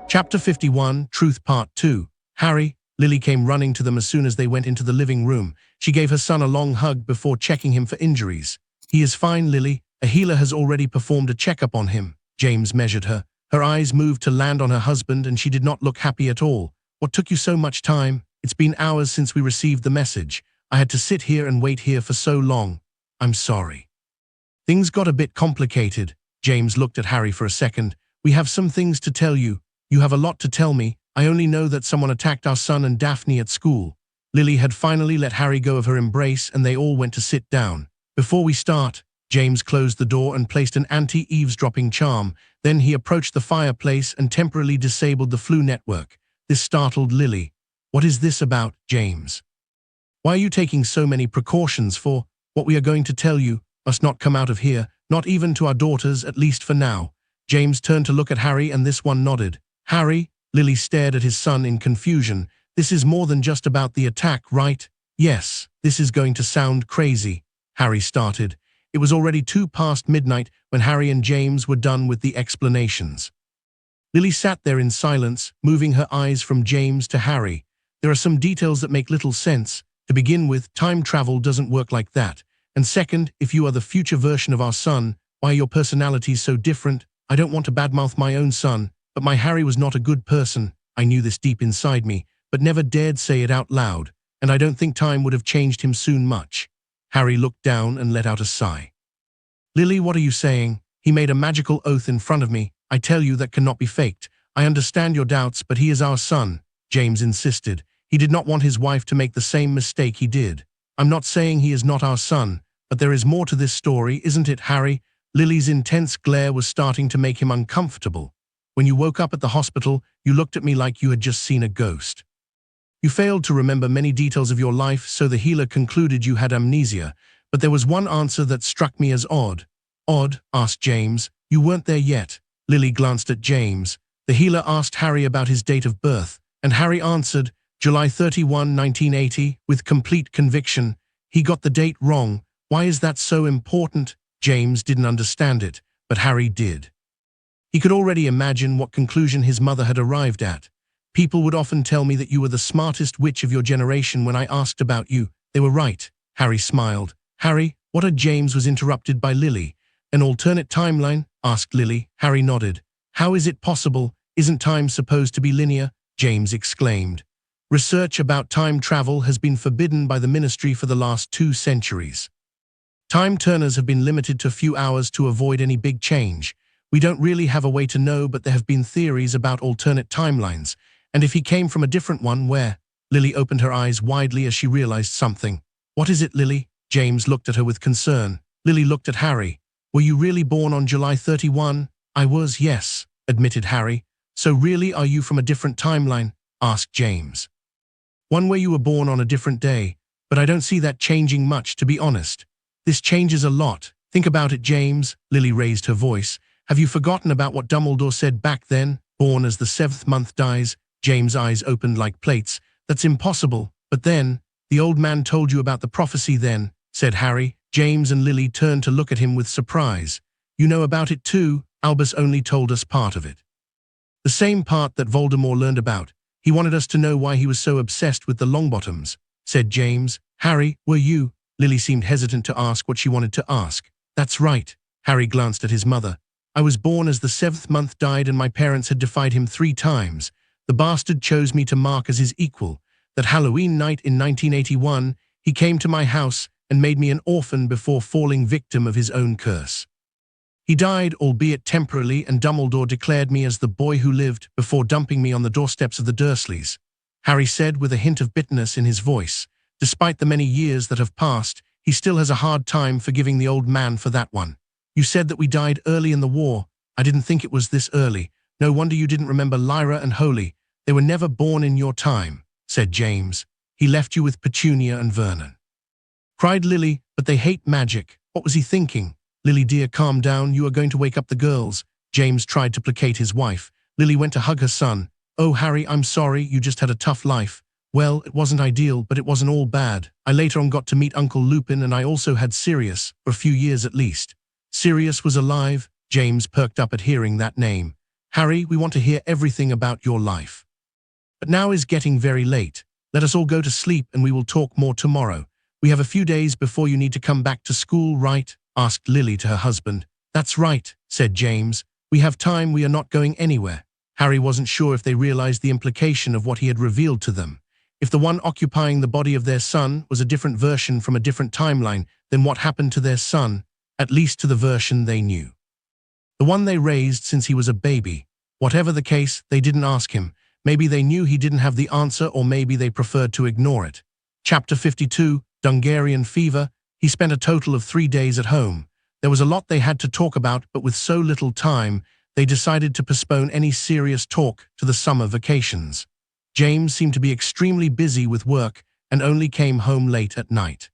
Chapter 51, Truth Part 2. Harry. Lily came running to them as soon as they went into the living room. She gave her son a long hug before checking him for injuries. "He is fine, Lily. A healer has already performed a checkup on him." James measured her. Her eyes moved to land on her husband and she did not look happy at all. "What took you so much time? It's been hours since we received the message. I had to sit here and wait here for so long. I'm sorry." Things got a bit complicated. James looked at Harry for a second. "We have some things to tell you. You have a lot to tell me. I only know that someone attacked our son and Daphne at school." Lily had finally let Harry go of her embrace and they all went to sit down. "Before we start," James closed the door and placed an anti-eavesdropping charm. Then he approached the fireplace and temporarily disabled the flu network. This startled Lily. "What is this about, James? Why are you taking so many precautions for? What we are going to tell you must not come out of here, not even to our daughters, at least for now." James turned to look at Harry and this one nodded. "Harry?" Lily stared at his son in confusion. "This is more than just about the attack, right?" "Yes, this is going to sound crazy," Harry started. It was already 2 past midnight when Harry and James were done with the explanations. Lily sat there in silence, moving her eyes from James to Harry. "There are some details that make little sense. To begin with, time travel doesn't work like that. And second, if you are the future version of our son, why are your personalities so different? I don't want to badmouth my own son, but my Harry was not a good person. I knew this deep inside me, but never dared say it out loud, and I don't think time would have changed him soon much." Harry looked down and let out a sigh. "Lily, what are you saying? He made a magical oath in front of me. I tell you that cannot be faked. I understand your doubts, but he is our son," James insisted. He did not want his wife to make the same mistake he did. "I'm not saying he is not our son, but there is more to this story, isn't it, Harry?" Lily's intense glare was starting to make him uncomfortable. "When you woke up at the hospital, you looked at me like you had just seen a ghost. You failed to remember many details of your life, so the healer concluded you had amnesia. But there was one answer that struck me as odd." "Odd?" asked James. "You weren't there yet." Lily glanced at James. The healer asked Harry about his date of birth, and Harry answered, July 31, 1980, with complete conviction. "He got the date wrong. Why is that so important?" James didn't understand it, but Harry did. He could already imagine what conclusion his mother had arrived at. "People would often tell me that you were the smartest witch of your generation when I asked about you. They were right." Harry smiled. "Harry, what are—" James was interrupted by Lily. "An alternate timeline?" asked Lily. Harry nodded. "How is it possible? Isn't time supposed to be linear?" James exclaimed. "Research about time travel has been forbidden by the ministry for the last 2 centuries. Time turners have been limited to a few hours to avoid any big change. We don't really have a way to know, but there have been theories about alternate timelines. And if he came from a different one, where?" Lily opened her eyes widely as she realized something. "What is it, Lily?" James looked at her with concern. Lily looked at Harry. "Were you really born on July 31? "I was, yes," admitted Harry. "So really are you from a different timeline?" asked James. "One where you were born on a different day, but I don't see that changing much, to be honest." "This changes a lot. Think about it, James." Lily raised her voice. "Have you forgotten about what Dumbledore said back then? Born as the 7th month dies." James' eyes opened like plates. "That's impossible." "But then, the old man told you about the prophecy then," said Harry. James and Lily turned to look at him with surprise. "You know about it too?" "Albus only told us part of it. The same part that Voldemort learned about. He wanted us to know why he was so obsessed with the Longbottoms," said James. "Harry, were you?" Lily seemed hesitant to ask what she wanted to ask. "That's right." Harry glanced at his mother. "I was born as the 7th month died and my parents had defied him 3 times. The bastard chose me to mark as his equal. That Halloween night in 1981, he came to my house and made me an orphan before falling victim of his own curse. He died, albeit temporarily, and Dumbledore declared me as the boy who lived before dumping me on the doorsteps of the Dursleys," Harry said with a hint of bitterness in his voice. "Despite the many years that have passed, he still has a hard time forgiving the old man for that one. You said that we died early in the war. I didn't think it was this early. No wonder you didn't remember Lyra and Holy. They were never born in your time," said James. "He left you with Petunia and Vernon," cried Lily. "But they hate magic. What was he thinking?" "Lily dear, calm down. You are going to wake up the girls." James tried to placate his wife. Lily went to hug her son. "Oh, Harry, I'm sorry. You just had a tough life." "Well, it wasn't ideal, but it wasn't all bad. I later on got to meet Uncle Lupin, and I also had Sirius, for a few years at least." "Sirius was alive?" James perked up at hearing that name. Harry, we want to hear everything about your life. But now is getting very late. Let us all go to sleep and we will talk more tomorrow. We have a few days before you need to come back to school, right? Asked Lily to her husband. That's right, said James. We have time, we are not going anywhere. Harry wasn't sure if they realized the implication of what he had revealed to them. If the one occupying the body of their son was a different version from a different timeline, then what happened to their son, at least to the version they knew? The one they raised since he was a baby. Whatever the case, they didn't ask him. Maybe they knew he didn't have the answer, or maybe they preferred to ignore it. Chapter 52, Dungarian Fever. He spent a total of 3 days at home. There was a lot they had to talk about, but with so little time, they decided to postpone any serious talk to the summer vacations. James seemed to be extremely busy with work and only came home late at night.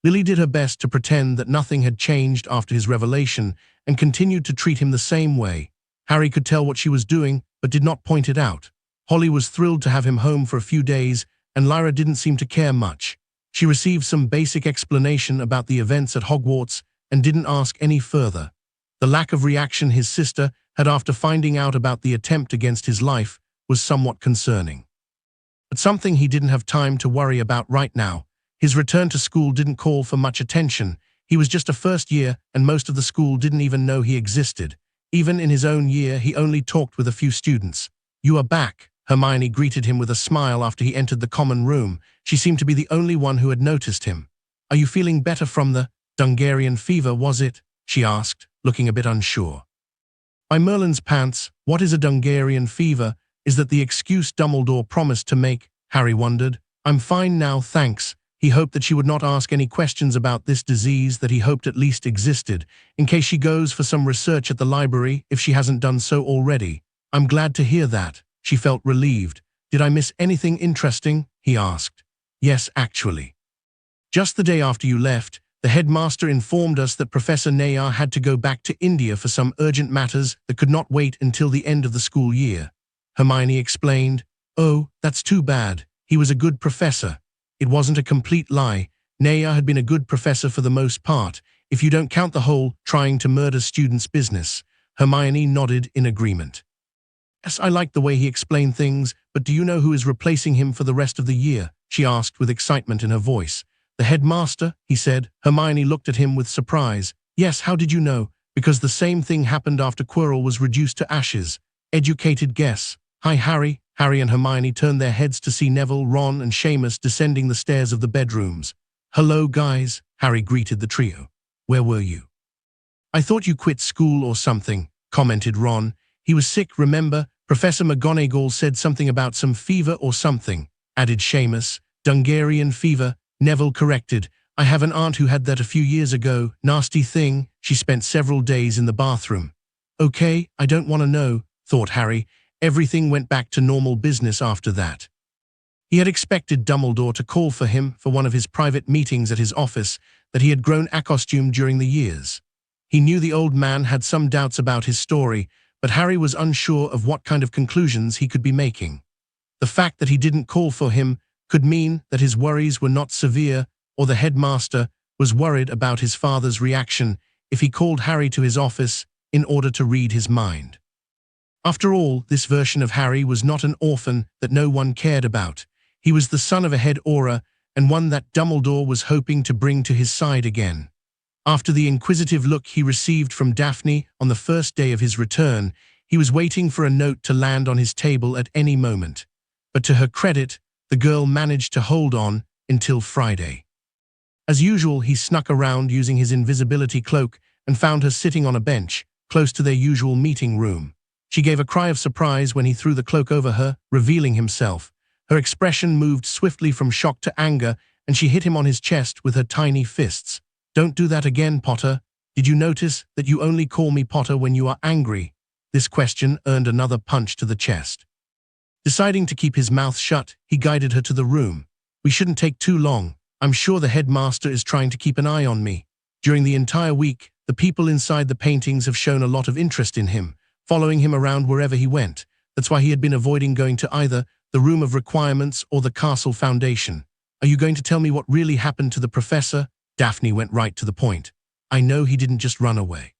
Lily did her best to pretend that nothing had changed after his revelation and continued to treat him the same way. Harry could tell what she was doing, but did not point it out. Holly was thrilled to have him home for a few days, and Lyra didn't seem to care much. She received some basic explanation about the events at Hogwarts and didn't ask any further. The lack of reaction his sister had after finding out about the attempt against his life was somewhat concerning. But something he didn't have time to worry about right now. His return to school didn't call for much attention. He was just a first year, and most of the school didn't even know he existed. Even in his own year, he only talked with a few students. "You are back," Hermione greeted him with a smile after he entered the common room. She seemed to be the only one who had noticed him. "Are you feeling better from the Dungarian fever, was it?" she asked, looking a bit unsure. By Merlin's pants, what is a Dungarian fever? Is that the excuse Dumbledore promised to make? Harry wondered. "I'm fine now, thanks." He hoped that she would not ask any questions about this disease that he hoped at least existed, in case she goes for some research at the library if she hasn't done so already. "I'm glad to hear that." She felt relieved. "Did I miss anything interesting?" he asked. "Yes, actually. Just the day after you left, the headmaster informed us that Professor Nayar had to go back to India for some urgent matters that could not wait until the end of the school year." Hermione explained. "Oh, that's too bad. He was a good professor." It wasn't a complete lie. Nayar had been a good professor for the most part, if you don't count the whole trying to murder students business. Hermione nodded in agreement. "Yes, I liked the way he explained things, but do you know who is replacing him for the rest of the year?" she asked with excitement in her voice. "The headmaster," he said. Hermione looked at him with surprise. "Yes, how did you know?" "Because the same thing happened after Quirrell was reduced to ashes." "Educated guess." "Hi, Harry." Harry and Hermione turned their heads to see Neville, Ron, and Seamus descending the stairs of the bedrooms. "Hello, guys," Harry greeted the trio. "Where were you?" "I thought you quit school or something," commented Ron. "He was sick, remember? Professor McGonagall said something about some fever or something," added Seamus. "Dungarian fever," Neville corrected. "I have an aunt who had that a few years ago. Nasty thing. She spent several days in the bathroom." "Okay, I don't want to know," thought Harry. Everything went back to normal business after that. He had expected Dumbledore to call for him for one of his private meetings at his office that he had grown accustomed during the years. He knew the old man had some doubts about his story, but Harry was unsure of what kind of conclusions he could be making. The fact that he didn't call for him could mean that his worries were not severe, or the headmaster was worried about his father's reaction if he called Harry to his office in order to read his mind. After all, this version of Harry was not an orphan that no one cared about. He was the son of a head aura, and one that Dumbledore was hoping to bring to his side again. After the inquisitive look he received from Daphne on the first day of his return, he was waiting for a note to land on his table at any moment. But to her credit, the girl managed to hold on until Friday. As usual, he snuck around using his invisibility cloak and found her sitting on a bench, close to their usual meeting room. She gave a cry of surprise when he threw the cloak over her, revealing himself. Her expression moved swiftly from shock to anger, and she hit him on his chest with her tiny fists. "Don't do that again, Potter. Did you notice that you only call me Potter when you are angry?" This question earned another punch to the chest. Deciding to keep his mouth shut, he guided her to the room. "We shouldn't take too long. I'm sure the headmaster is trying to keep an eye on me. During the entire week, the people inside the paintings have shown a lot of interest in him, following him around wherever he went. That's why he had been avoiding going to either the Room of Requirements or the Castle Foundation. Are you going to tell me what really happened to the professor?" Daphne went right to the point. "I know he didn't just run away."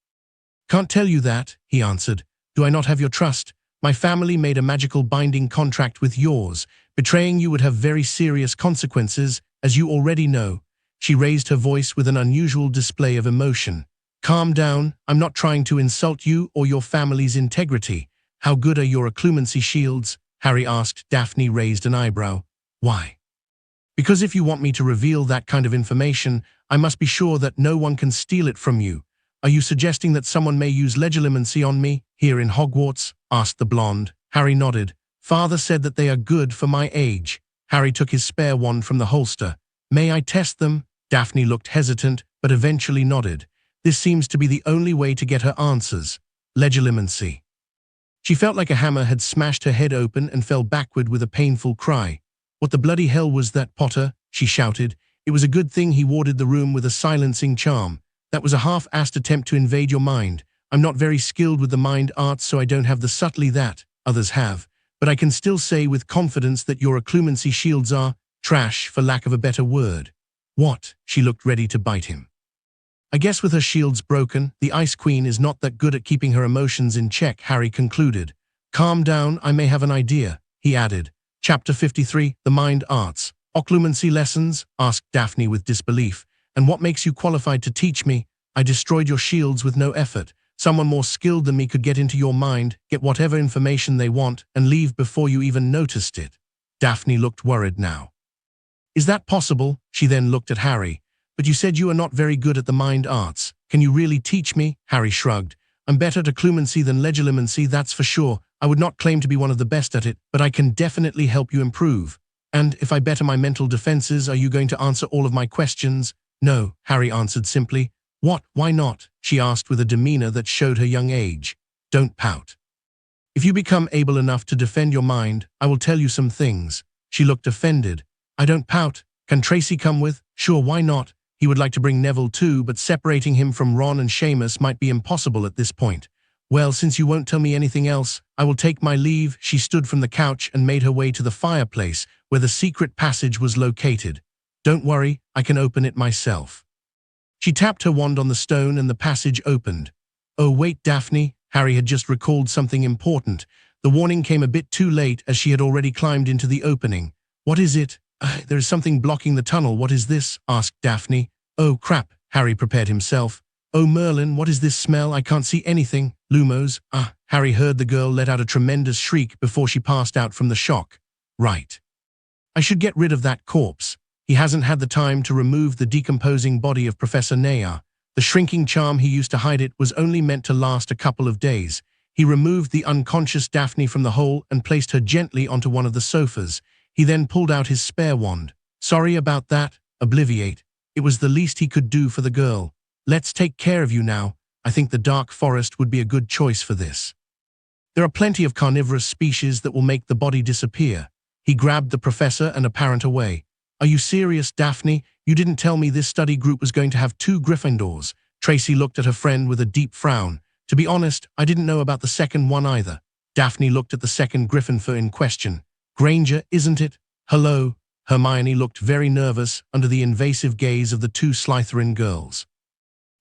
"Can't tell you that," he answered. Do I not have your trust? My family made a magical binding contract with yours. Betraying you would have very serious consequences, as you already know. She raised her voice with an unusual display of emotion. Calm down, I'm not trying to insult you or your family's integrity. How good are your occlumency shields? Harry asked. Daphne raised an eyebrow. Why? Because if you want me to reveal that kind of information, I must be sure that no one can steal it from you. Are you suggesting that someone may use legilimency on me, here in Hogwarts? Asked the blonde. Harry nodded. Father said that they are good for my age. Harry took his spare wand from the holster. May I test them? Daphne looked hesitant, but eventually nodded. This seems to be the only way to get her answers. Legilimency. She felt like a hammer had smashed her head open and fell backward with a painful cry. What the bloody hell was that, Potter? She shouted. It was a good thing he warded the room with a silencing charm. That was a half-assed attempt to invade your mind. I'm not very skilled with the mind arts, so I don't have the subtlety that others have. But I can still say with confidence that your occlumency shields are trash, for lack of a better word. What? She looked ready to bite him. I guess with her shields broken, the Ice Queen is not that good at keeping her emotions in check, Harry concluded. Calm down, I may have an idea, he added. Chapter 53, The Mind Arts. Occlumency lessons? Asked Daphne with disbelief. And what makes you qualified to teach me? I destroyed your shields with no effort. Someone more skilled than me could get into your mind, get whatever information they want, and leave before you even noticed it. Daphne looked worried now. Is that possible? She then looked at Harry. But you said you are not very good at the mind arts. Can you really teach me? Harry shrugged. I'm better at occlumency than legilimency, that's for sure. I would not claim to be one of the best at it, but I can definitely help you improve. And if I better my mental defenses, are you going to answer all of my questions? No, Harry answered simply. What? Why not? She asked with a demeanor that showed her young age. Don't pout. If you become able enough to defend your mind, I will tell you some things. She looked offended. I don't pout. Can Tracy come with? Sure, why not? He would like to bring Neville too, but separating him from Ron and Seamus might be impossible at this point. Well, since you won't tell me anything else, I will take my leave. She stood from the couch and made her way to the fireplace, where the secret passage was located. Don't worry, I can open it myself. She tapped her wand on the stone and the passage opened. Oh wait, Daphne, Harry had just recalled something important. The warning came a bit too late as she had already climbed into the opening. What is it? There is something blocking the tunnel. What is this? Asked Daphne. Oh crap, Harry prepared himself. Oh Merlin, what is this smell? I can't see anything. Lumos. Harry heard the girl let out a tremendous shriek before she passed out from the shock. Right. I should get rid of that corpse. He hasn't had the time to remove the decomposing body of Professor Nayar. The shrinking charm he used to hide it was only meant to last a couple of days. He removed the unconscious Daphne from the hole and placed her gently onto one of the sofas. He then pulled out his spare wand. Sorry about that, Obliviate. It was the least he could do for the girl. Let's take care of you now. I think the dark forest would be a good choice for this. There are plenty of carnivorous species that will make the body disappear. He grabbed the professor and a parent away. Are you serious, Daphne? You didn't tell me this study group was going to have 2 Gryffindors. Tracy looked at her friend with a deep frown. To be honest, I didn't know about the second one either. Daphne looked at the second Gryffindor in question. Granger, isn't it? Hello. Hermione looked very nervous under the invasive gaze of the 2 Slytherin girls.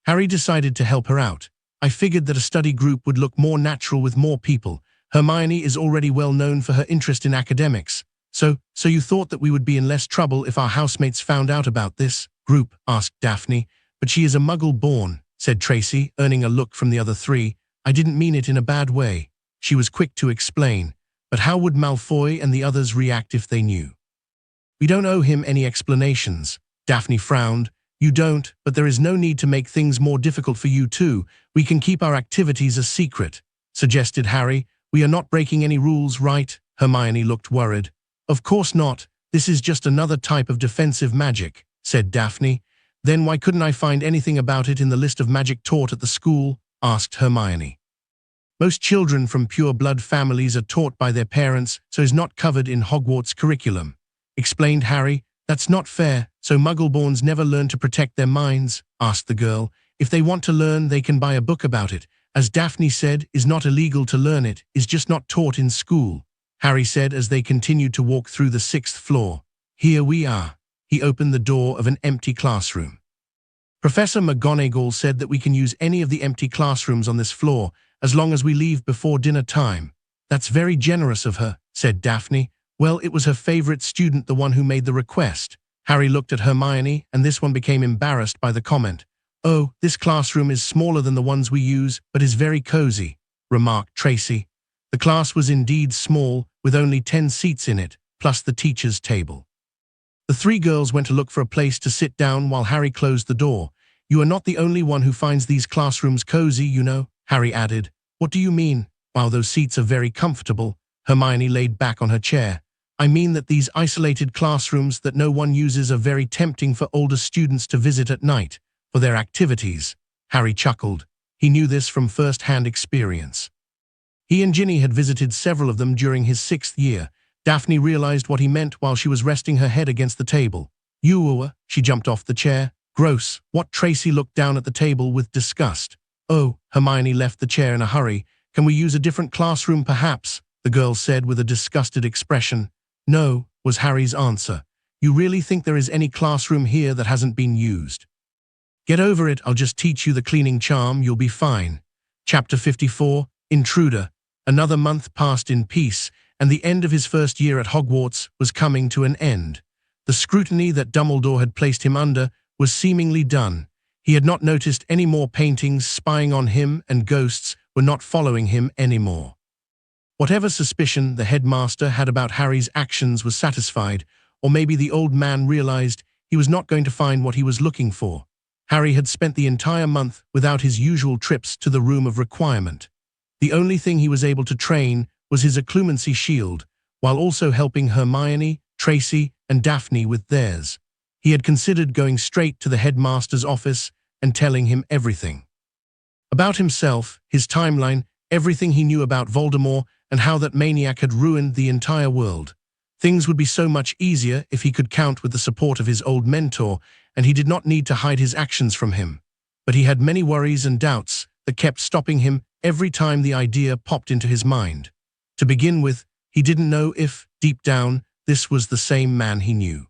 Harry decided to help her out. I figured that a study group would look more natural with more people. Hermione is already well known for her interest in academics. So you thought that we would be in less trouble if our housemates found out about this group? Asked Daphne. But she is a muggle born, said Tracy, earning a look from the other 3. I didn't mean it in a bad way. She was quick to explain. But how would Malfoy and the others react if they knew? We don't owe him any explanations. Daphne frowned. You don't, but there is no need to make things more difficult for you too. We can keep our activities a secret, suggested Harry. We are not breaking any rules, right? Hermione looked worried. Of course not. This is just another type of defensive magic, said Daphne. Then why couldn't I find anything about it in the list of magic taught at the school? Asked Hermione. Most children from pure blood families are taught by their parents, so is not covered in Hogwarts curriculum, explained Harry. That's not fair. So Muggleborns never learn to protect their minds? Asked the girl. If they want to learn, they can buy a book about it. As Daphne said, is not illegal to learn it, is just not taught in school, Harry said as they continued to walk through the 6th floor. Here we are. He opened the door of an empty classroom. Professor McGonagall said that we can use any of the empty classrooms on this floor, as long as we leave before dinner time." "That's very generous of her," said Daphne. "Well, it was her favorite student, the one who made the request." Harry looked at Hermione, and this one became embarrassed by the comment. "Oh, this classroom is smaller than the ones we use, but is very cozy," remarked Tracy. The class was indeed small, with only 10 seats in it, plus the teacher's table. The three girls went to look for a place to sit down while Harry closed the door. "You are not the only one who finds these classrooms cozy, you know," Harry added. "What do you mean?" "While those seats are very comfortable," Hermione laid back on her chair, "I mean that these isolated classrooms that no one uses are very tempting for older students to visit at night for their activities." Harry chuckled. He knew this from first-hand experience. He and Ginny had visited several of them during his 6th year. Daphne realized what he meant while she was resting her head against the table. "You," she jumped off the chair. "Gross." What? Tracy looked down at the table with disgust. "Oh," Hermione left the chair in a hurry. "Can we use a different classroom perhaps?" the girl said with a disgusted expression. "No," was Harry's answer. "You really think there is any classroom here that hasn't been used?" "Get over it, I'll just teach you the cleaning charm, you'll be fine." Chapter 54, Intruder. Another month passed in peace, and the end of his first year at Hogwarts was coming to an end. The scrutiny that Dumbledore had placed him under was seemingly done. He had not noticed any more paintings spying on him, and ghosts were not following him anymore. Whatever suspicion the headmaster had about Harry's actions was satisfied, or maybe the old man realized he was not going to find what he was looking for. Harry had spent the entire month without his usual trips to the Room of Requirement. The only thing he was able to train was his occlumency shield, while also helping Hermione, Tracy, and Daphne with theirs. He had considered going straight to the headmaster's office and telling him everything. About himself, his timeline, everything he knew about Voldemort, and how that maniac had ruined the entire world. Things would be so much easier if he could count with the support of his old mentor, and he did not need to hide his actions from him. But he had many worries and doubts that kept stopping him every time the idea popped into his mind. To begin with, he didn't know if, deep down, this was the same man he knew.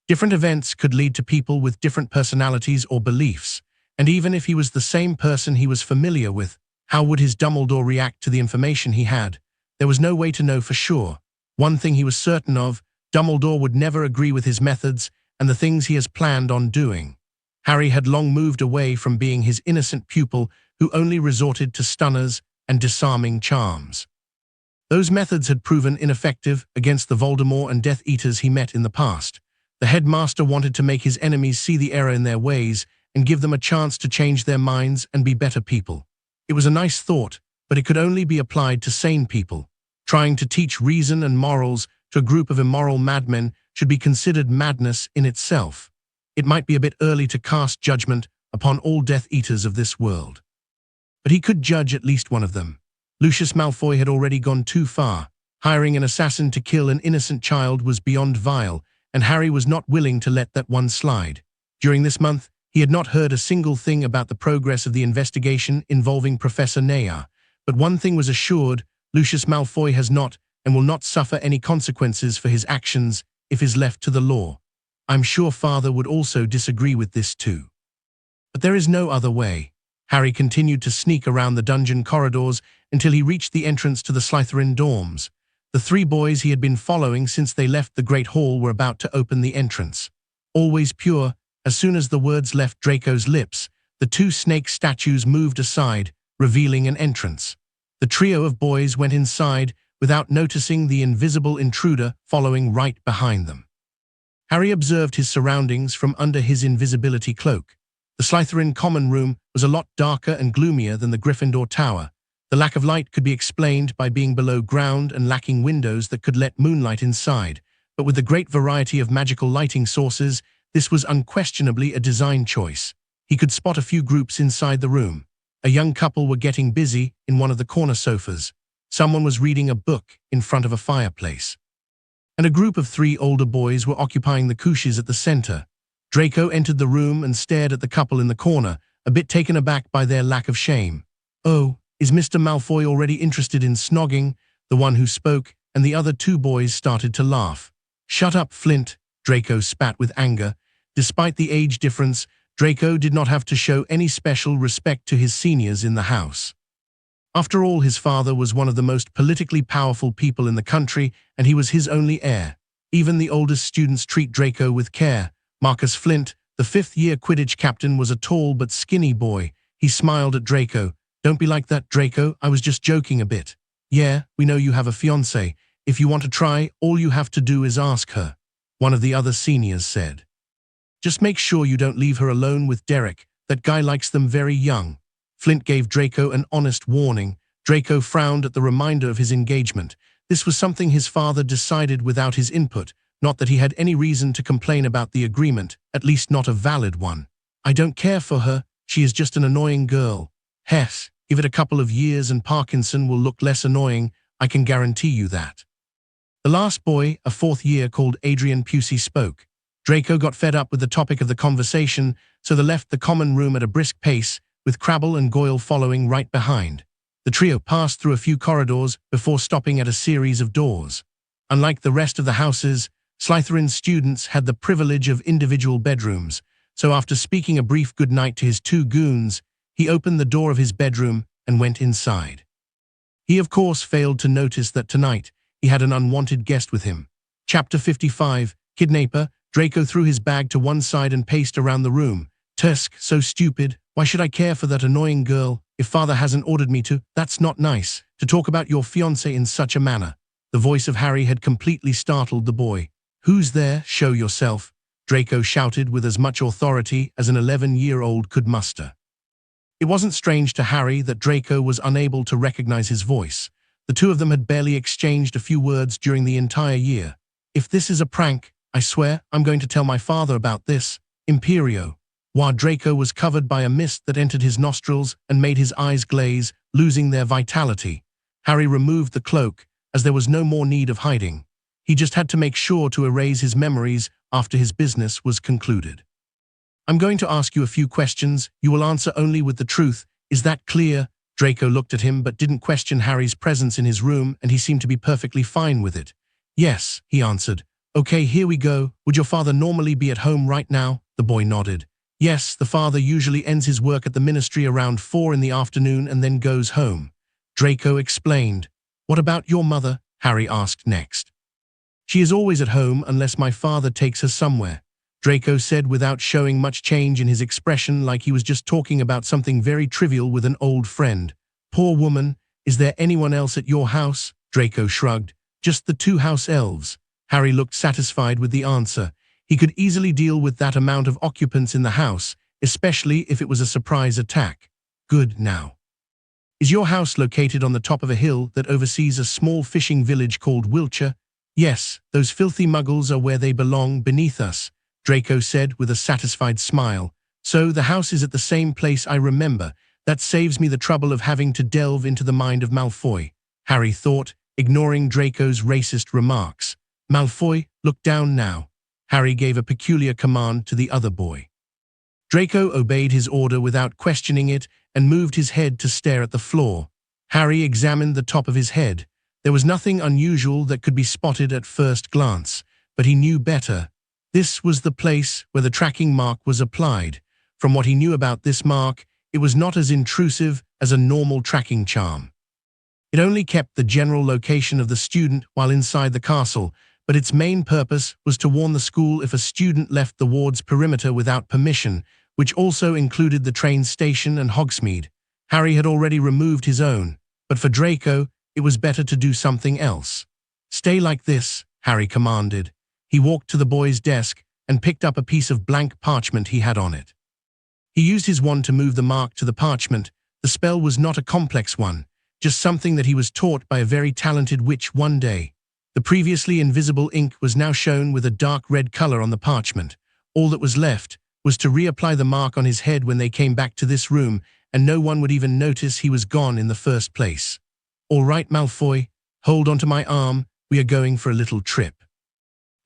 Different events could lead to people with different personalities or beliefs, and even if he was the same person he was familiar with, how would his Dumbledore react to the information he had? There was no way to know for sure. One thing he was certain of, Dumbledore would never agree with his methods and the things he has planned on doing. Harry had long moved away from being his innocent pupil who only resorted to stunners and disarming charms. Those methods had proven ineffective against the Voldemort and Death Eaters he met in the past. The headmaster wanted to make his enemies see the error in their ways and give them a chance to change their minds and be better people. It was a nice thought, but it could only be applied to sane people. Trying to teach reason and morals to a group of immoral madmen should be considered madness in itself. It might be a bit early to cast judgment upon all Death Eaters of this world. But he could judge at least one of them. Lucius Malfoy had already gone too far. Hiring an assassin to kill an innocent child was beyond vile, and Harry was not willing to let that one slide. During this month, he had not heard a single thing about the progress of the investigation involving Professor Naya, but one thing was assured: Lucius Malfoy has not and will not suffer any consequences for his actions if is left to the law. I'm sure Father would also disagree with this too. But there is no other way. Harry continued to sneak around the dungeon corridors until he reached the entrance to the Slytherin dorms. The three boys he had been following since they left the Great Hall were about to open the entrance. Always pure, as soon as the words left Draco's lips, the two snake statues moved aside, revealing an entrance. The trio of boys went inside without noticing the invisible intruder following right behind them. Harry observed his surroundings from under his invisibility cloak. The Slytherin common room was a lot darker and gloomier than the Gryffindor tower. The lack of light could be explained by being below ground and lacking windows that could let moonlight inside, but with the great variety of magical lighting sources, this was unquestionably a design choice. He could spot a few groups inside the room. A young couple were getting busy in one of the corner sofas. Someone was reading a book in front of a fireplace. And a group of 3 older boys were occupying the couches at the center. Draco entered the room and stared at the couple in the corner, a bit taken aback by their lack of shame. "Oh, is Mr. Malfoy already interested in snogging?" the one who spoke, and the other 2 boys started to laugh. "Shut up, Flint," Draco spat with anger. Despite the age difference, Draco did not have to show any special respect to his seniors in the house. After all, his father was one of the most politically powerful people in the country, and he was his only heir. Even the oldest students treat Draco with care. Marcus Flint, the fifth-year Quidditch captain, was a tall but skinny boy. He smiled at Draco. "Don't be like that, Draco. I was just joking a bit." "Yeah, we know you have a fiancée. If you want to try, all you have to do is ask her," one of the other seniors said. "Just make sure you don't leave her alone with Derek. That guy likes them very young." Flint gave Draco an honest warning. Draco frowned at the reminder of his engagement. This was something his father decided without his input, not that he had any reason to complain about the agreement, at least not a valid one. "I don't care for her. She is just an annoying girl." "Hess, give it a couple of years and Parkinson will look less annoying. I can guarantee you that." The last boy, a fourth year called Adrian Pusey, spoke. Draco got fed up with the topic of the conversation, so they left the common room at a brisk pace, with Crabble and Goyle following right behind. The trio passed through a few corridors before stopping at a series of doors. Unlike the rest of the houses, Slytherin's students had the privilege of individual bedrooms, so after speaking a brief goodnight to his two goons, he opened the door of his bedroom and went inside. He of course failed to notice that tonight he had an unwanted guest with him. Chapter 55, Kidnapper. Draco threw his bag to one side and paced around the room. "Tusk, so stupid. Why should I care for that annoying girl if father hasn't ordered me to? That's not nice, to talk about your fiancé in such a manner." The voice of Harry had completely startled the boy. "Who's there? Show yourself," Draco shouted with as much authority as an 11-year-old could muster. It wasn't strange to Harry that Draco was unable to recognize his voice. The two of them had barely exchanged a few words during the entire year. "If this is a prank, I swear I'm going to tell my father about this. Imperio." While Draco was covered by a mist that entered his nostrils and made his eyes glaze, losing their vitality, Harry removed the cloak, as there was no more need of hiding. He just had to make sure to erase his memories after his business was concluded. "I'm going to ask you a few questions. You will answer only with the truth. Is that clear?" Draco looked at him but didn't question Harry's presence in his room, and he seemed to be perfectly fine with it. "Yes," he answered. "Okay, here we go. Would your father normally be at home right now?" The boy nodded. "Yes, the father usually ends his work at the ministry around 4 in the afternoon and then goes home," Draco explained. "What about your mother?" Harry asked next. "She is always at home unless my father takes her somewhere," Draco said without showing much change in his expression, like he was just talking about something very trivial with an old friend. "Poor woman. Is there anyone else at your house?" Draco shrugged. "Just the two house elves." Harry looked satisfied with the answer. He could easily deal with that amount of occupants in the house, especially if it was a surprise attack. "Good now. Is your house located on the top of a hill that oversees a small fishing village called Wiltshire?" "Yes, those filthy muggles are where they belong, beneath us," Draco said with a satisfied smile. "So the house is at the same place I remember. That saves me the trouble of having to delve into the mind of Malfoy," Harry thought, ignoring Draco's racist remarks. "Malfoy, look down now." Harry gave a peculiar command to the other boy. Draco obeyed his order without questioning it and moved his head to stare at the floor. Harry examined the top of his head. There was nothing unusual that could be spotted at first glance, but he knew better. This was the place where the tracking mark was applied. From what he knew about this mark, it was not as intrusive as a normal tracking charm. It only kept the general location of the student while inside the castle, but its main purpose was to warn the school if a student left the ward's perimeter without permission, which also included the train station and Hogsmeade. Harry had already removed his own, but for Draco, it was better to do something else. "Stay like this," Harry commanded. He walked to the boy's desk and picked up a piece of blank parchment he had on it. He used his wand to move the mark to the parchment. The spell was not a complex one, just something that he was taught by a very talented witch one day. The previously invisible ink was now shown with a dark red color on the parchment. All that was left was to reapply the mark on his head when they came back to this room, and no one would even notice he was gone in the first place. "All right, Malfoy, hold onto my arm. We are going for a little trip."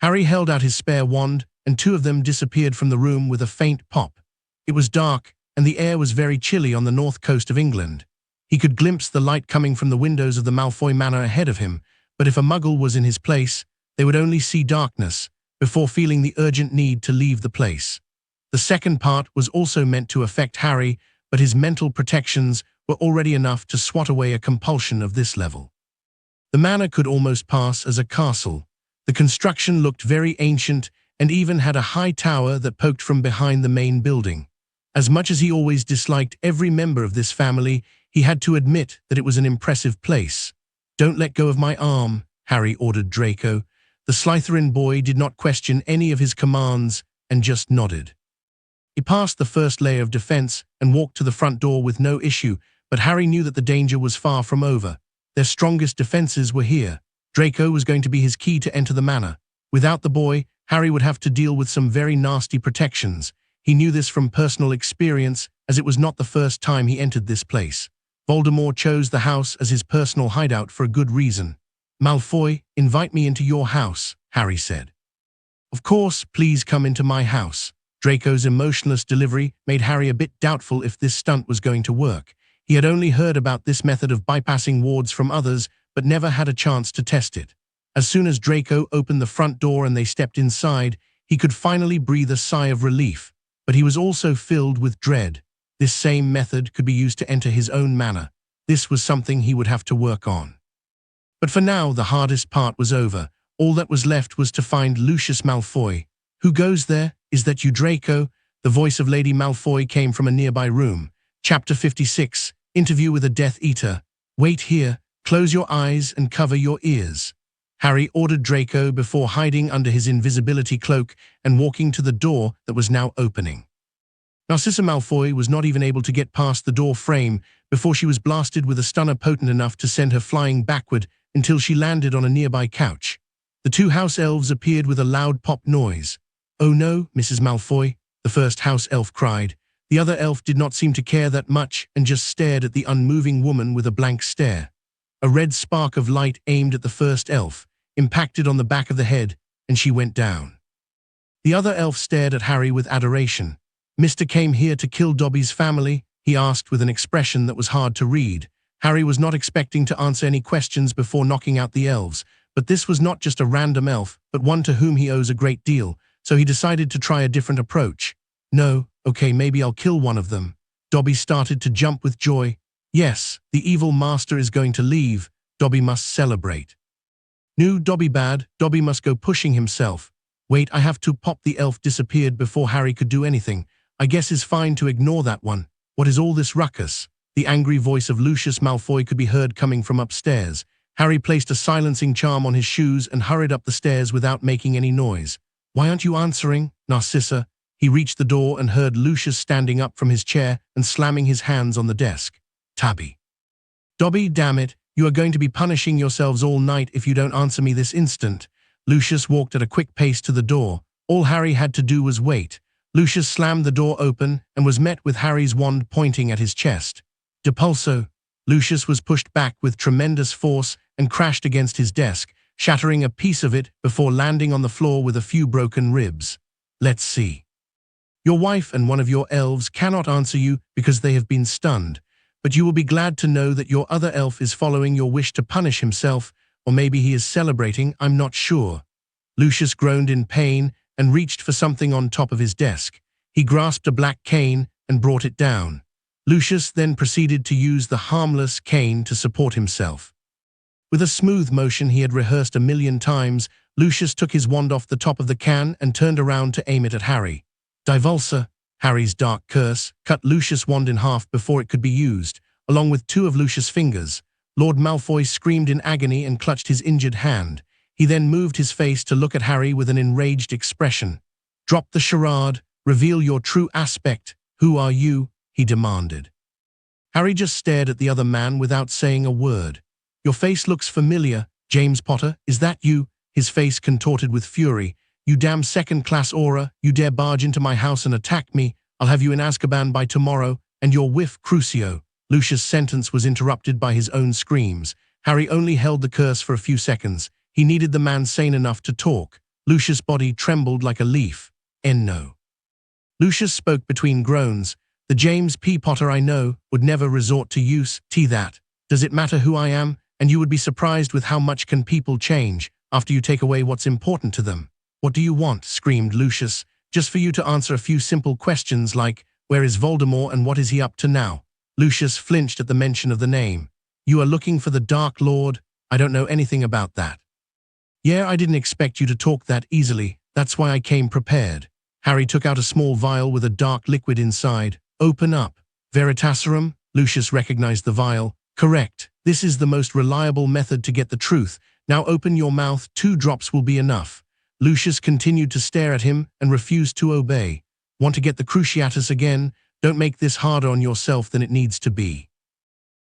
Harry held out his spare wand, and two of them disappeared from the room with a faint pop. It was dark, and the air was very chilly on the north coast of England. He could glimpse the light coming from the windows of the Malfoy Manor ahead of him, but if a muggle was in his place, they would only see darkness before feeling the urgent need to leave the place. The second part was also meant to affect Harry, but his mental protections were already enough to swat away a compulsion of this level. The manor could almost pass as a castle. The construction looked very ancient and even had a high tower that poked from behind the main building. As much as he always disliked every member of this family, he had to admit that it was an impressive place. "Don't let go of my arm," Harry ordered Draco. The Slytherin boy did not question any of his commands and just nodded. He passed the first layer of defense and walked to the front door with no issue, but Harry knew that the danger was far from over. Their strongest defenses were here. Draco was going to be his key to enter the manor. Without the boy, Harry would have to deal with some very nasty protections. He knew this from personal experience, as it was not the first time he entered this place. Voldemort chose the house as his personal hideout for a good reason. "Malfoy, invite me into your house," Harry said. "Of course, please come into my house." Draco's emotionless delivery made Harry a bit doubtful if this stunt was going to work. He had only heard about this method of bypassing wards from others, but never had a chance to test it. As soon as Draco opened the front door and they stepped inside, he could finally breathe a sigh of relief, but he was also filled with dread. This same method could be used to enter his own manor. This was something he would have to work on. But for now, the hardest part was over. All that was left was to find Lucius Malfoy. "Who goes there? Is that you, Draco?" The voice of Lady Malfoy came from a nearby room. Chapter 56, Interview with a Death Eater. "Wait here, close your eyes and cover your ears." Harry ordered Draco before hiding under his invisibility cloak and walking to the door that was now opening. Narcissa Malfoy was not even able to get past the door frame before she was blasted with a stunner potent enough to send her flying backward until she landed on a nearby couch. The two house elves appeared with a loud pop noise. "Oh no, Mrs. Malfoy," the first house elf cried. The other elf did not seem to care that much and just stared at the unmoving woman with a blank stare. A red spark of light aimed at the first elf, impacted on the back of the head, and she went down. The other elf stared at Harry with adoration. "Mr. came here to kill Dobby's family?" he asked with an expression that was hard to read. Harry was not expecting to answer any questions before knocking out the elves, but this was not just a random elf, but one to whom he owes a great deal, so he decided to try a different approach. "No, okay, maybe I'll kill one of them." Dobby started to jump with joy. "Yes, the evil master is going to leave. Dobby must celebrate." "No, Dobby bad. Dobby must go pushing himself." "Wait, I have to pop." The elf disappeared before Harry could do anything. "I guess it's fine to ignore that one. What is all this ruckus?" The angry voice of Lucius Malfoy could be heard coming from upstairs. Harry placed a silencing charm on his shoes and hurried up the stairs without making any noise. "Why aren't you answering, Narcissa?" He reached the door and heard Lucius standing up from his chair and slamming his hands on the desk. "Tabby." "Dobby, damn it, you are going to be punishing yourselves all night if you don't answer me this instant." Lucius walked at a quick pace to the door. All Harry had to do was wait. Lucius slammed the door open and was met with Harry's wand pointing at his chest. "Depulso." Lucius was pushed back with tremendous force and crashed against his desk, shattering a piece of it before landing on the floor with a few broken ribs. "Let's see. Your wife and one of your elves cannot answer you because they have been stunned, but you will be glad to know that your other elf is following your wish to punish himself, or maybe he is celebrating, I'm not sure." Lucius groaned in pain and reached for something on top of his desk. He grasped a black cane and brought it down. Lucius then proceeded to use the harmless cane to support himself. With a smooth motion he had rehearsed 1,000,000 times, Lucius took his wand off the top of the can and turned around to aim it at Harry. "Divulsa." Harry's dark curse cut Lucius' wand in half before it could be used, along with 2 of Lucius' fingers. Lord Malfoy screamed in agony and clutched his injured hand. He then moved his face to look at Harry with an enraged expression. "Drop the charade. Reveal your true aspect. Who are you?" he demanded. Harry just stared at the other man without saying a word. "Your face looks familiar. James Potter, is that you?" His face contorted with fury. "You damn second-class aura, you dare barge into my house and attack me. I'll have you in Azkaban by tomorrow, and your whiff Crucio." Lucius' sentence was interrupted by his own screams. Harry only held the curse for a few seconds. He needed the man sane enough to talk. Lucius' body trembled like a leaf. No. Lucius spoke between groans. "The James P. Potter I know would never resort to use that. Does it matter who I am? And you would be surprised with how much can people change after you take away what's important to them." "What do you want?" screamed Lucius. "Just for you to answer a few simple questions like, where is Voldemort and what is he up to now?" Lucius flinched at the mention of the name. You are looking for the Dark Lord? I don't know anything about that. Yeah, I didn't expect you to talk that easily. That's why I came prepared. Harry took out a small vial with a dark liquid inside. Open up. Veritaserum? Lucius recognized the vial. Correct. This is the most reliable method to get the truth. Now open your mouth. 2 drops will be enough. Lucius continued to stare at him and refused to obey. Want to get the Cruciatus again? Don't make this harder on yourself than it needs to be.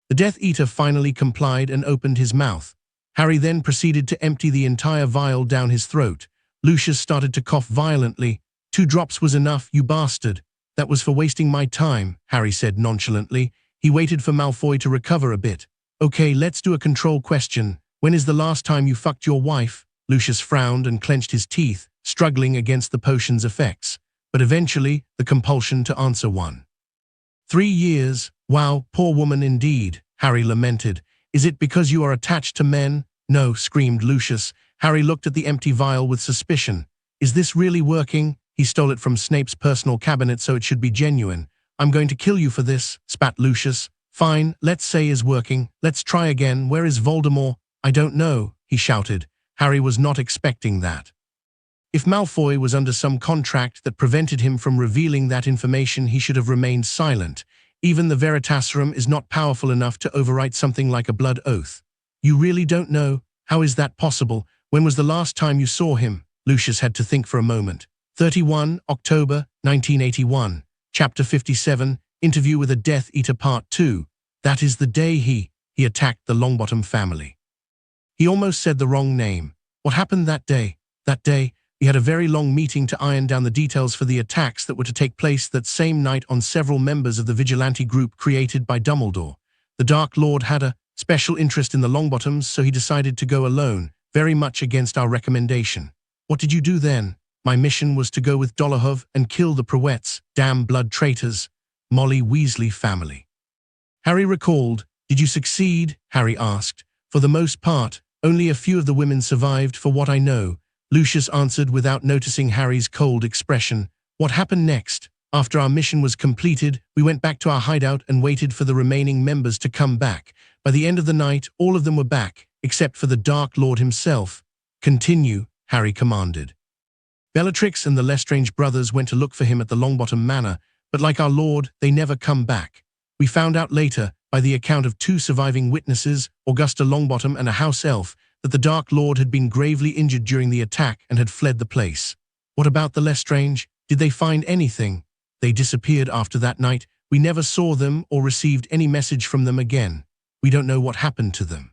The Death Eater finally complied and opened his mouth. Harry then proceeded to empty the entire vial down his throat. Lucius started to cough violently. 2 drops was enough, you bastard. That was for wasting my time, Harry said nonchalantly. He waited for Malfoy to recover a bit. Okay, let's do a control question. When is the last time you fucked your wife? Lucius frowned and clenched his teeth, struggling against the potion's effects. But eventually, the compulsion to answer won. 3 years. Wow, poor woman indeed, Harry lamented. Is it because you are attached to men? No, screamed Lucius. Harry looked at the empty vial with suspicion. Is this really working? He stole it from Snape's personal cabinet, so it should be genuine. I'm going to kill you for this, spat Lucius. Fine, let's say is working. Let's try again. Where is Voldemort? I don't know, he shouted. Harry was not expecting that. If Malfoy was under some contract that prevented him from revealing that information, he should have remained silent. Even the Veritaserum is not powerful enough to overwrite something like a blood oath. You really don't know? How is that possible? When was the last time you saw him? Lucius had to think for a moment. 31 October 1981. Chapter 57, Interview with a Death Eater Part 2. That is the day he attacked the Longbottom family. He almost said the wrong name. What happened that day? That day, he had a very long meeting to iron down the details for the attacks that were to take place that same night on several members of the vigilante group created by Dumbledore. The Dark Lord had a special interest in the Longbottoms, so he decided to go alone, very much against our recommendation. What did you do then? My mission was to go with Dolohov and kill the Prewetts, damn blood traitors, Molly Weasley family. Harry recalled. Did you succeed? Harry asked. For the most part, only a few of the women survived for what I know, Lucius answered without noticing Harry's cold expression. What happened next? After our mission was completed, we went back to our hideout and waited for the remaining members to come back. By the end of the night, all of them were back, except for the Dark Lord himself. Continue, Harry commanded. Bellatrix and the Lestrange brothers went to look for him at the Longbottom Manor, but like our lord, they never come back. We found out later, by the account of 2 surviving witnesses, Augusta Longbottom and a house elf, that the Dark Lord had been gravely injured during the attack and had fled the place. What about the Lestrange? Did they find anything? They disappeared after that night. We never saw them or received any message from them again. We don't know what happened to them.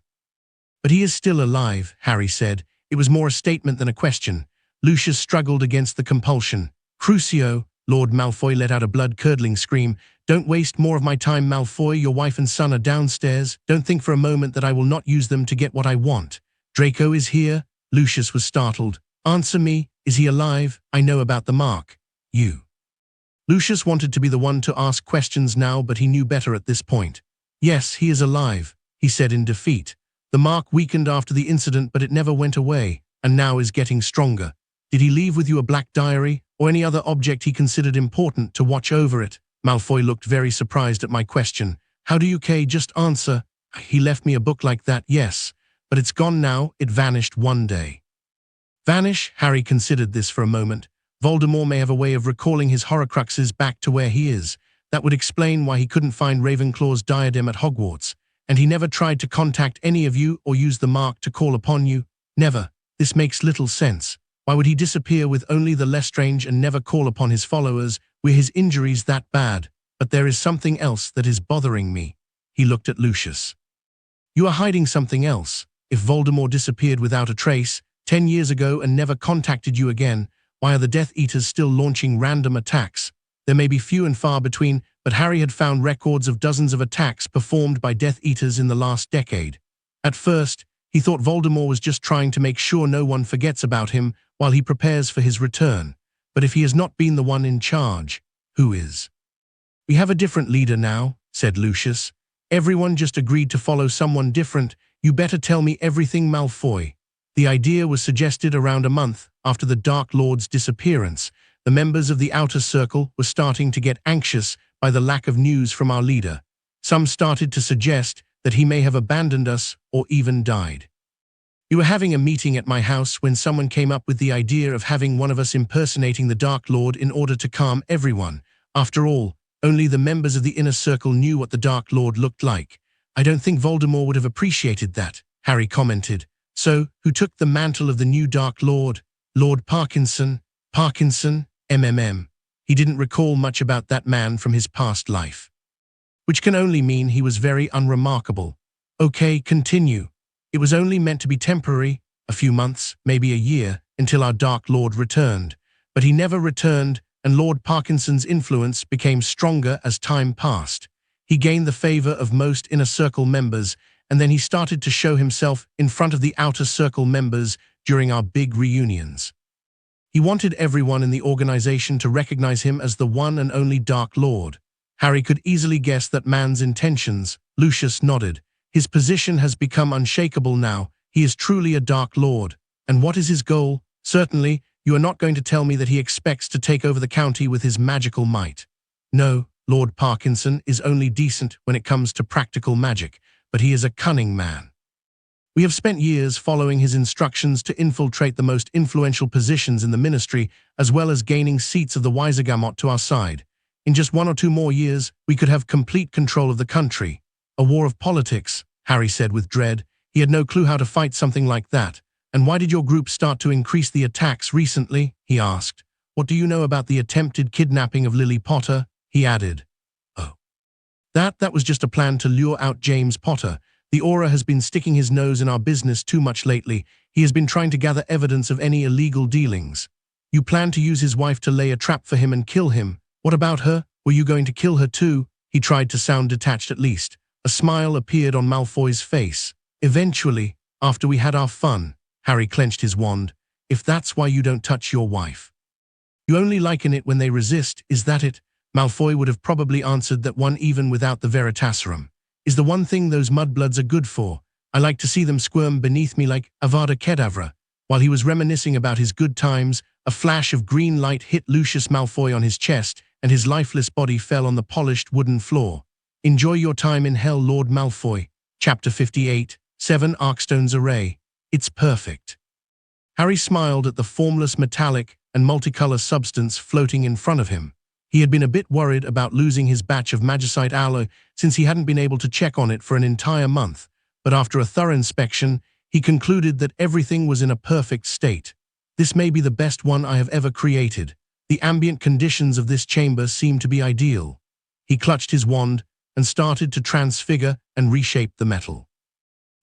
But he is still alive, Harry said. It was more a statement than a question. Lucius struggled against the compulsion. Crucio, Lord Malfoy let out a blood-curdling scream. Don't waste more of my time, Malfoy. Your wife and son are downstairs. Don't think for a moment that I will not use them to get what I want. Draco is here. Lucius was startled. Answer me. Is he alive? I know about the mark. You. Lucius wanted to be the one to ask questions now, but he knew better at this point. Yes, he is alive, he said in defeat. The mark weakened after the incident, but it never went away, and now is getting stronger. Did he leave with you a black diary, or any other object he considered important to watch over it? Malfoy looked very surprised at my question. How do you just answer? He left me a book like that, yes. But it's gone now, it vanished one day. Vanish? Harry considered this for a moment. Voldemort may have a way of recalling his Horcruxes back to where he is. That would explain why he couldn't find Ravenclaw's diadem at Hogwarts. And he never tried to contact any of you or use the mark to call upon you? Never. This makes little sense. Why would he disappear with only the Lestrange and never call upon his followers? Were his injuries that bad? But there is something else that is bothering me. He looked at Lucius. You are hiding something else. If Voldemort disappeared without a trace 10 years ago and never contacted you again, why are the Death Eaters still launching random attacks? There may be few and far between, but Harry had found records of dozens of attacks performed by Death Eaters in the last decade. At first, he thought Voldemort was just trying to make sure no one forgets about him while he prepares for his return. But if he has not been the one in charge, who is? We have a different leader now, said Lucius. Everyone just agreed to follow someone different. You better tell me everything, Malfoy. The idea was suggested around a month after the Dark Lord's disappearance. The members of the Outer Circle were starting to get anxious by the lack of news from our leader. Some started to suggest that he may have abandoned us or even died. We were having a meeting at my house when someone came up with the idea of having one of us impersonating the Dark Lord in order to calm everyone. After all, only the members of the inner circle knew what the Dark Lord looked like. I don't think Voldemort would have appreciated that, Harry commented. So, who took the mantle of the new Dark Lord? Lord Parkinson? Parkinson? MMM. He didn't recall much about that man from his past life. Which can only mean he was very unremarkable. Okay, continue. It was only meant to be temporary, a few months, maybe a year, until our Dark Lord returned. But he never returned, and Lord Parkinson's influence became stronger as time passed. He gained the favor of most inner circle members, and then he started to show himself in front of the outer circle members during our big reunions. He wanted everyone in the organization to recognize him as the one and only Dark Lord. Harry could easily guess that man's intentions. Lucius nodded. His position has become unshakable now. He is truly a Dark Lord. And what is his goal? Certainly, you are not going to tell me that he expects to take over the county with his magical might. No, Lord Parkinson is only decent when it comes to practical magic, but he is a cunning man. We have spent years following his instructions to infiltrate the most influential positions in the ministry, as well as gaining seats of the Wisegamot to our side. In just 1 or 2 more years, we could have complete control of the country. A war of politics, Harry said with dread. He had no clue how to fight something like that. And why did your group start to increase the attacks recently? He asked. What do you know about the attempted kidnapping of Lily Potter? He added. Oh. That was just a plan to lure out James Potter. The Auror has been sticking his nose in our business too much lately. He has been trying to gather evidence of any illegal dealings. You plan to use his wife to lay a trap for him and kill him. What about her? Were you going to kill her too? He tried to sound detached at least. A smile appeared on Malfoy's face. Eventually, after we had our fun, Harry clenched his wand. If that's why you don't touch your wife. You only liken it when they resist, is that it? Malfoy would have probably answered that one even without the Veritaserum is the one thing those mudbloods are good for. I like to see them squirm beneath me like Avada Kedavra. While he was reminiscing about his good times, a flash of green light hit Lucius Malfoy on his chest, and his lifeless body fell on the polished wooden floor. Enjoy your time in hell, Lord Malfoy. Chapter 58, 7 Arkstones Array. It's perfect. Harry smiled at the formless metallic and multicolor substance floating in front of him. He had been a bit worried about losing his batch of magicite alloy since he hadn't been able to check on it for an entire month, but after a thorough inspection, he concluded that everything was in a perfect state. This may be the best one I have ever created. The ambient conditions of this chamber seem to be ideal. He clutched his wand and started to transfigure and reshape the metal.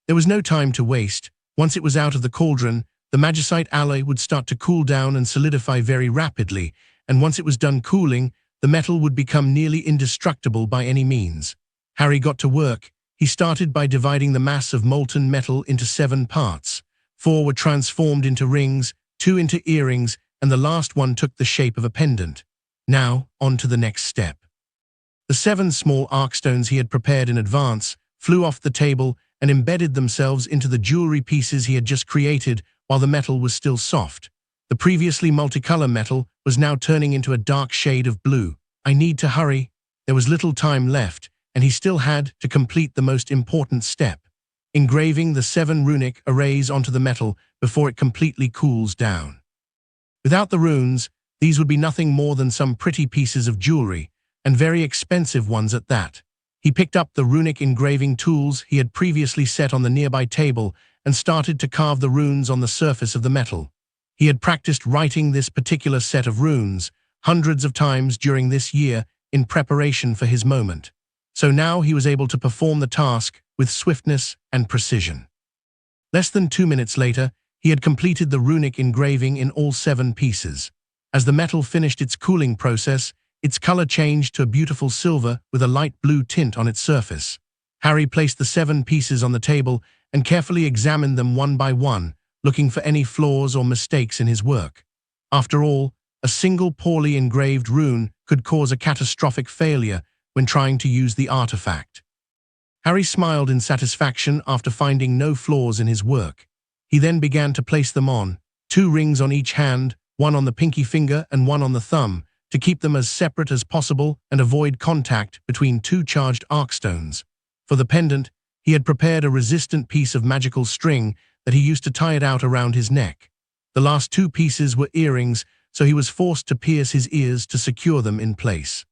There was no time to waste. Once it was out of the cauldron, the magicite alloy would start to cool down and solidify very rapidly, and once it was done cooling, the metal would become nearly indestructible by any means. Harry got to work. He started by dividing the mass of molten metal into 7 parts. 4 were transformed into rings, 2 into earrings, and the last one took the shape of a pendant. Now, on to the next step. The 7 small arkstones he had prepared in advance flew off the table and embedded themselves into the jewelry pieces he had just created while the metal was still soft. The previously multicolor metal was now turning into a dark shade of blue. I need to hurry. There was little time left, and he still had to complete the most important step, engraving the 7 runic arrays onto the metal before it completely cools down. Without the runes, these would be nothing more than some pretty pieces of jewelry, and very expensive ones at that. He picked up the runic engraving tools he had previously set on the nearby table and started to carve the runes on the surface of the metal. He had practiced writing this particular set of runes hundreds of times during this year in preparation for his moment. So now he was able to perform the task with swiftness and precision. Less than 2 minutes later, he had completed the runic engraving in all 7 pieces. As the metal finished its cooling process, its color changed to a beautiful silver with a light blue tint on its surface. Harry placed the 7 pieces on the table and carefully examined them one by one, looking for any flaws or mistakes in his work. After all, a single poorly engraved rune could cause a catastrophic failure when trying to use the artifact. Harry smiled in satisfaction after finding no flaws in his work. He then began to place them on, 2 rings on each hand, one on the pinky finger and one on the thumb, to keep them as separate as possible and avoid contact between two charged arcstones. For the pendant, he had prepared a resistant piece of magical string that he used to tie it out around his neck. The last two pieces were earrings, so he was forced to pierce his ears to secure them in place.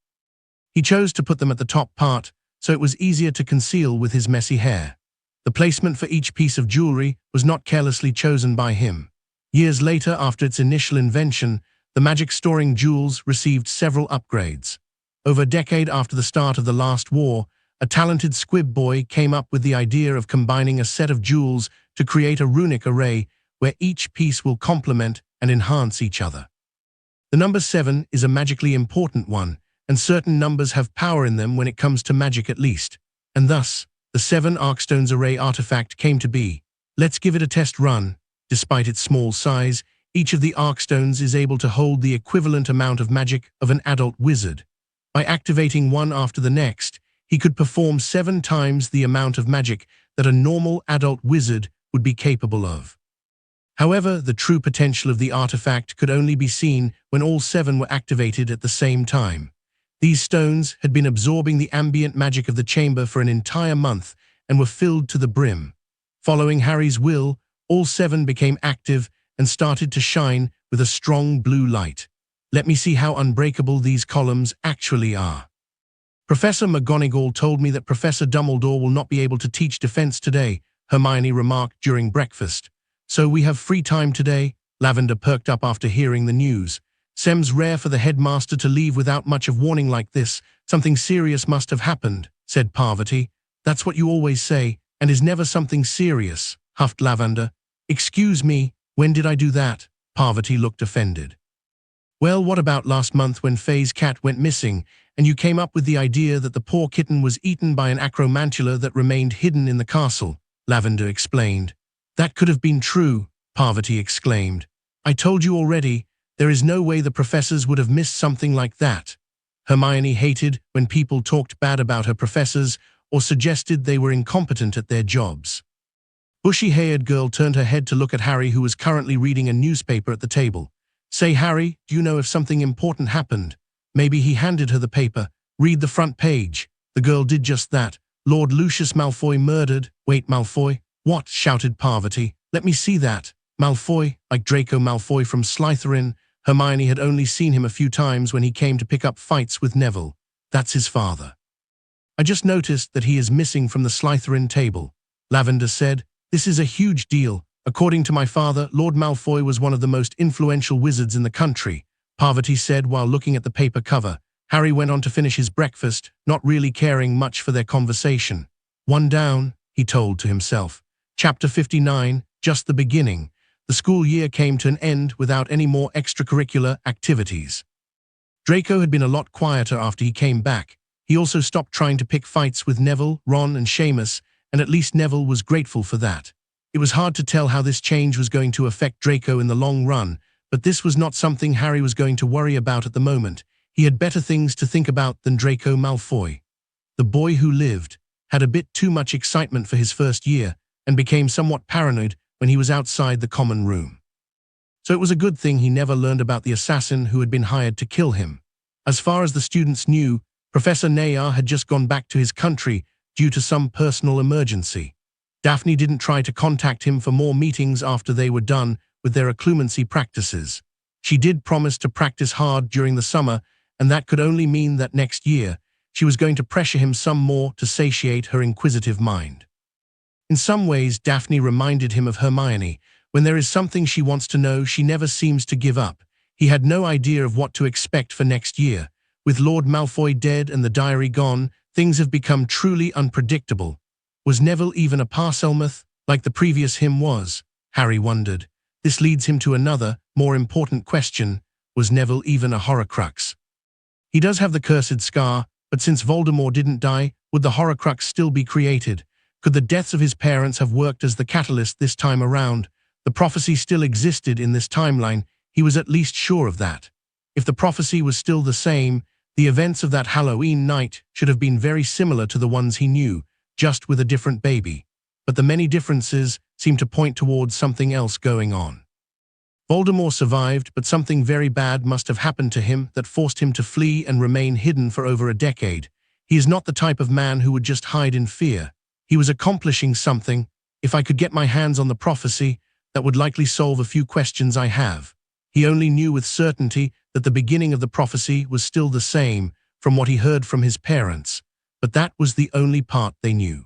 He chose to put them at the top part, so it was easier to conceal with his messy hair. The placement for each piece of jewelry was not carelessly chosen by him. Years later, after its initial invention, the magic storing jewels received several upgrades. Over a decade after the start of the last war, a talented squib boy came up with the idea of combining a set of jewels to create a runic array where each piece will complement and enhance each other. The number 7 is a magically important one, and certain numbers have power in them when it comes to magic at least. And thus, the 7 Arcstones array artifact came to be. Let's give it a test run. Despite its small size, each of the Arcstones is able to hold the equivalent amount of magic of an adult wizard. By activating one after the next, he could perform 7 times the amount of magic that a normal adult wizard would be capable of. However, the true potential of the artifact could only be seen when all 7 were activated at the same time. These stones had been absorbing the ambient magic of the chamber for an entire month and were filled to the brim. Following Harry's will, all 7 became active and started to shine with a strong blue light. Let me see how unbreakable these columns actually are. Professor McGonagall told me that Professor Dumbledore will not be able to teach defense today, Hermione remarked during breakfast. So we have free time today? Lavender perked up after hearing the news. Sem's rare for the headmaster to leave without much of warning like this. Something serious must have happened, said Parvati. That's what you always say, and is never something serious, huffed Lavender. Excuse me, when did I do that? Parvati looked offended. Well, what about last month when Faye's cat went missing, and you came up with the idea that the poor kitten was eaten by an acromantula that remained hidden in the castle? Lavender explained. That could have been true, Parvati exclaimed. I told you already, there is no way the professors would have missed something like that. Hermione hated when people talked bad about her professors or suggested they were incompetent at their jobs. Bushy-haired girl turned her head to look at Harry, who was currently reading a newspaper at the table. Say, Harry, do you know if something important happened? Maybe he handed her the paper. Read the front page. The girl did just that. Lord Lucius Malfoy murdered. Wait, Malfoy? What? Shouted Parvati. Let me see that. Malfoy, like Draco Malfoy from Slytherin. Hermione had only seen him a few times when he came to pick up fights with Neville. That's his father. I just noticed that he is missing from the Slytherin table. Lavender said. This is a huge deal. According to my father, Lord Malfoy was one of the most influential wizards in the country, Parvati said while looking at the paper cover. Harry went on to finish his breakfast, not really caring much for their conversation. One down, he told to himself. Chapter 59, just the beginning. The school year came to an end without any more extracurricular activities. Draco had been a lot quieter after he came back. He also stopped trying to pick fights with Neville, Ron, and Seamus, and at least Neville was grateful for that. It was hard to tell how this change was going to affect Draco in the long run, but this was not something Harry was going to worry about at the moment. He had better things to think about than Draco Malfoy. The boy who lived had a bit too much excitement for his first year and became somewhat paranoid when he was outside the common room. So it was a good thing he never learned about the assassin who had been hired to kill him. As far as the students knew, Professor Nayar had just gone back to his country due to some personal emergency. Daphne didn't try to contact him for more meetings after they were done with their occlumency practices. She did promise to practice hard during the summer, and that could only mean that next year she was going to pressure him some more to satiate her inquisitive mind. In some ways, Daphne reminded him of Hermione. When there is something she wants to know, she never seems to give up. He had no idea of what to expect for next year. With Lord Malfoy dead and the diary gone, things have become truly unpredictable. Was Neville even a Parselmouth, like the previous him was? Harry wondered. This leads him to another, more important question. Was Neville even a Horcrux? He does have the cursed scar, but since Voldemort didn't die, would the Horcrux still be created? Could the deaths of his parents have worked as the catalyst this time around? The prophecy still existed in this timeline. He was at least sure of that. If the prophecy was still the same, the events of that Halloween night should have been very similar to the ones he knew, just with a different baby. But the many differences seemed to point towards something else going on. Voldemort survived, but something very bad must have happened to him that forced him to flee and remain hidden for over a decade. He is not the type of man who would just hide in fear. He was accomplishing something. If I could get my hands on the prophecy, that would likely solve a few questions I have. He only knew with certainty that the beginning of the prophecy was still the same from what he heard from his parents, but that was the only part they knew.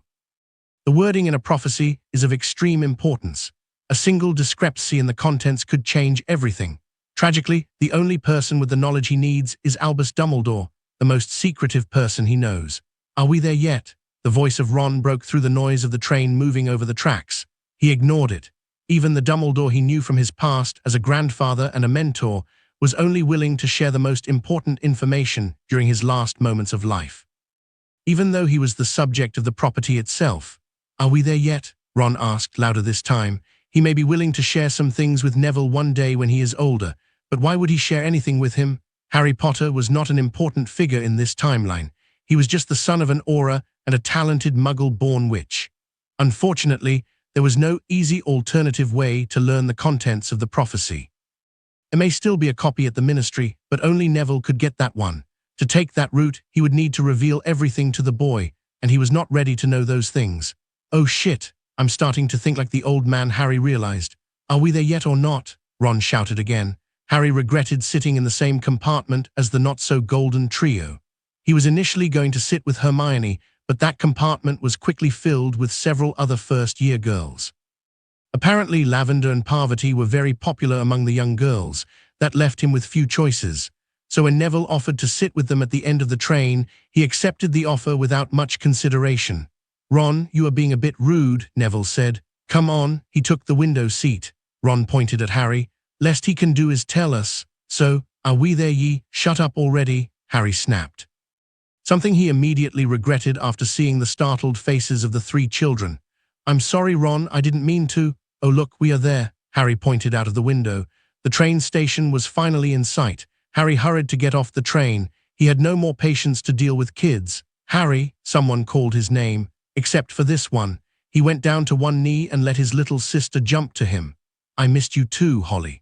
The wording in a prophecy is of extreme importance. A single discrepancy in the contents could change everything. Tragically, the only person with the knowledge he needs is Albus Dumbledore, the most secretive person he knows. Are we there yet? The voice of Ron broke through the noise of the train moving over the tracks. He ignored it. Even the Dumbledore he knew from his past as a grandfather and a mentor was only willing to share the most important information during his last moments of life. Even though he was the subject of the property itself. Are we there yet? Ron asked louder this time. He may be willing to share some things with Neville one day when he is older, but why would he share anything with him? Harry Potter was not an important figure in this timeline. He was just the son of an Auror and a talented Muggle-born witch. Unfortunately, there was no easy alternative way to learn the contents of the prophecy. It may still be a copy at the Ministry, but only Neville could get that one. To take that route, he would need to reveal everything to the boy, and he was not ready to know those things. Oh shit, I'm starting to think like the old man Harry realized. Are we there yet or not? Ron shouted again. Harry regretted sitting in the same compartment as the not-so-golden trio. He was initially going to sit with Hermione, but that compartment was quickly filled with several other first-year girls. Apparently, Lavender and Parvati were very popular among the young girls. That left him with few choices. So when Neville offered to sit with them at the end of the train, he accepted the offer without much consideration. Ron, you are being a bit rude, Neville said. Come on, he took the window seat. Ron pointed at Harry. Lest he can do is tell us. So, are we there ye? Shut up already, Harry snapped. Something he immediately regretted after seeing the startled faces of the three children. I'm sorry, Ron, I didn't mean to. Oh look, we are there, Harry pointed out of the window. The train station was finally in sight. Harry hurried to get off the train. He had no more patience to deal with kids. Harry, someone called his name. Except for this one. He went down to one knee and let his little sister jump to him. I missed you too, Holly.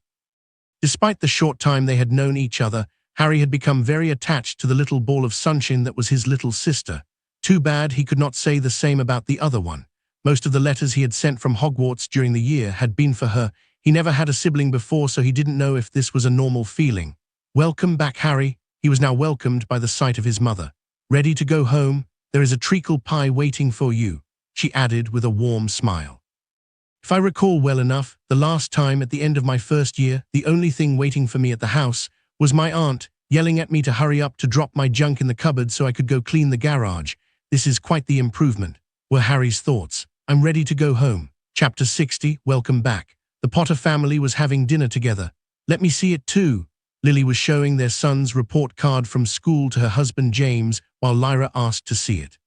Despite the short time they had known each other, Harry had become very attached to the little ball of sunshine that was his little sister. Too bad he could not say the same about the other one. Most of the letters he had sent from Hogwarts during the year had been for her. He never had a sibling before, so he didn't know if this was a normal feeling. Welcome back, Harry. He was now welcomed by the sight of his mother. Ready to go home? There is a treacle pie waiting for you, she added with a warm smile. If I recall well enough, the last time at the end of my first year, the only thing waiting for me at the house was my aunt yelling at me to hurry up to drop my junk in the cupboard so I could go clean the garage. This is quite the improvement, were Harry's thoughts. I'm ready to go home. Chapter 60, Welcome back. The Potter family was having dinner together. Let me see it too. Lily was showing their son's report card from school to her husband James while Lyra asked to see it.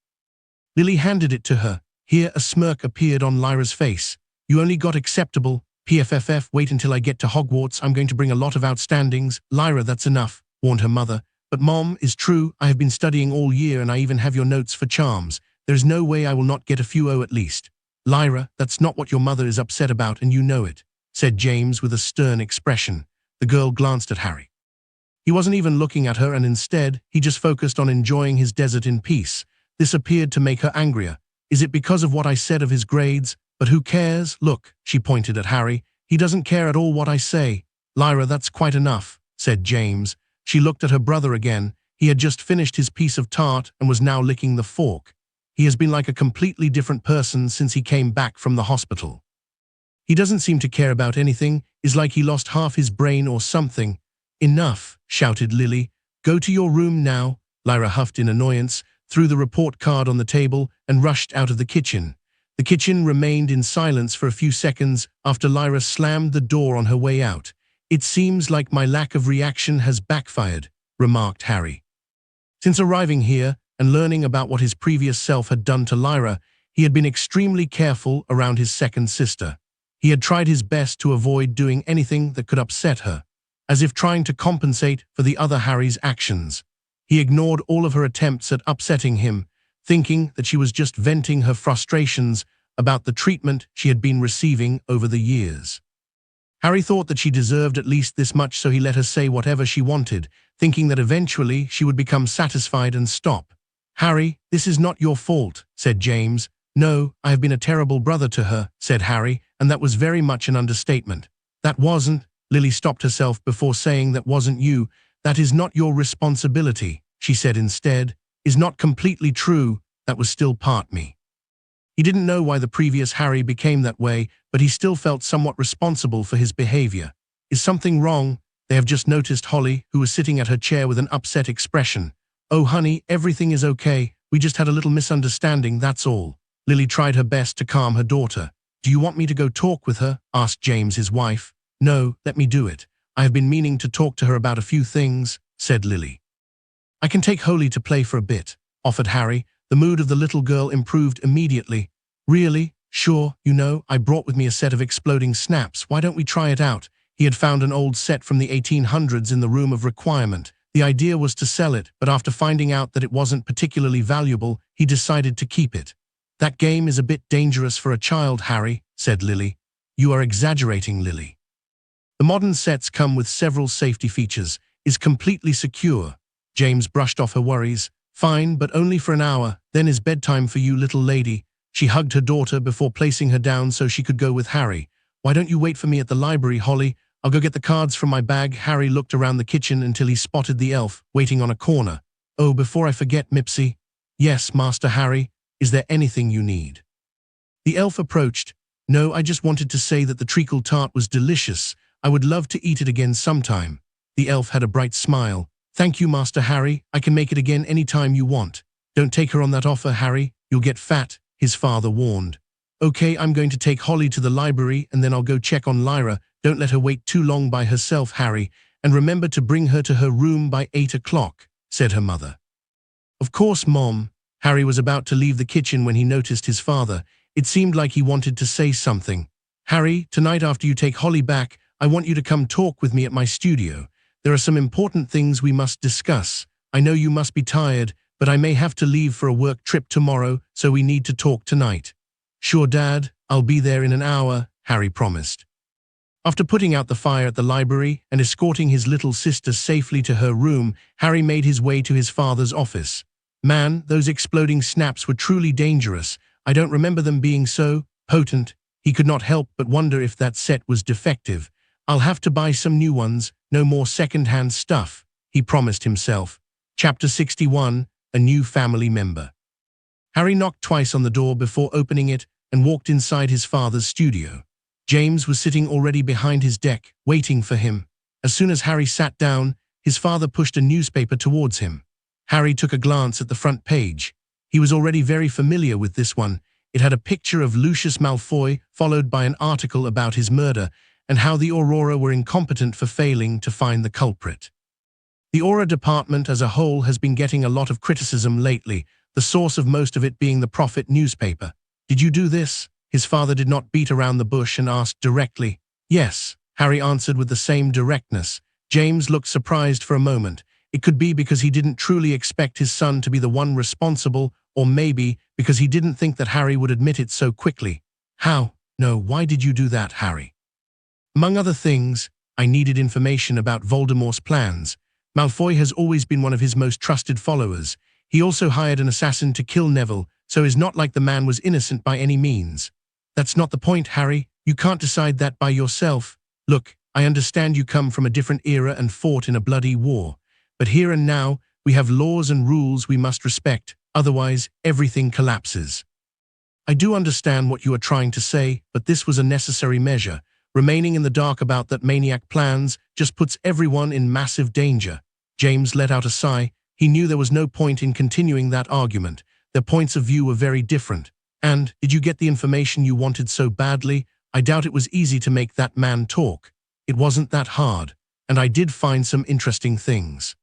Lily handed it to her. Here a smirk appeared on Lyra's face. You only got acceptable. PFFF, wait until I get to Hogwarts. I'm going to bring a lot of outstandings. Lyra, that's enough, warned her mother. But Mom, is true. I have been studying all year and I even have your notes for charms. There is no way I will not get a few O at least. Lyra, that's not what your mother is upset about and you know it, said James with a stern expression. The girl glanced at Harry. He wasn't even looking at her and instead, he just focused on enjoying his desert in peace. This appeared to make her angrier. Is it because of what I said of his grades? But who cares? Look, she pointed at Harry. He doesn't care at all what I say. Lyra, that's quite enough, said James. She looked at her brother again. He had just finished his piece of tart and was now licking the fork. He has been like a completely different person since he came back from the hospital. He doesn't seem to care about anything. It's like he lost half his brain or something. Enough, shouted Lily. Go to your room now. Lyra huffed in annoyance, threw the report card on the table, and rushed out of the kitchen. The kitchen remained in silence for a few seconds after Lyra slammed the door on her way out. It seems like my lack of reaction has backfired, remarked Harry. Since arriving here and learning about what his previous self had done to Lyra, he had been extremely careful around his second sister. He had tried his best to avoid doing anything that could upset her, as if trying to compensate for the other Harry's actions. He ignored all of her attempts at upsetting him, thinking that she was just venting her frustrations about the treatment she had been receiving over the years. Harry thought that she deserved at least this much, so he let her say whatever she wanted, thinking that eventually she would become satisfied and stop. "Harry, this is not your fault," said James. "No, I have been a terrible brother to her," said Harry, and that was very much an understatement. "That wasn't," Lily stopped herself before saying, "that wasn't you. That is not your responsibility," she said instead. "Is not completely true. That was still part me." He didn't know why the previous Harry became that way, but he still felt somewhat responsible for his behavior. "Is something wrong?" They have just noticed Holly, who was sitting at her chair with an upset expression. "Oh honey, everything is okay. We just had a little misunderstanding, that's all." Lily tried her best to calm her daughter. "Do you want me to go talk with her?" asked James, his wife. "No, let me do it. I have been meaning to talk to her about a few things," said Lily. "I can take Holly to play for a bit," offered Harry. The mood of the little girl improved immediately. "Really? Sure, you know, I brought with me a set of exploding snaps. Why don't we try it out?" He had found an old set from the 1800s in the room of requirement. The idea was to sell it, but after finding out that it wasn't particularly valuable, he decided to keep it. "That game is a bit dangerous for a child, Harry," said Lily. "You are exaggerating, Lily. The modern sets come with several safety features, is completely secure." James brushed off her worries. "Fine, but only for an hour, then is bedtime for you, little lady." She hugged her daughter before placing her down so she could go with Harry. "Why don't you wait for me at the library, Holly? I'll go get the cards from my bag." Harry looked around the kitchen until he spotted the elf, waiting on a corner. "Oh, before I forget, Mipsy." "Yes, Master Harry, is there anything you need?" The elf approached. "No, I just wanted to say that the treacle tart was delicious. I would love to eat it again sometime." The elf had a bright smile. "Thank you, Master Harry. I can make it again any time you want." "Don't take her on that offer, Harry. You'll get fat," his father warned. "Okay, I'm going to take Holly to the library and then I'll go check on Lyra. Don't let her wait too long by herself, Harry, and remember to bring her to her room by 8 o'clock, said her mother. "Of course, Mom." Harry was about to leave the kitchen when he noticed his father. It seemed like he wanted to say something. "Harry, tonight after you take Holly back, I want you to come talk with me at my studio. There are some important things we must discuss. I know you must be tired, but I may have to leave for a work trip tomorrow, so we need to talk tonight." "Sure, Dad, I'll be there in an hour," Harry promised. After putting out the fire at the library and escorting his little sister safely to her room, Harry made his way to his father's office. "Man, those exploding snaps were truly dangerous. I don't remember them being so potent." He could not help but wonder if that set was defective. "I'll have to buy some new ones, no more second-hand stuff," he promised himself. Chapter 61, A New Family Member. Harry knocked twice on the door before opening it and walked inside his father's studio. James was sitting already behind his deck, waiting for him. As soon as Harry sat down, his father pushed a newspaper towards him. Harry took a glance at the front page. He was already very familiar with this one. It had a picture of Lucius Malfoy, followed by an article about his murder, and how the Aurora were incompetent for failing to find the culprit. The Aura department as a whole has been getting a lot of criticism lately, the source of most of it being the Prophet newspaper. "Did you do this?" His father did not beat around the bush and asked directly. "Yes," Harry answered with the same directness. James looked surprised for a moment. It could be because he didn't truly expect his son to be the one responsible, or maybe because he didn't think that Harry would admit it so quickly. "How? No, why did you do that, Harry?" "Among other things, I needed information about Voldemort's plans. Malfoy has always been one of his most trusted followers. He also hired an assassin to kill Neville, so it's not like the man was innocent by any means." "That's not the point, Harry. You can't decide that by yourself. Look, I understand you come from a different era and fought in a bloody war. But here and now, we have laws and rules we must respect, otherwise everything collapses." "I do understand what you are trying to say, but this was a necessary measure. Remaining in the dark about that maniac plans just puts everyone in massive danger." James let out a sigh. He knew there was no point in continuing that argument. Their points of view were very different. "And, did you get the information you wanted so badly? I doubt it was easy to make that man talk." "It wasn't that hard, and I did find some interesting things.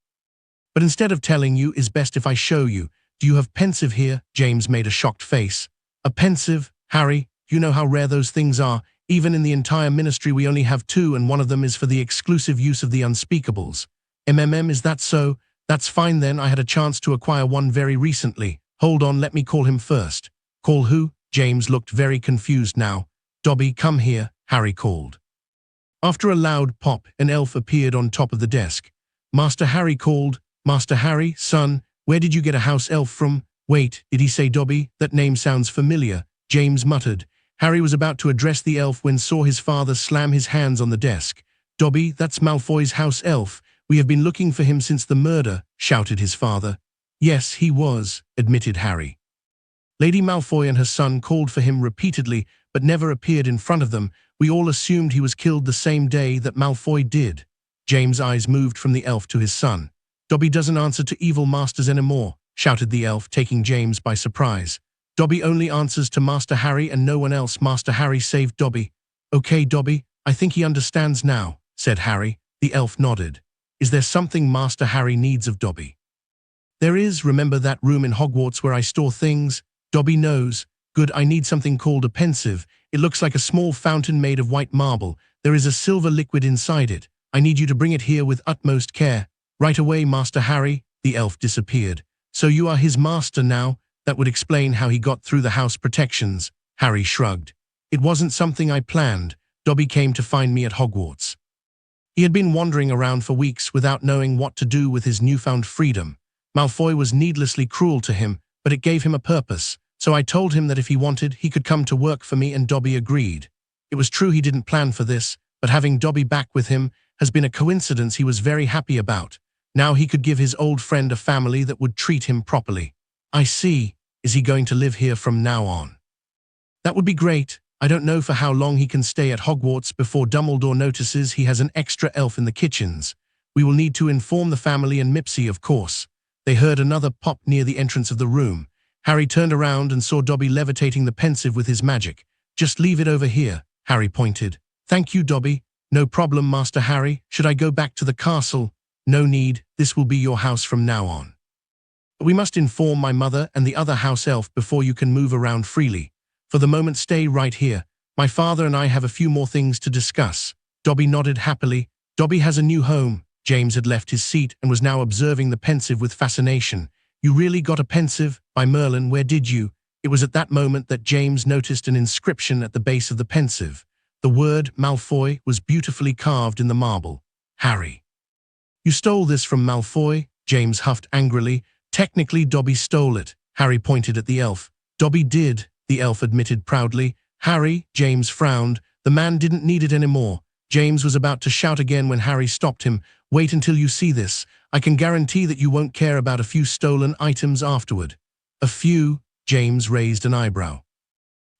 But instead of telling you, it's best if I show you. Do you have pensive here?" James made a shocked face. "A pensive? Harry, you know how rare those things are. Even in the entire ministry we only have 2, and one of them is for the exclusive use of the unspeakables." Is that so? That's fine then, I had a chance to acquire one very recently. Hold on, let me call him first." "Call who?" James looked very confused now. "Dobby, come here," Harry called. After a loud pop, an elf appeared on top of the desk. Master Harry called. Master Harry, son, where did you get a house elf from? Wait, did he say Dobby? That name sounds familiar, James muttered. Harry was about to address the elf when saw his father slam his hands on the desk. Dobby, that's Malfoy's house elf. We have been looking for him since the murder, shouted his father. Yes, he was, admitted Harry. Lady Malfoy and her son called for him repeatedly, but never appeared in front of them. We all assumed he was killed the same day that Malfoy did. James' eyes moved from the elf to his son. Dobby doesn't answer to evil masters anymore, shouted the elf, taking James by surprise. Dobby only answers to Master Harry and no one else. Master Harry saved Dobby. Okay, Dobby, I think he understands now, said Harry. The elf nodded. Is there something Master Harry needs of Dobby? There is. Remember that room in Hogwarts where I store things? Dobby knows. Good, I need something called a pensieve. It looks like a small fountain made of white marble. There is a silver liquid inside it. I need you to bring it here with utmost care. Right away, Master Harry. The elf disappeared. So you are his master now? That would explain how he got through the house protections. Harry shrugged. It wasn't something I planned. Dobby came to find me at Hogwarts. He had been wandering around for weeks without knowing what to do with his newfound freedom. Malfoy was needlessly cruel to him, but it gave him a purpose. So I told him that if he wanted, he could come to work for me, and Dobby agreed. It was true he didn't plan for this, but having Dobby back with him has been a coincidence he was very happy about. Now he could give his old friend a family that would treat him properly. I see. Is he going to live here from now on? That would be great. I don't know for how long he can stay at Hogwarts before Dumbledore notices he has an extra elf in the kitchens. We will need to inform the family and Mipsy, of course. They heard another pop near the entrance of the room. Harry turned around and saw Dobby levitating the pensieve with his magic. Just leave it over here, Harry pointed. Thank you, Dobby. No problem, Master Harry. Should I go back to the castle? No need. This will be your house from now on. But we must inform my mother and the other house elf before you can move around freely. For the moment, stay right here. My father and I have a few more things to discuss. Dobby nodded happily. Dobby has a new home. James had left his seat and was now observing the pensieve with fascination. You really got a pensieve? By Merlin, where did you? It was at that moment that James noticed an inscription at the base of the pensieve. The word Malfoy was beautifully carved in the marble. Harry. You stole this from Malfoy? James huffed angrily. Technically, Dobby stole it. Harry pointed at the elf. Dobby did, the elf admitted proudly. Harry, James frowned. The man didn't need it anymore. James was about to shout again when Harry stopped him. Wait until you see this. I can guarantee that you won't care about a few stolen items afterward. A few? James raised an eyebrow.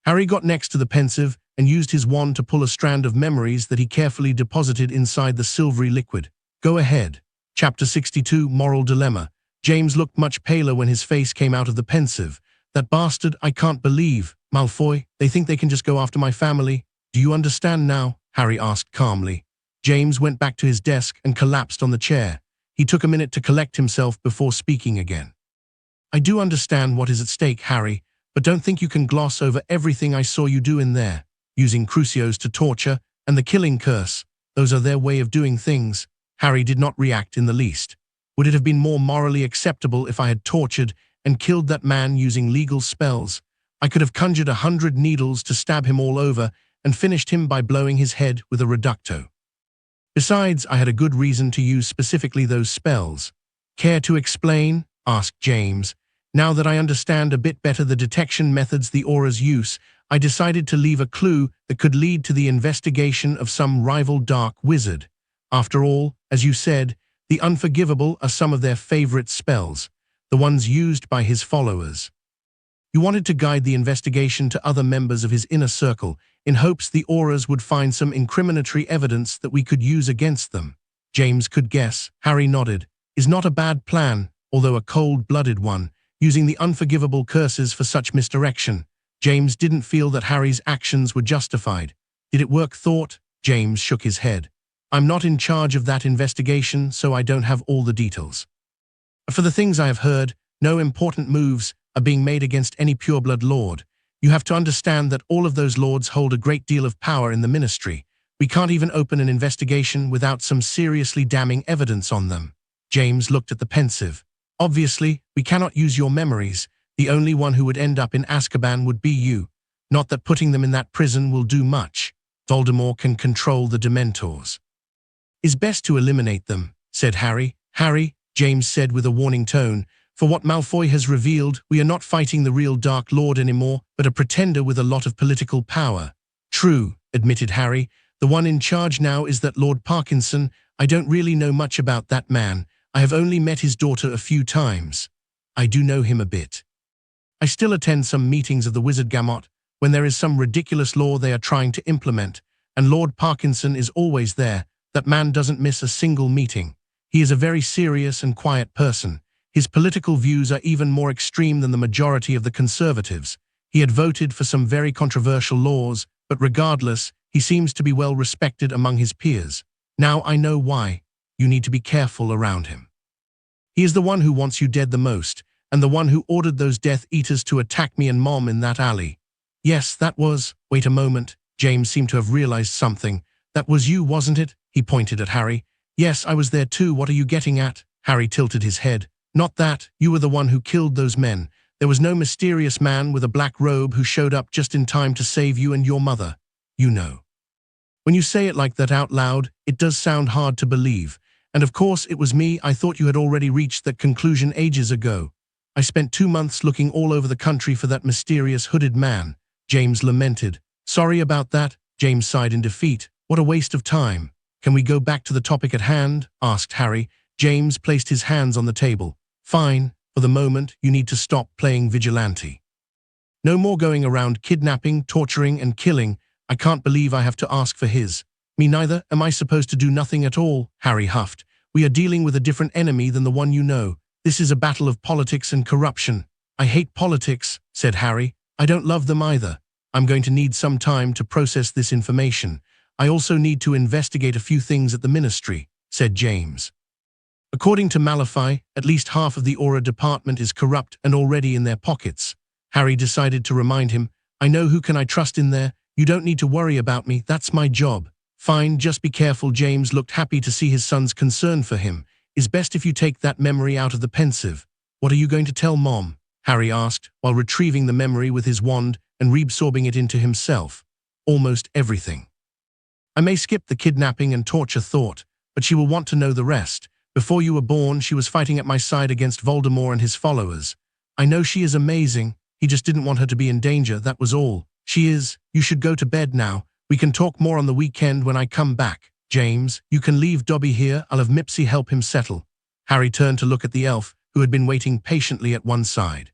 Harry got next to the pensieve and used his wand to pull a strand of memories that he carefully deposited inside the silvery liquid. Go ahead. Chapter 62, Moral Dilemma. James looked much paler when his face came out of the pensieve. That bastard, I can't believe. Malfoy, they think they can just go after my family. Do you understand now? Harry asked calmly. James went back to his desk and collapsed on the chair. He took a minute to collect himself before speaking again. I do understand what is at stake, Harry, but don't think you can gloss over everything I saw you do in there. Using crucios to torture and the killing curse. Those are their way of doing things. Harry did not react in the least. Would it have been more morally acceptable if I had tortured and killed that man using legal spells? I could have conjured 100 needles to stab him all over and finished him by blowing his head with a reducto. Besides, I had a good reason to use specifically those spells. Care to explain? Asked James. Now that I understand a bit better the detection methods the aura's use, I decided to leave a clue that could lead to the investigation of some rival dark wizard. After all, as you said, the unforgivable are some of their favorite spells, the ones used by his followers. You wanted to guide the investigation to other members of his inner circle in hopes the auras would find some incriminatory evidence that we could use against them. James could guess. Harry nodded. Is not a bad plan, although a cold-blooded one, using the unforgivable curses for such misdirection. James didn't feel that Harry's actions were justified. Did it work? Thought. James shook his head. I'm not in charge of that investigation, so I don't have all the details. For the things I have heard, no important moves are being made against any pureblood lord. You have to understand that all of those lords hold a great deal of power in the ministry. We can't even open an investigation without some seriously damning evidence on them. James looked at the pensieve. Obviously, we cannot use your memories. The only one who would end up in Azkaban would be you. Not that putting them in that prison will do much. Voldemort can control the Dementors. It's best to eliminate them, said Harry. Harry, James said with a warning tone, for what Malfoy has revealed, we are not fighting the real Dark Lord anymore, but a pretender with a lot of political power. True, admitted Harry. The one in charge now is that Lord Parkinson. I don't really know much about that man. I have only met his daughter a few times. I do know him a bit. I still attend some meetings of the Wizard Gamut when there is some ridiculous law they are trying to implement, and Lord Parkinson is always there. That man doesn't miss a single meeting. He is a very serious and quiet person. His political views are even more extreme than the majority of the Conservatives. He had voted for some very controversial laws, but regardless, he seems to be well respected among his peers. Now I know why. You need to be careful around him. He is the one who wants you dead the most, and the one who ordered those Death Eaters to attack me and Mom in that alley. Yes, that was— Wait a moment. James seemed to have realized something. That was you, wasn't it? He pointed at Harry. Yes, I was there too. What are you getting at? Harry tilted his head. Not that. You were the one who killed those men. There was no mysterious man with a black robe who showed up just in time to save you and your mother. You know. When you say it like that out loud, it does sound hard to believe. And of course it was me. I thought you had already reached that conclusion ages ago. I spent 2 months looking all over the country for that mysterious hooded man. James lamented. Sorry about that. James sighed in defeat. What a waste of time. Can we go back to the topic at hand? Asked Harry. James placed his hands on the table. Fine. For the moment, you need to stop playing vigilante. No more going around kidnapping, torturing, and killing. I can't believe I have to ask for his. Me neither. Am I supposed to do nothing at all? Harry huffed. We are dealing with a different enemy than the one you know. This is a battle of politics and corruption. I hate politics, said Harry. I don't love them either. I'm going to need some time to process this information. I also need to investigate a few things at the ministry, said James. According to Malfoy, at least half of the Aura department is corrupt and already in their pockets. Harry decided to remind him, I know who can I trust in there. You don't need to worry about me. That's my job. Fine, just be careful. James looked happy to see his son's concern for him. It's best if you take that memory out of the pensive. What are you going to tell Mom? Harry asked, while retrieving the memory with his wand and reabsorbing it into himself. Almost everything. I may skip the kidnapping and torture thought, but she will want to know the rest. Before you were born, she was fighting at my side against Voldemort and his followers. I know she is amazing. He just didn't want her to be in danger, that was all. She is. You should go to bed now. We can talk more on the weekend when I come back. James, you can leave Dobby here. I'll have Mipsy help him settle. Harry turned to look at the elf, who had been waiting patiently at one side.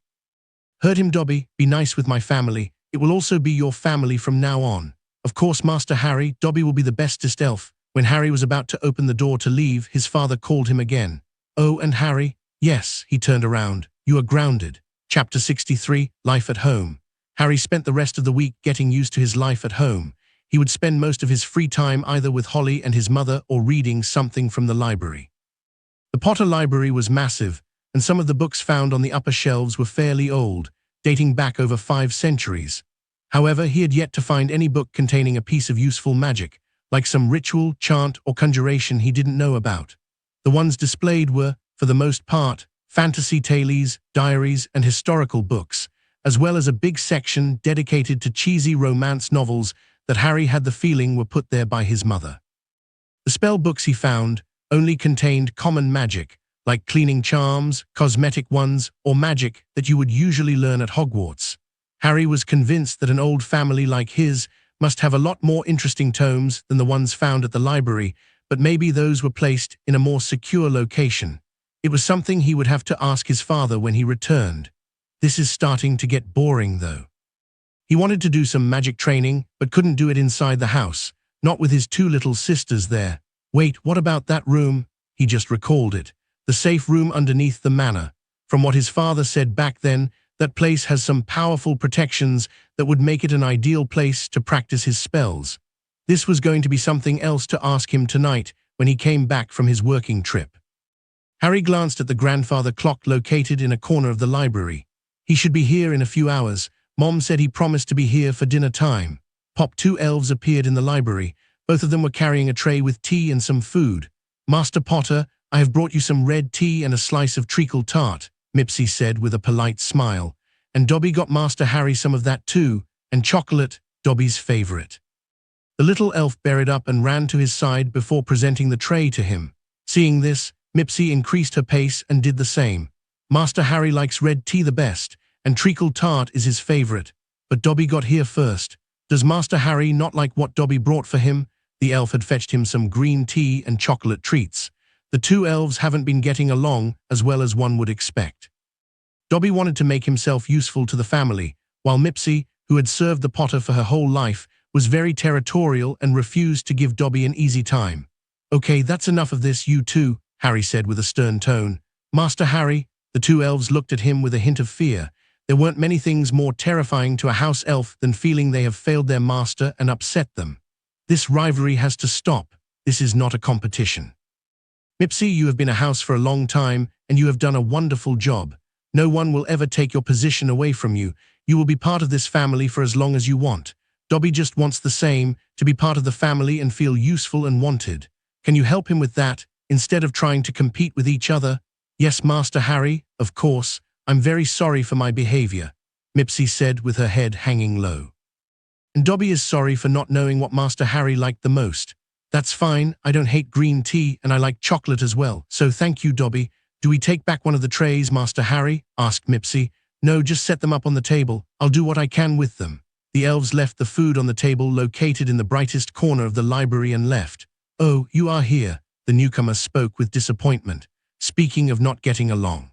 Heard him, Dobby. Be nice with my family. It will also be your family from now on. Of course, Master Harry, Dobby will be the bestest elf. When Harry was about to open the door to leave, his father called him again. Oh, and Harry? Yes, he turned around. You are grounded. Chapter 63, Life at Home. Harry spent the rest of the week getting used to his life at home. He would spend most of his free time either with Holly and his mother or reading something from the library. The Potter library was massive, and some of the books found on the upper shelves were fairly old, dating back over 5 centuries. However, he had yet to find any book containing a piece of useful magic, like some ritual, chant, or conjuration he didn't know about. The ones displayed were, for the most part, fantasy tales, diaries, and historical books, as well as a big section dedicated to cheesy romance novels that Harry had the feeling were put there by his mother. The spell books he found only contained common magic, like cleaning charms, cosmetic ones, or magic that you would usually learn at Hogwarts. Harry was convinced that an old family like his must have a lot more interesting tomes than the ones found at the library, but maybe those were placed in a more secure location. It was something he would have to ask his father when he returned. This is starting to get boring, though. He wanted to do some magic training, but couldn't do it inside the house, not with his 2 little sisters there. Wait, what about that room? He just recalled it. The safe room underneath the manor. From what his father said back then, that place has some powerful protections that would make it an ideal place to practice his spells. This was going to be something else to ask him tonight when he came back from his working trip. Harry glanced at the grandfather clock located in a corner of the library. He should be here in a few hours. Mom said he promised to be here for dinner time. Pop 2 elves appeared in the library. Both of them were carrying a tray with tea and some food. Master Potter, I have brought you some red tea and a slice of treacle tart, Mipsy said with a polite smile. And Dobby got Master Harry some of that too, and chocolate, Dobby's favorite. The little elf buried up and ran to his side before presenting the tray to him. Seeing this, Mipsy increased her pace and did the same. Master Harry likes red tea the best, and treacle tart is his favorite. But Dobby got here first. Does Master Harry not like what Dobby brought for him? The elf had fetched him some green tea and chocolate treats. The two elves haven't been getting along as well as one would expect. Dobby wanted to make himself useful to the family, while Mipsy, who had served the Potter for her whole life, was very territorial and refused to give Dobby an easy time. "Okay, that's enough of this, you two," Harry said with a stern tone. "Master Harry," the two elves looked at him with a hint of fear. There weren't many things more terrifying to a house elf than feeling they have failed their master and upset them. "This rivalry has to stop. This is not a competition. Mipsy, you have been a house for a long time, and you have done a wonderful job. No one will ever take your position away from you. You will be part of this family for as long as you want. Dobby just wants the same, to be part of the family and feel useful and wanted. Can you help him with that, instead of trying to compete with each other?" "Yes, Master Harry, of course. I'm very sorry for my behavior," Mipsy said with her head hanging low. "And Dobby is sorry for not knowing what Master Harry liked the most. That's fine, I don't hate green tea and I like chocolate as well, so thank you, Dobby. Do we take back one of the trays, Master Harry?" asked Mipsy. "No, just set them up on the table. I'll do what I can with them." The elves left the food on the table located in the brightest corner of the library and left. "Oh, you are here," the newcomer spoke with disappointment. "Speaking of not getting along."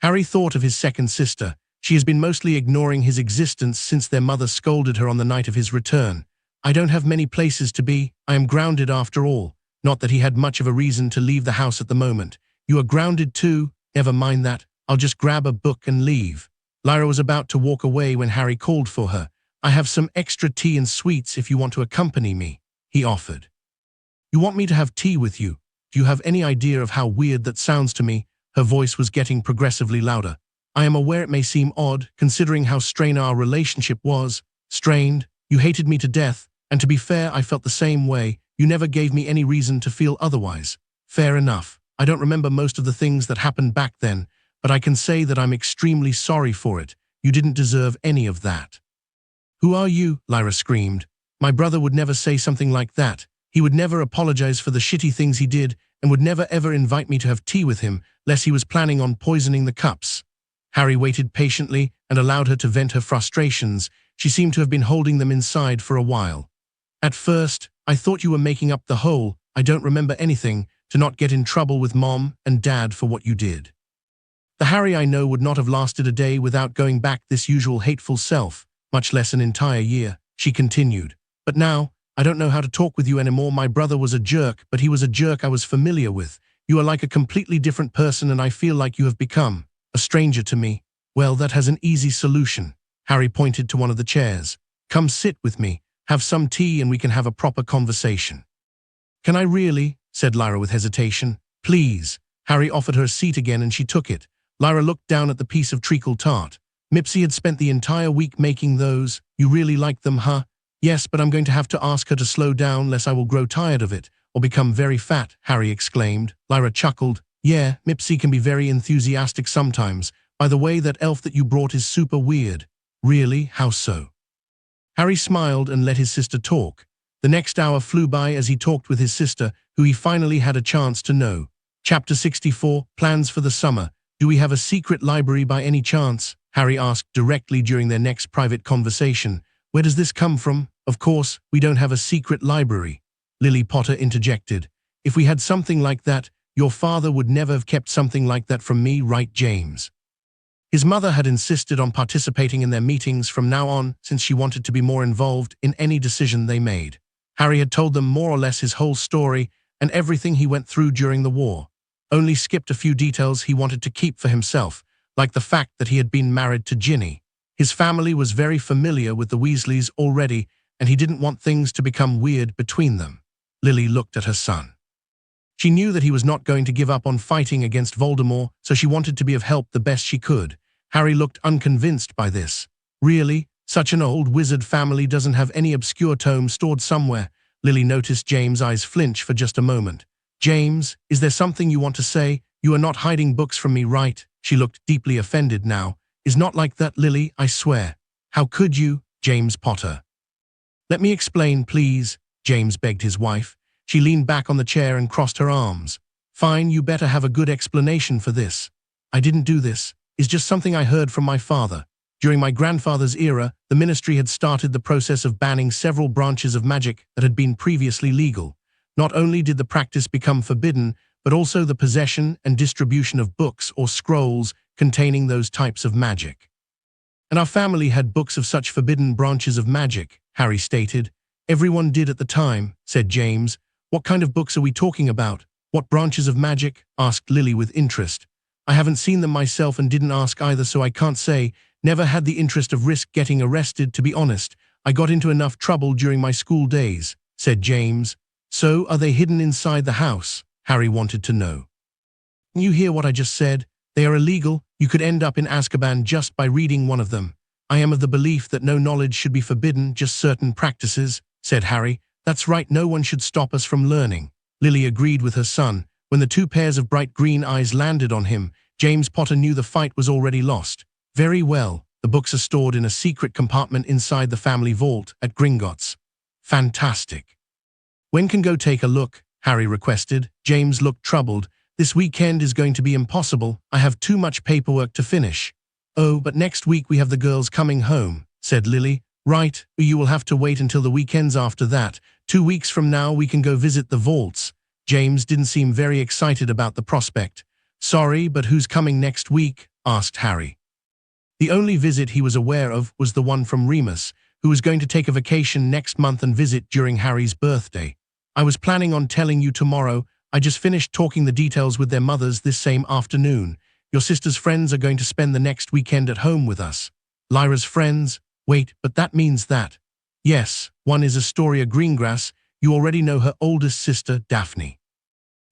Harry thought of his second sister. She has been mostly ignoring his existence since their mother scolded her on the night of his return. "I don't have many places to be. I am grounded after all." Not that he had much of a reason to leave the house at the moment. "You are grounded too? Never mind that. I'll just grab a book and leave." Lyra was about to walk away when Harry called for her. "I have some extra tea and sweets if you want to accompany me," he offered. "You want me to have tea with you? Do you have any idea of how weird that sounds to me?" Her voice was getting progressively louder. "I am aware it may seem odd, considering how strained our relationship was. Strained? You hated me to death, and to be fair, I felt the same way. You never gave me any reason to feel otherwise." "Fair enough. I don't remember most of the things that happened back then, but I can say that I'm extremely sorry for it. You didn't deserve any of that." "Who are you?" Lyra screamed. "My brother would never say something like that. He would never apologize for the shitty things he did, and would never ever invite me to have tea with him, lest he was planning on poisoning the cups." Harry waited patiently and allowed her to vent her frustrations. She seemed to have been holding them inside for a while. "At first, I thought you were making up the whole, I don't remember anything, to not get in trouble with Mom and Dad for what you did. The Harry I know would not have lasted a day without going back this usual hateful self, much less an entire year," she continued. "But now, I don't know how to talk with you anymore. My brother was a jerk, but he was a jerk I was familiar with. You are like a completely different person, and I feel like you have become a stranger to me. Well, that has an easy solution." Harry pointed to one of the chairs. "Come sit with me, have some tea, and we can have a proper conversation." "Can I really?" said Lyra with hesitation. "Please." Harry offered her a seat again and she took it. Lyra looked down at the piece of treacle tart. "Mipsy had spent the entire week making those. You really like them, huh?" "Yes, but I'm going to have to ask her to slow down, lest I will grow tired of it, or become very fat," Harry exclaimed. Lyra chuckled. "Yeah, Mipsy can be very enthusiastic sometimes. By the way, that elf that you brought is super weird." "Really? How so?" Harry smiled and let his sister talk. The next hour flew by as he talked with his sister, who he finally had a chance to know. Chapter 64, Plans for the Summer. "Do we have a secret library by any chance?" Harry asked directly during their next private conversation. "Where does this come from?" "Of course, we don't have a secret library," Lily Potter interjected. "If we had something like that, your father would never have kept something like that from me, right, James?" His mother had insisted on participating in their meetings from now on, since she wanted to be more involved in any decision they made. Harry had told them more or less his whole story and everything he went through during the war. Only skipped a few details he wanted to keep for himself, like the fact that he had been married to Ginny. His family was very familiar with the Weasleys already, and he didn't want things to become weird between them. Lily looked at her son. She knew that he was not going to give up on fighting against Voldemort, so she wanted to be of help the best she could. Harry looked unconvinced by this. "Really? Such an old wizard family doesn't have any obscure tome stored somewhere?" Lily noticed James' eyes flinch for just a moment. "James, is there something you want to say? You are not hiding books from me, right?" She looked deeply offended now. "Is not like that, Lily, I swear." "How could you, James Potter?" Let me explain, please, James begged his wife. She leaned back on the chair and crossed her arms. Fine, you better have a good explanation for this. I didn't do this. It's just something I heard from my father. During my grandfather's era, the ministry had started the process of banning several branches of magic that had been previously legal. Not only did the practice become forbidden, but also the possession and distribution of books or scrolls containing those types of magic. And our family had books of such forbidden branches of magic, Harry stated. Everyone did at the time, said James. What kind of books are we talking about? What branches of magic? Asked Lily with interest. I haven't seen them myself and didn't ask either, so I can't say. Never had the interest of risk getting arrested, to be honest. I got into enough trouble during my school days, said James. So, are they hidden inside the house? Harry wanted to know. You hear what I just said? They are illegal. You could end up in Azkaban just by reading one of them. I am of the belief that no knowledge should be forbidden, just certain practices, said Harry. That's right, no one should stop us from learning. Lily agreed with her son. When the two pairs of bright green eyes landed on him, James Potter knew the fight was already lost. Very well, the books are stored in a secret compartment inside the family vault at Gringotts. Fantastic. When can go take a look? Harry requested. James looked troubled. This weekend is going to be impossible. I have too much paperwork to finish. Oh, but next week we have the girls coming home, said Lily. Right, you will have to wait until the weekends after that. 2 weeks from now we can go visit the vaults. James didn't seem very excited about the prospect. Sorry, but who's coming next week? Asked Harry. The only visit he was aware of was the one from Remus, who was going to take a vacation next month and visit during Harry's birthday. I was planning on telling you tomorrow. I just finished talking the details with their mothers this same afternoon. Your sister's friends are going to spend the next weekend at home with us. Lyra's friends? Wait, but that means that. Yes, one is Astoria Greengrass. You already know her oldest sister, Daphne.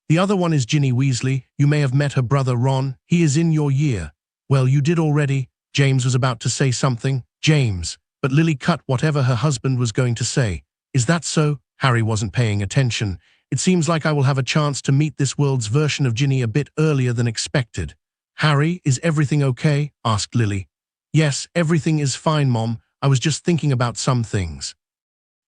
The other one is Ginny Weasley. You may have met her brother Ron. He is in your year. Well, you did already. James was about to say something. James. But Lily cut whatever her husband was going to say. Is that so? Harry wasn't paying attention. It seems like I will have a chance to meet this world's version of Ginny a bit earlier than expected. Harry, is everything okay? Asked Lily. Yes, everything is fine, Mom. I was just thinking about some things.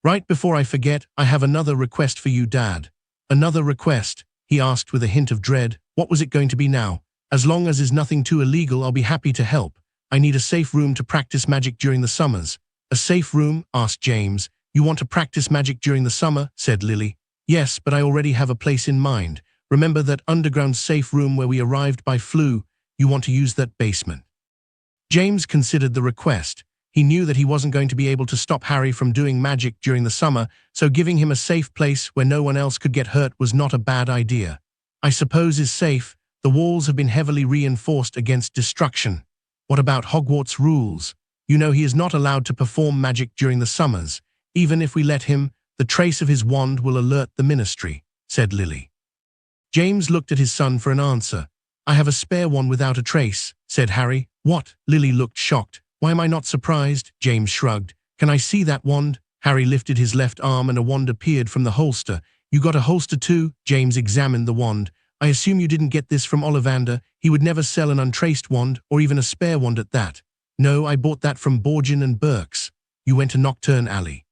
Right before I forget, I have another request for you, Dad. Another request? He asked with a hint of dread. What was it going to be now? As long as it's nothing too illegal, I'll be happy to help. I need a safe room to practice magic during the summers. A safe room? Asked James. You want to practice magic during the summer? Said Lily. Yes, but I already have a place in mind. Remember that underground safe room where we arrived by flu? You want to use that basement. James considered the request. He knew that he wasn't going to be able to stop Harry from doing magic during the summer, so giving him a safe place where no one else could get hurt was not a bad idea. I suppose is safe. The walls have been heavily reinforced against destruction. What about Hogwarts rules? You know he is not allowed to perform magic during the summers. Even if we let him, the trace of his wand will alert the ministry, said Lily. James looked at his son for an answer. I have a spare one without a trace, said Harry. What? Lily looked shocked. Why am I not surprised? James shrugged. Can I see that wand? Harry lifted his left arm and a wand appeared from the holster. You got a holster too? James examined the wand. I assume you didn't get this from Ollivander. He would never sell an untraced wand, or even a spare wand at that. No, I bought that from Borgin and Burke's. You went to Nocturne Alley.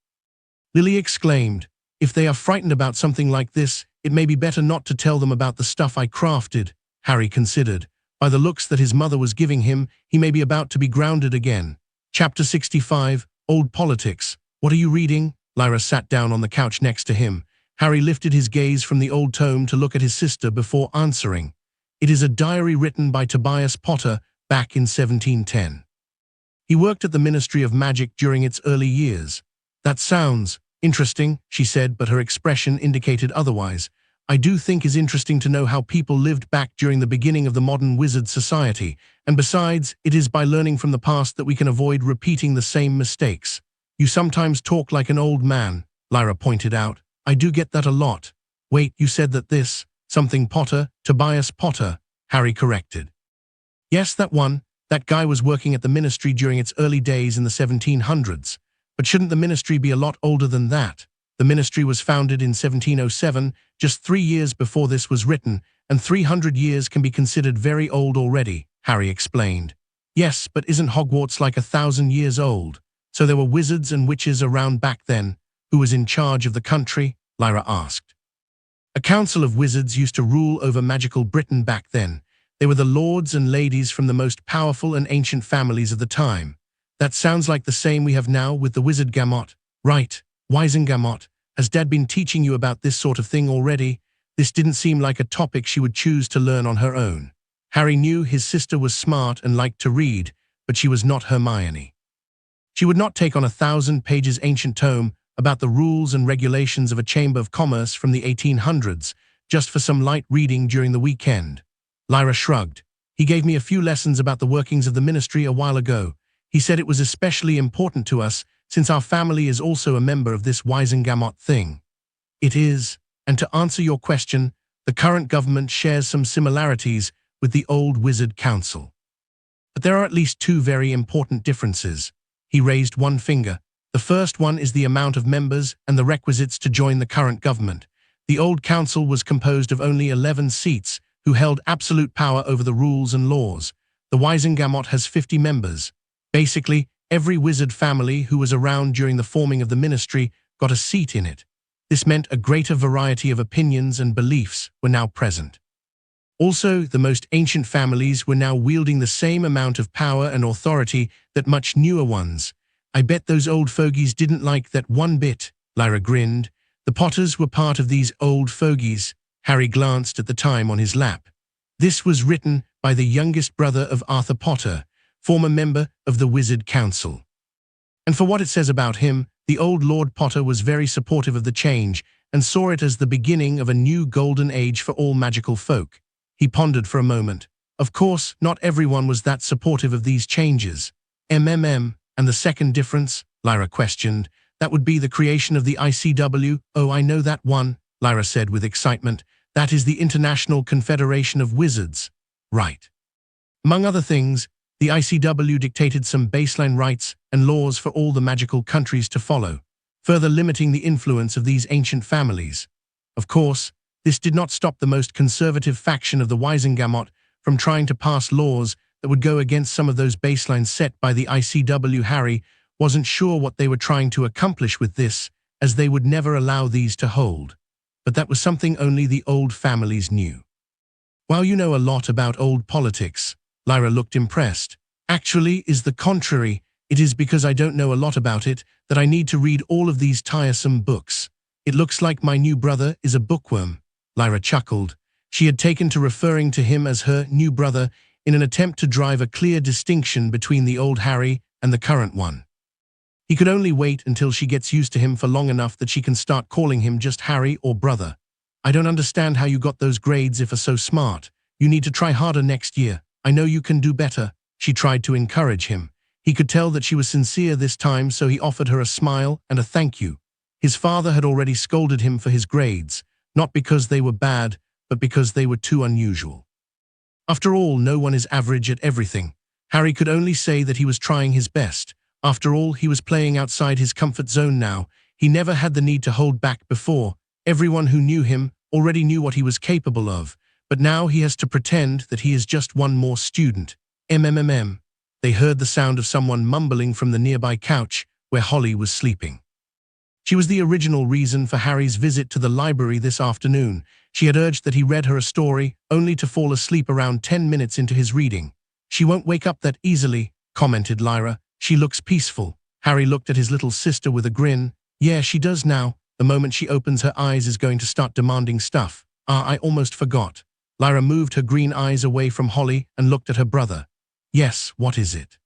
Lily exclaimed. If they are frightened about something like this, it may be better not to tell them about the stuff I crafted, Harry considered. By the looks that his mother was giving him, he may be about to be grounded again. Chapter 65, Old Politics. What are you reading? Lyra sat down on the couch next to him. Harry lifted his gaze from the old tome to look at his sister before answering. It is a diary written by Tobias Potter back in 1710. He worked at the Ministry of Magic during its early years. That sounds interesting, she said, but her expression indicated otherwise. I do think it's interesting to know how people lived back during the beginning of the modern wizard society, and besides, it is by learning from the past that we can avoid repeating the same mistakes. You sometimes talk like an old man, Lyra pointed out. I do get that a lot. Wait, you said that this, something Potter, Tobias Potter, Harry corrected. Yes, that one. That guy was working at the ministry during its early days in the 1700s. But shouldn't the ministry be a lot older than that? The ministry was founded in 1707, just 3 years before this was written, and 300 years can be considered very old already, Harry explained. Yes, but isn't Hogwarts like 1,000 years old? So there were wizards and witches around back then. who was in charge of the country? Lyra asked. A council of wizards used to rule over magical Britain back then. They were the lords and ladies from the most powerful and ancient families of the time. That sounds like the same we have now with the wizard Gamot. Right, Wizengamot. Has Dad been teaching you about this sort of thing already? This didn't seem like a topic she would choose to learn on her own. Harry knew his sister was smart and liked to read, but she was not Hermione. She would not take on 1,000 pages ancient tome about the rules and regulations of a chamber of commerce from the 1800s, just for some light reading during the weekend. Lyra shrugged. He gave me a few lessons about the workings of the ministry a while ago. He said it was especially important to us, since our family is also a member of this Wizengamot thing. It is, and to answer your question, the current government shares some similarities with the old Wizard Council. But there are at least two very important differences. He raised one finger. The first one is the amount of members and the requisites to join the current government. The old council was composed of only 11 seats, who held absolute power over the rules and laws. The Wizengamot has 50 members. Basically, every wizard family who was around during the forming of the ministry got a seat in it. This meant a greater variety of opinions and beliefs were now present. Also, the most ancient families were now wielding the same amount of power and authority that much newer ones. I bet those old fogies didn't like that one bit, Lyra grinned. The Potters were part of these old fogies. Harry glanced at the time on his lap. This was written by the youngest brother of Arthur Potter, former member of the Wizard Council. And for what it says about him, the old Lord Potter was very supportive of the change and saw it as the beginning of a new golden age for all magical folk. He pondered for a moment. Of course, not everyone was that supportive of these changes. And the second difference? Lyra questioned. That would be the creation of the ICW. Oh, I know that one, Lyra said with excitement. That is the International Confederation of Wizards. Right. Among other things, the ICW dictated some baseline rights and laws for all the magical countries to follow, further limiting the influence of these ancient families. Of course, this did not stop the most conservative faction of the Wizengamot from trying to pass laws that would go against some of those baselines set by the ICW. Harry wasn't sure what they were trying to accomplish with this, as they would never allow these to hold. But that was something only the old families knew. While you know a lot about old politics, Lyra looked impressed. Actually, is the contrary. It is because I don't know a lot about it that I need to read all of these tiresome books. It looks like my new brother is a bookworm. Lyra chuckled. She had taken to referring to him as her new brother in an attempt to drive a clear distinction between the old Harry and the current one. He could only wait until she gets used to him for long enough that she can start calling him just Harry or brother. I don't understand how you got those grades if you're so smart. You need to try harder next year. I know you can do better. She tried to encourage him. He could tell that she was sincere this time, so he offered her a smile and a thank you. His father had already scolded him for his grades, not because they were bad, but because they were too unusual. After all, no one is average at everything. Harry could only say that he was trying his best. After all, he was playing outside his comfort zone now. He never had the need to hold back before. Everyone who knew him already knew what he was capable of, but now he has to pretend that he is just one more student. They heard the sound of someone mumbling from the nearby couch where Holly was sleeping. She was the original reason for Harry's visit to the library this afternoon. She had urged that he read her a story, only to fall asleep around 10 minutes into his reading. She won't wake up that easily, commented Lyra. She looks peaceful. Harry looked at his little sister with a grin. Yeah, she does now. The moment she opens her eyes is going to start demanding stuff. I almost forgot. Lyra moved her green eyes away from Holly and looked at her brother. Yes, what is it?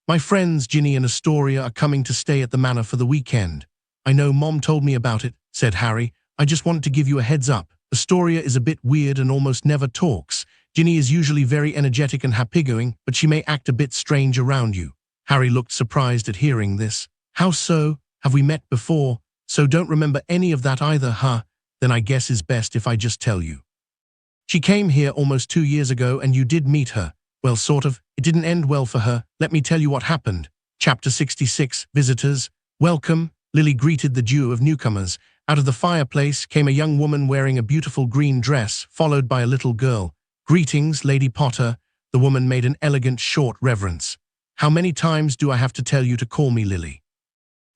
My friends Ginny and Astoria are coming to stay at the manor for the weekend. I know Mom told me about it, said Harry. I just wanted to give you a heads up. Astoria is a bit weird and almost never talks. Ginny is usually very energetic and happy-going, but she may act a bit strange around you. Harry looked surprised at hearing this. How so? Have we met before? So don't remember any of that either, huh? Then I guess it's best if I just tell you. She came here almost 2 years ago and you did meet her. Well, sort of. It didn't end well for her. Let me tell you what happened. Chapter 66, Visitors. Welcome. Lily greeted the duo of newcomers. Out of the fireplace came a young woman wearing a beautiful green dress, followed by a little girl. Greetings, Lady Potter. The woman made an elegant, short reverence. How many times do I have to tell you to call me Lily?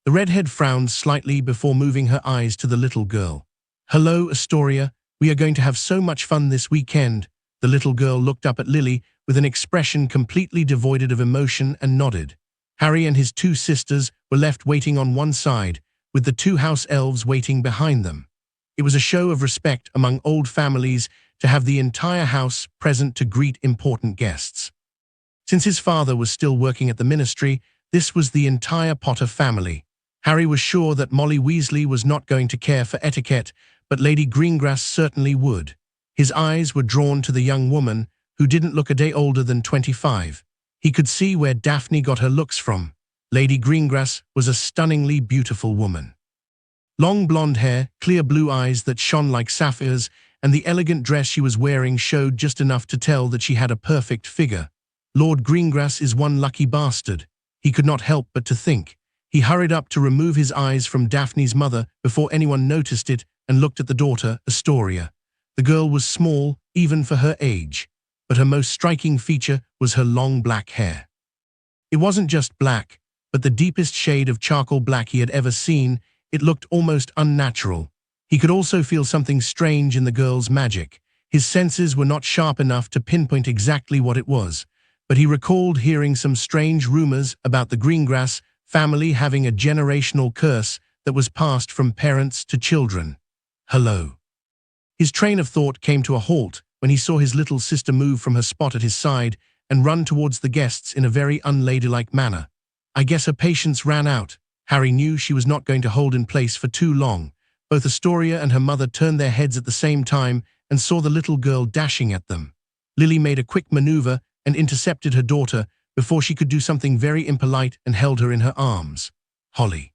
The redhead frowned slightly before moving her eyes to the little girl. "Hello, Astoria. We are going to have so much fun this weekend." The little girl looked up at Lily with an expression completely devoid of emotion and nodded. Harry and his two sisters were left waiting on one side, with the two house elves waiting behind them. It was a show of respect among old families to have the entire house present to greet important guests. Since his father was still working at the ministry, this was the entire Potter family. Harry was sure that Molly Weasley was not going to care for etiquette, but Lady Greengrass certainly would. His eyes were drawn to the young woman, who didn't look a day older than 25. He could see where Daphne got her looks from. Lady Greengrass was a stunningly beautiful woman. Long blonde hair, clear blue eyes that shone like sapphires, and the elegant dress she was wearing showed just enough to tell that she had a perfect figure. Lord Greengrass is one lucky bastard. He could not help but to think. He hurried up to remove his eyes from Daphne's mother before anyone noticed it and looked at the daughter, Astoria. The girl was small, even for her age, but her most striking feature was her long black hair. It wasn't just black, but the deepest shade of charcoal black he had ever seen. It looked almost unnatural. He could also feel something strange in the girl's magic. His senses were not sharp enough to pinpoint exactly what it was, but he recalled hearing some strange rumors about the Greengrass family having a generational curse that was passed from parents to children. Hello. His train of thought came to a halt when he saw his little sister move from her spot at his side and run towards the guests in a very unladylike manner. I guess her patience ran out. Harry knew she was not going to hold in place for too long. Both Astoria and her mother turned their heads at the same time and saw the little girl dashing at them. Lily made a quick maneuver and intercepted her daughter before she could do something very impolite and held her in her arms. "Holly,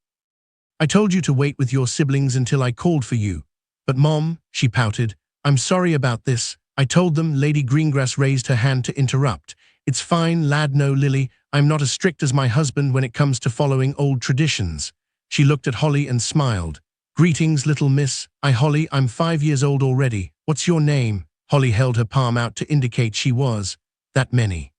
I told you to wait with your siblings until I called for you. But Mom," she pouted, "I'm sorry about this. I told them." Lady Greengrass raised her hand to interrupt. "It's fine, lad. No, Lily, I'm not as strict as my husband when it comes to following old traditions." She looked at Holly and smiled. "Greetings, little miss. Holly, I'm 5 years old already. What's your name?" Holly held her palm out to indicate she was that many.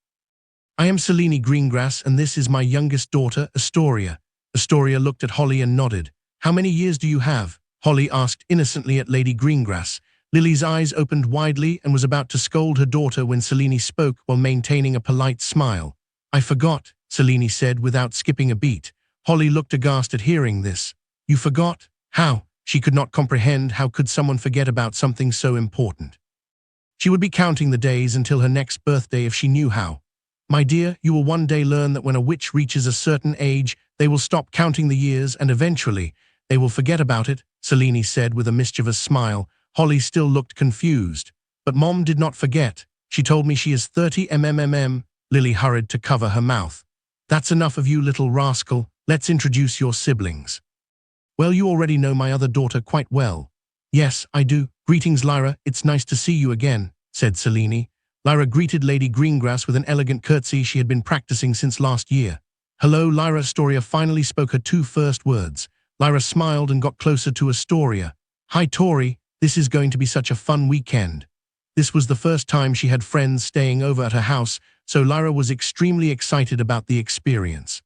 "I am Selene Greengrass, and this is my youngest daughter, Astoria." Astoria looked at Holly and nodded. "How many years do you have?" Holly asked innocently at Lady Greengrass. Lily's eyes opened widely and was about to scold her daughter when Selene spoke while maintaining a polite smile. "I forgot," Selene said without skipping a beat. Holly looked aghast at hearing this. "You forgot? How?" She could not comprehend how could someone forget about something so important. She would be counting the days until her next birthday if she knew how. "My dear, you will one day learn that when a witch reaches a certain age, they will stop counting the years and eventually, they will forget about it," Selene said with a mischievous smile. Holly still looked confused. "But Mom did not forget. She told me she is 30 mm." Lily hurried to cover her mouth. "That's enough of you, little rascal. Let's introduce your siblings." "Well, you already know my other daughter quite well." "Yes, I do. Greetings, Lyra. It's nice to see you again," said Selene. Lyra greeted Lady Greengrass with an elegant curtsy she had been practicing since last year. "Hello, Lyra." Astoria finally spoke her two first words. Lyra smiled and got closer to Astoria. "Hi, Tori. This is going to be such a fun weekend." This was the first time she had friends staying over at her house, so Lyra was extremely excited about the experience.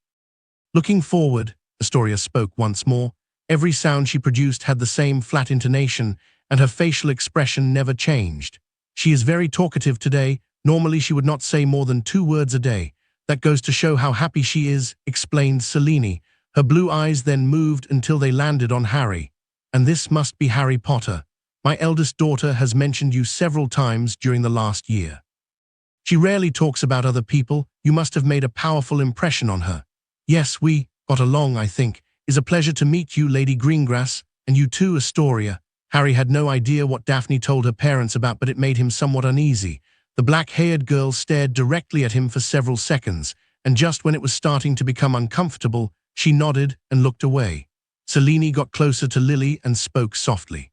"Looking forward," Astoria spoke once more. Every sound she produced had the same flat intonation, and her facial expression never changed. "She is very talkative today. Normally she would not say more than 2 words a day. That goes to show how happy she is," explained Selene. Her blue eyes then moved until they landed on Harry. "And this must be Harry Potter. My eldest daughter has mentioned you several times during the last year. She rarely talks about other people. You must have made a powerful impression on her." "Yes, we got along, I think. It's a pleasure to meet you, Lady Greengrass, and you too, Astoria." Harry had no idea what Daphne told her parents about, but it made him somewhat uneasy. The black-haired girl stared directly at him for several seconds, and just when it was starting to become uncomfortable, she nodded and looked away. Selene got closer to Lily and spoke softly.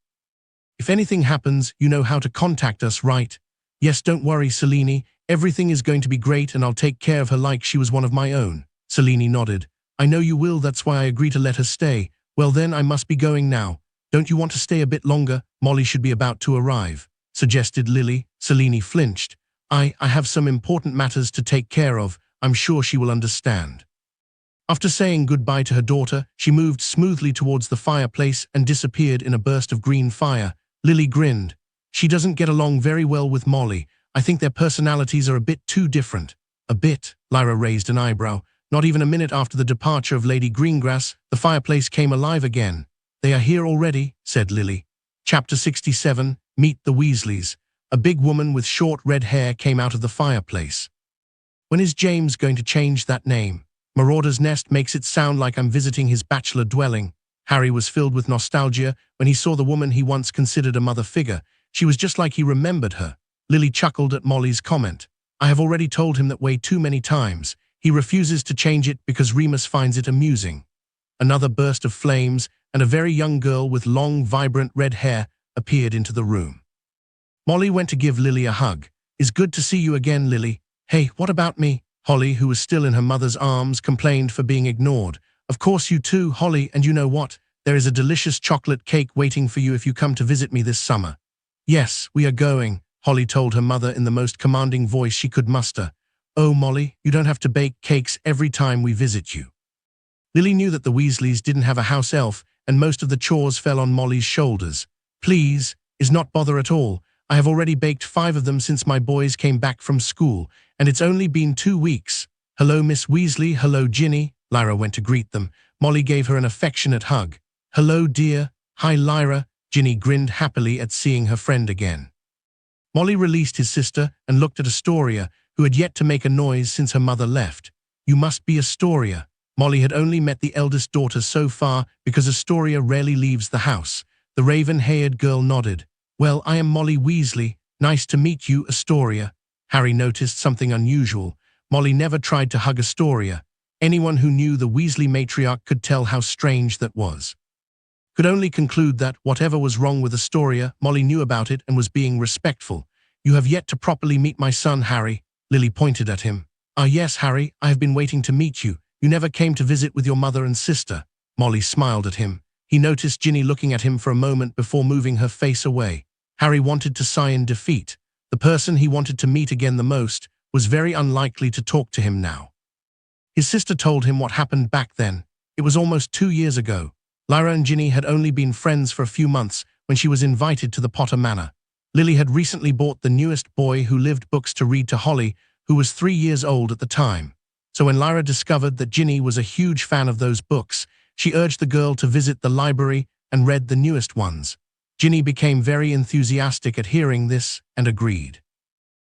"If anything happens, you know how to contact us, right?" "Yes, don't worry, Selene. Everything is going to be great and I'll take care of her like she was one of my own." Selene nodded. "I know you will, that's why I agreed to let her stay." "Well then, I must be going now." "Don't you want to stay a bit longer? Molly should be about to arrive," suggested Lily. Selene flinched. I have some important matters to take care of. I'm sure she will understand." After saying goodbye to her daughter, she moved smoothly towards the fireplace and disappeared in a burst of green fire. Lily grinned. She doesn't get along very well with Molly. I think their personalities are a bit too different. A bit? Lyra raised an eyebrow. Not even a minute after the departure of Lady Greengrass, the fireplace came alive again. They are here already, said Lily. Chapter 67, Meet the Weasleys. A big woman with short red hair came out of the fireplace. When is James going to change that name? Marauder's Nest makes it sound like I'm visiting his bachelor dwelling. Harry was filled with nostalgia when he saw the woman he once considered a mother figure. She was just like he remembered her. Lily chuckled at Molly's comment. I have already told him that way too many times. He refuses to change it because Remus finds it amusing. Another burst of flames, and a very young girl with long, vibrant red hair appeared into the room. Molly went to give Lily a hug. It's good to see you again, Lily. Hey, what about me? Holly, who was still in her mother's arms, complained for being ignored. Of course you too, Holly, and you know what? There is a delicious chocolate cake waiting for you if you come to visit me this summer. Yes, we are going, Holly told her mother in the most commanding voice she could muster. Oh, Molly, you don't have to bake cakes every time we visit you. Lily knew that the Weasleys didn't have a house elf, and most of the chores fell on Molly's shoulders. Please, is not bother at all. I have already baked 5 of them since my boys came back from school, and it's only been 2 weeks. Hello, Miss Weasley. Hello, Ginny. Lyra went to greet them. Molly gave her an affectionate hug. Hello, dear. Hi, Lyra. Ginny grinned happily at seeing her friend again. Molly released his sister and looked at Astoria, who had yet to make a noise since her mother left. You must be Astoria. Molly had only met the eldest daughter so far because Astoria rarely leaves the house. The raven-haired girl nodded. Well, I am Molly Weasley. Nice to meet you, Astoria. Harry noticed something unusual. Molly never tried to hug Astoria. Anyone who knew the Weasley matriarch could tell how strange that was. Could only conclude that, whatever was wrong with Astoria, Molly knew about it and was being respectful. You have yet to properly meet my son, Harry. Lily pointed at him. Ah yes, Harry, I have been waiting to meet you. You never came to visit with your mother and sister. Molly smiled at him. He noticed Ginny looking at him for a moment before moving her face away. Harry wanted to sigh in defeat. The person he wanted to meet again the most was very unlikely to talk to him now. His sister told him what happened back then. It was almost 2 years ago. Lyra and Ginny had only been friends for a few months when she was invited to the Potter Manor. Lily had recently bought the newest Boy Who Lived books to read to Holly, who was 3 years old at the time. So when Lyra discovered that Ginny was a huge fan of those books, she urged the girl to visit the library and read the newest ones. Ginny became very enthusiastic at hearing this and agreed.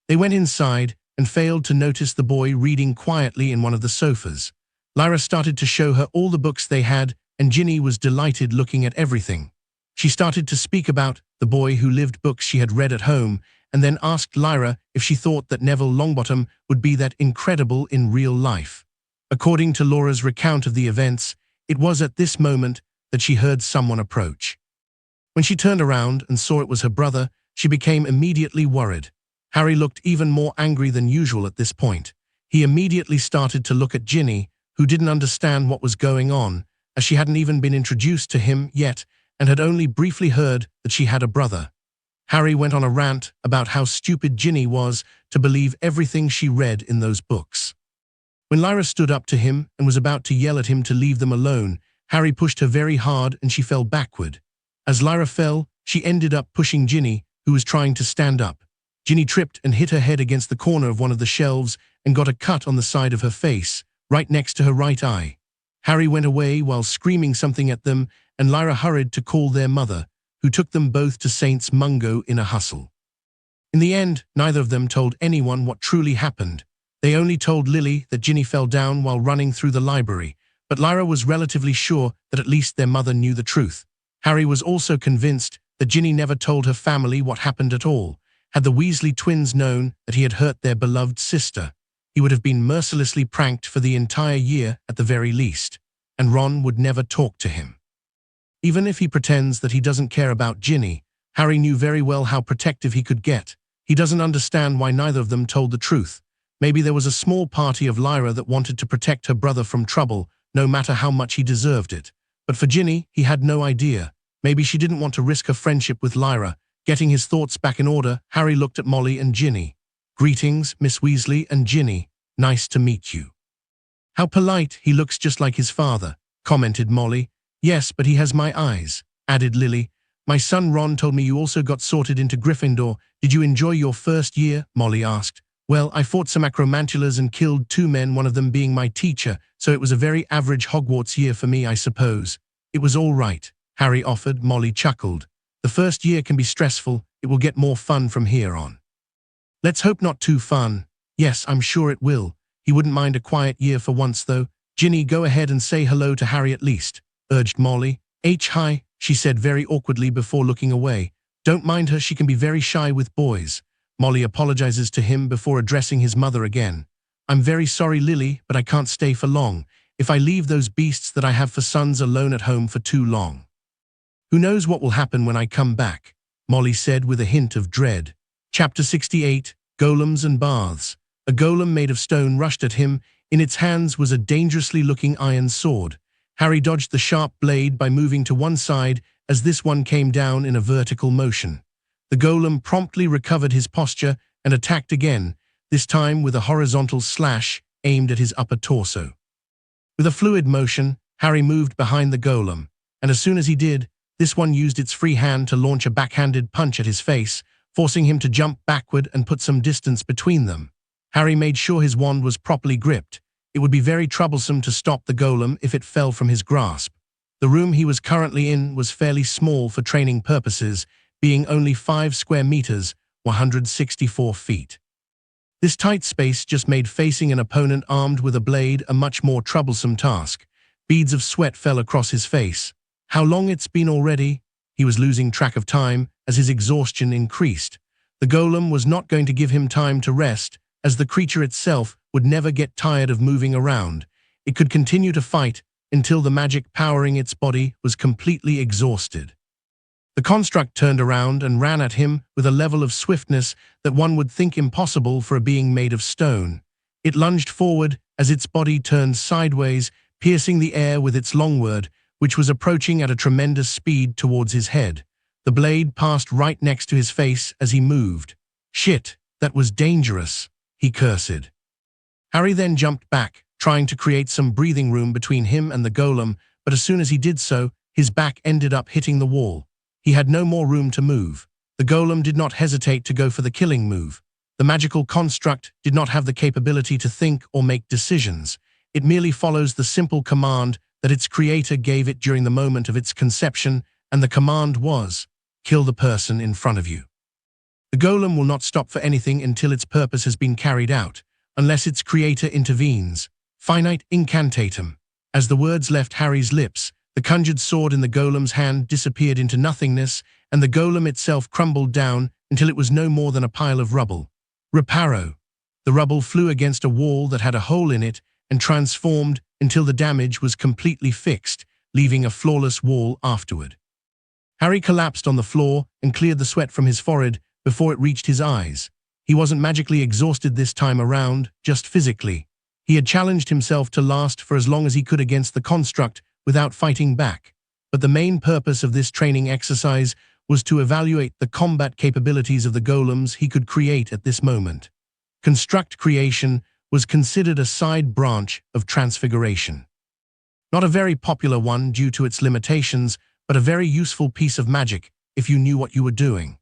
They went inside and failed to notice the boy reading quietly in one of the sofas. Lyra started to show her all the books they had, and Ginny was delighted looking at everything. She started to speak about the Boy Who Lived books she had read at home, and then asked Lyra if she thought that Neville Longbottom would be that incredible in real life. According to Laura's recount of the events, it was at this moment that she heard someone approach. When she turned around and saw it was her brother, she became immediately worried. Harry looked even more angry than usual at this point. He immediately started to look at Ginny, who didn't understand what was going on, as she hadn't even been introduced to him yet and had only briefly heard that she had a brother. Harry went on a rant about how stupid Ginny was to believe everything she read in those books. When Lyra stood up to him and was about to yell at him to leave them alone, Harry pushed her very hard and she fell backward. As Lyra fell, she ended up pushing Ginny, who was trying to stand up. Ginny tripped and hit her head against the corner of one of the shelves and got a cut on the side of her face, right next to her right eye. Harry went away while screaming something at them, and Lyra hurried to call their mother, who took them both to Saints Mungo in a hustle. In the end, neither of them told anyone what truly happened. They only told Lily that Ginny fell down while running through the library, but Lyra was relatively sure that at least their mother knew the truth. Harry was also convinced that Ginny never told her family what happened at all. Had the Weasley twins known that he had hurt their beloved sister, he would have been mercilessly pranked for the entire year at the very least, and Ron would never talk to him. Even if he pretends that he doesn't care about Ginny, Harry knew very well how protective he could get. He doesn't understand why neither of them told the truth. Maybe there was a small party of Lyra that wanted to protect her brother from trouble, no matter how much he deserved it. But for Ginny, he had no idea. Maybe she didn't want to risk her friendship with Lyra. Getting his thoughts back in order, Harry looked at Molly and Ginny. Greetings, Miss Weasley and Ginny. Nice to meet you. How polite, he looks just like his father, commented Molly. Yes, but he has my eyes, added Lily. My son Ron told me you also got sorted into Gryffindor. Did you enjoy your first year? Molly asked. Well, I fought some acromantulas and killed 2 men, one of them being my teacher, so it was a very average Hogwarts year for me, I suppose. It was all right, Harry offered. Molly chuckled. The first year can be stressful. It will get more fun from here on. Let's hope not too fun. Yes, I'm sure it will. He wouldn't mind a quiet year for once, though. Ginny, go ahead and say hello to Harry at least, urged Molly. Hi, she said very awkwardly before looking away. Don't mind her, she can be very shy with boys. Molly apologizes to him before addressing his mother again. I'm very sorry, Lily, but I can't stay for long. If I leave those beasts that I have for sons alone at home for too long. Who knows what will happen when I come back, Molly said with a hint of dread. Chapter 68, Golems and Baths. A golem made of stone rushed at him. In its hands was a dangerously looking iron sword. Harry dodged the sharp blade by moving to one side as this one came down in a vertical motion. The golem promptly recovered his posture and attacked again, this time with a horizontal slash aimed at his upper torso. With a fluid motion, Harry moved behind the golem, and as soon as he did, this one used its free hand to launch a backhanded punch at his face, forcing him to jump backward and put some distance between them. Harry made sure his wand was properly gripped. It would be very troublesome to stop the golem if it fell from his grasp. The room he was currently in was fairly small for training purposes, being only 5 square meters, 164 feet. This tight space just made facing an opponent armed with a blade a much more troublesome task. Beads of sweat fell across his face. How long it's been already? He was losing track of time as his exhaustion increased. The golem was not going to give him time to rest, as the creature itself would never get tired of moving around. It could continue to fight until the magic powering its body was completely exhausted. The construct turned around and ran at him with a level of swiftness that one would think impossible for a being made of stone. It lunged forward as its body turned sideways, piercing the air with its long word, which was approaching at a tremendous speed towards his head. The blade passed right next to his face as he moved. Shit, that was dangerous, he cursed. Harry then jumped back, trying to create some breathing room between him and the golem, but as soon as he did so, his back ended up hitting the wall. He had no more room to move. The golem did not hesitate to go for the killing move. The magical construct did not have the capability to think or make decisions. It merely follows the simple command that its creator gave it during the moment of its conception, and the command was, kill the person in front of you. The golem will not stop for anything until its purpose has been carried out, unless its creator intervenes. Finite incantatum. As the words left Harry's lips, the conjured sword in the golem's hand disappeared into nothingness, and the golem itself crumbled down until it was no more than a pile of rubble. Reparo. The rubble flew against a wall that had a hole in it and transformed until the damage was completely fixed, leaving a flawless wall afterward. Harry collapsed on the floor and cleared the sweat from his forehead before it reached his eyes. He wasn't magically exhausted this time around, just physically. He had challenged himself to last for as long as he could against the construct without fighting back. But the main purpose of this training exercise was to evaluate the combat capabilities of the golems he could create at this moment. Construct creation was considered a side branch of transfiguration. Not a very popular one due to its limitations, but a very useful piece of magic if you knew what you were doing.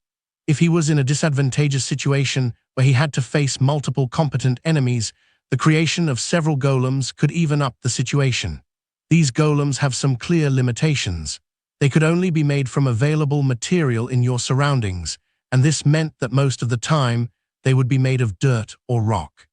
If he was in a disadvantageous situation where he had to face multiple competent enemies, the creation of several golems could even up the situation. These golems have some clear limitations. They could only be made from available material in your surroundings, and this meant that most of the time they would be made of dirt or rock.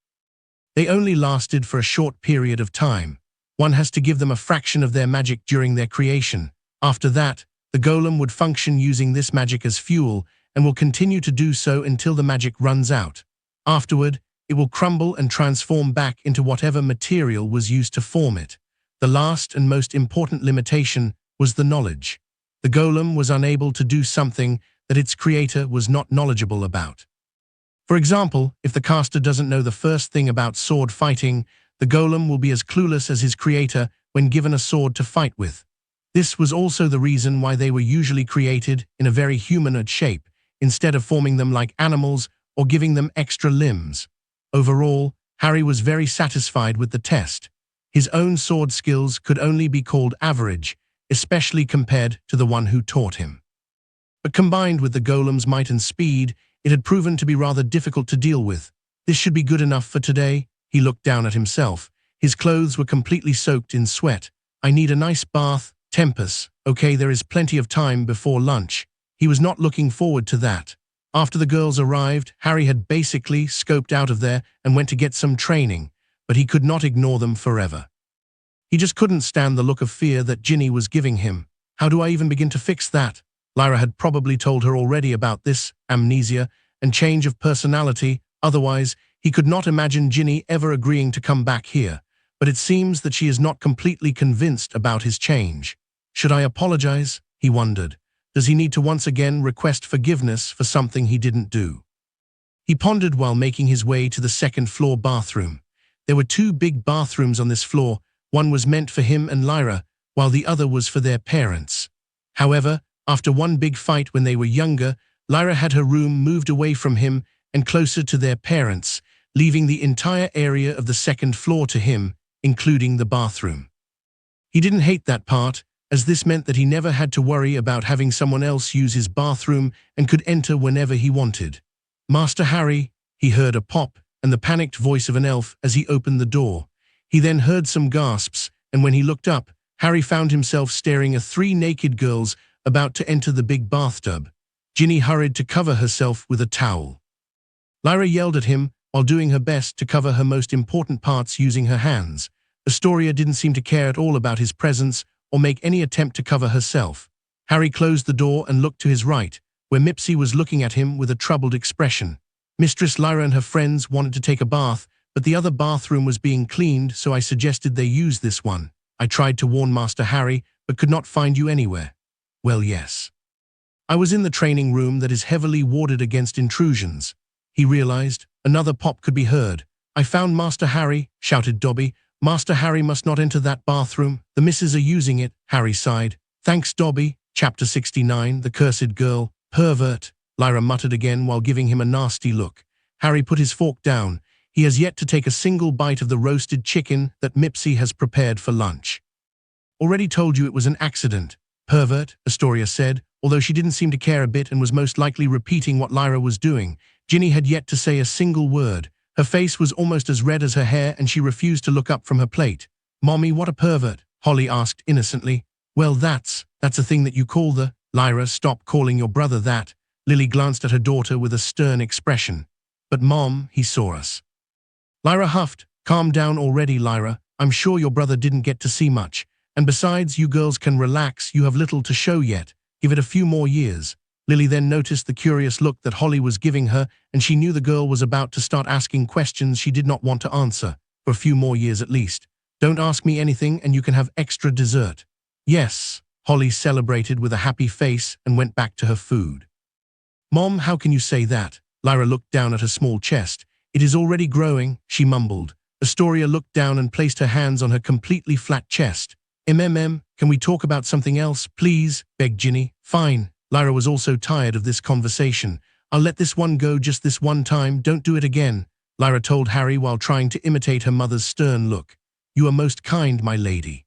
They only lasted for a short period of time. One has to give them a fraction of their magic during their creation. After that, the golem would function using this magic as fuel and will continue to do so until the magic runs out. Afterward, it will crumble and transform back into whatever material was used to form it. The last and most important limitation was the knowledge. The golem was unable to do something that its creator was not knowledgeable about. For example, if the caster doesn't know the first thing about sword fighting, the golem will be as clueless as his creator when given a sword to fight with. This was also the reason why they were usually created in a very humanoid shape, instead of forming them like animals or giving them extra limbs. Overall, Harry was very satisfied with the test. His own sword skills could only be called average, especially compared to the one who taught him. But combined with the golem's might and speed, it had proven to be rather difficult to deal with. This should be good enough for today. He looked down at himself. His clothes were completely soaked in sweat. I need a nice bath. Tempus. Okay, there is plenty of time before lunch. He was not looking forward to that. After the girls arrived, Harry had basically scoped out of there and went to get some training, but he could not ignore them forever. He just couldn't stand the look of fear that Ginny was giving him. How do I even begin to fix that? Lyra had probably told her already about this, amnesia, and change of personality. Otherwise, he could not imagine Ginny ever agreeing to come back here. But it seems that she is not completely convinced about his change. Should I apologize? He wondered. Does he need to once again request forgiveness for something he didn't do? He pondered while making his way to the second-floor bathroom. There were 2 big bathrooms on this floor. One was meant for him and Lyra, while the other was for their parents. However, after one big fight when they were younger, Lyra had her room moved away from him and closer to their parents, leaving the entire area of the second floor to him, including the bathroom. He didn't hate that part, as this meant that he never had to worry about having someone else use his bathroom and could enter whenever he wanted. Master Harry, he heard a pop and the panicked voice of an elf as he opened the door. He then heard some gasps, and when he looked up, Harry found himself staring at 3 naked girls about to enter the big bathtub. Ginny hurried to cover herself with a towel. Lyra yelled at him while doing her best to cover her most important parts using her hands. Astoria didn't seem to care at all about his presence or make any attempt to cover herself. Harry closed the door and looked to his right, where Mipsy was looking at him with a troubled expression. Mistress Lyra and her friends wanted to take a bath, but the other bathroom was being cleaned, so I suggested they use this one. I tried to warn Master Harry, but could not find you anywhere. Well, yes. I was in the training room that is heavily warded against intrusions. He realized. Another pop could be heard. I found Master Harry, shouted Dobby. Master Harry must not enter that bathroom. The misses are using it, Harry sighed. Thanks, Dobby. Chapter 69, The Cursed Girl. Pervert, Lyra muttered again while giving him a nasty look. Harry put his fork down. He has yet to take a single bite of the roasted chicken that Mipsy has prepared for lunch. Already told you it was an accident. Pervert, Astoria said, although she didn't seem to care a bit and was most likely repeating what Lyra was doing. Ginny had yet to say a single word. Her face was almost as red as her hair and she refused to look up from her plate. Mommy, what a pervert, Holly asked innocently. Well, that's a thing that you call the… Lyra, stop calling your brother that. Lily glanced at her daughter with a stern expression. But Mom, he saw us. Lyra huffed. Calm down already, Lyra. I'm sure your brother didn't get to see much. And besides, you girls can relax, you have little to show yet. Give it a few more years. Lily then noticed the curious look that Holly was giving her, and she knew the girl was about to start asking questions she did not want to answer, for a few more years at least. Don't ask me anything and you can have extra dessert. Yes, Holly celebrated with a happy face and went back to her food. Mom, how can you say that? Lyra looked down at her small chest. It is already growing, she mumbled. Astoria looked down and placed her hands on her completely flat chest. Can we talk about something else, please? Begged Ginny. Fine. Lyra was also tired of this conversation. I'll let this one go just this one time, don't do it again, Lyra told Harry while trying to imitate her mother's stern look. You are most kind, my lady.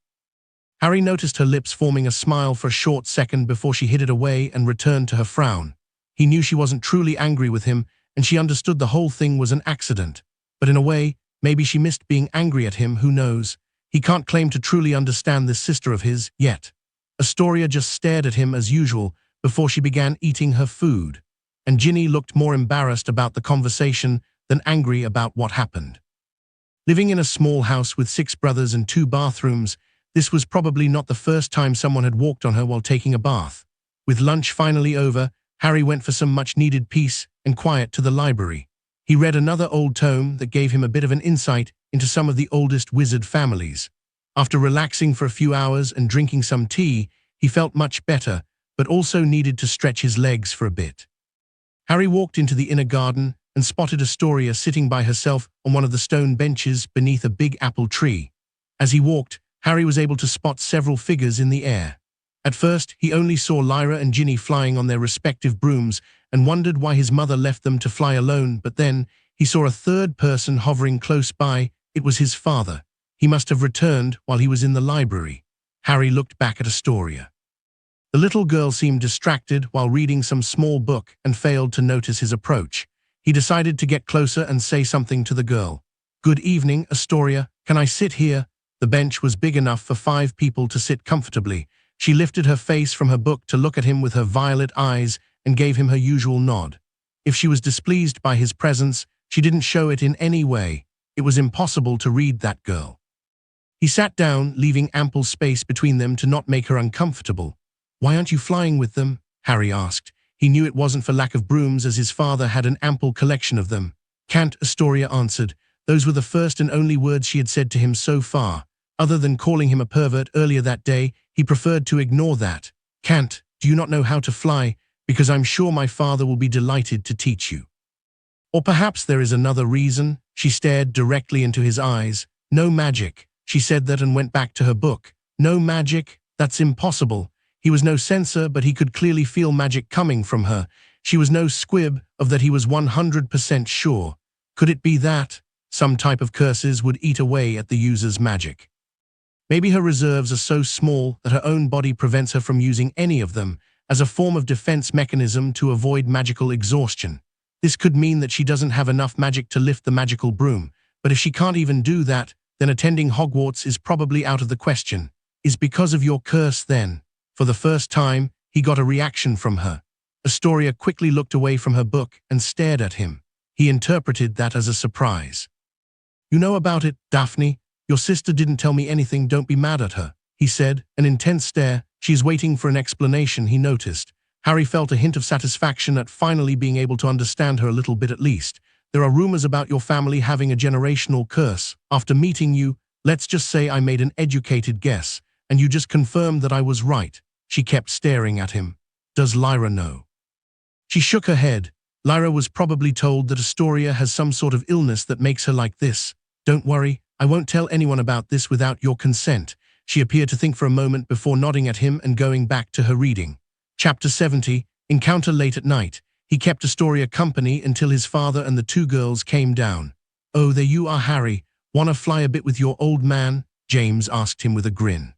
Harry noticed her lips forming a smile for a short second before she hid it away and returned to her frown. He knew she wasn't truly angry with him, and she understood the whole thing was an accident. But in a way, maybe she missed being angry at him, who knows? He can't claim to truly understand this sister of his, yet. Astoria just stared at him as usual before she began eating her food, and Ginny looked more embarrassed about the conversation than angry about what happened. Living in a small house with 6 brothers and 2 bathrooms, this was probably not the first time someone had walked on her while taking a bath. With lunch finally over, Harry went for some much-needed peace and quiet to the library. He read another old tome that gave him a bit of an insight into some of the oldest wizard families. After relaxing for a few hours and drinking some tea, he felt much better, but also needed to stretch his legs for a bit. Harry walked into the inner garden and spotted Astoria sitting by herself on one of the stone benches beneath a big apple tree. As he walked, Harry was able to spot several figures in the air. At first, he only saw Lyra and Ginny flying on their respective brooms and wondered why his mother left them to fly alone, but then he saw a third person hovering close by. It was his father. He must have returned while he was in the library. Harry looked back at Astoria. The little girl seemed distracted while reading some small book and failed to notice his approach. He decided to get closer and say something to the girl. "Good evening, Astoria. Can I sit here?" The bench was big enough for 5 people to sit comfortably. She lifted her face from her book to look at him with her violet eyes and gave him her usual nod. If she was displeased by his presence, she didn't show it in any way. It was impossible to read that girl. He sat down, leaving ample space between them to not make her uncomfortable. "Why aren't you flying with them?" Harry asked. He knew it wasn't for lack of brooms, as his father had an ample collection of them. "Can't," Astoria answered. Those were the first and only words she had said to him so far. Other than calling him a pervert earlier that day, he preferred to ignore that. "Can't. Do you not know how to fly? Because I'm sure my father will be delighted to teach you." "Or perhaps there is another reason." She stared directly into his eyes. "No magic." She said that and went back to her book. "No magic? That's impossible." He was no censor, but he could clearly feel magic coming from her. She was no squib of that, he was 100% sure. Could it be that some type of curses would eat away at the user's magic? Maybe her reserves are so small that her own body prevents her from using any of them as a form of defense mechanism to avoid magical exhaustion. This could mean that she doesn't have enough magic to lift the magical broom, but if she can't even do that, then attending Hogwarts is probably out of the question. "Is because of your curse then?" For the first time, he got a reaction from her. Astoria quickly looked away from her book and stared at him. He interpreted that as a surprise. "You know about it, Daphne? Your sister didn't tell me anything. Don't be mad at her," he said, an intense stare. "She is waiting for an explanation," he noticed. Harry felt a hint of satisfaction at finally being able to understand her a little bit at least. "There are rumors about your family having a generational curse. After meeting you, let's just say I made an educated guess, and you just confirmed that I was right." She kept staring at him. "Does Lyra know?" She shook her head. "Lyra was probably told that Astoria has some sort of illness that makes her like this. Don't worry, I won't tell anyone about this without your consent." She appeared to think for a moment before nodding at him and going back to her reading. Chapter 70, Encounter late at night. He kept Astoria company until his father and the 2 girls came down. "Oh, there you are, Harry. Wanna fly a bit with your old man?" James asked him with a grin.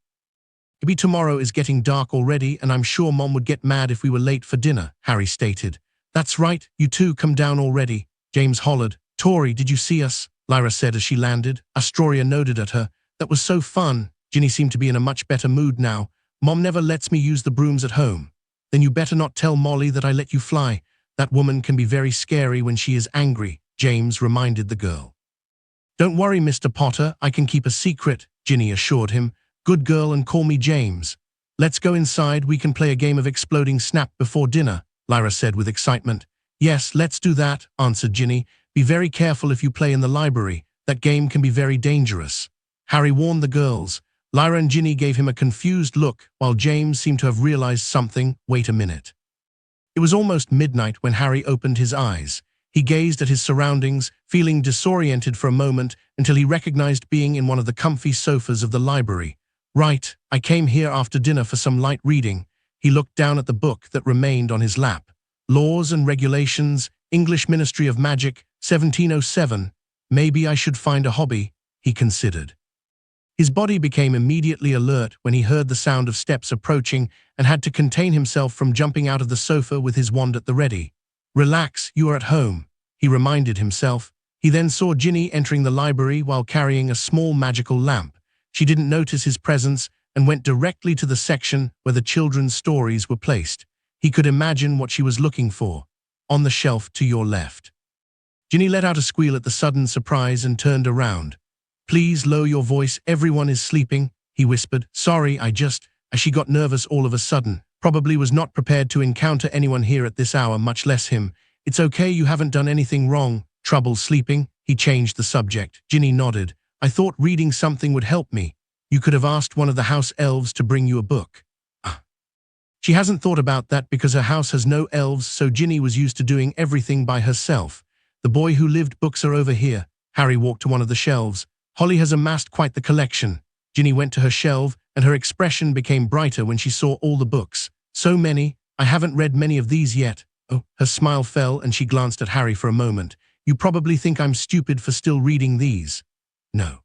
"Maybe tomorrow is getting dark already, and I'm sure Mom would get mad if we were late for dinner," Harry stated. "That's right, you 2 come down already," James hollered. "Tori, did you see us?" Lyra said as she landed. Astoria nodded at her. "That was so fun." Ginny seemed to be in a much better mood now. "Mom never lets me use the brooms at home." "Then you better not tell Molly that I let you fly. That woman can be very scary when she is angry," James reminded the girl. "Don't worry, Mr. Potter, I can keep a secret," Ginny assured him. "Good girl, and call me James." "Let's go inside, we can play a game of exploding snap before dinner," Lyra said with excitement. "Yes, let's do that," answered Ginny. "Be very careful if you play in the library. That game can be very dangerous." Harry warned the girls. Lyra and Ginny gave him a confused look, while James seemed to have realized something. "Wait a minute." It was almost midnight when Harry opened his eyes. He gazed at his surroundings, feeling disoriented for a moment until he recognized being in one of the comfy sofas of the library. "Right, I came here after dinner for some light reading." He looked down at the book that remained on his lap. "Laws and Regulations, English Ministry of Magic, 1707. Maybe I should find a hobby," he considered. His body became immediately alert when he heard the sound of steps approaching and had to contain himself from jumping out of the sofa with his wand at the ready. "Relax, you are at home," he reminded himself. He then saw Ginny entering the library while carrying a small magical lamp. She didn't notice his presence and went directly to the section where the children's stories were placed. He could imagine what she was looking for. "On the shelf to your left." Ginny let out a squeal at the sudden surprise and turned around. "Please lower your voice, everyone is sleeping," he whispered. "Sorry, as she got nervous all of a sudden. Probably was not prepared to encounter anyone here at this hour, much less him. It's okay, you haven't done anything wrong." "Trouble sleeping?" He changed the subject. Ginny nodded. "I thought reading something would help me. You could have asked one of the house elves to bring you a book." She hasn't thought about that because her house has no elves, so Ginny was used to doing everything by herself. "The boy who lived books are over here." Harry walked to one of the shelves. "Holly has amassed quite the collection." Ginny went to her shelf, and her expression became brighter when she saw all the books. "So many, I haven't read many of these yet." "Oh," her smile fell and she glanced at Harry for a moment. "You probably think I'm stupid for still reading these." "No."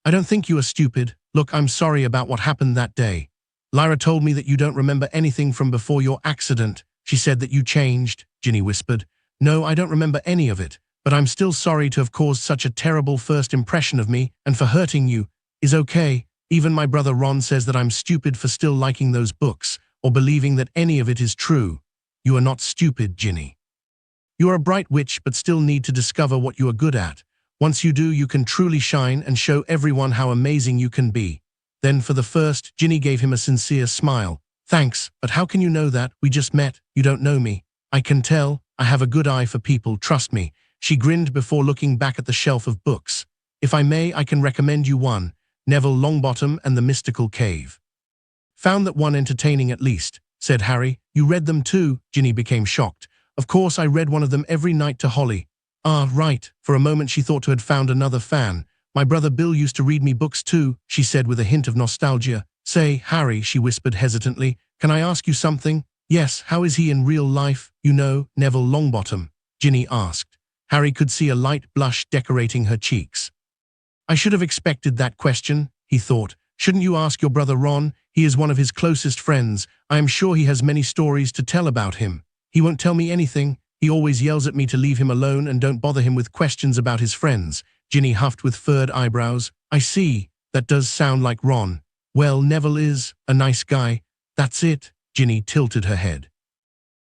I don't think you are stupid. Look, I'm sorry about what happened that day. Lyra told me that you don't remember anything from before your accident. She said that you changed, Ginny whispered. No, I don't remember any of it, but I'm still sorry to have caused such a terrible first impression of me and for hurting you. Is okay. Even my brother Ron says that I'm stupid for still liking those books or believing that any of it is true. You are not stupid, Ginny. You are a bright witch but still need to discover what you are good at. Once you do, you can truly shine and show everyone how amazing you can be. Then for the first, Ginny gave him a sincere smile. Thanks, but how can you know that? We just met. You don't know me. I can tell. I have a good eye for people, trust me. She grinned before looking back at the shelf of books. If I may, I can recommend you one. Neville Longbottom and the Mystical Cave. Found that one entertaining at least, said Harry. You read them too? Ginny became shocked. Of course, I read one of them every night to Holly. Ah, right. For a moment she thought to have found another fan. My brother Bill used to read me books too, she said with a hint of nostalgia. Say, Harry, she whispered hesitantly, can I ask you something? Yes, how is he in real life? You know, Neville Longbottom, Ginny asked. Harry could see a light blush decorating her cheeks. I should have expected that question, he thought. Shouldn't you ask your brother Ron? He is one of his closest friends. I am sure he has many stories to tell about him. He won't tell me anything. He always yells at me to leave him alone and don't bother him with questions about his friends. Ginny huffed with furrowed eyebrows. I see. That does sound like Ron. Well, Neville is a nice guy. That's it. Ginny tilted her head.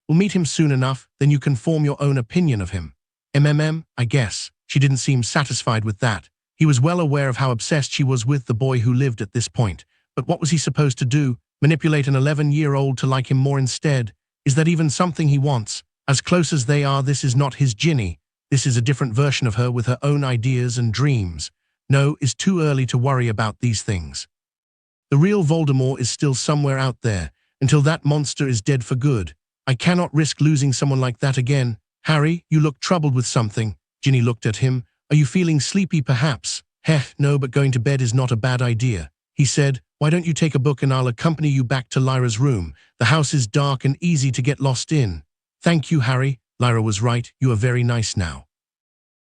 We'll meet him soon enough, then you can form your own opinion of him. I guess. She didn't seem satisfied with that. He was well aware of how obsessed she was with the boy who lived at this point. But what was he supposed to do? Manipulate an 11-year-old to like him more instead? Is that even something he wants? As close as they are, this is not his Ginny. This is a different version of her with her own ideas and dreams. No, it's too early to worry about these things. The real Voldemort is still somewhere out there, until that monster is dead for good. I cannot risk losing someone like that again. Harry, you look troubled with something. Ginny looked at him. Are you feeling sleepy perhaps? No, but going to bed is not a bad idea. He said, why don't you take a book and I'll accompany you back to Lyra's room. The house is dark and easy to get lost in. Thank you, Harry. Lyra was right. You are very nice now.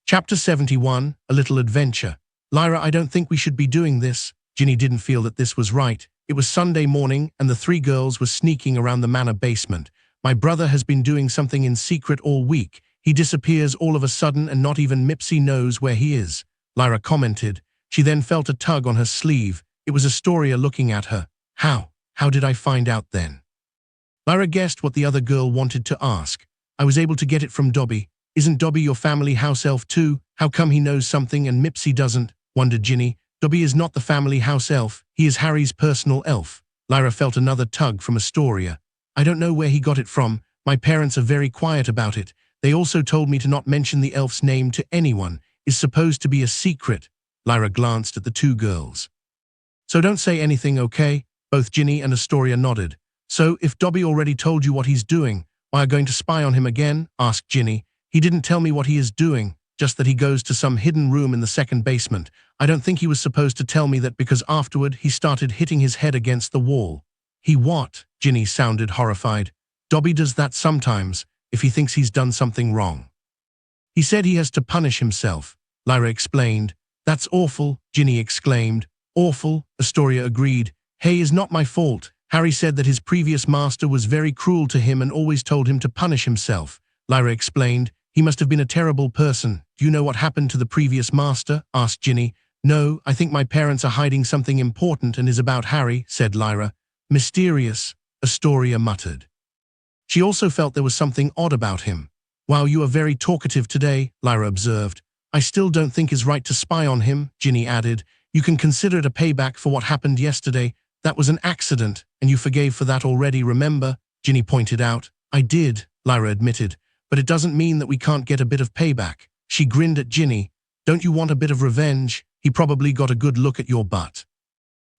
Chapter 71, A Little Adventure. Lyra, I don't think we should be doing this. Ginny didn't feel that this was right. It was Sunday morning and the three girls were sneaking around the manor basement. My brother has been doing something in secret all week. He disappears all of a sudden and not even Mipsy knows where he is. Lyra commented. She then felt a tug on her sleeve. It was Astoria looking at her. How? How did I find out then? Lyra guessed what the other girl wanted to ask. I was able to get it from Dobby. Isn't Dobby your family house elf too? How come he knows something and Mipsy doesn't? Wondered Ginny. Dobby is not the family house elf. He is Harry's personal elf. Lyra felt another tug from Astoria. I don't know where he got it from. My parents are very quiet about it. They also told me to not mention the elf's name to anyone. It's supposed to be a secret. Lyra glanced at the two girls. So don't say anything, okay? Both Ginny and Astoria nodded. So, if Dobby already told you what he's doing, why are you going to spy on him again? Asked Ginny. He didn't tell me what he is doing, just that he goes to some hidden room in the second basement. I don't think he was supposed to tell me that because afterward he started hitting his head against the wall. He what? Ginny sounded horrified. Dobby does that sometimes, if he thinks he's done something wrong. He said he has to punish himself, Lyra explained. That's awful, Ginny exclaimed. Awful, Astoria agreed. Hey, is not my fault. Harry said that his previous master was very cruel to him and always told him to punish himself. Lyra explained. He must have been a terrible person. Do you know what happened to the previous master? Asked Ginny. No, I think my parents are hiding something important and is about Harry, said Lyra. Mysterious, Astoria muttered. She also felt there was something odd about him. Wow, you are very talkative today, Lyra observed. I still don't think it's right to spy on him, Ginny added. You can consider it a payback for what happened yesterday. That was an accident, and you forgave for that already, remember? Ginny pointed out. I did, Lyra admitted, but it doesn't mean that we can't get a bit of payback. She grinned at Ginny. Don't you want a bit of revenge? He probably got a good look at your butt.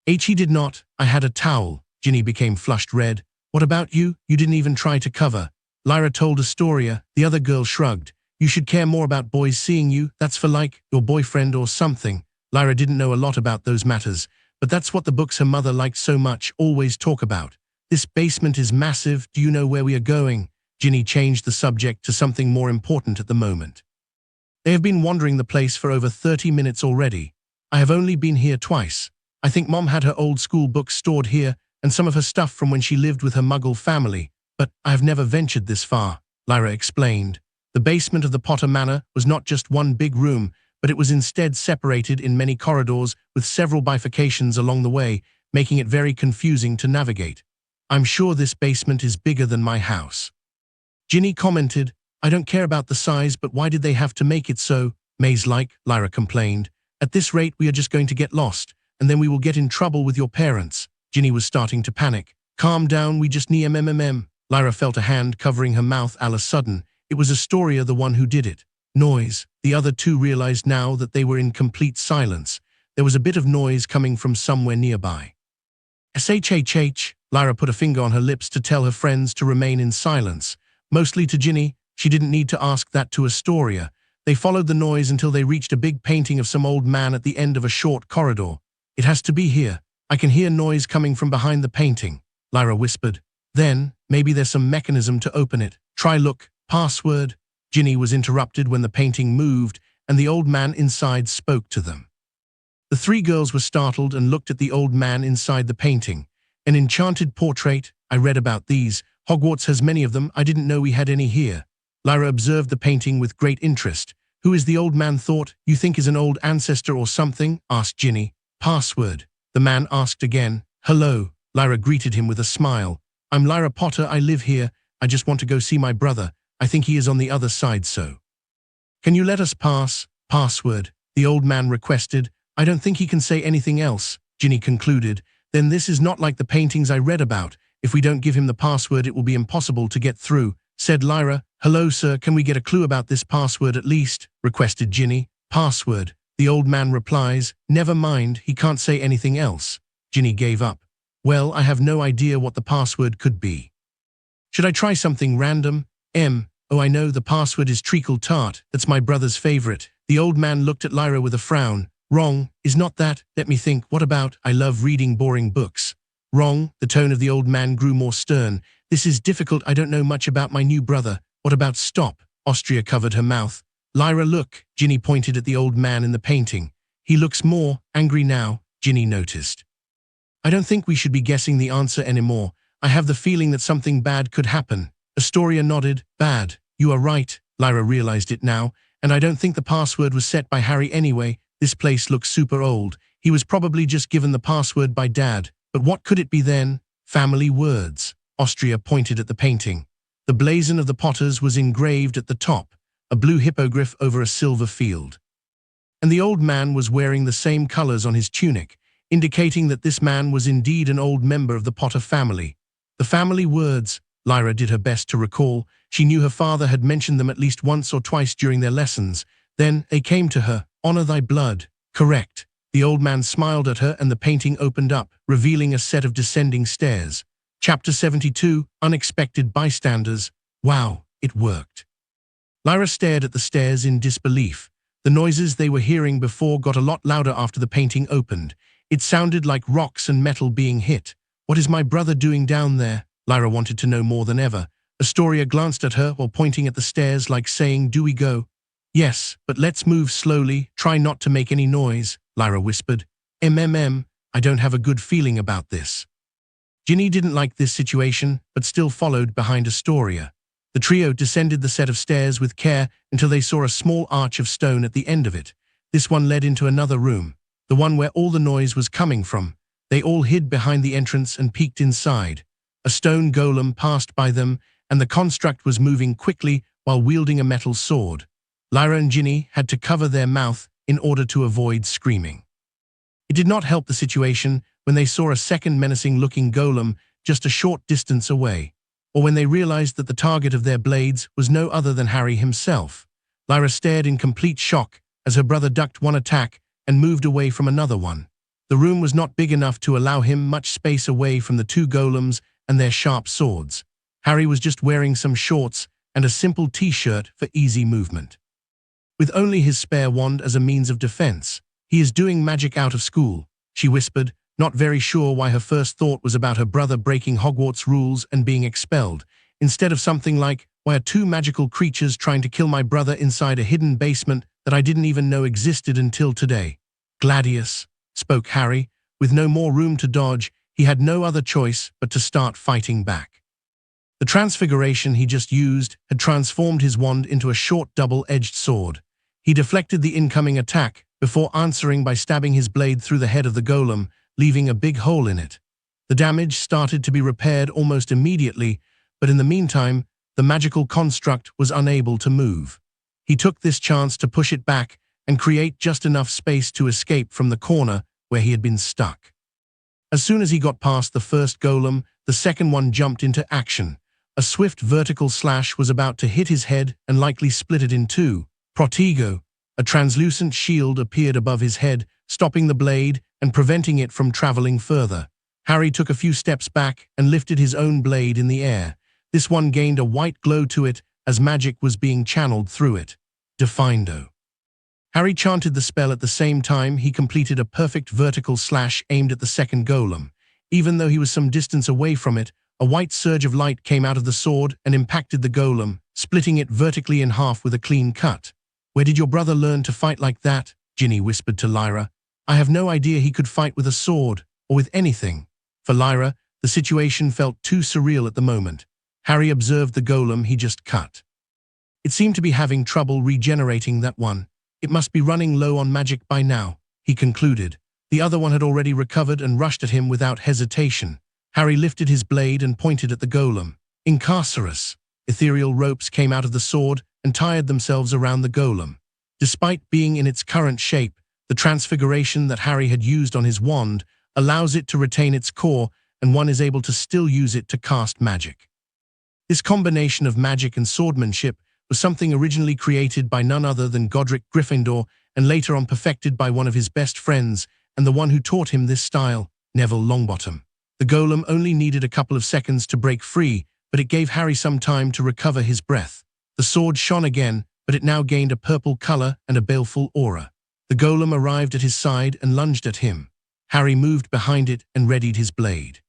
He did not. I had a towel. Ginny became flushed red. What about you? You didn't even try to cover. Lyra told Astoria. The other girl shrugged. You should care more about boys seeing you. That's for like, your boyfriend or something. Lyra didn't know a lot about those matters, but that's what the books her mother liked so much always talk about. This basement is massive. Do you know where we are going? Ginny changed the subject to something more important at the moment. They have been wandering the place for over 30 minutes already. I have only been here twice. I think Mom had her old school books stored here and some of her stuff from when she lived with her Muggle family, but I have never ventured this far," Lyra explained. The basement of the Potter Manor was not just one big room, but it was instead separated in many corridors with several bifurcations along the way, making it very confusing to navigate. "I'm sure this basement is bigger than my house." Ginny commented, "I don't care about the size, but why did they have to make it so maze-like?" Lyra complained. "At this rate, we are just going to get lost, and then we will get in trouble with your parents." Ginny was starting to panic. "Calm down, we just need MMMM." Lyra felt a hand covering her mouth all of a sudden. It was Astoria, the one who did it. Noise. The other two realized now that they were in complete silence. There was a bit of noise coming from somewhere nearby. "SHHH." Lyra put a finger on her lips to tell her friends to remain in silence. Mostly to Ginny, she didn't need to ask that to Astoria. They followed the noise until they reached a big painting of some old man at the end of a short corridor. "It has to be here. I can hear noise coming from behind the painting," Lyra whispered. "Then, maybe there's some mechanism to open it. Try look. Password." Ginny was interrupted when the painting moved and the old man inside spoke to them. The three girls were startled and looked at the old man inside the painting. "An enchanted portrait. I read about these. Hogwarts has many of them. I didn't know we had any here." Lyra observed the painting with great interest. "Who is the old man thought? You think is an old ancestor or something?" asked Ginny. "Password." The man asked again. "Hello." Lyra greeted him with a smile. "I'm Lyra Potter. I live here. I just want to go see my brother. I think he is on the other side, so. Can you let us pass?" "Password," the old man requested. "I don't think he can say anything else," Ginny concluded. "Then this is not like the paintings I read about. If we don't give him the password, it will be impossible to get through," said Lyra. "Hello, sir, can we get a clue about this password at least?" requested Ginny. "Password," the old man replies. "Never mind, he can't say anything else." Ginny gave up. "Well, I have no idea what the password could be. Should I try something random? Oh, I know, the password is treacle tart. That's my brother's favorite." The old man looked at Lyra with a frown. "Wrong, is not that? Let me think. What about, I love reading boring books." "Wrong." The tone of the old man grew more stern. "This is difficult. I don't know much about my new brother." "What about stop?" Austria covered her mouth. "Lyra, look." Ginny pointed at the old man in the painting. "He looks more angry now," Ginny noticed. "I don't think we should be guessing the answer anymore. I have the feeling that something bad could happen." Astoria nodded. "Bad. You are right." Lyra realized it now. "And I don't think the password was set by Harry anyway. This place looks super old. He was probably just given the password by Dad. But what could it be then?" "Family words." Austria pointed at the painting. The blazon of the Potters was engraved at the top, a blue hippogriff over a silver field. And the old man was wearing the same colors on his tunic, indicating that this man was indeed an old member of the Potter family. The family words. Lyra did her best to recall. She knew her father had mentioned them at least once or twice during their lessons. Then they came to her. "Honor thy blood." "Correct." The old man smiled at her and the painting opened up, revealing a set of descending stairs. Chapter 72, Unexpected Bystanders. Wow, it worked. Lyra stared at the stairs in disbelief. The noises they were hearing before got a lot louder after the painting opened. It sounded like rocks and metal being hit. "What is my brother doing down there?" Lyra wanted to know more than ever. Astoria glanced at her while pointing at the stairs like saying, "Do we go?" "Yes, but let's move slowly. Try not to make any noise," Lyra whispered. I don't have a good feeling about this." Ginny didn't like this situation, but still followed behind Astoria. The trio descended the set of stairs with care until they saw a small arch of stone at the end of it. This one led into another room, the one where all the noise was coming from. They all hid behind the entrance and peeked inside. A stone golem passed by them, and the construct was moving quickly while wielding a metal sword. Lyra and Ginny had to cover their mouth in order to avoid screaming. It did not help the situation when they saw a second menacing-looking golem just a short distance away, or when they realized that the target of their blades was no other than Harry himself. Lyra stared in complete shock as her brother ducked one attack and moved away from another one. The room was not big enough to allow him much space away from the two golems and their sharp swords. Harry was just wearing some shorts and a simple t-shirt for easy movement. With only his spare wand as a means of defense. "He is doing magic out of school," she whispered, not very sure why her first thought was about her brother breaking Hogwarts rules and being expelled, instead of something like, "Why are two magical creatures trying to kill my brother inside a hidden basement that I didn't even know existed until today?" Gladius, spoke Harry. With no more room to dodge, he had no other choice but to start fighting back. The transfiguration he just used had transformed his wand into a short double-edged sword. He deflected the incoming attack before answering by stabbing his blade through the head of the golem, leaving a big hole in it. The damage started to be repaired almost immediately, but in the meantime, the magical construct was unable to move. He took this chance to push it back and create just enough space to escape from the corner where he had been stuck. As soon as he got past the first golem, the second one jumped into action. A swift vertical slash was about to hit his head and likely split it in two. Protego, a translucent shield appeared above his head, stopping the blade and preventing it from traveling further. Harry took a few steps back and lifted his own blade in the air. This one gained a white glow to it as magic was being channeled through it. Defindo. Harry chanted the spell at the same time he completed a perfect vertical slash aimed at the second golem. Even though he was some distance away from it, a white surge of light came out of the sword and impacted the golem, splitting it vertically in half with a clean cut. "Where did your brother learn to fight like that?" Ginny whispered to Lyra. "I have no idea he could fight with a sword, or with anything." For Lyra, the situation felt too surreal at the moment. Harry observed the golem he just cut. It seemed to be having trouble regenerating, that one. It must be running low on magic by now, he concluded. The other one had already recovered and rushed at him without hesitation. Harry lifted his blade and pointed at the golem. Incarcerus. Ethereal ropes came out of the sword and tied themselves around the golem. Despite being in its current shape, the transfiguration that Harry had used on his wand allows it to retain its core, and one is able to still use it to cast magic. This combination of magic and swordsmanship was something originally created by none other than Godric Gryffindor and later on perfected by one of his best friends and the one who taught him this style, Neville Longbottom. The golem only needed a couple of seconds to break free, but it gave Harry some time to recover his breath. The sword shone again, but it now gained a purple color and a baleful aura. The golem arrived at his side and lunged at him. Harry moved behind it and readied his blade.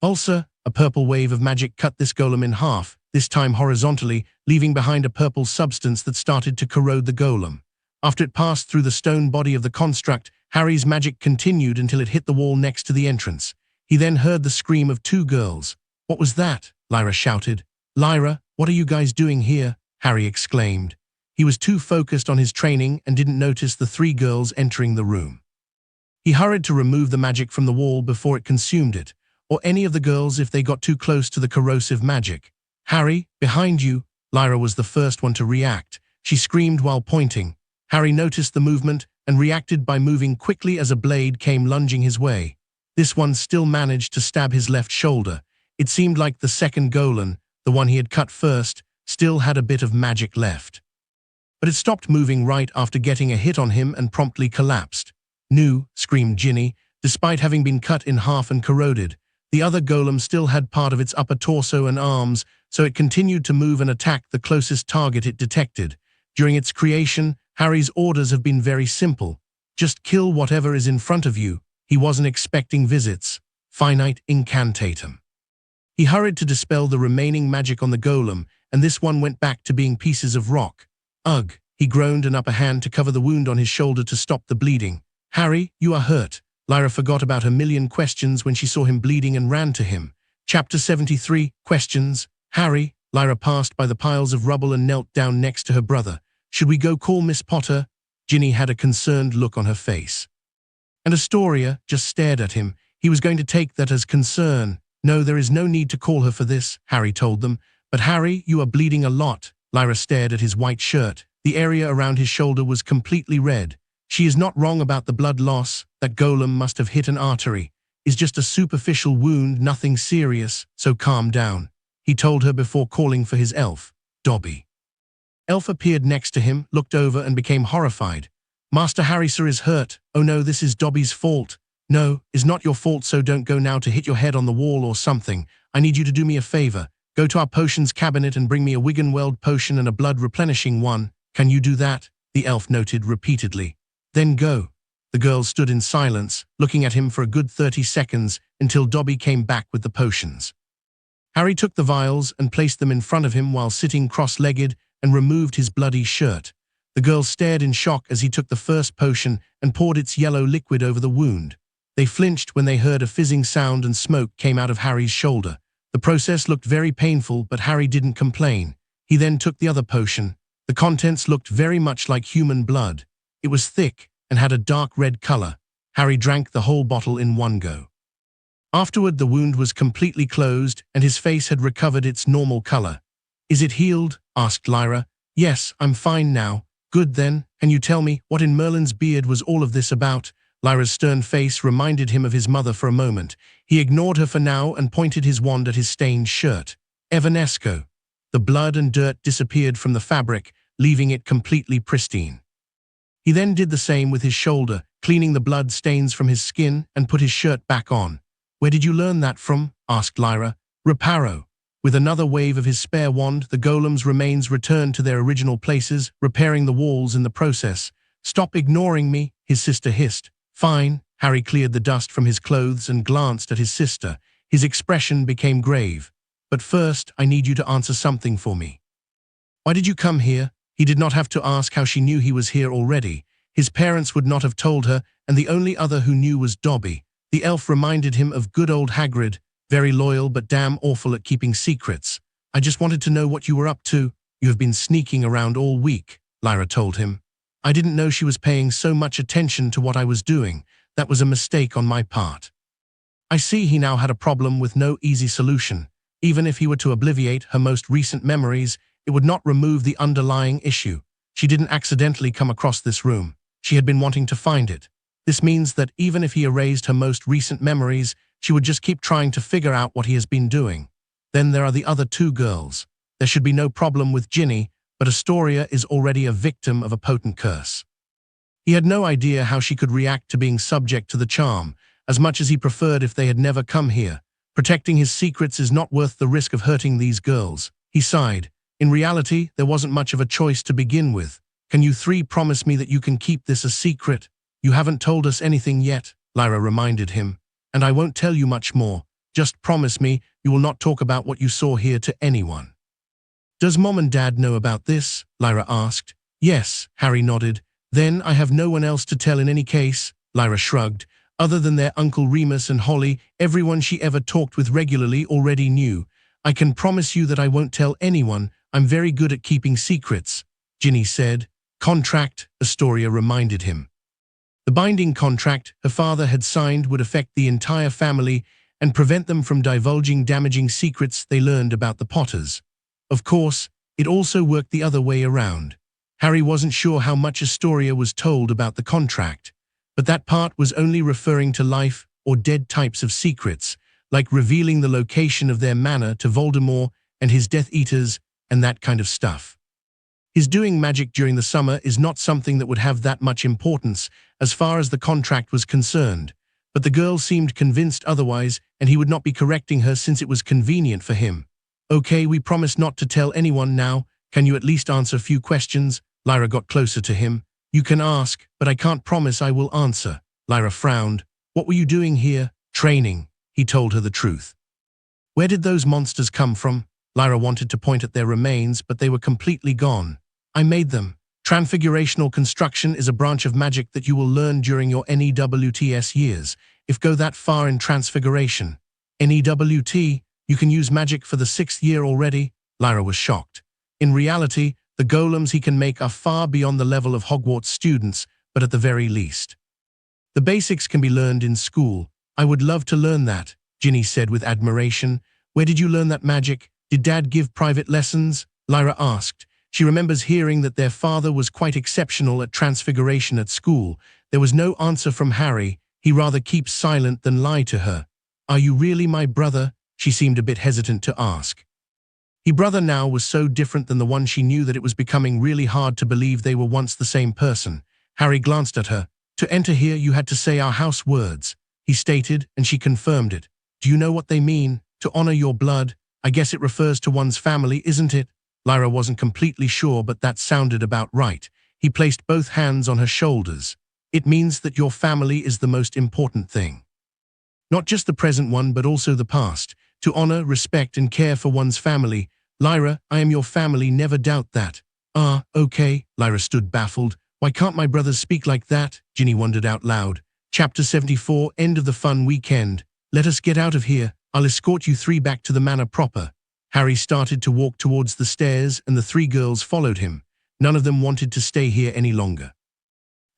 Also, a purple wave of magic cut this golem in half, this time horizontally, leaving behind a purple substance that started to corrode the golem. After it passed through the stone body of the construct, Harry's magic continued until it hit the wall next to the entrance. He then heard the scream of two girls. "What was that?" Lyra shouted. "Lyra, what are you guys doing here?" Harry exclaimed. He was too focused on his training and didn't notice the three girls entering the room. He hurried to remove the magic from the wall before it consumed it, or any of the girls if they got too close to the corrosive magic. "Harry, behind you!" Lyra was the first one to react. She screamed while pointing. Harry noticed the movement and reacted by moving quickly as a blade came lunging his way. This one still managed to stab his left shoulder. It seemed like the second golem, the one he had cut first, still had a bit of magic left. But it stopped moving right after getting a hit on him and promptly collapsed. "No!" screamed Ginny, despite having been cut in half and corroded. The other golem still had part of its upper torso and arms, so it continued to move and attack the closest target it detected. During its creation, Harry's orders have been very simple. Just kill whatever is in front of you. He wasn't expecting visits. Finite incantatum. He hurried to dispel the remaining magic on the golem, and this one went back to being pieces of rock. "Ugh," he groaned, an upper hand to cover the wound on his shoulder to stop the bleeding. "Harry, you are hurt." Lyra forgot about her million questions when she saw him bleeding and ran to him. Chapter 73, Questions. "Harry," Lyra passed by the piles of rubble and knelt down next to her brother. "Should we go call Miss Potter?" Ginny had a concerned look on her face. And Astoria just stared at him. He was going to take that as concern. "No, there is no need to call her for this," Harry told them. "But Harry, you are bleeding a lot." Lyra stared at his white shirt. The area around his shoulder was completely red. "She is not wrong about the blood loss. That golem must have hit an artery. It's just a superficial wound, nothing serious, so calm down," he told her before calling for his elf, Dobby. Elf appeared next to him, looked over and became horrified. "Master Harry, sir, is hurt. Oh no, this is Dobby's fault." "No, it's not your fault, so don't go now to hit your head on the wall or something. I need you to do me a favor. Go to our potions cabinet and bring me a Wiggenweld potion and a blood replenishing one. Can you do that?" the elf noted repeatedly. "Then go." The girls stood in silence, looking at him for a good 30 seconds until Dobby came back with the potions. Harry took the vials and placed them in front of him while sitting cross-legged and removed his bloody shirt. The girl stared in shock as he took the first potion and poured its yellow liquid over the wound. They flinched when they heard a fizzing sound and smoke came out of Harry's shoulder. The process looked very painful, but Harry didn't complain. He then took the other potion. The contents looked very much like human blood. It was thick and had a dark red color. Harry drank the whole bottle in one go. Afterward, the wound was completely closed and his face had recovered its normal color. "Is it healed?" asked Lyra. "Yes, I'm fine now." "Good then. Can you tell me what in Merlin's beard was all of this about?" Lyra's stern face reminded him of his mother for a moment. He ignored her for now and pointed his wand at his stained shirt. Evanesco. The blood and dirt disappeared from the fabric, leaving it completely pristine. He then did the same with his shoulder, cleaning the blood stains from his skin and put his shirt back on. "Where did you learn that from?" asked Lyra. "Reparo." With another wave of his spare wand, the golem's remains returned to their original places, repairing the walls in the process. "Stop ignoring me," his sister hissed. "Fine." Harry cleared the dust from his clothes and glanced at his sister. His expression became grave. "But first, I need you to answer something for me. Why did you come here?" He did not have to ask how she knew he was here already. His parents would not have told her, and the only other who knew was Dobby. The elf reminded him of good old Hagrid, very loyal but damn awful at keeping secrets. "I just wanted to know what you were up to." "You have been sneaking around all week," Lyra told him. "I didn't know she was paying so much attention to what I was doing. That was a mistake on my part." I see he now had a problem with no easy solution. Even if he were to obliviate her most recent memories, it would not remove the underlying issue. She didn't accidentally come across this room. She had been wanting to find it. This means that even if he erased her most recent memories, she would just keep trying to figure out what he has been doing. Then there are the other two girls. There should be no problem with Ginny, but Astoria is already a victim of a potent curse. He had no idea how she could react to being subject to the charm, as much as he preferred if they had never come here. Protecting his secrets is not worth the risk of hurting these girls. He sighed. In reality, there wasn't much of a choice to begin with. "Can you three promise me that you can keep this a secret?" "You haven't told us anything yet," Lyra reminded him. "And I won't tell you much more. Just promise me you will not talk about what you saw here to anyone." "Does Mom and Dad know about this?" Lyra asked. "Yes," Harry nodded. "Then I have no one else to tell in any case," Lyra shrugged. "Other than their Uncle Remus and Holly, everyone she ever talked with regularly already knew. I can promise you that I won't tell anyone. I'm very good at keeping secrets," Ginny said. "Contract," Astoria reminded him. The binding contract her father had signed would affect the entire family and prevent them from divulging damaging secrets they learned about the Potters. Of course, it also worked the other way around. Harry wasn't sure how much Astoria was told about the contract, but that part was only referring to life or dead types of secrets, like revealing the location of their manor to Voldemort and his Death Eaters and that kind of stuff. His doing magic during the summer is not something that would have that much importance as far as the contract was concerned, but the girl seemed convinced otherwise, and he would not be correcting her since it was convenient for him. "Okay, we promise not to tell anyone now. Can you at least answer a few questions?" Lyra got closer to him. "You can ask, but I can't promise I will answer." Lyra frowned. "What were you doing here?" "Training." He told her the truth. "Where did those monsters come from?" Lyra wanted to point at their remains, but they were completely gone. "I made them." Transfigurational construction is a branch of magic that you will learn during your NEWTS years, if go that far in transfiguration. NEWT, you can use magic for the 6th year already? Lyra was shocked. In reality, the golems he can make are far beyond the level of Hogwarts students, but at the very least. "The basics can be learned in school. I would love to learn that," Ginny said with admiration. "Where did you learn that magic? Did Dad give private lessons?" Lyra asked. She remembers hearing that their father was quite exceptional at transfiguration at school. There was no answer from Harry. He rather keeps silent than lie to her. "Are you really my brother?" She seemed a bit hesitant to ask. His brother now was so different than the one she knew that it was becoming really hard to believe they were once the same person. Harry glanced at her. "To enter here, you had to say our house words," he stated, and she confirmed it. "Do you know what they mean? To honor your blood? I guess it refers to one's family, isn't it?" Lyra wasn't completely sure, but that sounded about right. He placed both hands on her shoulders. "It means that your family is the most important thing. Not just the present one, but also the past. To honor, respect, and care for one's family. Lyra, I am your family, never doubt that." Ah, okay, Lyra stood baffled. Why can't my brothers speak like that? Ginny wondered out loud. Chapter 74, End of the Fun Weekend. Let us get out of here. I'll escort you three back to the manor proper. Harry started to walk towards the stairs and the three girls followed him. None of them wanted to stay here any longer.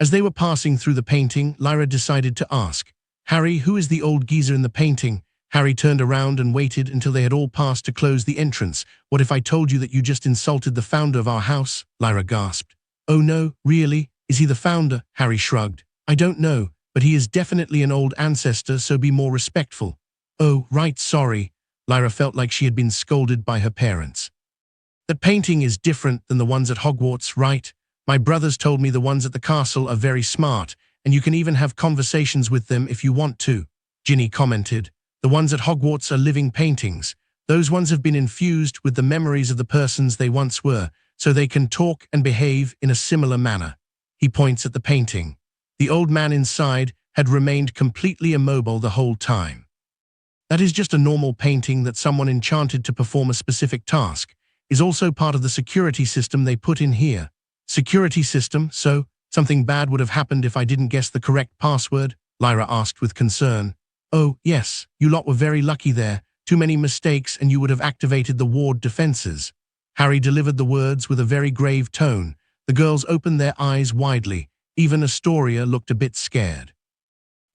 As they were passing through the painting, Lyra decided to ask, Harry, who is the old geezer in the painting? Harry turned around and waited until they had all passed to close the entrance. What if I told you that you just insulted the founder of our house? Lyra gasped. Oh no, really? Is he the founder? Harry shrugged. I don't know, but he is definitely an old ancestor, so be more respectful. Oh, right, sorry. Lyra felt like she had been scolded by her parents. That painting is different than the ones at Hogwarts, right? My brothers told me the ones at the castle are very smart, and you can even have conversations with them if you want to. Ginny commented. The ones at Hogwarts are living paintings. Those ones have been infused with the memories of the persons they once were, so they can talk and behave in a similar manner. He points at the painting. The old man inside had remained completely immobile the whole time. That is just a normal painting that someone enchanted to perform a specific task, is also part of the security system they put in here. Security system, so something bad would have happened if I didn't guess the correct password? Lyra asked with concern. Oh, yes, you lot were very lucky there. Too many mistakes and you would have activated the ward defenses. Harry delivered the words with a very grave tone. The girls opened their eyes widely. Even Astoria looked a bit scared.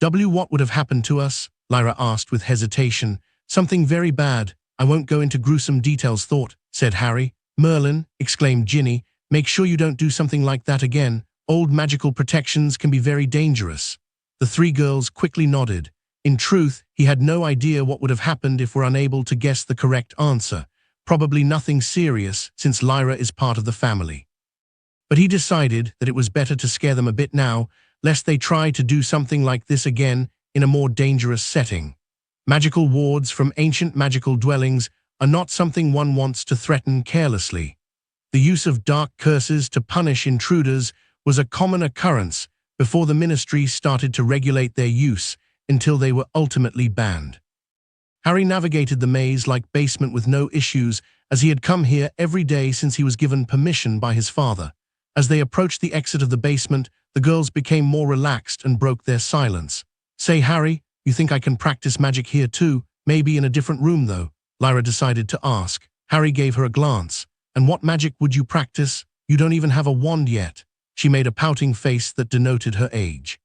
What would have happened to us? Lyra asked with hesitation. Something very bad. I won't go into gruesome details, said Harry. Merlin, exclaimed Ginny, make sure you don't do something like that again. Old magical protections can be very dangerous. The three girls quickly nodded. In truth, he had no idea what would have happened if we're unable to guess the correct answer. Probably nothing serious, since Lyra is part of the family. But he decided that it was better to scare them a bit now, lest they try to do something like this again in a more dangerous setting. Magical wards from ancient magical dwellings are not something one wants to threaten carelessly. The use of dark curses to punish intruders was a common occurrence before the ministry started to regulate their use, until they were ultimately banned. Harry navigated the maze-like basement with no issues, as he had come here every day since he was given permission by his father. As they approached the exit of the basement, the girls became more relaxed and broke their silence. Say, Harry, you think I can practice magic here too? Maybe in a different room though? Lyra decided to ask. Harry gave her a glance. And what magic would you practice? You don't even have a wand yet. She made a pouting face that denoted her age.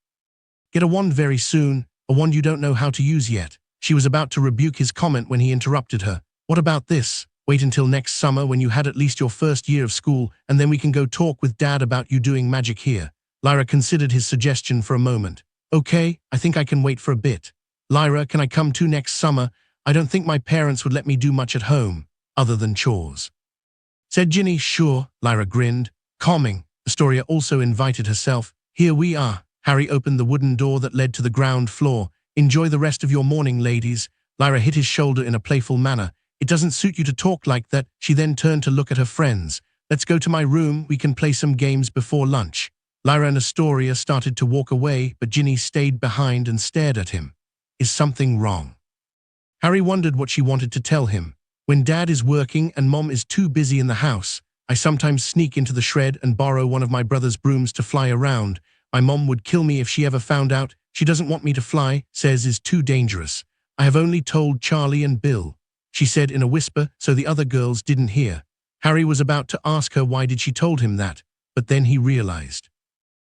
Get a wand very soon. A wand you don't know how to use yet. She was about to rebuke his comment when he interrupted her. What about this? Wait until next summer when you had at least your first year of school, and then we can go talk with Dad about you doing magic here. Lyra considered his suggestion for a moment. Okay, I think I can wait for a bit. Lyra, can I come too next summer? I don't think my parents would let me do much at home, other than chores. Said Ginny. Sure, Lyra grinned. Calming, Astoria also invited herself. Here we are. Harry opened the wooden door that led to the ground floor. Enjoy the rest of your morning, ladies. Lyra hit his shoulder in a playful manner. It doesn't suit you to talk like that. She then turned to look at her friends. Let's go to my room. We can play some games before lunch. Lyra and Astoria started to walk away, but Ginny stayed behind and stared at him. Is something wrong? Harry wondered what she wanted to tell him. When Dad is working and Mom is too busy in the house, I sometimes sneak into the shred and borrow one of my brother's brooms to fly around. My mom would kill me if she ever found out. She doesn't want me to fly, says is too dangerous. I have only told Charlie and Bill, she said in a whisper so the other girls didn't hear. Harry was about to ask her why did she told him that, but then he realized.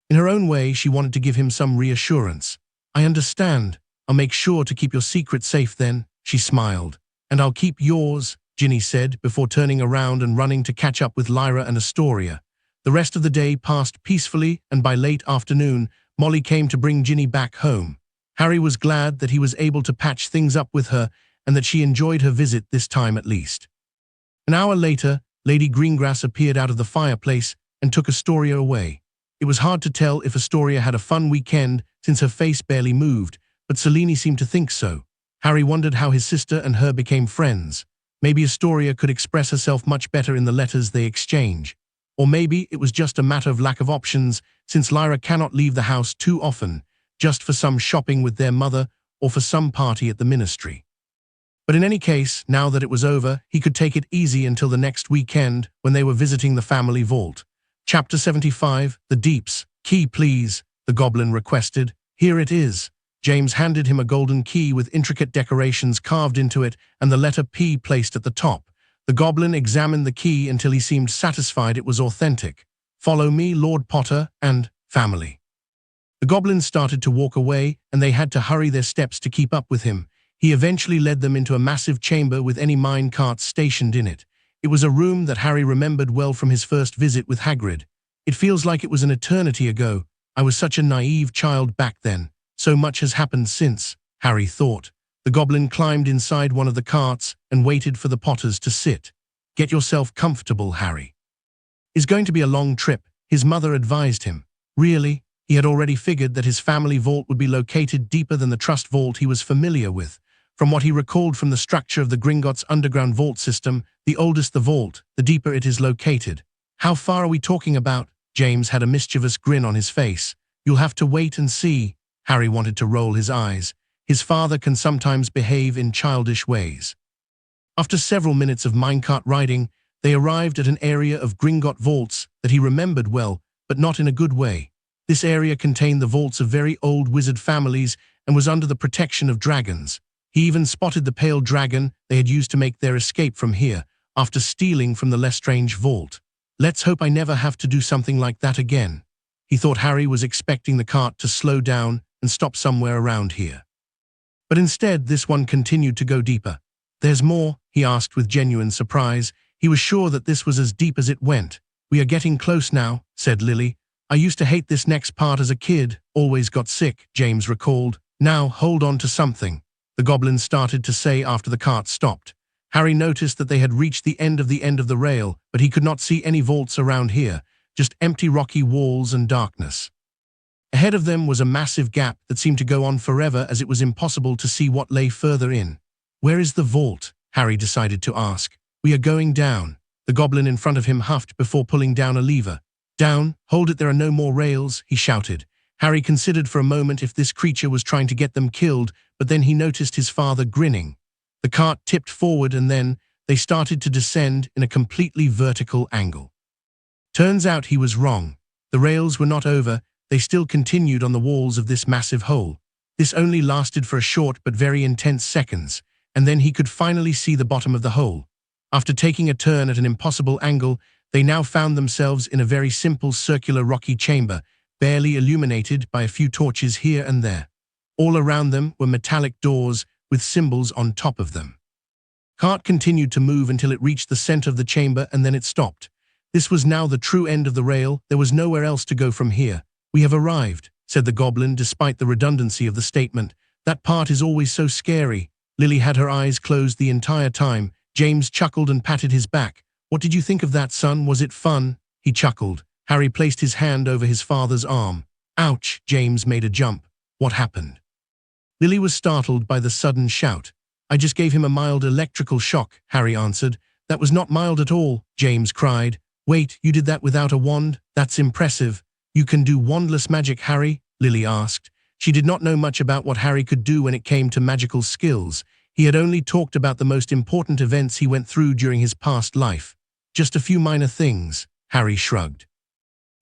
In her own way, she wanted to give him some reassurance. I understand. I'll make sure to keep your secret safe then, she smiled. And I'll keep yours, Ginny said before turning around and running to catch up with Lyra and Astoria. The rest of the day passed peacefully, and by late afternoon, Molly came to bring Ginny back home. Harry was glad that he was able to patch things up with her and that she enjoyed her visit this time at least. An hour later, Lady Greengrass appeared out of the fireplace and took Astoria away. It was hard to tell if Astoria had a fun weekend since her face barely moved, but Selene seemed to think so. Harry wondered how his sister and her became friends. Maybe Astoria could express herself much better in the letters they exchange. Or maybe it was just a matter of lack of options, since Lyra cannot leave the house too often, just for some shopping with their mother or for some party at the ministry. But in any case, now that it was over, he could take it easy until the next weekend when they were visiting the family vault. Chapter 75, The Deeps. Key, please, the goblin requested. Here it is. James handed him a golden key with intricate decorations carved into it and the letter P placed at the top. The goblin examined the key until he seemed satisfied it was authentic. Follow me, Lord Potter, and family. The goblins started to walk away, and they had to hurry their steps to keep up with him. He eventually led them into a massive chamber with any mine carts stationed in it. It was a room that Harry remembered well from his first visit with Hagrid. It feels like it was an eternity ago. I was such a naive child back then. So much has happened since, Harry thought. The goblin climbed inside one of the carts and waited for the Potters to sit. Get yourself comfortable, Harry. It's going to be a long trip, his mother advised him. Really? He had already figured that his family vault would be located deeper than the trust vault he was familiar with. From what he recalled from the structure of the Gringotts underground vault system, the oldest the vault, the deeper it is located. How far are we talking about? James had a mischievous grin on his face. You'll have to wait and see. Harry wanted to roll his eyes. His father can sometimes behave in childish ways. After several minutes of minecart riding, they arrived at an area of Gringotts vaults that he remembered well, but not in a good way. This area contained the vaults of very old wizard families and was under the protection of dragons. He even spotted the pale dragon they had used to make their escape from here, after stealing from the Lestrange vault. Let's hope I never have to do something like that again. He thought Harry was expecting the cart to slow down and stop somewhere around here. But instead, this one continued to go deeper. There's more? He asked with genuine surprise. He was sure that this was as deep as it went. We are getting close now, said Lily. I used to hate this next part as a kid, always got sick, James recalled. Now, hold on to something, the goblin started to say after the cart stopped. Harry noticed that they had reached the end of the rail, but he could not see any vaults around here, just empty rocky walls and darkness. Ahead of them was a massive gap that seemed to go on forever as it was impossible to see what lay further in. Where is the vault? Harry decided to ask. We are going down. The goblin in front of him huffed before pulling down a lever. Down, hold it, there are no more rails, he shouted. Harry considered for a moment if this creature was trying to get them killed, but then he noticed his father grinning. The cart tipped forward and then they started to descend in a completely vertical angle. Turns out he was wrong. The rails were not over, they still continued on the walls of this massive hole. This only lasted for a short but very intense seconds, and then he could finally see the bottom of the hole. After taking a turn at an impossible angle, they now found themselves in a very simple circular rocky chamber, barely illuminated by a few torches here and there. All around them were metallic doors with symbols on top of them. Cart continued to move until it reached the center of the chamber and then it stopped. This was now the true end of the rail, there was nowhere else to go from here. We have arrived, said the goblin despite the redundancy of the statement. That part is always so scary. Lily had her eyes closed the entire time. James chuckled and patted his back. What did you think of that, son? Was it fun? He chuckled. Harry placed his hand over his father's arm. Ouch! James made a jump. What happened? Lily was startled by the sudden shout. I just gave him a mild electrical shock, Harry answered. That was not mild at all, James cried. Wait, you did that without a wand? That's impressive. You can do wandless magic, Harry? Lily asked. She did not know much about what Harry could do when it came to magical skills. He had only talked about the most important events he went through during his past life. Just a few minor things, Harry shrugged.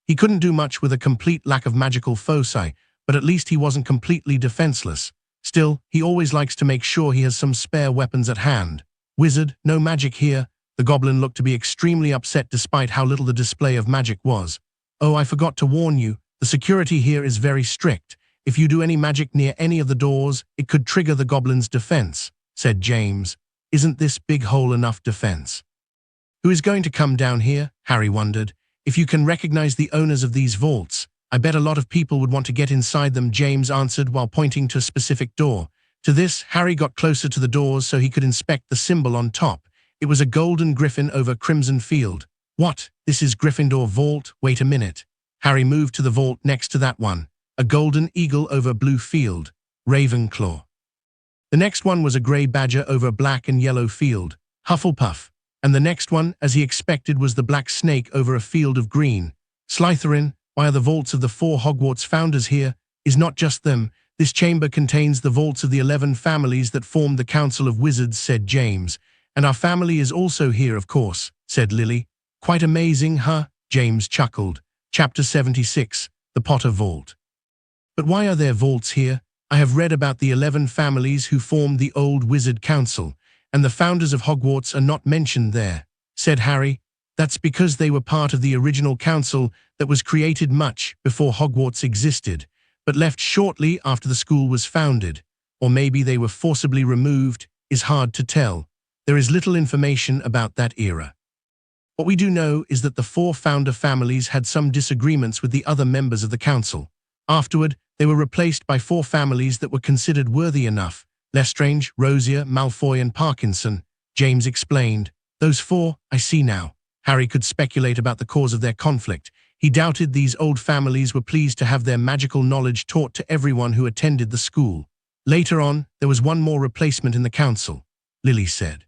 He couldn't do much with a complete lack of magical foci, but at least he wasn't completely defenseless. Still, he always likes to make sure he has some spare weapons at hand. Wizard, no magic here. The goblin looked to be extremely upset despite how little the display of magic was. Oh, I forgot to warn you. The security here is very strict. If you do any magic near any of the doors, it could trigger the goblin's defense, said James. Isn't this big hole enough defense? Who is going to come down here? Harry wondered. If you can recognize the owners of these vaults, I bet a lot of people would want to get inside them, James answered while pointing to a specific door. To this, Harry got closer to the doors so he could inspect the symbol on top. It was a golden griffin over crimson field. What? This is Gryffindor Vault? Wait a minute. Harry moved to the vault next to that one. A golden eagle over blue field. Ravenclaw. The next one was a grey badger over black and yellow field. Hufflepuff. And the next one, as he expected, was the black snake over a field of green. Slytherin. Why are the vaults of the 4 Hogwarts founders here? Is not just them. This chamber contains the vaults of the 11 families that formed the Council of Wizards, said James. And our family is also here, of course, said Lily. Quite amazing, huh? James chuckled. Chapter 76, The Potter Vault. But why are there vaults here? I have read about the 11 families who formed the old Wizard Council, and the founders of Hogwarts are not mentioned there, said Harry. That's because they were part of the original council that was created much before Hogwarts existed, but left shortly after the school was founded. Or maybe they were forcibly removed, is hard to tell. There is little information about that era. What we do know is that the 4 founder families had some disagreements with the other members of the council. Afterward, they were replaced by 4 families that were considered worthy enough: Lestrange, Rosier, Malfoy and Parkinson. James explained. Those 4, I see now. Harry could speculate about the cause of their conflict. He doubted these old families were pleased to have their magical knowledge taught to everyone who attended the school. Later on, there was one more replacement in the council, Lily said.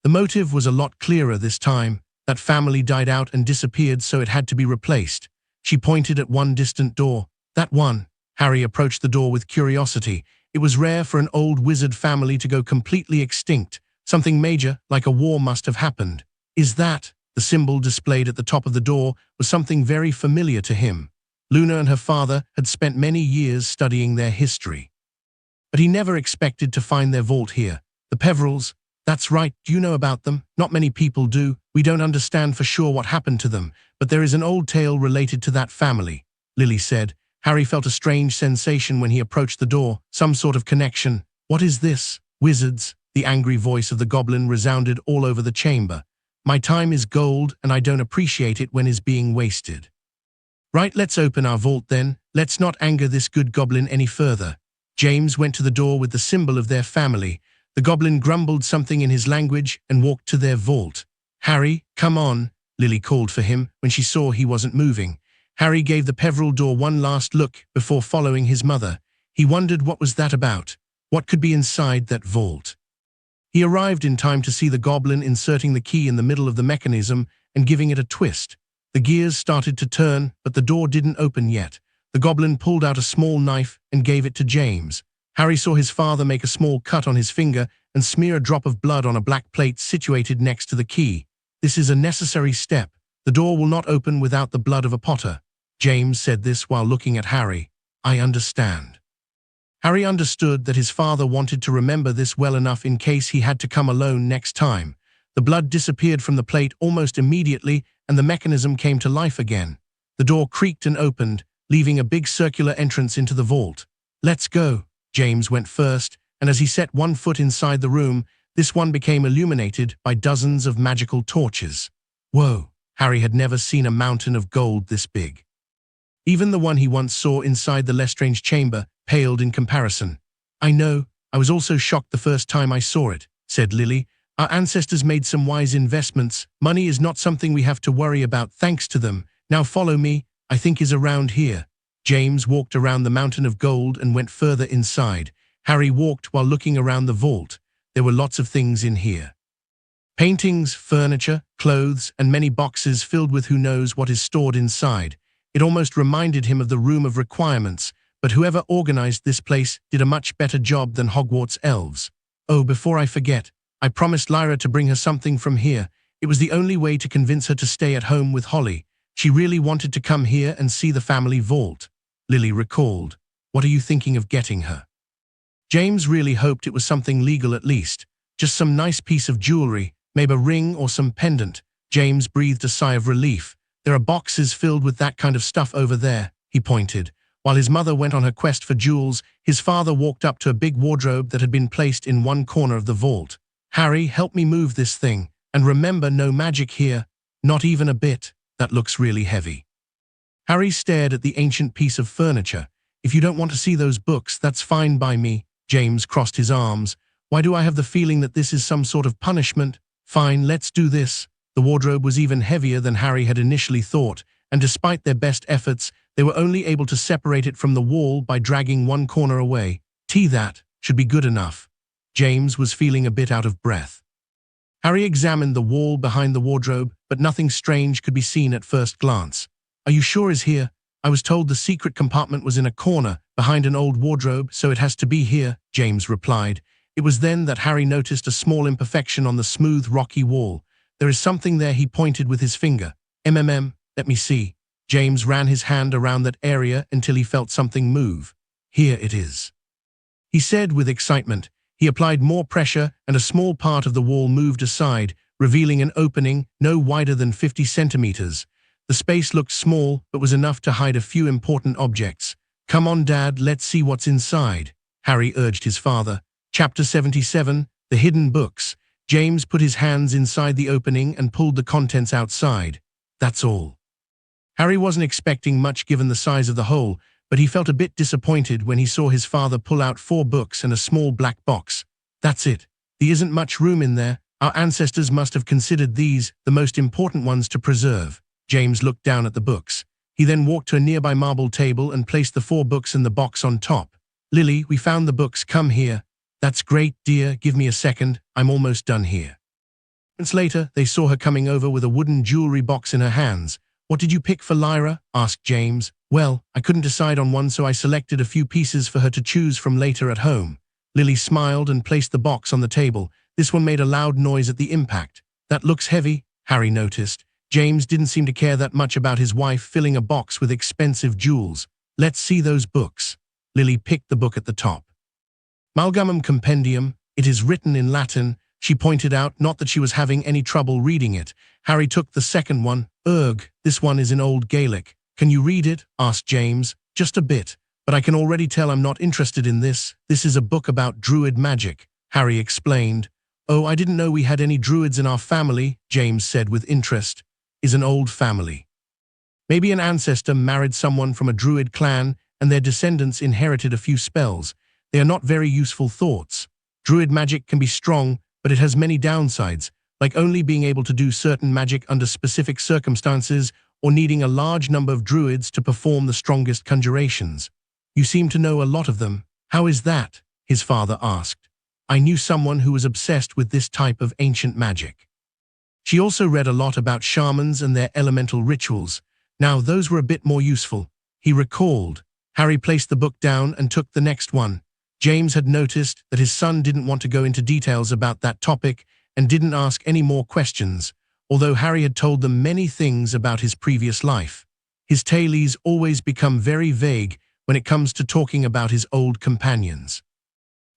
The motive was a lot clearer this time. That family died out and disappeared, so it had to be replaced. She pointed at one distant door. That one. Harry approached the door with curiosity. It was rare for an old wizard family to go completely extinct. Something major, like a war, must have happened. Is that? The symbol displayed at the top of the door was something very familiar to him. Luna and her father had spent many years studying their history. But he never expected to find their vault here. The Peverils. That's right, do you know about them? Not many people do. We don't understand for sure what happened to them, but there is an old tale related to that family, Lily said. Harry felt a strange sensation when he approached the door, some sort of connection. What is this? Wizards, the angry voice of the goblin resounded all over the chamber. My time is gold, and I don't appreciate it when it's being wasted. Right, let's open our vault then. Let's not anger this good goblin any further. James went to the door with the symbol of their family. The goblin grumbled something in his language and walked to their vault. Harry, come on, Lily called for him when she saw he wasn't moving. Harry gave the Peveril door one last look before following his mother. He wondered what was that about. What could be inside that vault? He arrived in time to see the goblin inserting the key in the middle of the mechanism and giving it a twist. The gears started to turn, but the door didn't open yet. The goblin pulled out a small knife and gave it to James. Harry saw his father make a small cut on his finger and smear a drop of blood on a black plate situated next to the key. This is a necessary step. The door will not open without the blood of a Potter. James said this while looking at Harry. I understand. Harry understood that his father wanted to remember this well enough in case he had to come alone next time. The blood disappeared from the plate almost immediately, and the mechanism came to life again. The door creaked and opened, leaving a big circular entrance into the vault. Let's go. James went first, and as he set one foot inside the room, this one became illuminated by dozens of magical torches. Whoa! Harry had never seen a mountain of gold this big. Even the one he once saw inside the Lestrange chamber paled in comparison. I know, I was also shocked the first time I saw it, said Lily. Our ancestors made some wise investments. Money is not something we have to worry about thanks to them. Now follow me, I think is around here. James walked around the mountain of gold and went further inside. Harry walked while looking around the vault. There were lots of things in here. Paintings, furniture, clothes, and many boxes filled with who knows what is stored inside. It almost reminded him of the Room of Requirements, but whoever organized this place did a much better job than Hogwarts elves. Oh, before I forget, I promised Lyra to bring her something from here. It was the only way to convince her to stay at home with Holly. She really wanted to come here and see the family vault. Lily recalled. What are you thinking of getting her? James really hoped it was something legal at least. Just some nice piece of jewelry, maybe a ring or some pendant. James breathed a sigh of relief. There are boxes filled with that kind of stuff over there, he pointed. While his mother went on her quest for jewels, his father walked up to a big wardrobe that had been placed in one corner of the vault. Harry, help me move this thing. And remember, no magic here. Not even a bit. That looks really heavy. Harry stared at the ancient piece of furniture. If you don't want to see those books, that's fine by me. James crossed his arms. Why do I have the feeling that this is some sort of punishment? Fine, let's do this. The wardrobe was even heavier than Harry had initially thought, and despite their best efforts, they were only able to separate it from the wall by dragging one corner away. That should be good enough. James was feeling a bit out of breath. Harry examined the wall behind the wardrobe, but nothing strange could be seen at first glance. Are you sure is here? I was told the secret compartment was in a corner, behind an old wardrobe, so it has to be here, James replied. It was then that Harry noticed a small imperfection on the smooth, rocky wall. There is something there, he pointed with his finger. Let me see. James ran his hand around that area until he felt something move. Here it is, he said with excitement. He applied more pressure and a small part of the wall moved aside, revealing an opening no wider than 50 centimeters. The space looked small, but was enough to hide a few important objects. Come on, Dad, let's see what's inside, Harry urged his father. Chapter 77, The Hidden Books. James put his hands inside the opening and pulled the contents outside. That's all. Harry wasn't expecting much given the size of the hole, but he felt a bit disappointed when he saw his father pull out 4 books and a small black box. That's it. There isn't much room in there. Our ancestors must have considered these the most important ones to preserve. James looked down at the books. He then walked to a nearby marble table and placed the 4 books in the box on top. Lily, we found the books. Come here. That's great, dear. Give me a second. I'm almost done here. Moments later, they saw her coming over with a wooden jewelry box in her hands. What did you pick for Lyra? Asked James. Well, I couldn't decide on one, so I selected a few pieces for her to choose from later at home. Lily smiled and placed the box on the table. This one made a loud noise at the impact. That looks heavy, Harry noticed. James didn't seem to care that much about his wife filling a box with expensive jewels. Let's see those books. Lily picked the book at the top. Malgamum Compendium. It is written in Latin, she pointed out, not that she was having any trouble reading it. Harry took the second one. Ugh, this one is in Old Gaelic. Can you read it? Asked James. Just a bit, but I can already tell I'm not interested in this. This is a book about druid magic, Harry explained. Oh, I didn't know we had any druids in our family, James said with interest. Is an old family. Maybe an ancestor married someone from a druid clan and their descendants inherited a few spells. They are not very useful thoughts. Druid magic can be strong, but it has many downsides, like only being able to do certain magic under specific circumstances or needing a large number of druids to perform the strongest conjurations. You seem to know a lot of them. How is that? His father asked. I knew someone who was obsessed with this type of ancient magic. She also read a lot about shamans and their elemental rituals. Now those were a bit more useful, he recalled. Harry placed the book down and took the next one. James had noticed that his son didn't want to go into details about that topic and didn't ask any more questions, although Harry had told them many things about his previous life. His tales always become very vague when it comes to talking about his old companions.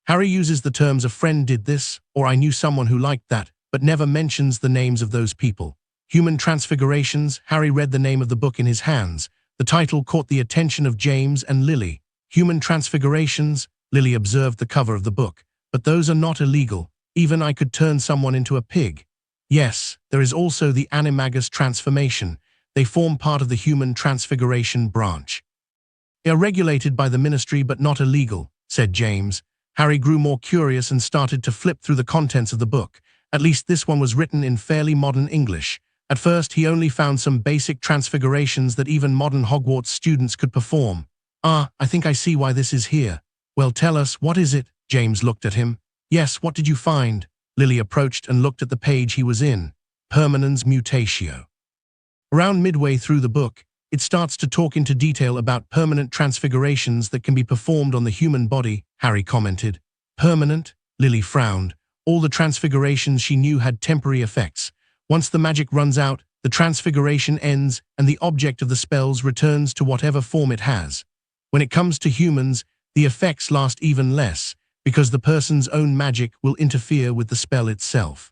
Harry uses the terms "a friend did this" or "I knew someone who liked that," but never mentions the names of those people. Human Transfigurations. Harry read the name of the book in his hands. The title caught the attention of James and Lily. Human Transfigurations. Lily observed the cover of the book. But those are not illegal. Even I could turn someone into a pig. Yes, there is also the Animagus transformation. They form part of the Human Transfiguration branch. They are regulated by the ministry but not illegal, said James. Harry grew more curious and started to flip through the contents of the book. At least this one was written in fairly modern English. At first, he only found some basic transfigurations that even modern Hogwarts students could perform. I think I see why this is here. Well, tell us, what is it? James looked at him. Yes, what did you find? Lily approached and looked at the page he was in. Permanens Mutatio. Around midway through the book, it starts to talk into detail about permanent transfigurations that can be performed on the human body, Harry commented. Permanent? Lily frowned. All the transfigurations she knew had temporary effects. Once the magic runs out, the transfiguration ends and the object of the spells returns to whatever form it has. When it comes to humans, the effects last even less, because the person's own magic will interfere with the spell itself.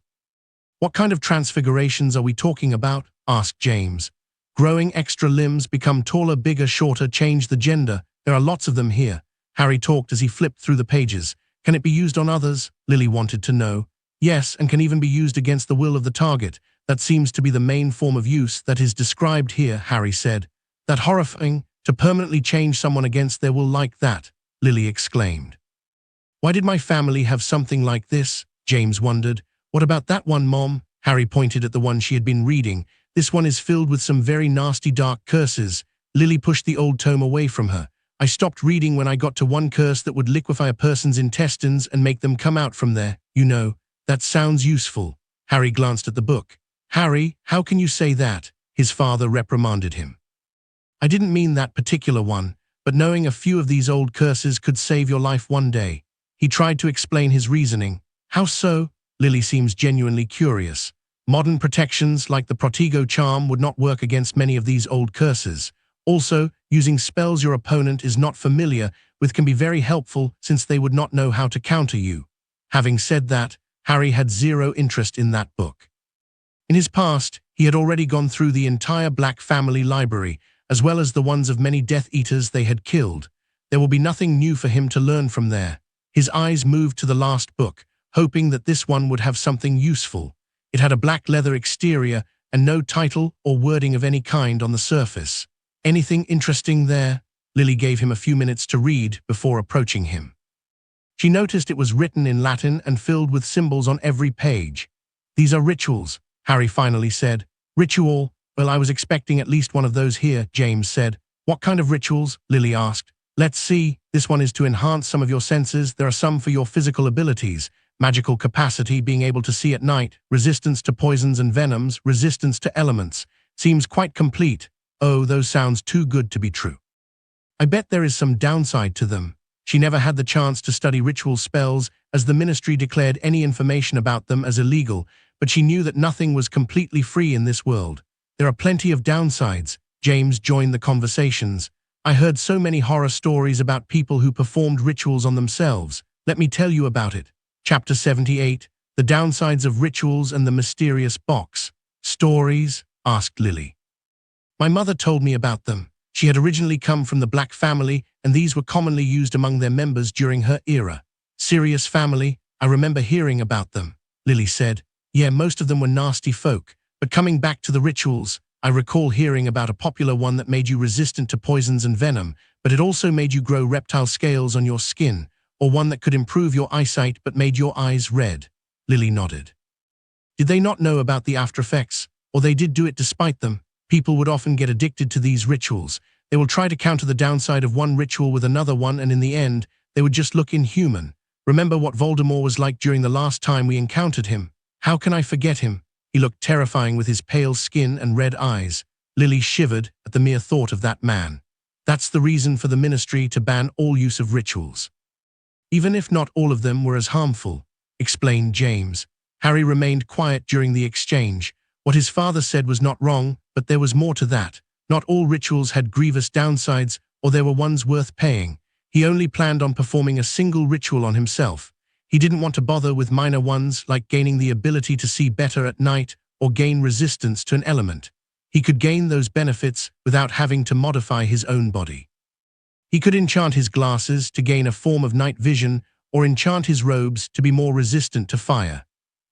What kind of transfigurations are we talking about? Asked James. Growing extra limbs, become taller, bigger, shorter, change the gender. There are lots of them here. Harry talked as he flipped through the pages. Can it be used on others? Lily wanted to know. Yes, and can even be used against the will of the target. That seems to be the main form of use that is described here, Harry said. That horrifying, to permanently change someone against their will like that, Lily exclaimed. Why did my family have something like this? James wondered. What about that one, Mom? Harry pointed at the one she had been reading. This one is filled with some very nasty dark curses. Lily pushed the old tome away from her. I stopped reading when I got to one curse that would liquefy a person's intestines and make them come out from there. You know, that sounds useful. Harry glanced at the book. Harry, how can you say that? His father reprimanded him. I didn't mean that particular one. but knowing a few of these old curses could save your life one day. He tried to explain his reasoning. How so? Lily seems genuinely curious. Modern protections like the Protego charm would not work against many of these old curses. Also, using spells your opponent is not familiar with can be very helpful since they would not know how to counter you. Having said that, Harry had zero interest in that book. In his past, he had already gone through the entire Black family library, as well as the ones of many Death Eaters they had killed. There will be nothing new for him to learn from there. His eyes moved to the last book, hoping that this one would have something useful. It had a black leather exterior and no title or wording of any kind on the surface. Anything interesting there? Lily gave him a few minutes to read before approaching him. She noticed it was written in Latin and filled with symbols on every page. These are rituals, Harry finally said. Ritual? Well, I was expecting at least one of those here, James said. What kind of rituals? Lily asked. Let's see. This one is to enhance some of your senses. There are some for your physical abilities. Magical capacity, being able to see at night, resistance to poisons and venoms, resistance to elements. Seems quite complete. Oh, those sounds too good to be true. I bet there is some downside to them. She never had the chance to study ritual spells as the ministry declared any information about them as illegal, but she knew that nothing was completely free in this world. There are plenty of downsides. James joined the conversations. I heard so many horror stories about people who performed rituals on themselves. Let me tell you about it. Chapter 78, The Downsides of Rituals and the Mysterious Box. Stories? Asked Lily. My mother told me about them. She had originally come from the Black family, and these were commonly used among their members during her era. Serious family, I remember hearing about them, Lily said. Yeah, most of them were nasty folk. But coming back to the rituals, I recall hearing about a popular one that made you resistant to poisons and venom, but it also made you grow reptile scales on your skin, or one that could improve your eyesight but made your eyes red. Lily nodded. Did they not know about the after effects, or they did do it despite them? People would often get addicted to these rituals. They will try to counter the downside of one ritual with another one, and in the end, they would just look inhuman. Remember what Voldemort was like during the last time we encountered him? How can I forget him? He looked terrifying with his pale skin and red eyes. Lily shivered at the mere thought of that man. That's the reason for the ministry to ban all use of rituals. Even if not all of them were as harmful, explained James. Harry remained quiet during the exchange. What his father said was not wrong, but there was more to that. Not all rituals had grievous downsides, or there were ones worth paying. He only planned on performing a single ritual on himself. He didn't want to bother with minor ones like gaining the ability to see better at night or gain resistance to an element. He could gain those benefits without having to modify his own body. He could enchant his glasses to gain a form of night vision or enchant his robes to be more resistant to fire.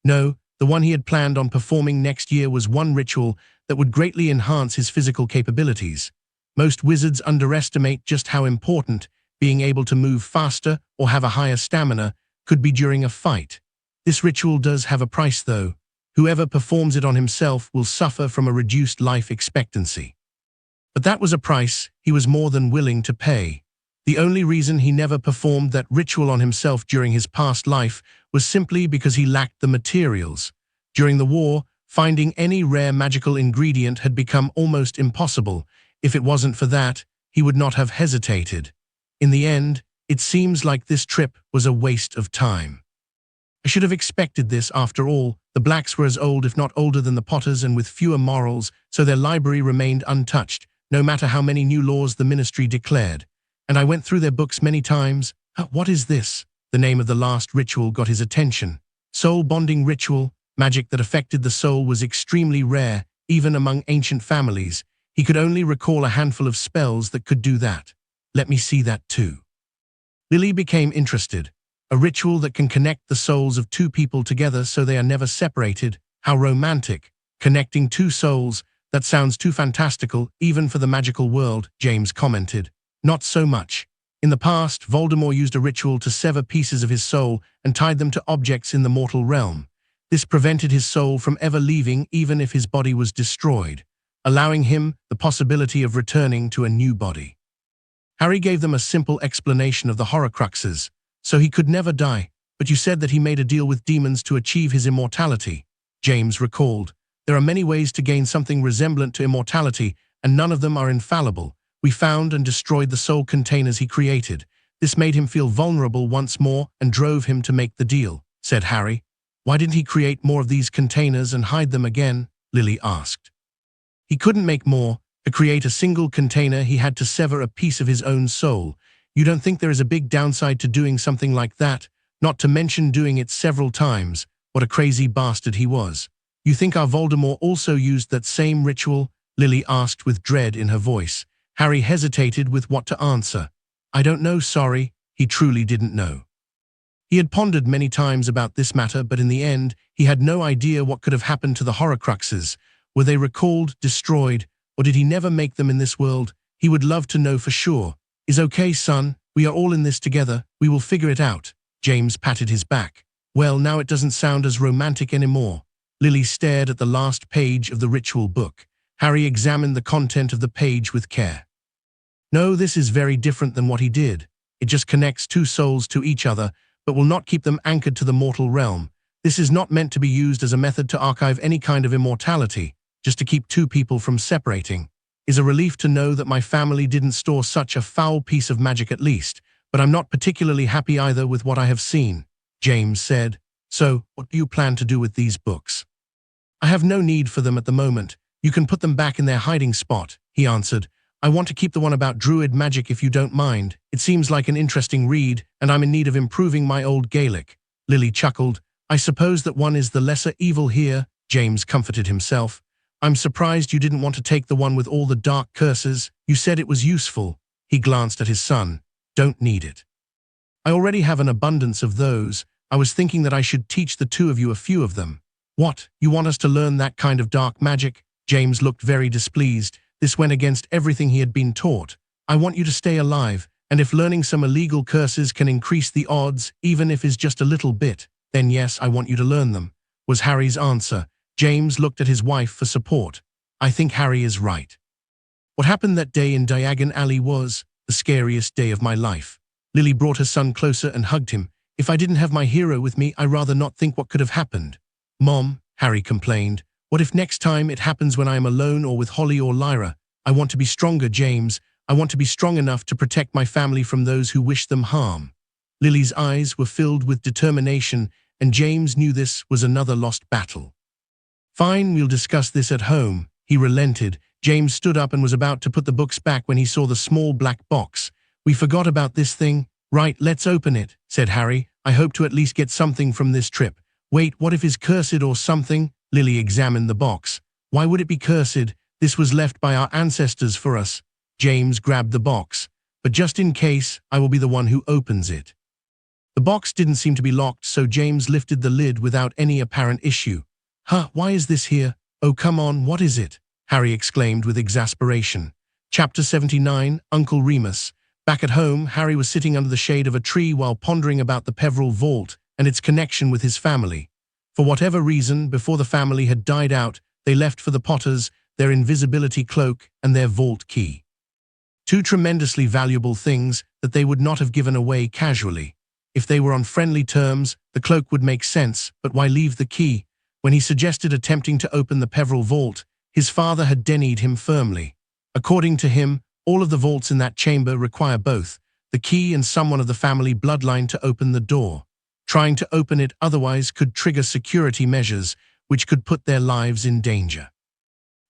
No, the one he had planned on performing next year was one ritual that would greatly enhance his physical capabilities. Most wizards underestimate just how important being able to move faster or have a higher stamina could be during a fight. This ritual does have a price though. Whoever performs it on himself will suffer from a reduced life expectancy. But that was a price he was more than willing to pay. The only reason he never performed that ritual on himself during his past life was simply because he lacked the materials. During the war, finding any rare magical ingredient had become almost impossible. If it wasn't for that, he would not have hesitated. In the end, it seems like this trip was a waste of time. I should have expected this after all. The Blacks were as old if not older than the Potters and with fewer morals, so their library remained untouched, no matter how many new laws the ministry declared. And I went through their books many times. What is this? The name of the last ritual got his attention. Soul bonding ritual. Magic that affected the soul was extremely rare, even among ancient families. He could only recall a handful of spells that could do that. Let me see that too. Lily became interested. A ritual that can connect the souls of two people together so they are never separated. How romantic. Connecting two souls. That sounds too fantastical, even for the magical world, James commented. Not so much. In the past, Voldemort used a ritual to sever pieces of his soul and tied them to objects in the mortal realm. This prevented his soul from ever leaving even if his body was destroyed, allowing him the possibility of returning to a new body. Harry gave them a simple explanation of the Horcruxes. So he could never die, but you said that he made a deal with demons to achieve his immortality, James recalled. There are many ways to gain something resemblant to immortality, and none of them are infallible. We found and destroyed the soul containers he created. This made him feel vulnerable once more and drove him to make the deal," said Harry. "Why didn't he create more of these containers and hide them again?" Lily asked. "He couldn't make more. To create a single container, he had to sever a piece of his own soul. You don't think there is a big downside to doing something like that? Not to mention doing it several times. What a crazy bastard he was." "You think our Voldemort also used that same ritual?" Lily asked with dread in her voice. Harry hesitated with what to answer. "I don't know, sorry." He truly didn't know. He had pondered many times about this matter, but in the end, he had no idea what could have happened to the Horcruxes. Were they recalled, destroyed, or did he never make them in this world? He would love to know for sure. "Is okay, son. We are all in this together. We will figure it out." James patted his back. "Well, now it doesn't sound as romantic anymore." Lily stared at the last page of the ritual book. Harry examined the content of the page with care. "No, this is very different than what he did. It just connects two souls to each other, but will not keep them anchored to the mortal realm. This is not meant to be used as a method to archive any kind of immortality, just to keep two people from separating. Is a relief to know that my family didn't store such a foul piece of magic at least, but I'm not particularly happy either with what I have seen," James said. "So, what do you plan to do with these books?" "I have no need for them at the moment. You can put them back in their hiding spot," he answered. "I want to keep the one about druid magic if you don't mind. It seems like an interesting read, and I'm in need of improving my old Gaelic." Lily chuckled. "I suppose that one is the lesser evil here," James comforted himself. "I'm surprised you didn't want to take the one with all the dark curses. You said it was useful." He glanced at his son. "Don't need it. I already have an abundance of those. I was thinking that I should teach the two of you a few of them." "What, you want us to learn that kind of dark magic?" James looked very displeased. This went against everything he had been taught. "I want you to stay alive, and if learning some illegal curses can increase the odds, even if it's just a little bit, then yes, I want you to learn them," was Harry's answer. James looked at his wife for support. "I think Harry is right. What happened that day in Diagon Alley was the scariest day of my life." Lily brought her son closer and hugged him. "If I didn't have my hero with me, I'd rather not think what could have happened." "Mom," Harry complained, "what if next time it happens when I am alone or with Holly or Lyra? I want to be stronger, James. I want to be strong enough to protect my family from those who wish them harm." Lily's eyes were filled with determination, and James knew this was another lost battle. "Fine, we'll discuss this at home." He relented. James stood up and was about to put the books back when he saw the small black box. "We forgot about this thing." "Right, let's open it," said Harry. "I hope to at least get something from this trip." "Wait, what if it's cursed or something?" Lily examined the box. "Why would it be cursed? This was left by our ancestors for us." James grabbed the box. "But just in case, I will be the one who opens it." The box didn't seem to be locked, so James lifted the lid without any apparent issue. "Huh, why is this here? Oh, come on, what is it?" Harry exclaimed with exasperation. Chapter 79, Uncle Remus. Back at home, Harry was sitting under the shade of a tree while pondering about the Peveril Vault and its connection with his family. For whatever reason, before the family had died out, they left for the Potters their invisibility cloak and their vault key. Two tremendously valuable things that they would not have given away casually. If they were on friendly terms, the cloak would make sense, but why leave the key? When he suggested attempting to open the Peveril Vault, his father had denied him firmly. According to him, all of the vaults in that chamber require both the key and someone of the family bloodline to open the door. Trying to open it otherwise could trigger security measures, which could put their lives in danger.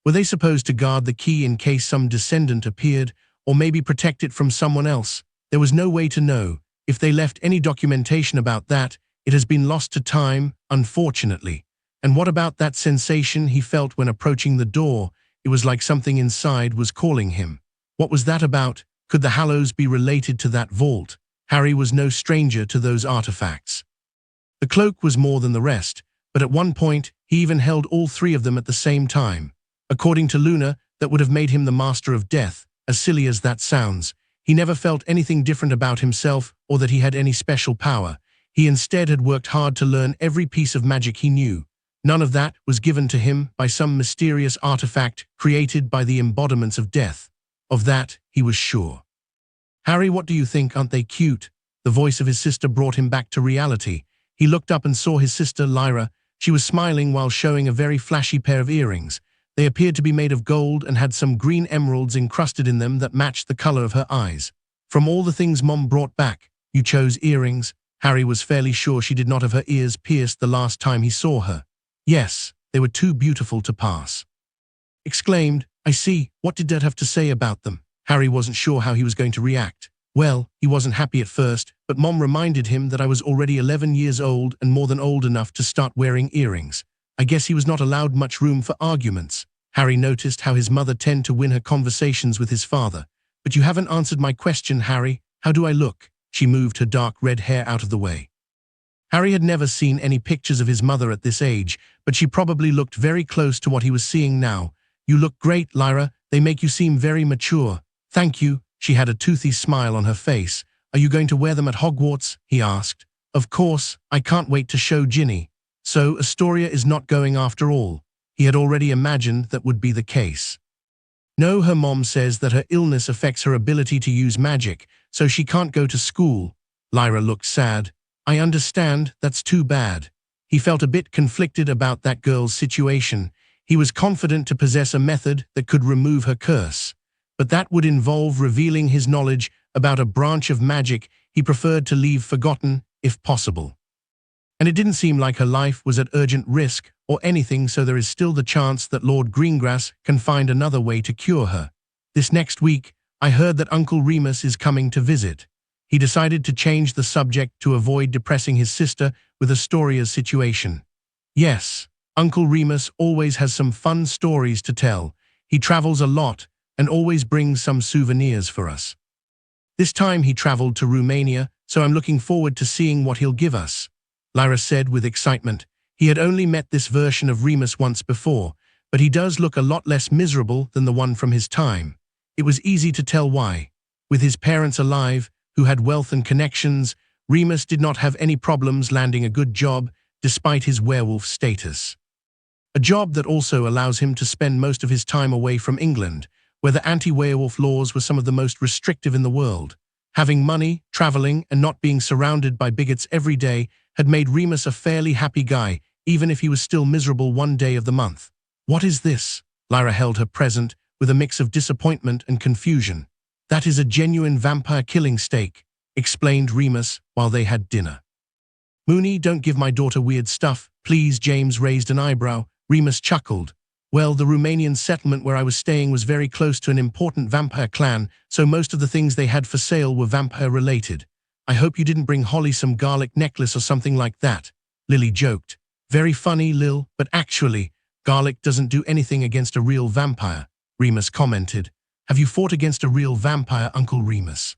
Were they supposed to guard the key in case some descendant appeared, or maybe protect it from someone else? There was no way to know. If they left any documentation about that, it has been lost to time, unfortunately. And what about that sensation he felt when approaching the door? It was like something inside was calling him. What was that about? Could the Hallows be related to that vault? Harry was no stranger to those artifacts. The cloak was more than the rest, but at one point, he even held all three of them at the same time. According to Luna, that would have made him the master of death, as silly as that sounds. He never felt anything different about himself or that he had any special power. He instead had worked hard to learn every piece of magic he knew. None of that was given to him by some mysterious artifact created by the embodiments of death. Of that, he was sure. "Harry, what do you think? Aren't they cute?" The voice of his sister brought him back to reality. He looked up and saw his sister, Lyra. She was smiling while showing a very flashy pair of earrings. They appeared to be made of gold and had some green emeralds encrusted in them that matched the color of her eyes. From all the things Mom brought back, you chose earrings. Harry was fairly sure she did not have her ears pierced the last time he saw her. Yes, they were too beautiful to pass. Exclaimed, I see, what did Dad have to say about them? Harry wasn't sure how he was going to react. Well, he wasn't happy at first, but Mom reminded him that I was already 11 years old and more than old enough to start wearing earrings. I guess he was not allowed much room for arguments. Harry noticed how his mother tended to win her conversations with his father. But you haven't answered my question, Harry. How do I look? She moved her dark red hair out of the way. Harry had never seen any pictures of his mother at this age, but she probably looked very close to what he was seeing now. You look great, Lyra. They make you seem very mature. Thank you. She had a toothy smile on her face. Are you going to wear them at Hogwarts? He asked. Of course, I can't wait to show Ginny. So Astoria is not going after all. He had already imagined that would be the case. No, her mom says that her illness affects her ability to use magic, so she can't go to school. Lyra looked sad. I understand, that's too bad. He felt a bit conflicted about that girl's situation. He was confident to possess a method that could remove her curse. But that would involve revealing his knowledge about a branch of magic he preferred to leave forgotten, if possible. And it didn't seem like her life was at urgent risk or anything, so there is still the chance that Lord Greengrass can find another way to cure her. This next week, I heard that Uncle Remus is coming to visit. He decided to change the subject to avoid depressing his sister with Astoria's situation. Yes, Uncle Remus always has some fun stories to tell. He travels a lot and always brings some souvenirs for us. This time he traveled to Romania, so I'm looking forward to seeing what he'll give us. Lyra said with excitement. He had only met this version of Remus once before, but he does look a lot less miserable than the one from his time. It was easy to tell why. With his parents alive, who had wealth and connections, Remus did not have any problems landing a good job despite his werewolf status. A job that also allows him to spend most of his time away from England, where the anti-werewolf laws were some of the most restrictive in the world. Having money, traveling, and not being surrounded by bigots every day had made Remus a fairly happy guy, even if he was still miserable one day of the month. What is this? Lyra held her present with a mix of disappointment and confusion. That is a genuine vampire killing steak, explained Remus while they had dinner. Moony, don't give my daughter weird stuff, please. James raised an eyebrow. Remus chuckled. Well, the Romanian settlement where I was staying was very close to an important vampire clan, so most of the things they had for sale were vampire-related. I hope you didn't bring Holly some garlic necklace or something like that, Lily joked. Very funny, Lil, but actually, garlic doesn't do anything against a real vampire, Remus commented. Have you fought against a real vampire, Uncle Remus?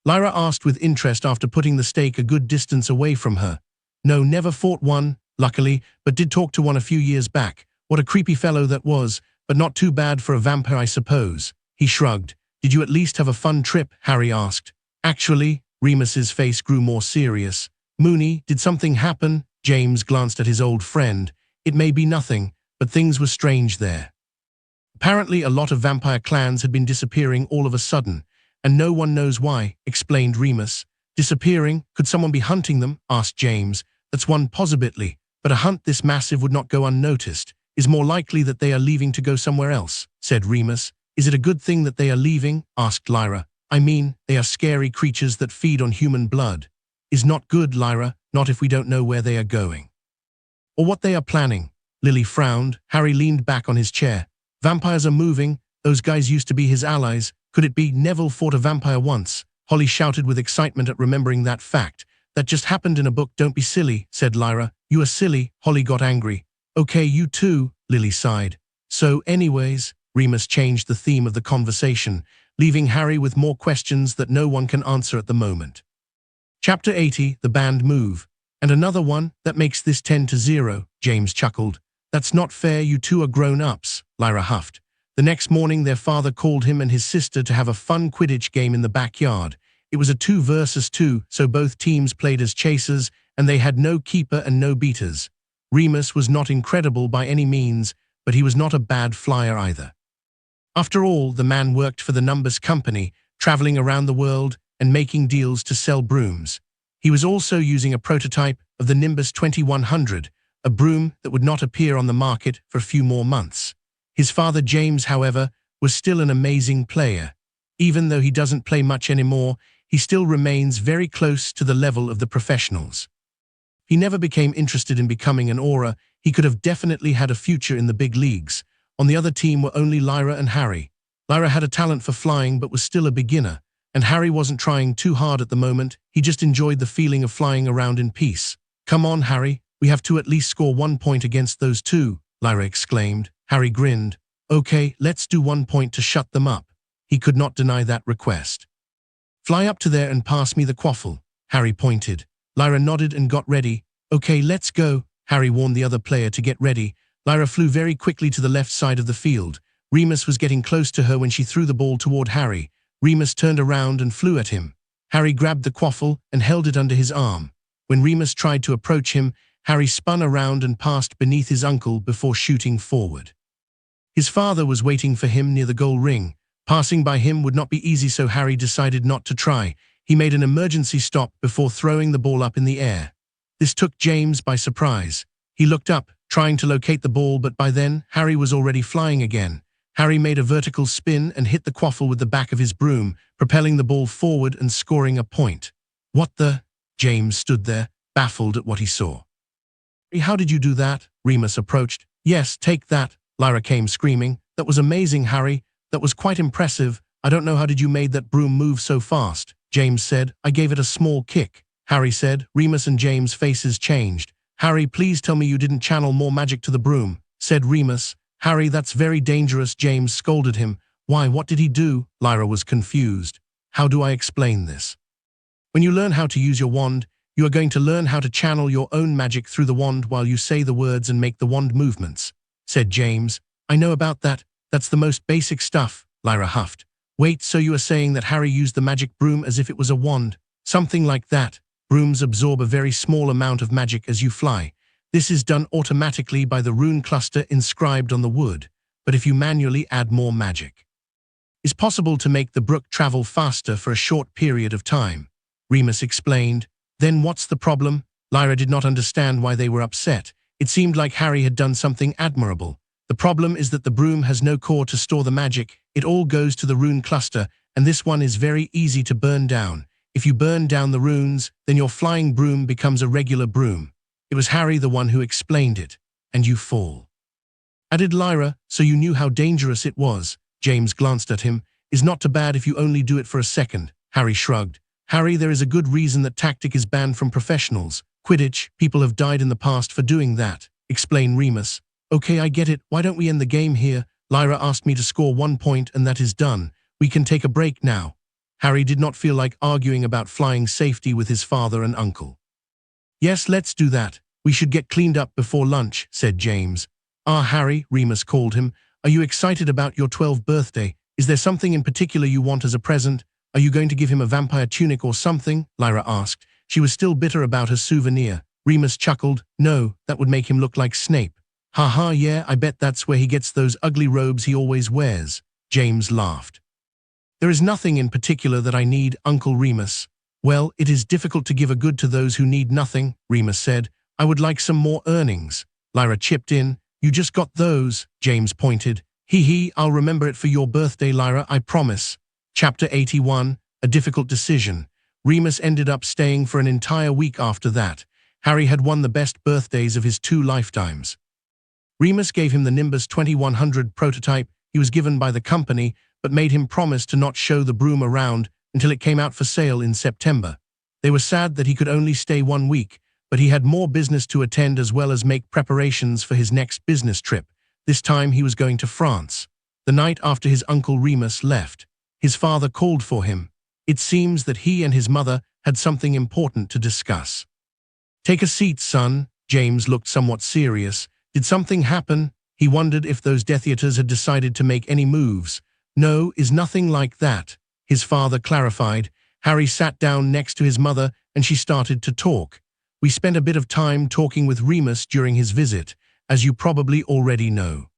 Lyra asked with interest after putting the steak a good distance away from her. No, never fought one, luckily, but did talk to one a few years back. What a creepy fellow that was, but not too bad for a vampire, I suppose. He shrugged. Did you at least have a fun trip? Harry asked. Actually, Remus's face grew more serious. Moony, did something happen? James glanced at his old friend. It may be nothing, but things were strange there. Apparently, a lot of vampire clans had been disappearing all of a sudden, and no one knows why, explained Remus. Disappearing? Could someone be hunting them? Asked James. That's one possibility, but a hunt this massive would not go unnoticed. Is more likely that they are leaving to go somewhere else, said Remus. Is it a good thing that they are leaving? Asked Lyra. I mean, they are scary creatures that feed on human blood. Is not good, Lyra, not if we don't know where they are going. Or what they are planning. Lily frowned. Harry leaned back on his chair. Vampires are moving. Those guys used to be his allies. Could it be Neville fought a vampire once? Holly shouted with excitement at remembering that fact. That just happened in a book. Don't be silly, said Lyra. You are silly. Holly got angry. Okay, you too, Lily sighed. So anyways, Remus changed the theme of the conversation, leaving Harry with more questions that no one can answer at the moment. Chapter 80, The Band Move. And another one, that makes this 10-0, James chuckled. That's not fair, you two are grown-ups, Lyra huffed. The next morning their father called him and his sister to have a fun Quidditch game in the backyard. It was a 2 versus 2, so both teams played as chasers, and they had no keeper and no beaters. Remus was not incredible by any means, but he was not a bad flyer either. After all, the man worked for the Numbers Company, traveling around the world and making deals to sell brooms. He was also using a prototype of the Nimbus 2100, a broom that would not appear on the market for a few more months. His father James, however, was still an amazing player. Even though he doesn't play much anymore, he still remains very close to the level of the professionals. He never became interested in becoming an aura. He could have definitely had a future in the big leagues. On the other team were only Lyra and Harry. Lyra had a talent for flying but was still a beginner, and Harry wasn't trying too hard at the moment. He just enjoyed the feeling of flying around in peace. "Come on, Harry, we have to at least score 1 point against those two," Lyra exclaimed. Harry grinned. "Okay, let's do 1 point to shut them up." He could not deny that request. "Fly up to there and pass me the quaffle," Harry pointed. Lyra nodded and got ready. "Okay, let's go." Harry warned the other player to get ready. Lyra flew very quickly to the left side of the field. Remus was getting close to her when she threw the ball toward Harry. Remus turned around and flew at him. Harry grabbed the quaffle and held it under his arm. When Remus tried to approach him, Harry spun around and passed beneath his uncle before shooting forward. His father was waiting for him near the goal ring. Passing by him would not be easy, so Harry decided not to try. He made an emergency stop before throwing the ball up in the air. This took James by surprise. He looked up, trying to locate the ball, but by then, Harry was already flying again. Harry made a vertical spin and hit the quaffle with the back of his broom, propelling the ball forward and scoring a point. "What the?" James stood there, baffled at what he saw. "How did you do that?" Remus approached. "Yes, take that," Lyra came screaming. "That was amazing, Harry. That was quite impressive. I don't know how did you made that broom move so fast," James said. "I gave it a small kick," Harry said. Remus and James' faces changed. "Harry, please tell me you didn't channel more magic to the broom," said Remus. "Harry, that's very dangerous," James scolded him. "Why, what did he do?" Lyra was confused. "How do I explain this? When you learn how to use your wand, you are going to learn how to channel your own magic through the wand while you say the words and make the wand movements," said James. "I know about that. That's the most basic stuff," Lyra huffed. "Wait, so you are saying that Harry used the magic broom as if it was a wand?" "Something like that. Brooms absorb a very small amount of magic as you fly. This is done automatically by the rune cluster inscribed on the wood, but if you manually add more magic, it's possible to make the brook travel faster for a short period of time," Remus explained. "Then what's the problem?" Lyra did not understand why they were upset. It seemed like Harry had done something admirable. "The problem is that the broom has no core to store the magic. It all goes to the rune cluster, and this one is very easy to burn down. If you burn down the runes, then your flying broom becomes a regular broom." It was Harry the one who explained it. "And you fall," added Lyra. "So you knew how dangerous it was." James glanced at him. "Is not too bad if you only do it for a second," Harry shrugged. "Harry, there is a good reason that tactic is banned from professionals. Quidditch, people have died in the past for doing that," explained Remus. "Okay, I get it. Why don't we end the game here? Lyra asked me to score 1 point and that is done. We can take a break now." Harry did not feel like arguing about flying safety with his father and uncle. "Yes, let's do that. We should get cleaned up before lunch," said James. "Ah, Harry," Remus called him. "Are you excited about your 12th birthday? Is there something in particular you want as a present? Are you going to give him a vampire tunic or something?" Lyra asked. She was still bitter about her souvenir. Remus chuckled. "No, that would make him look like Snape." "Haha, yeah, I bet that's where he gets those ugly robes he always wears." James laughed. "There is nothing in particular that I need, Uncle Remus." "Well, it is difficult to give a good to those who need nothing," Remus said. "I would like some more earnings." Lyra chipped in. "You just got those," James pointed. Hee, I'll remember it for your birthday, Lyra, I promise." Chapter 81, A Difficult Decision. Remus ended up staying for an entire week after that. Harry had won the best birthdays of his 2 lifetimes. Remus gave him the Nimbus 2100 prototype he was given by the company, but made him promise to not show the broom around until it came out for sale in September. They were sad that he could only stay 1 week, but he had more business to attend as well as make preparations for his next business trip. This time he was going to France. The night after his uncle Remus left, his father called for him. It seems that he and his mother had something important to discuss. "Take a seat, son." James looked somewhat serious. "Did something happen?" He wondered if those Death Eaters had decided to make any moves. "No, is nothing like that," his father clarified. Harry sat down next to his mother and she started to talk. "We spent a bit of time talking with Remus during his visit, as you probably already know.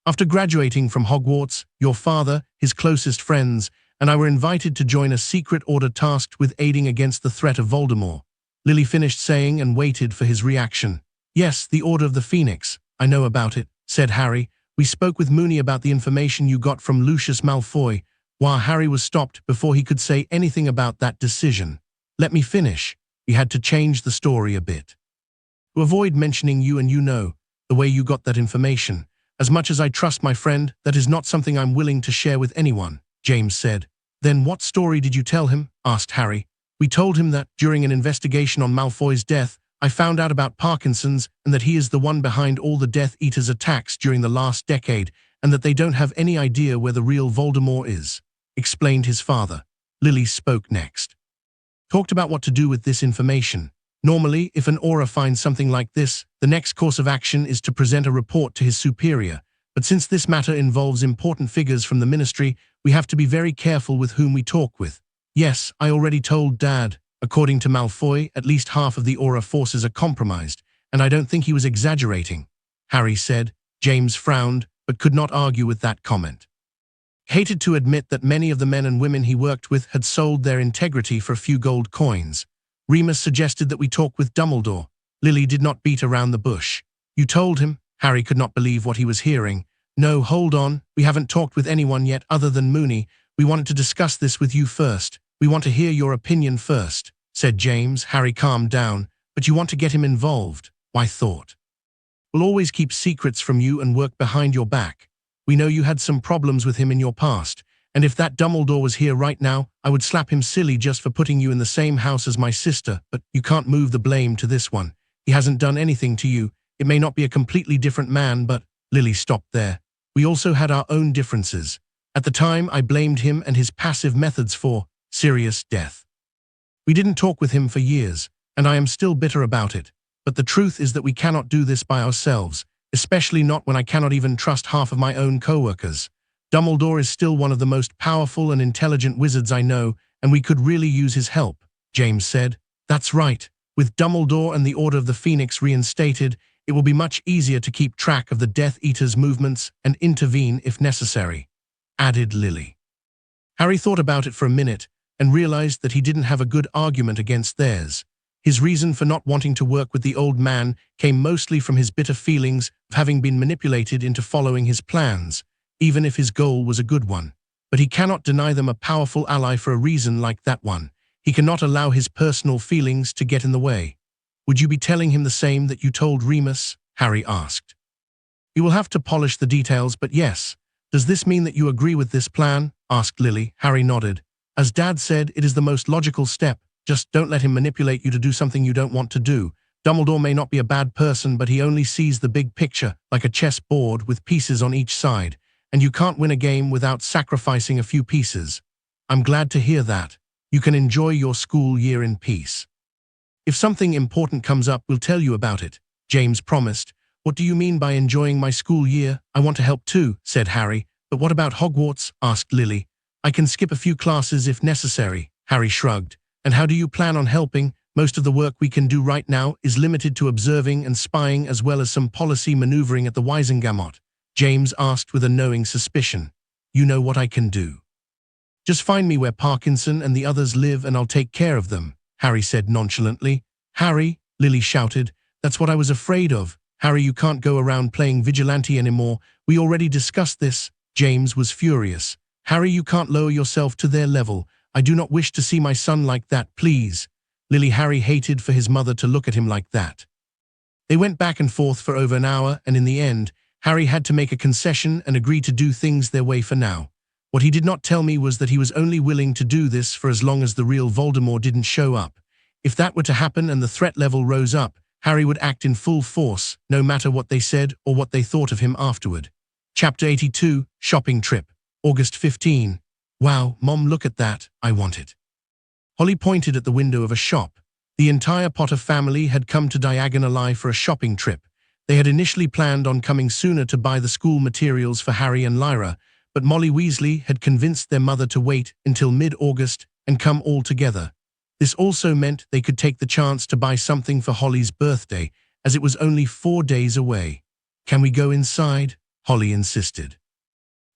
After graduating from Hogwarts, your father, his closest friends, and I were invited to join a secret order tasked with aiding against the threat of Voldemort." Lily finished saying and waited for his reaction. "Yes, the Order of the Phoenix. I know about it," said Harry. We spoke with Mooney about the information you got from Lucius Malfoy, while Harry was stopped before he could say anything about that decision. Let me finish. We had to change the story a bit. To avoid mentioning you and the way you got that information. As much as I trust my friend, that is not something I'm willing to share with anyone, James said. Then what story did you tell him? Asked Harry. We told him that, during an investigation on Malfoy's death, I found out about Parkinson's and that he is the one behind all the Death Eaters' attacks during the last decade and that they don't have any idea where the real Voldemort is, explained his father. Lily spoke next. Talked about what to do with this information. Normally, if an aura finds something like this, the next course of action is to present a report to his superior. But since this matter involves important figures from the ministry, we have to be very careful with whom we talk with. Yes, I already told Dad. According to Malfoy, at least half of the aura forces are compromised, and I don't think he was exaggerating, Harry said. James frowned, but could not argue with that comment. Hated to admit that many of the men and women he worked with had sold their integrity for a few gold coins. Remus suggested that we talk with Dumbledore. Lily did not beat around the bush. You told him? Harry could not believe what he was hearing. No, hold on. We haven't talked with anyone yet other than Mooney. We wanted to discuss this with you first. We want to hear your opinion first, said James. Harry calmed down. But you want to get him involved? Why thought? We'll always keep secrets from you and work behind your back. We know you had some problems with him in your past, and if that Dumbledore was here right now, I would slap him silly just for putting you in the same house as my sister, but you can't move the blame to this one. He hasn't done anything to you. It may not be a completely different man, but… Lily stopped there. We also had our own differences. At the time, I blamed him and his passive methods for Sirius' death. We didn't talk with him for years, and I am still bitter about it. But the truth is that we cannot do this by ourselves, especially not when I cannot even trust half of my own co-workers. Dumbledore is still one of the most powerful and intelligent wizards I know, and we could really use his help, James said. That's right. With Dumbledore and the Order of the Phoenix reinstated, it will be much easier to keep track of the Death Eaters' movements and intervene if necessary, added Lily. Harry thought about it for a minute and realized that he didn't have a good argument against theirs. His reason for not wanting to work with the old man came mostly from his bitter feelings of having been manipulated into following his plans, even if his goal was a good one. But he cannot deny them a powerful ally for a reason like that one. He cannot allow his personal feelings to get in the way. Would you be telling him the same that you told Remus? Harry asked. You will have to polish the details, but yes. Does this mean that you agree with this plan? Asked Lily. Harry nodded. As Dad said, it is the most logical step. Just don't let him manipulate you to do something you don't want to do. Dumbledore may not be a bad person, but he only sees the big picture, like a chess board with pieces on each side, and you can't win a game without sacrificing a few pieces. I'm glad to hear that. You can enjoy your school year in peace. If something important comes up, we'll tell you about it, James promised. What do you mean by enjoying my school year? I want to help too, said Harry. But what about Hogwarts? Asked Lily. I can skip a few classes if necessary, Harry shrugged. And how do you plan on helping? Most of the work we can do right now is limited to observing and spying as well as some policy maneuvering at the Wisengamot, James asked with a knowing suspicion. You know what I can do. Just find me where Parkinson and the others live and I'll take care of them, Harry said nonchalantly. Harry, Lily shouted, that's what I was afraid of. Harry, you can't go around playing vigilante anymore. We already discussed this. James was furious. Harry, you can't lower yourself to their level. I do not wish to see my son like that, please. Harry hated for his mother to look at him like that. They went back and forth for over an hour, and in the end, Harry had to make a concession and agree to do things their way for now. What he did not tell me was that he was only willing to do this for as long as the real Voldemort didn't show up. If that were to happen and the threat level rose up, Harry would act in full force, no matter what they said or what they thought of him afterward. Chapter 82, Shopping Trip, August 15. Wow, Mom, look at that. I want it. Holly pointed at the window of a shop. The entire Potter family had come to Diagon Alley for a shopping trip. They had initially planned on coming sooner to buy the school materials for Harry and Lyra, but Molly Weasley had convinced their mother to wait until mid-August and come all together. This also meant they could take the chance to buy something for Holly's birthday, as it was only 4 days away. Can we go inside? Holly insisted.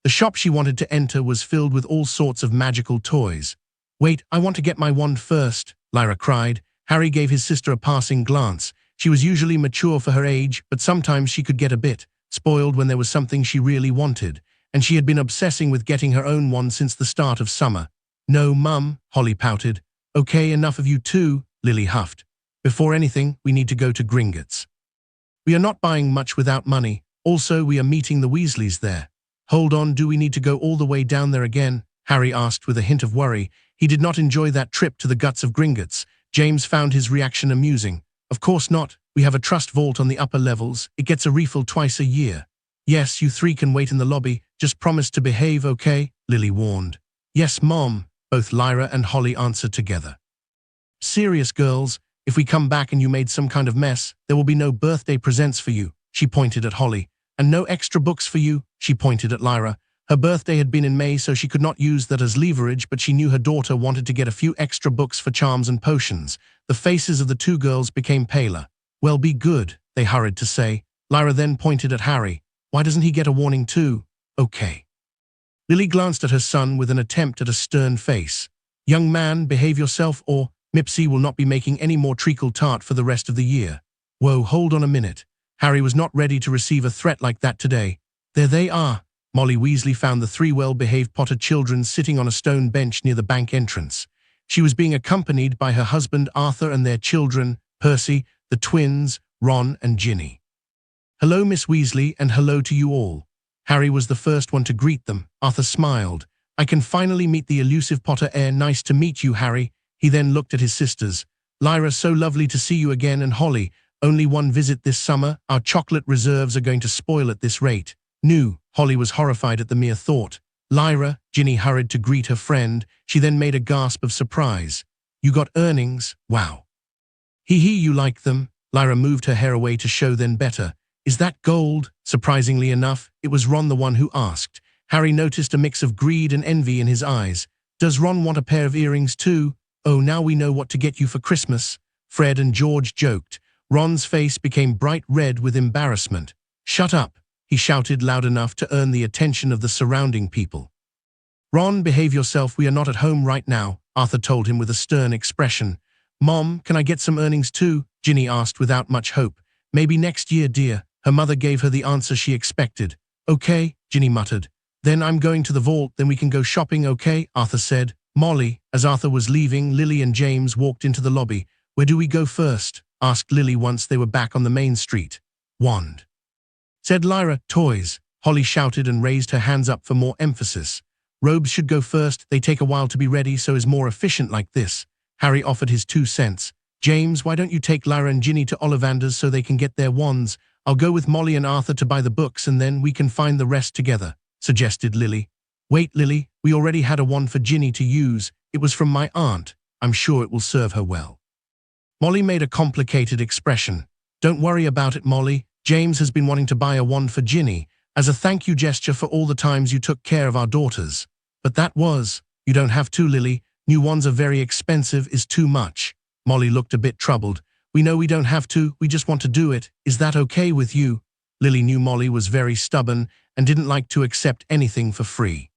The shop she wanted to enter was filled with all sorts of magical toys. Wait, I want to get my wand first, Lyra cried. Harry gave his sister a passing glance. She was usually mature for her age, but sometimes she could get a bit spoiled when there was something she really wanted, and she had been obsessing with getting her own one since the start of summer. "No, Mum," Holly pouted. "Okay, enough of you two," Lily huffed. "Before anything, we need to go to Gringotts. We are not buying much without money. Also, we are meeting the Weasleys there." "Hold on, do we need to go all the way down there again?" Harry asked with a hint of worry. He did not enjoy that trip to the guts of Gringotts. James found his reaction amusing. "Of course not. We have a trust vault on the upper levels. It gets a refill twice a year." "Yes, you three can wait in the lobby. Just promise to behave, okay?" Lily warned. "Yes, Mom," both Lyra and Holly answered together. "Serious, girls. If we come back and you made some kind of mess, there will be no birthday presents for you," she pointed at Holly. "And no extra books for you," she pointed at Lyra. Her birthday had been in May, so she could not use that as leverage, but she knew her daughter wanted to get a few extra books for charms and potions. The faces of the two girls became paler. "Well, be good," they hurried to say. Lyra then pointed at Harry. "Why doesn't he get a warning too?" "Okay." Lily glanced at her son with an attempt at a stern face. "Young man, behave yourself or Mipsy will not be making any more treacle tart for the rest of the year." "Whoa, hold on a minute." Harry was not ready to receive a threat like that today. There they are. Molly Weasley found the three well-behaved Potter children sitting on a stone bench near the bank entrance. She was being accompanied by her husband Arthur and their children, Percy, the twins, Ron and Ginny. "Hello, Miss Weasley, and hello to you all." Harry was the first one to greet them. Arthur smiled. "I can finally meet the elusive Potter heir. Nice to meet you, Harry." He then looked at his sisters. "Lyra, so lovely to see you again, and Holly, only one visit this summer. Our chocolate reserves are going to spoil at this rate." "New." Holly was horrified at the mere thought. "Lyra," Ginny hurried to greet her friend. She then made a gasp of surprise. "You got earnings? Wow." "Hee hee, you like them?" Lyra moved her hair away to show then better. "Is that gold?" Surprisingly enough, it was Ron the one who asked. Harry noticed a mix of greed and envy in his eyes. "Does Ron want a pair of earrings too?" "Oh, now we know what to get you for Christmas," Fred and George joked. Ron's face became bright red with embarrassment. "Shut up," he shouted loud enough to earn the attention of the surrounding people. "Ron, behave yourself. We are not at home right now," Arthur told him with a stern expression. "Mom, can I get some earnings too?" Ginny asked without much hope. "Maybe next year, dear." Her mother gave her the answer she expected. "Okay," Ginny muttered. "Then I'm going to the vault, then we can go shopping, okay?" Arthur said. "Molly," as Arthur was leaving, Lily and James walked into the lobby. "Where do we go first?" asked Lily once they were back on the main street. "Wand," said Lyra. "Toys," Holly shouted and raised her hands up for more emphasis. "Robes should go first. They take a while to be ready, so is more efficient like this." Harry offered his 2 cents. "James, why don't you take Lyra and Ginny to Ollivander's so they can get their wands? I'll go with Molly and Arthur to buy the books and then we can find the rest together," suggested Lily. "Wait, Lily, we already had a wand for Ginny to use. It was from my aunt. I'm sure it will serve her well." Molly made a complicated expression. "Don't worry about it, Molly. James has been wanting to buy a wand for Ginny, as a thank you gesture for all the times you took care of our daughters. But that was, you don't have to, Lily. New wands are very expensive, is too much." Molly looked a bit troubled. "We know we don't have to, we just want to do it. Is that okay with you?" Lily knew Molly was very stubborn and didn't like to accept anything for free.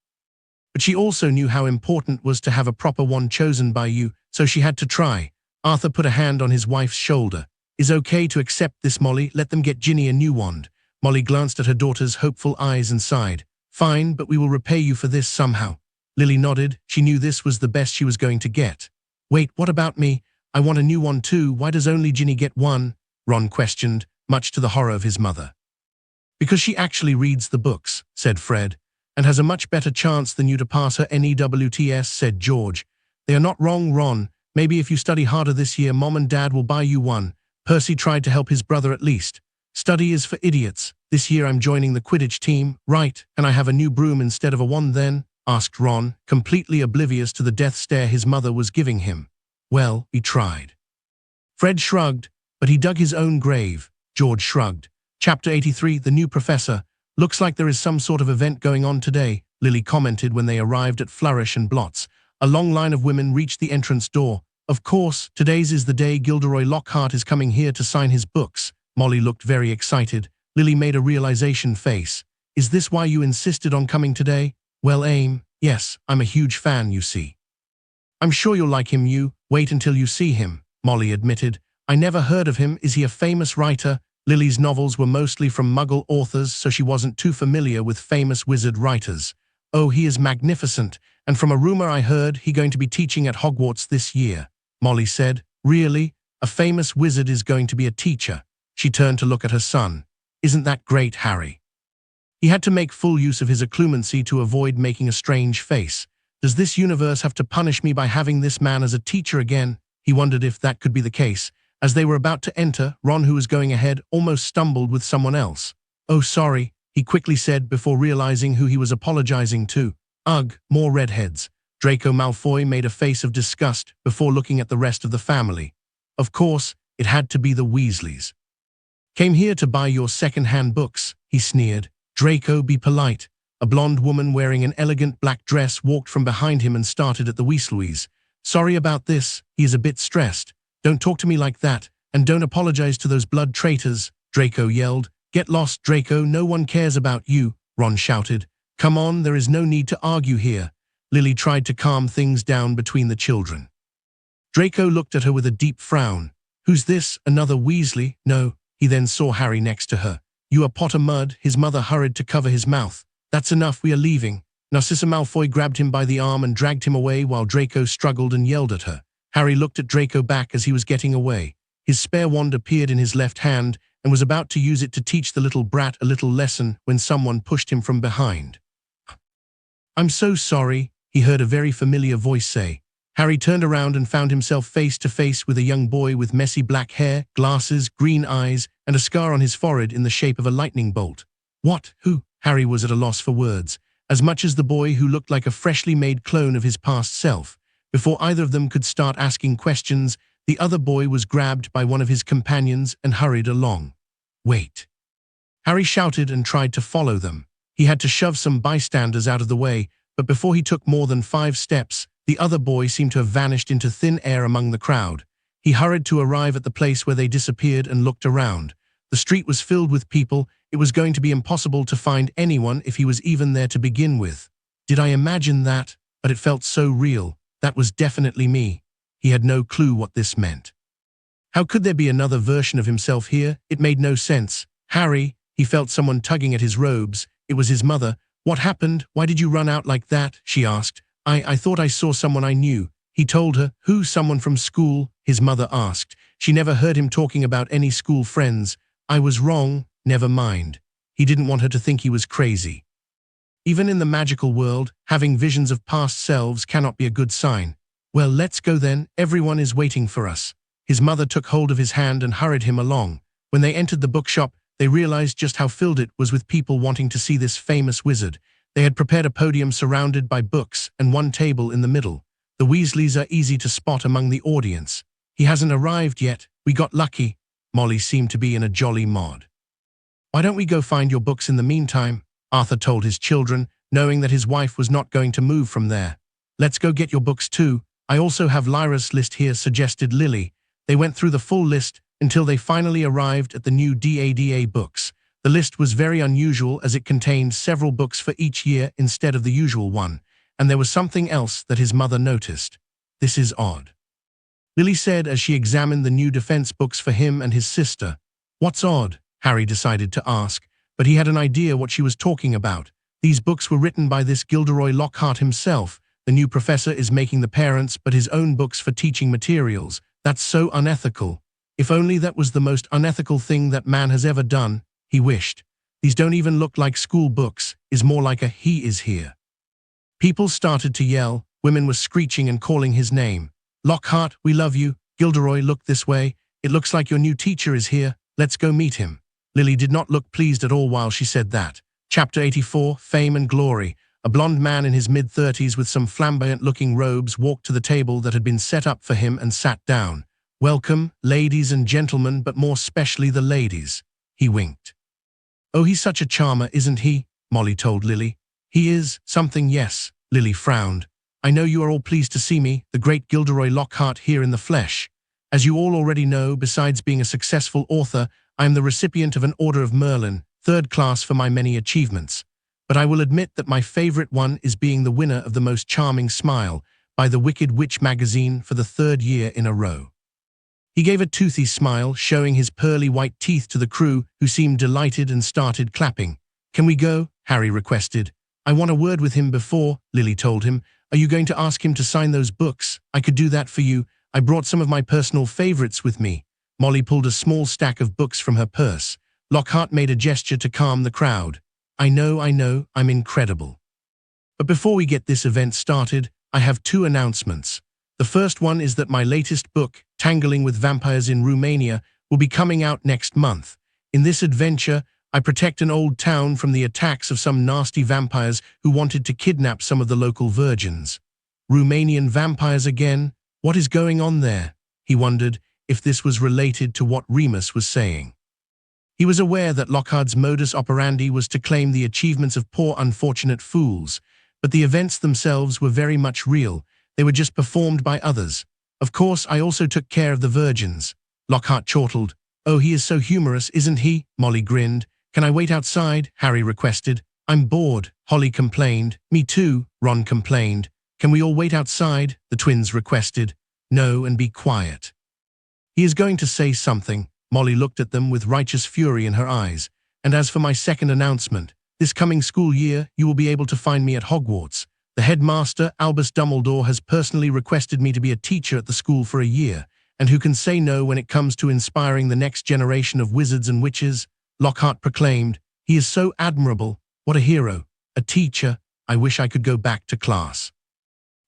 But she also knew how important it was to have a proper wand chosen by you, so she had to try. Arthur put a hand on his wife's shoulder. "Is okay to accept this, Molly. Let them get Ginny a new wand." Molly glanced at her daughter's hopeful eyes and sighed. "Fine, but we will repay you for this somehow." Lily nodded. She knew this was the best she was going to get. "Wait, what about me? I want a new wand too. Why does only Ginny get one?" Ron questioned, much to the horror of his mother. "Because she actually reads the books," said Fred, "and has a much better chance than you to pass her NEWTS, said George. "They are not wrong, Ron. Maybe if you study harder this year, Mom and Dad will buy you one." Percy tried to help his brother at least. "Study is for idiots. This year I'm joining the Quidditch team." "Right, and I have a new broom instead of a wand then?" asked Ron, completely oblivious to the death stare his mother was giving him. "Well, he tried." Fred shrugged, but he dug his own grave. George shrugged. Chapter 83, The New Professor. "Looks like there is some sort of event going on today," Lily commented when they arrived at Flourish and Blots. A long line of women reached the entrance door. "Of course, today's is the day Gilderoy Lockhart is coming here to sign his books." Molly looked very excited. Lily made a realization face. "Is this why you insisted on coming today?" "Well, yes, I'm a huge fan, you see." "I'm sure you'll like him. You wait until you see him," Molly admitted. "I never heard of him. Is he a famous writer?" Lily's novels were mostly from Muggle authors, so she wasn't too familiar with famous wizard writers. Oh, he is magnificent, and from a rumor I heard, he's going to be teaching at Hogwarts this year, Molly said. Really? A famous wizard is going to be a teacher? She turned to look at her son. Isn't that great, Harry? He had to make full use of his occlumency to avoid making a strange face. Does this universe have to punish me by having this man as a teacher again? He wondered if that could be the case. As they were about to enter, Ron, who was going ahead, almost stumbled with someone else. Oh, sorry, he quickly said before realizing who he was apologizing to. Ugh, more redheads. Draco Malfoy made a face of disgust before looking at the rest of the family. Of course, it had to be the Weasleys. Came here to buy your second-hand books, he sneered. Draco, be polite. A blonde woman wearing an elegant black dress walked from behind him and started at the Weasleys. Sorry about this, he is a bit stressed. Don't talk to me like that, and don't apologize to those blood traitors, Draco yelled. Get lost, Draco, no one cares about you, Ron shouted. Come on, there is no need to argue here. Lily tried to calm things down between the children. Draco looked at her with a deep frown. Who's this, another Weasley? No. He then saw Harry next to her. You are Potter Mud, his mother hurried to cover his mouth. That's enough, we are leaving. Narcissa Malfoy grabbed him by the arm and dragged him away while Draco struggled and yelled at her. Harry looked at Draco back as he was getting away. His spare wand appeared in his left hand and was about to use it to teach the little brat a little lesson when someone pushed him from behind. I'm so sorry, he heard a very familiar voice say. Harry turned around and found himself face to face with a young boy with messy black hair, glasses, green eyes, and a scar on his forehead in the shape of a lightning bolt. What? Who? Harry was at a loss for words, as much as the boy who looked like a freshly made clone of his past self. Before either of them could start asking questions, the other boy was grabbed by one of his companions and hurried along. Wait. Harry shouted and tried to follow them. He had to shove some bystanders out of the way, but before he took more than 5 steps, the other boy seemed to have vanished into thin air among the crowd. He hurried to arrive at the place where they disappeared and looked around. The street was filled with people. It was going to be impossible to find anyone if he was even there to begin with. Did I imagine that? But it felt so real. That was definitely me. He had no clue what this meant. How could there be another version of himself here? It made no sense. Harry, he felt someone tugging at his robes. It was his mother. What happened? Why did you run out like that? She asked. I thought I saw someone I knew. He told her. Who? Someone from school? His mother asked. She never heard him talking about any school friends. I was wrong. Never mind. He didn't want her to think he was crazy. Even in the magical world, having visions of past selves cannot be a good sign. Well, let's go then. Everyone is waiting for us. His mother took hold of his hand and hurried him along. When they entered the bookshop, they realized just how filled it was with people wanting to see this famous wizard. They had prepared a podium surrounded by books and one table in the middle. The Weasleys are easy to spot among the audience. He hasn't arrived yet. We got lucky. Molly seemed to be in a jolly mod. Why don't we go find your books in the meantime? Arthur told his children, knowing that his wife was not going to move from there. Let's go get your books too. I also have Lyra's list here, suggested Lily. They went through the full list until they finally arrived at the new DADA books. The list was very unusual as it contained several books for each year instead of the usual one, and there was something else that his mother noticed. This is odd, Lily said as she examined the new defense books for him and his sister. What's odd? Harry decided to ask, but he had an idea what she was talking about. These books were written by this Gilderoy Lockhart himself. The new professor is making the parents but his own books for teaching materials. That's so unethical. If only that was the most unethical thing that man has ever done, he wished. These don't even look like school books, is more like a he is here. People started to yell, women were screeching and calling his name. Lockhart, we love you. Gilderoy, look this way. It looks like your new teacher is here. Let's go meet him. Lily did not look pleased at all while she said that. Chapter 84, Fame and Glory. A blonde man in his mid-30s with some flamboyant-looking robes walked to the table that had been set up for him and sat down. Welcome, ladies and gentlemen, but more especially the ladies. He winked. Oh, he's such a charmer, isn't he? Molly told Lily. He is, something, yes. Lily frowned. I know you are all pleased to see me, the great Gilderoy Lockhart, here in the flesh. As you all already know, besides being a successful author, I am the recipient of an Order of Merlin, 3rd class for my many achievements. But I will admit that my favorite one is being the winner of the Most Charming Smile by the Wicked Witch magazine for the 3rd year in a row. He gave a toothy smile, showing his pearly white teeth to the crew, who seemed delighted and started clapping. "Can we go?" Harry requested. "I want a word with him before," Lily told him. "Are you going to ask him to sign those books? I could do that for you. I brought some of my personal favorites with me." Molly pulled a small stack of books from her purse. Lockhart made a gesture to calm the crowd. I know, I'm incredible. But before we get this event started, I have 2 announcements. The first one is that my latest book, Tangling with Vampires in Romania, will be coming out next month. In this adventure, I protect an old town from the attacks of some nasty vampires who wanted to kidnap some of the local virgins. Romanian vampires again? What is going on there? He wondered if this was related to what Remus was saying. He was aware that Lockhart's modus operandi was to claim the achievements of poor unfortunate fools, but the events themselves were very much real. They were just performed by others. Of course, I also took care of the virgins. Lockhart chortled. Oh, he is so humorous, isn't he? Molly grinned. Can I wait outside? Harry requested. I'm bored, Holly complained. Me too, Ron complained. Can we all wait outside? The twins requested. No, and be quiet. He is going to say something. Molly looked at them with righteous fury in her eyes. And as for my second announcement, this coming school year, you will be able to find me at Hogwarts. The headmaster, Albus Dumbledore, has personally requested me to be a teacher at the school for a year, and who can say no when it comes to inspiring the next generation of wizards and witches? Lockhart proclaimed. He is so admirable. What a hero. A teacher. I wish I could go back to class.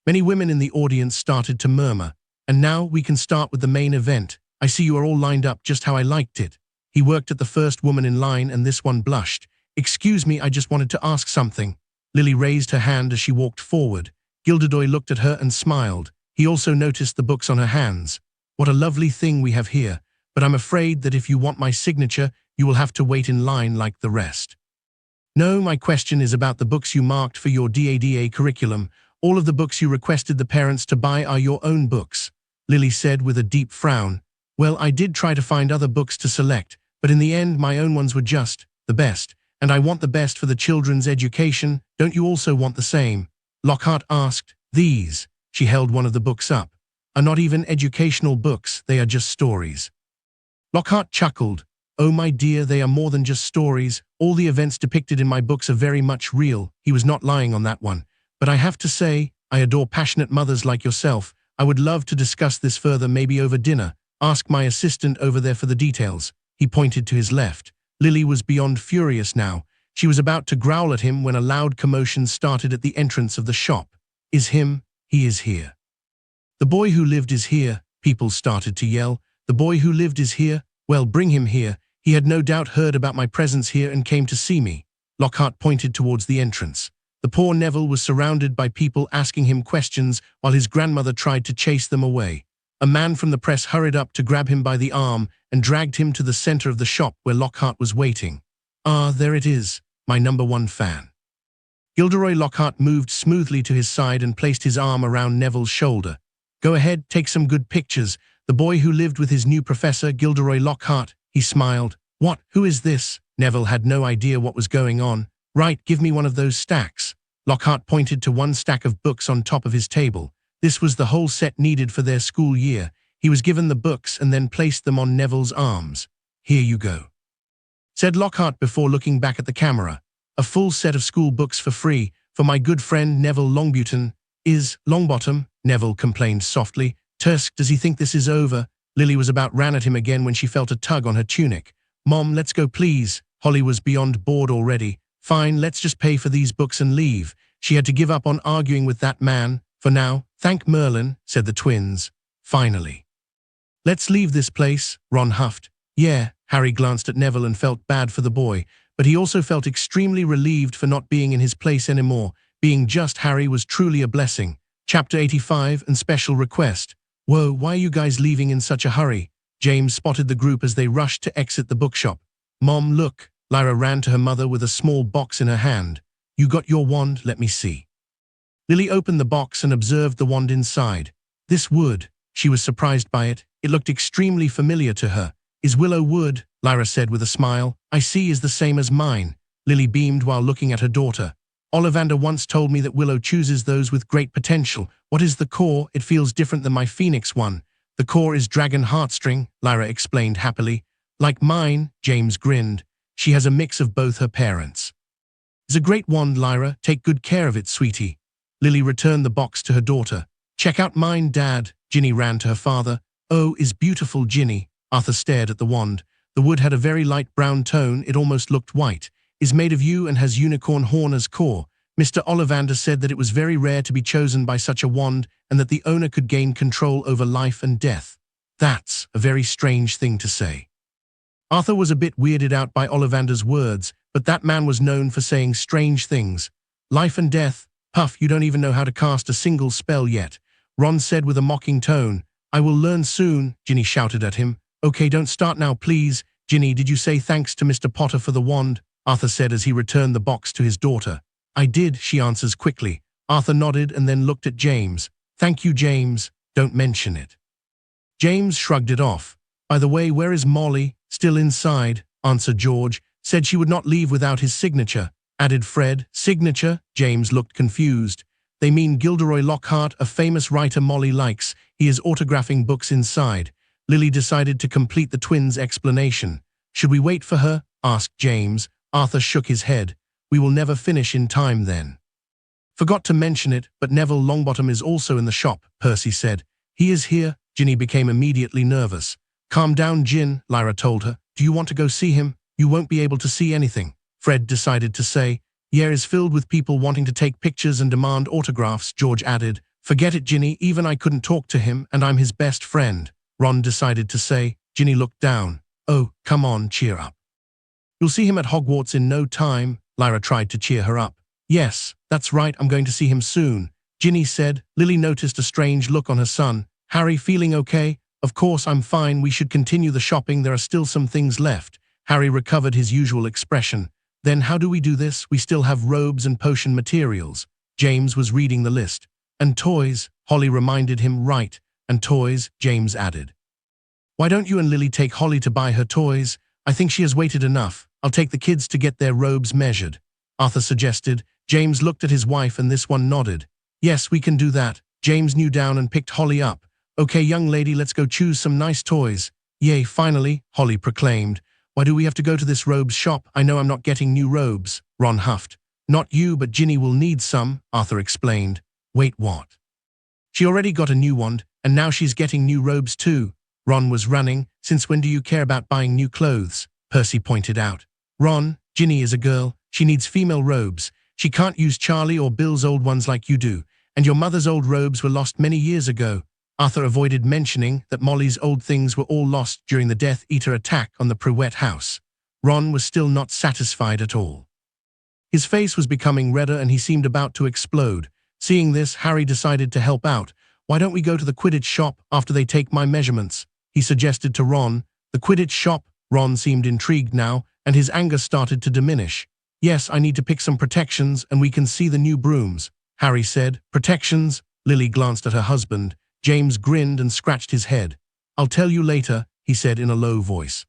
Many women in the audience started to murmur. And now we can start with the main event. I see you are all lined up just how I liked it. He worked at the first woman in line, and this one blushed. Excuse me, I just wanted to ask something. Lily raised her hand as she walked forward. Gilderoy looked at her and smiled. He also noticed the books on her hands. What a lovely thing we have here, but I'm afraid that if you want my signature, you will have to wait in line like the rest. No, my question is about the books you marked for your DADA curriculum. All of the books you requested the parents to buy are your own books, Lily said with a deep frown. Well, I did try to find other books to select, but in the end my own ones were just the best, and I want the best for the children's education. Don't you also want the same? Lockhart asked. These, she held one of the books up, are not even educational books, they are just stories. Lockhart chuckled. Oh my dear, they are more than just stories. All the events depicted in my books are very much real. He was not lying on that one. But I have to say, I adore passionate mothers like yourself. I would love to discuss this further, maybe over dinner. Ask my assistant over there for the details. He pointed to his left. Lily was beyond furious now. She was about to growl at him when a loud commotion started at the entrance of the shop. He is here. The boy who lived is here, people started to yell. The boy who lived is here? Well, bring him here. He had no doubt heard about my presence here and came to see me. Lockhart pointed towards the entrance. The poor Neville was surrounded by people asking him questions while his grandmother tried to chase them away. A man from the press hurried up to grab him by the arm and dragged him to the center of the shop where Lockhart was waiting. Ah, there it is, my #1 fan. Gilderoy Lockhart moved smoothly to his side and placed his arm around Neville's shoulder. Go ahead, take some good pictures. The boy who lived with his new professor, Gilderoy Lockhart, he smiled. What? Who is this? Neville had no idea what was going on. Right, give me one of those stacks. Lockhart pointed to one stack of books on top of his table. This was the whole set needed for their school year. He was given the books and then placed them on Neville's arms. Here you go, said Lockhart before looking back at the camera. A full set of school books for free, for my good friend Neville Longbottom. Is Longbottom? Neville complained softly. Tursk, does he think this is over? Lily was about ran at him again when she felt a tug on her tunic. Mom, let's go please. Holly was beyond bored already. Fine, let's just pay for these books and leave. She had to give up on arguing with that man. For now, thank Merlin, said the twins. Finally. Let's leave this place, Ron huffed. Yeah, Harry glanced at Neville and felt bad for the boy, but he also felt extremely relieved for not being in his place anymore. Being just Harry was truly a blessing. Chapter 85 and Special Request. Whoa, why are you guys leaving in such a hurry? James spotted the group as they rushed to exit the bookshop. Mom, look. Lyra ran to her mother with a small box in her hand. You got your wand? Let me see. Lily opened the box and observed the wand inside. This wood. She was surprised by it. It looked extremely familiar to her. Is willow wood, Lyra said with a smile. I see is the same as mine. Lily beamed while looking at her daughter. Ollivander once told me that willow chooses those with great potential. What is the core? It feels different than my phoenix one. The core is dragon heartstring, Lyra explained happily. Like mine, James grinned. She has a mix of both her parents. It's a great wand, Lyra. Take good care of it, sweetie. Lily returned the box to her daughter. Check out mine, Dad. Ginny ran to her father. Oh, is beautiful, Ginny. Arthur stared at the wand. The wood had a very light brown tone, it almost looked white. Is made of yew and has unicorn horn as core. Mr. Ollivander said that it was very rare to be chosen by such a wand and that the owner could gain control over life and death. That's a very strange thing to say. Arthur was a bit weirded out by Ollivander's words, but that man was known for saying strange things. Life and death? Puff, you don't even know how to cast a single spell yet. Ron said with a mocking tone. I will learn soon, Ginny shouted at him. Okay, don't start now, please. Ginny, did you say thanks to Mr. Potter for the wand? Arthur said as he returned the box to his daughter. I did, she answers quickly. Arthur nodded and then looked at James. Thank you, James. Don't mention it. James shrugged it off. By the way, where is Molly? Still inside, answered George. Said she would not leave without his signature. Added Fred. Signature? James looked confused. They mean Gilderoy Lockhart, a famous writer Molly likes. He is autographing books inside. Lily decided to complete the twins' explanation. Should we wait for her? Asked James. Arthur shook his head. We will never finish in time then. Forgot to mention it, but Neville Longbottom is also in the shop, Percy said. He is here. Ginny became immediately nervous. Calm down, Gin, Lyra told her. Do you want to go see him? You won't be able to see anything. Fred decided to say. Yale is filled with people wanting to take pictures and demand autographs, George added. Forget it, Ginny, even I couldn't talk to him, and I'm his best friend. Ron decided to say. Ginny looked down. Oh, come on, cheer up. You'll see him at Hogwarts in no time. Lyra tried to cheer her up. Yes, that's right, I'm going to see him soon, Ginny said. Lily noticed a strange look on her son. Harry, feeling okay? Of course, I'm fine. We should continue the shopping. There are still some things left. Harry recovered his usual expression. Then how do we do this? We still have robes and potion materials. James was reading the list. And toys, Holly reminded him. Right, and toys, James added. Why don't you and Lily take Holly to buy her toys? I think she has waited enough. I'll take the kids to get their robes measured, Arthur suggested. James looked at his wife and this one nodded. Yes, we can do that. James knew down and picked Holly up. Okay, young lady, let's go choose some nice toys. Yay, finally, Holly proclaimed. Why do we have to go to this robes shop? I know I'm not getting new robes, Ron huffed. Not you, but Ginny will need some, Arthur explained. Wait, what? She already got a new wand, and now she's getting new robes too. Ron was running. Since when do you care about buying new clothes? Percy pointed out. Ron, Ginny is a girl. She needs female robes. She can't use Charlie or Bill's old ones like you do. And your mother's old robes were lost many years ago. Arthur avoided mentioning that Molly's old things were all lost during the Death Eater attack on the Prewett house. Ron was still not satisfied at all. His face was becoming redder and he seemed about to explode. Seeing this, Harry decided to help out. Why don't we go to the Quidditch shop after they take my measurements? He suggested to Ron. The Quidditch shop? Ron seemed intrigued now, and his anger started to diminish. Yes, I need to pick some protections and we can see the new brooms, Harry said. Protections? Lily glanced at her husband. James grinned and scratched his head. I'll tell you later, he said in a low voice.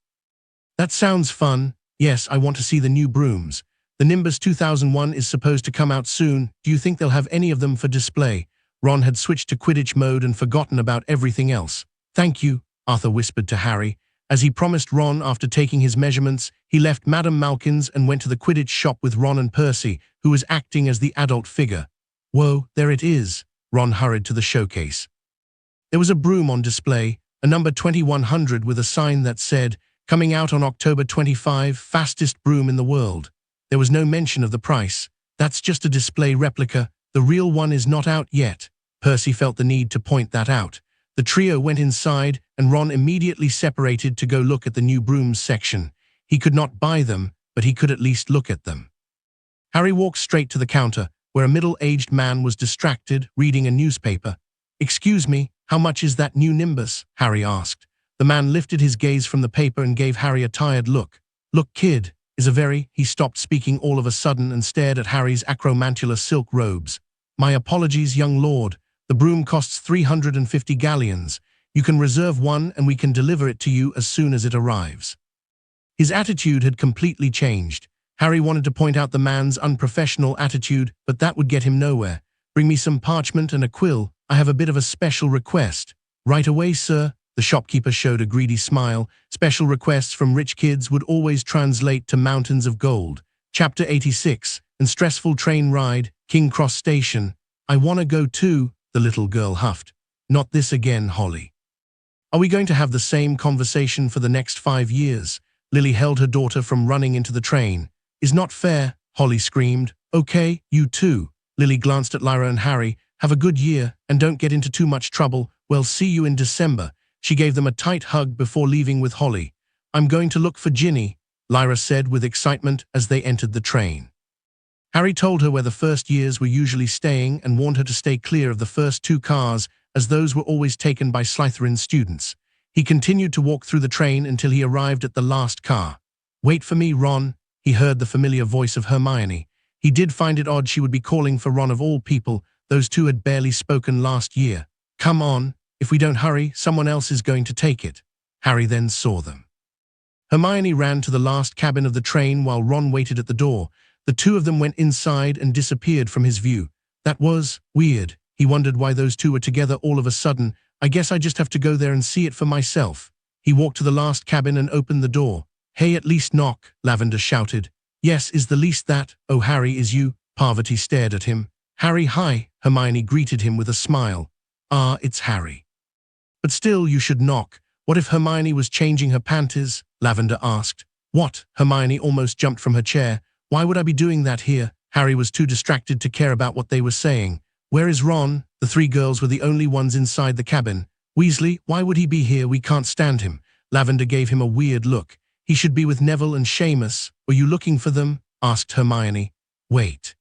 That sounds fun. Yes, I want to see the new brooms. The Nimbus 2001 is supposed to come out soon. Do you think they'll have any of them for display? Ron had switched to Quidditch mode and forgotten about everything else. Thank you, Arthur whispered to Harry. As he promised Ron after taking his measurements, he left Madame Malkin's and went to the Quidditch shop with Ron and Percy, who was acting as the adult figure. Whoa, there it is. Ron hurried to the showcase. There was a broom on display, a number 2100 with a sign that said, coming out on October 25, fastest broom in the world. There was no mention of the price. That's just a display replica. The real one is not out yet. Percy felt the need to point that out. The trio went inside, and Ron immediately separated to go look at the new brooms section. He could not buy them, but he could at least look at them. Harry walked straight to the counter, where a middle-aged man was distracted, reading a newspaper. Excuse me, how much is that new Nimbus? Harry asked. The man lifted his gaze from the paper and gave Harry a tired look. Look, kid, he stopped speaking all of a sudden and stared at Harry's acromantular silk robes. My apologies, young lord. The broom costs 350 galleons. You can reserve one and we can deliver it to you as soon as it arrives. His attitude had completely changed. Harry wanted to point out the man's unprofessional attitude, but that would get him nowhere. Bring me some parchment and a quill. I have a bit of a special request. Right away, sir. The shopkeeper showed a greedy smile. Special requests from rich kids would always translate to mountains of gold. Chapter 86. And stressful train ride, King Cross Station. I wanna go too, the little girl huffed. Not this again, Holly. Are we going to have the same conversation for the next 5 years? Lily held her daughter from running into the train. Is not fair, Holly screamed. Okay, you too. Lily glanced at Lyra and Harry. Have a good year, and don't get into too much trouble. We'll see you in December. She gave them a tight hug before leaving with Holly. I'm going to look for Ginny, Lyra said with excitement as they entered the train. Harry told her where the first years were usually staying and warned her to stay clear of the first 2 cars, as those were always taken by Slytherin students. He continued to walk through the train until he arrived at the last car. Wait for me, Ron, he heard the familiar voice of Hermione. He did find it odd she would be calling for Ron of all people. Those two had barely spoken last year. Come on, if we don't hurry, someone else is going to take it. Harry then saw them. Hermione ran to the last cabin of the train while Ron waited at the door. The two of them went inside and disappeared from his view. That was weird. He wondered why those two were together all of a sudden. I guess I just have to go there and see it for myself. He walked to the last cabin and opened the door. Hey, at least knock, Lavender shouted. Yes, is the least that? Oh, Harry, is you? Parvati stared at him. Harry, hi, Hermione greeted him with a smile. Ah, it's Harry. But still, you should knock. What if Hermione was changing her panties? Lavender asked. What? Hermione almost jumped from her chair. Why would I be doing that here? Harry was too distracted to care about what they were saying. Where is Ron? The 3 girls were the only ones inside the cabin. Weasley, why would he be here? We can't stand him. Lavender gave him a weird look. He should be with Neville and Seamus. Were you looking for them? Asked Hermione. Wait.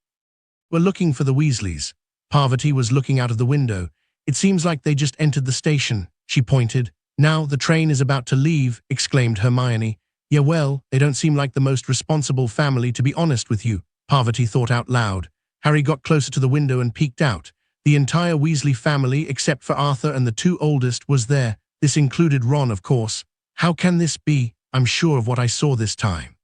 We're looking for the Weasleys. Parvati was looking out of the window. It seems like they just entered the station, she pointed. Now the train is about to leave, exclaimed Hermione. Yeah, well, they don't seem like the most responsible family, to be honest with you, Parvati thought out loud. Harry got closer to the window and peeked out. The entire Weasley family, except for Arthur and the 2 oldest, was there. This included Ron, of course. How can this be? I'm sure of what I saw this time.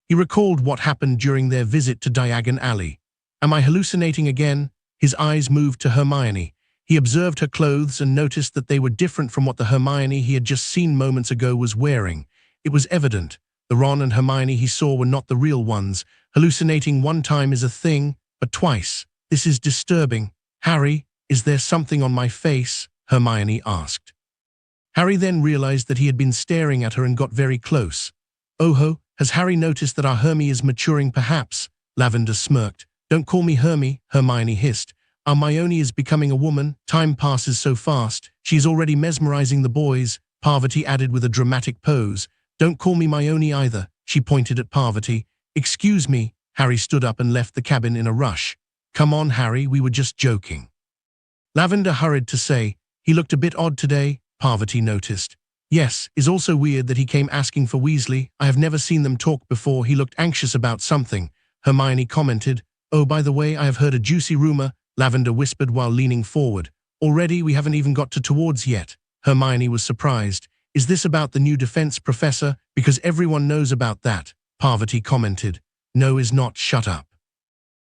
He recalled what happened during their visit to Diagon Alley. Am I hallucinating again? His eyes moved to Hermione. He observed her clothes and noticed that they were different from what the Hermione he had just seen moments ago was wearing. It was evident. The Ron and Hermione he saw were not the real ones. Hallucinating one time is a thing, but twice. This is disturbing. Harry, is there something on my face? Hermione asked. Harry then realized that he had been staring at her and got very close. Oh-ho, has Harry noticed that our Hermie is maturing perhaps? Lavender smirked. Don't call me Hermie, Hermione hissed. Our Hermione is becoming a woman. Time passes so fast. She's already mesmerizing the boys, Parvati added with a dramatic pose. Don't call me Hermione either, she pointed at Parvati. Excuse me. Harry stood up and left the cabin in a rush. Come on, Harry, we were just joking. Lavender hurried to say, he looked a bit odd today, Parvati noticed. Yes, it's also weird that he came asking for Weasley. I have never seen them talk before. He looked anxious about something. Hermione commented. Oh, by the way, I have heard a juicy rumor, Lavender whispered while leaning forward. Already, we haven't even got to towards yet. Hermione was surprised. Is this about the new defense professor? Because everyone knows about that, Parvati commented. No, is not. Shut up.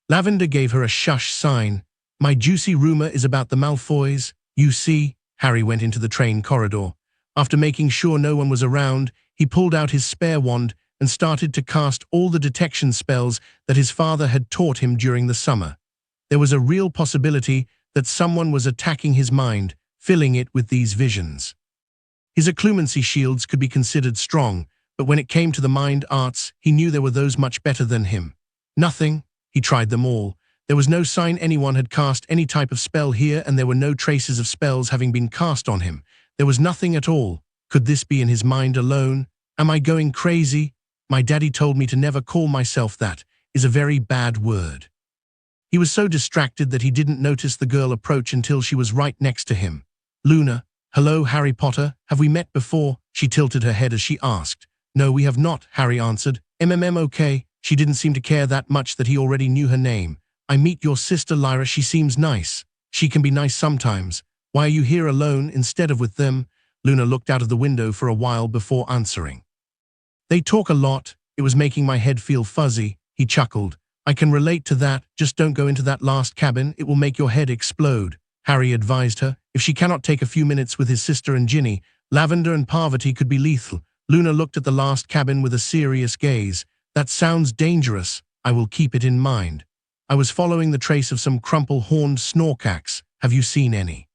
Lavender gave her a shush sign. My juicy rumor is about the Malfoys. You see, Harry went into the train corridor. After making sure no one was around, he pulled out his spare wand and started to cast all the detection spells that his father had taught him during the summer. There was a real possibility that someone was attacking his mind, filling it with these visions. His occlumency shields could be considered strong, but when it came to the mind arts, he knew there were those much better than him. Nothing. He tried them all. There was no sign anyone had cast any type of spell here, and there were no traces of spells having been cast on him. There was nothing at all. Could this be in his mind alone? Am I going crazy? My daddy told me to never call myself that. Is a very bad word. He was so distracted that he didn't notice the girl approach until she was right next to him. Luna, hello, Harry Potter, have we met before? She tilted her head as she asked. No, we have not, Harry answered. Okay. She didn't seem to care that much that he already knew her name. I meet your sister Lyra, she seems nice. She can be nice sometimes. Why are you here alone instead of with them? Luna looked out of the window for a while before answering. They talk a lot. It was making my head feel fuzzy. He chuckled. I can relate to that. Just don't go into that last cabin. It will make your head explode. Harry advised her. If she cannot take a few minutes with his sister and Ginny, Lavender and Parvati could be lethal. Luna looked at the last cabin with a serious gaze. That sounds dangerous. I will keep it in mind. I was following the trace of some crumple-horned snorkax. Have you seen any?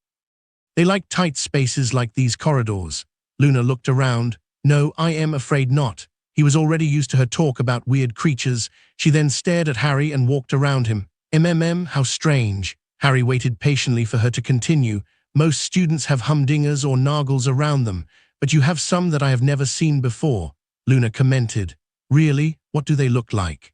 They like tight spaces like these corridors. Luna looked around. No, I am afraid not. He was already used to her talk about weird creatures. She then stared at Harry and walked around him. How strange. Harry waited patiently for her to continue. Most students have humdingers or nargles around them, but you have some that I have never seen before, Luna commented. Really? What do they look like?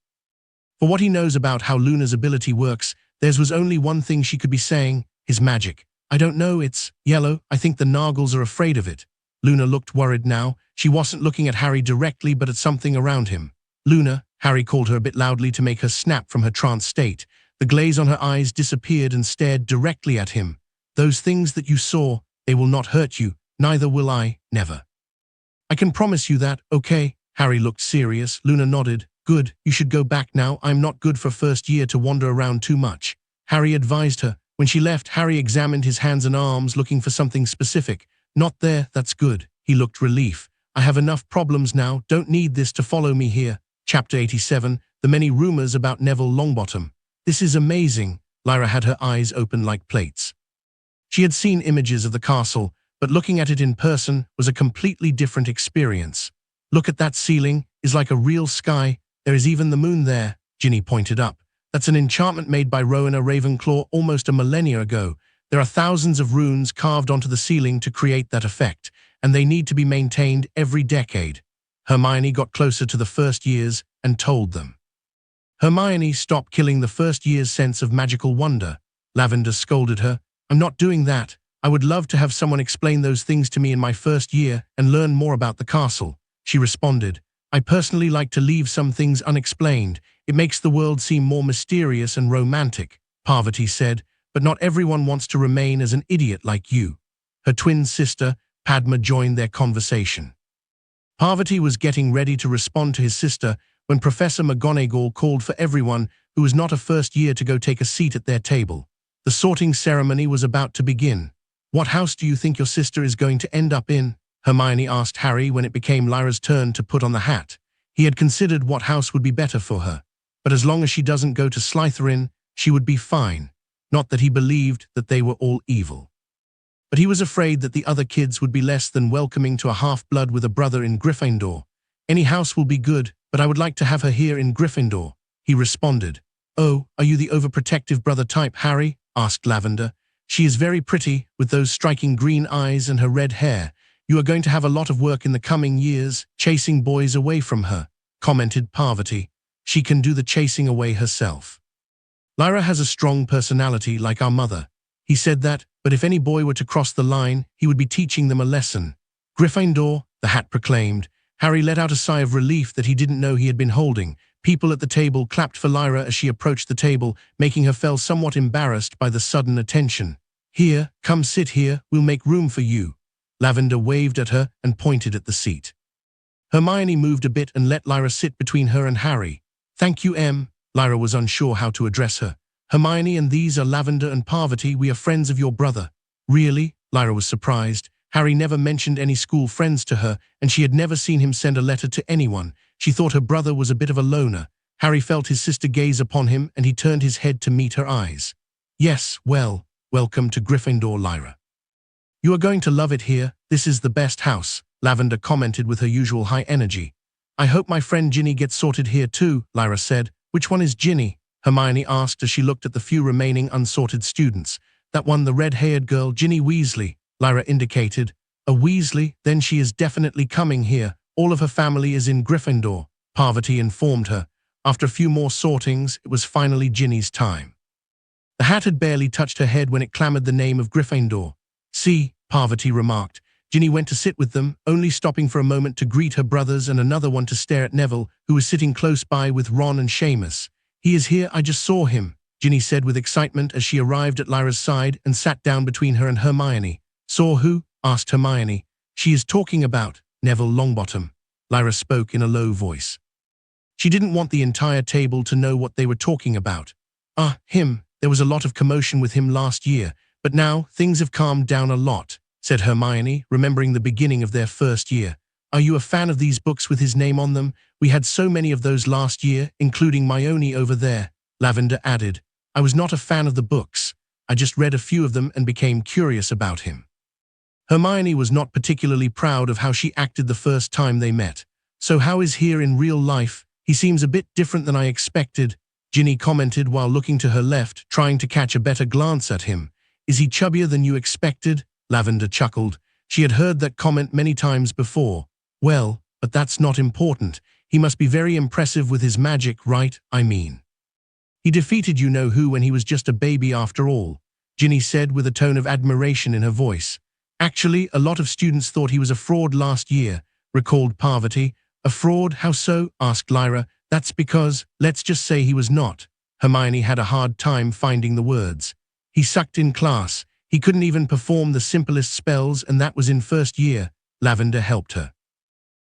For what he knows about how Luna's ability works, theirs was only one thing she could be saying, his magic. I don't know, it's yellow. I think the nargles are afraid of it. Luna looked worried now. She wasn't looking at Harry directly but at something around him. Luna, Harry called her a bit loudly to make her snap from her trance state. The glaze on her eyes disappeared and stared directly at him. Those things that you saw, they will not hurt you, neither will I, never. I can promise you that, okay? Harry looked serious. Luna nodded. Good, you should go back now. I'm not good for first year to wander around too much. Harry advised her. When she left, Harry examined his hands and arms looking for something specific. Not there, that's good. He looked relief. I have enough problems now, don't need this to follow me here. Chapter 87, The Many Rumors About Neville Longbottom. This is amazing. Lyra had her eyes open like plates. She had seen images of the castle, but looking at it in person was a completely different experience. Look at that ceiling, it's like a real sky. There is even the moon there, Ginny pointed up. That's an enchantment made by Rowena Ravenclaw almost a millennia ago. There are thousands of runes carved onto the ceiling to create that effect, and they need to be maintained every decade. Hermione got closer to the first years and told them. Hermione, stop killing the first year's sense of magical wonder. Lavender scolded her. I'm not doing that. I would love to have someone explain those things to me in my first year and learn more about the castle. She responded. I personally like to leave some things unexplained. It makes the world seem more mysterious and romantic, Parvati said, but not everyone wants to remain as an idiot like you. Her twin sister, Padma, joined their conversation. Parvati was getting ready to respond to his sister when Professor McGonagall called for everyone who was not a first year to go take a seat at their table. The sorting ceremony was about to begin. What house do you think your sister is going to end up in? Hermione asked Harry when it became Lyra's turn to put on the hat. He had considered what house would be better for her, but as long as she doesn't go to Slytherin, she would be fine. Not that he believed that they were all evil. But he was afraid that the other kids would be less than welcoming to a half-blood with a brother in Gryffindor. Any house will be good, but I would like to have her here in Gryffindor, he responded. Oh, are you the overprotective brother type, Harry? Asked Lavender. She is very pretty, with those striking green eyes and her red hair. You are going to have a lot of work in the coming years, chasing boys away from her, commented Parvati. She can do the chasing away herself. Lyra has a strong personality like our mother. He said that, but if any boy were to cross the line, he would be teaching them a lesson. Gryffindor, the hat proclaimed. Harry let out a sigh of relief that he didn't know he had been holding. People at the table clapped for Lyra as she approached the table, making her feel somewhat embarrassed by the sudden attention. Here, come sit here, we'll make room for you. Lavender waved at her and pointed at the seat. Hermione moved a bit and let Lyra sit between her and Harry. Thank you, Em. Lyra was unsure how to address her. Hermione, and these are Lavender and Parvati. We are friends of your brother. Really? Lyra was surprised. Harry never mentioned any school friends to her, and she had never seen him send a letter to anyone. She thought her brother was a bit of a loner. Harry felt his sister gaze upon him, and he turned his head to meet her eyes. Yes, well, welcome to Gryffindor, Lyra. You are going to love it here. This is the best house, Lavender commented with her usual high energy. I hope my friend Ginny gets sorted here too, Lyra said. Which one is Ginny? Hermione asked as she looked at the few remaining unsorted students. That one, the red-haired girl, Ginny Weasley, Lyra indicated. A Weasley? Then she is definitely coming here. All of her family is in Gryffindor, Parvati informed her. After a few more sortings, it was finally Ginny's time. The hat had barely touched her head when it clamored the name of Gryffindor. See, Parvati remarked. Ginny went to sit with them, only stopping for a moment to greet her brothers and another one to stare at Neville, who was sitting close by with Ron and Seamus. He is here, I just saw him, Ginny said with excitement as she arrived at Lyra's side and sat down between her and Hermione. Saw who? Asked Hermione. She is talking about Neville Longbottom, Lyra spoke in a low voice. She didn't want the entire table to know what they were talking about. Him. There was a lot of commotion with him last year, But now, things have calmed down a lot, said Hermione, remembering the beginning of their first year. Are you a fan of these books with his name on them? We had so many of those last year, including Myoni over there, Lavender added. I was not a fan of the books. I just read a few of them and became curious about him. Hermione was not particularly proud of how she acted the first time they met. So how is he in real life? He seems a bit different than I expected, Ginny commented while looking to her left, trying to catch a better glance at him. Is he chubbier than you expected? Lavender chuckled. She had heard that comment many times before. Well, but that's not important. He must be very impressive with his magic, right? I mean. He defeated you-know-who when he was just a baby after all, Ginny said with a tone of admiration in her voice. Actually, a lot of students thought he was a fraud last year, recalled Parvati. A fraud? How so? Asked Lyra. That's because, let's just say he was not. Hermione had a hard time finding the words. He sucked in class. He couldn't even perform the simplest spells, and that was in first year. Lavender helped her.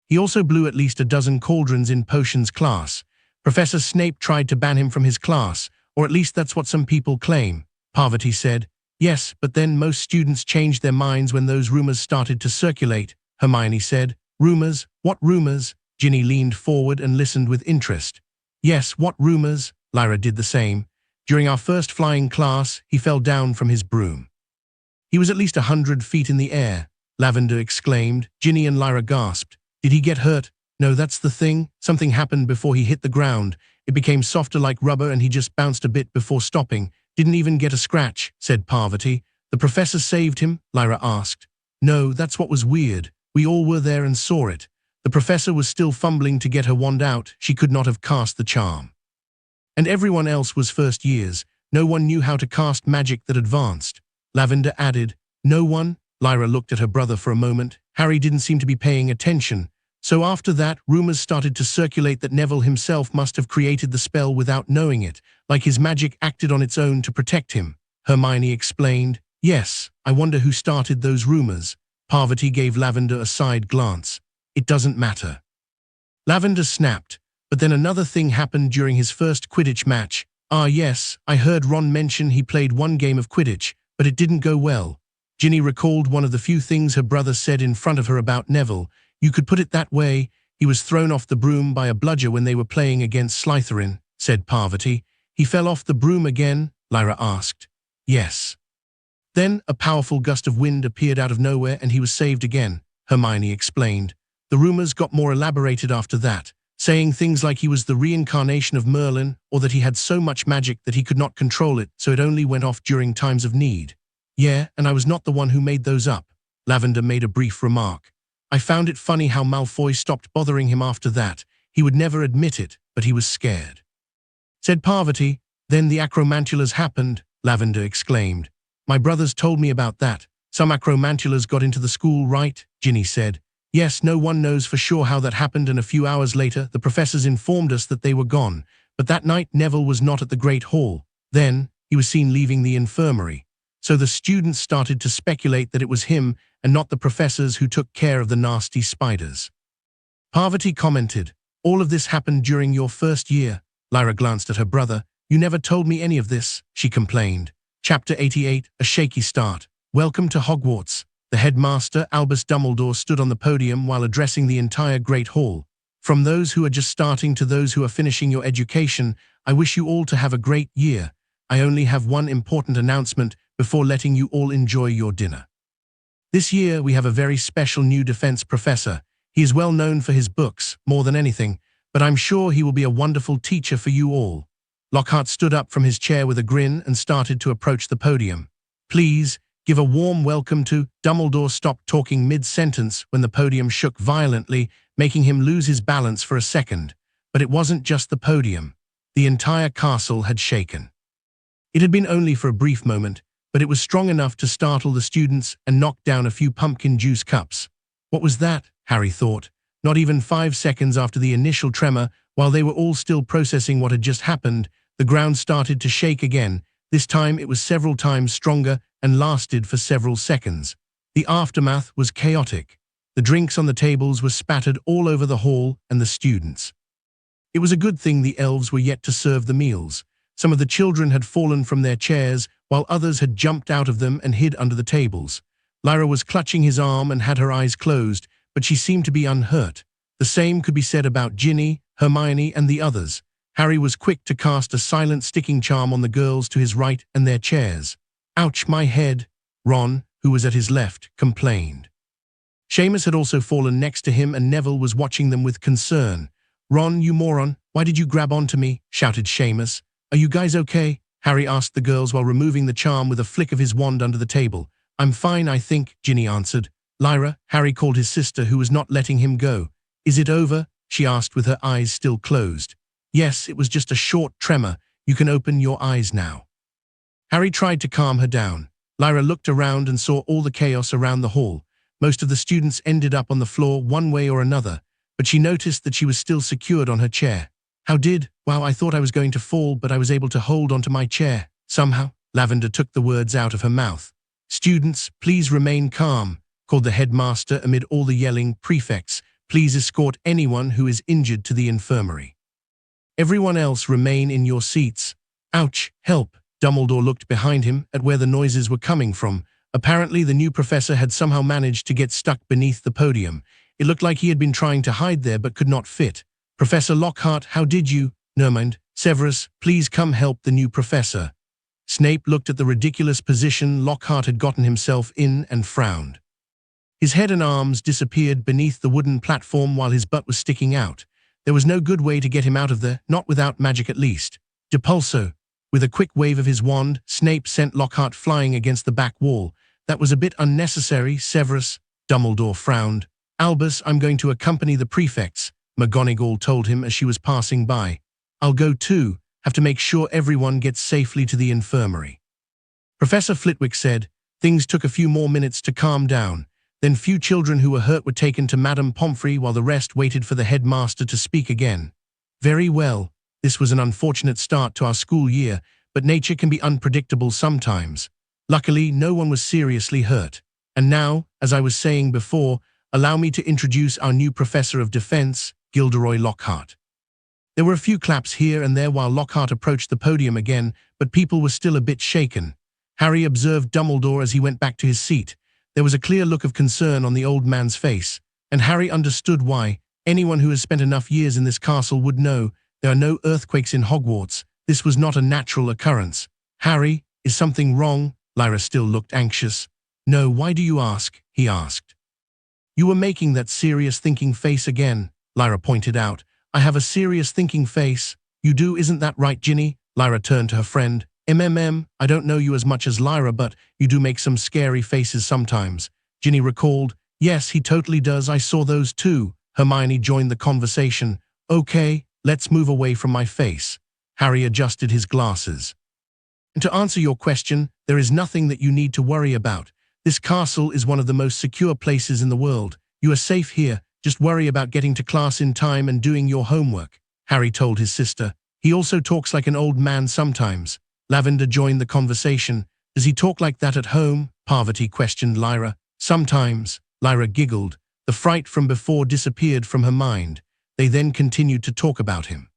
He also blew at least a dozen cauldrons in potions class. Professor Snape tried to ban him from his class, or at least that's what some people claim, Parvati said. Yes, but then most students changed their minds when those rumors started to circulate, Hermione said. Rumors? What rumors? Ginny leaned forward and listened with interest. Yes, what rumors? Lyra did the same. During our first flying class, he fell down from his broom. He was at least 100 feet in the air, Lavender exclaimed. Ginny and Lyra gasped. Did he get hurt? No, that's the thing. Something happened before he hit the ground. It became softer like rubber and he just bounced a bit before stopping. Didn't even get a scratch, said Parvati. The professor saved him? Lyra asked. No, that's what was weird. We all were there and saw it. The professor was still fumbling to get her wand out. She could not have cast the charm. And everyone else was first years. No one knew how to cast magic that advanced. Lavender added. No one? Lyra looked at her brother for a moment. Harry didn't seem to be paying attention. So after that, rumors started to circulate that Neville himself must have created the spell without knowing it, like his magic acted on its own to protect him. Hermione explained. Yes, I wonder who started those rumors. Parvati gave Lavender a side glance. It doesn't matter. Lavender snapped. But then another thing happened during his first Quidditch match. Ah yes, I heard Ron mention he played one game of Quidditch, but it didn't go well. Ginny recalled one of the few things her brother said in front of her about Neville. You could put it that way. He was thrown off the broom by a bludger when they were playing against Slytherin, said Parvati. He fell off the broom again? Lyra asked. Yes. Then a powerful gust of wind appeared out of nowhere and he was saved again, Hermione explained. The rumors got more elaborated after that, saying things like he was the reincarnation of Merlin or that he had so much magic that he could not control it, so it only went off during times of need. Yeah, and I was not the one who made those up. Lavender made a brief remark. I found it funny how Malfoy stopped bothering him after that. He would never admit it, but he was scared. Said Parvati. Then the acromantulas happened, Lavender exclaimed. My brothers told me about that. Some acromantulas got into the school, right? Ginny said. Yes, no one knows for sure how that happened, and a few hours later, the professors informed us that they were gone. But that night, Neville was not at the Great Hall. Then, he was seen leaving the infirmary. So the students started to speculate that it was him and not the professors who took care of the nasty spiders. Parvati commented. All of this happened during your first year. Lyra glanced at her brother. You never told me any of this, she complained. Chapter 88, A Shaky Start. Welcome to Hogwarts. The headmaster, Albus Dumbledore, stood on the podium while addressing the entire Great Hall. From those who are just starting to those who are finishing your education, I wish you all to have a great year. I only have one important announcement before letting you all enjoy your dinner. This year, we have a very special new defense professor. He is well known for his books, more than anything, but I'm sure he will be a wonderful teacher for you all. Lockhart stood up from his chair with a grin and started to approach the podium. Please, give a warm welcome to... Dumbledore stopped talking mid-sentence when the podium shook violently, making him lose his balance for a second. But it wasn't just the podium. The entire castle had shaken. It had been only for a brief moment, but it was strong enough to startle the students and knock down a few pumpkin juice cups. What was that? Harry thought. Not even 5 seconds after the initial tremor, while they were all still processing what had just happened, the ground started to shake again. This time it was several times stronger and lasted for several seconds. The aftermath was chaotic. The drinks on the tables were spattered all over the hall and the students. It was a good thing the elves were yet to serve the meals. Some of the children had fallen from their chairs, while others had jumped out of them and hid under the tables. Lyra was clutching his arm and had her eyes closed, but she seemed to be unhurt. The same could be said about Ginny, Hermione, and the others. Harry was quick to cast a silent sticking charm on the girls to his right and their chairs. "Ouch, my head," Ron, who was at his left, complained. Seamus had also fallen next to him and Neville was watching them with concern. "Ron, you moron, why did you grab onto me?" shouted Seamus. "Are you guys okay?" Harry asked the girls while removing the charm with a flick of his wand under the table. "I'm fine, I think," Ginny answered. "Lyra," Harry called his sister who was not letting him go. "Is it over?" she asked with her eyes still closed. "Yes, it was just a short tremor. You can open your eyes now." Harry tried to calm her down. Lyra looked around and saw all the chaos around the hall. Most of the students ended up on the floor one way or another, but she noticed that she was still secured on her chair. Wow, I thought I was going to fall, but I was able to hold onto my chair. Somehow, Lavender took the words out of her mouth. "Students, please remain calm," called the headmaster amid all the yelling. "Prefects, please escort anyone who is injured to the infirmary. Everyone else remain in your seats." "Ouch, help." Dumbledore looked behind him at where the noises were coming from. Apparently, the new professor had somehow managed to get stuck beneath the podium. It looked like he had been trying to hide there but could not fit. "Professor Lockhart, how did you?" "No mind. Severus, please come help the new professor." Snape looked at the ridiculous position Lockhart had gotten himself in and frowned. His head and arms disappeared beneath the wooden platform while his butt was sticking out. There was no good way to get him out of there, not without magic at least. Depulso. With a quick wave of his wand, Snape sent Lockhart flying against the back wall. "That was a bit unnecessary, Severus." Dumbledore frowned. "Albus, I'm going to accompany the prefects," McGonagall told him as she was passing by. "I'll go too. Have to make sure everyone gets safely to the infirmary." Professor Flitwick said. Things took a few more minutes to calm down. Then few children who were hurt were taken to Madame Pomfrey while the rest waited for the headmaster to speak again. "Very well. This was an unfortunate start to our school year, but nature can be unpredictable sometimes. Luckily, no one was seriously hurt. And now, as I was saying before, allow me to introduce our new Professor of Defense, Gilderoy Lockhart." There were a few claps here and there while Lockhart approached the podium again, but people were still a bit shaken. Harry observed Dumbledore as he went back to his seat. There was a clear look of concern on the old man's face, and Harry understood why. Anyone who has spent enough years in this castle would know there are no earthquakes in Hogwarts. This was not a natural occurrence. "Harry, is something wrong?" Lyra still looked anxious. "No, why do you ask?" he asked. "You were making that serious thinking face again," Lyra pointed out. "I have a serious thinking face." "You do, isn't that right, Ginny?" Lyra turned to her friend. I don't know you as much as Lyra, but you do make some scary faces sometimes." Ginny recalled. "Yes, he totally does. I saw those too." Hermione joined the conversation. "Okay, let's move away from my face." Harry adjusted his glasses. "And to answer your question, there is nothing that you need to worry about. This castle is one of the most secure places in the world. You are safe here. Just worry about getting to class in time and doing your homework," Harry told his sister. "He also talks like an old man sometimes." Lavender joined the conversation. "Does he talk like that at home?" Parvati questioned Lyra. "Sometimes," Lyra giggled. The fright from before disappeared from her mind. They then continued to talk about him.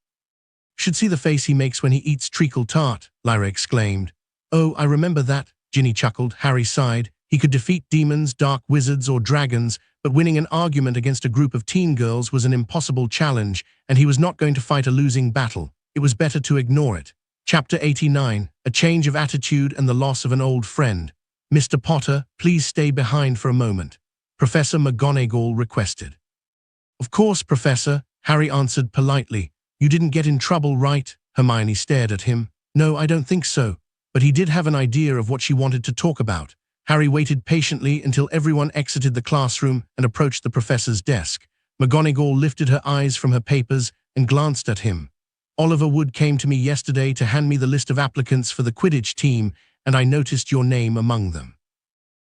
"Should see the face he makes when he eats treacle tart," Lyra exclaimed. "Oh, I remember that," Ginny chuckled. Harry sighed. He could defeat demons, dark wizards, or dragons, but winning an argument against a group of teen girls was an impossible challenge, and he was not going to fight a losing battle. It was better to ignore it. Chapter 89, A Change of Attitude and the Loss of an Old Friend. "Mr. Potter, please stay behind for a moment," Professor McGonagall requested. "Of course, Professor," Harry answered politely. "You didn't get in trouble, right?" Hermione stared at him. "No, I don't think so." But he did have an idea of what she wanted to talk about. Harry waited patiently until everyone exited the classroom and approached the professor's desk. McGonagall lifted her eyes from her papers and glanced at him. "Oliver Wood came to me yesterday to hand me the list of applicants for the Quidditch team, and I noticed your name among them.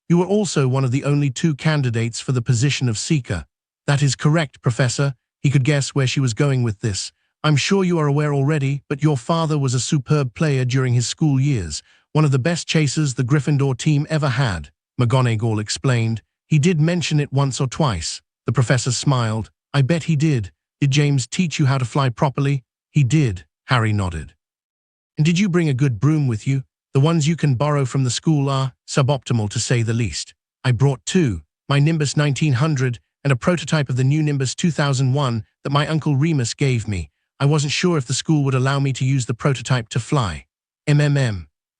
You were also one of the only 2 candidates for the position of Seeker." "That is correct, Professor." He could guess where she was going with this. "I'm sure you are aware already, but your father was a superb player during his school years, one of the best chasers the Gryffindor team ever had," McGonagall explained. "He did mention it once or twice." The professor smiled. "I bet he did. Did James teach you how to fly properly?" "He did," Harry nodded. "And did you bring a good broom with you?" The ones you can borrow from the school are suboptimal to say the least. I brought two, my Nimbus 1900 and a prototype of the new Nimbus 2001 that my Uncle Remus gave me. I wasn't sure if the school would allow me to use the prototype to fly.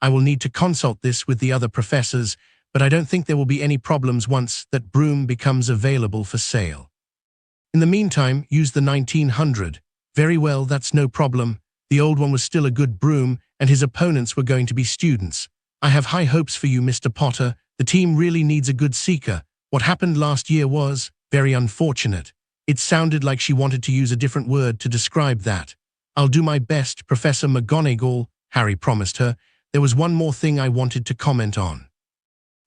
I will need to consult this with the other professors, but I don't think there will be any problems once that broom becomes available for sale. In the meantime, use the 1900. Very well, that's no problem. The old one was still a good broom, and his opponents were going to be students. I have high hopes for you, Mr. Potter. The team really needs a good seeker. What happened last year was very unfortunate. It sounded like she wanted to use a different word to describe that. I'll do my best, Professor McGonagall, Harry promised her. There was one more thing I wanted to comment on.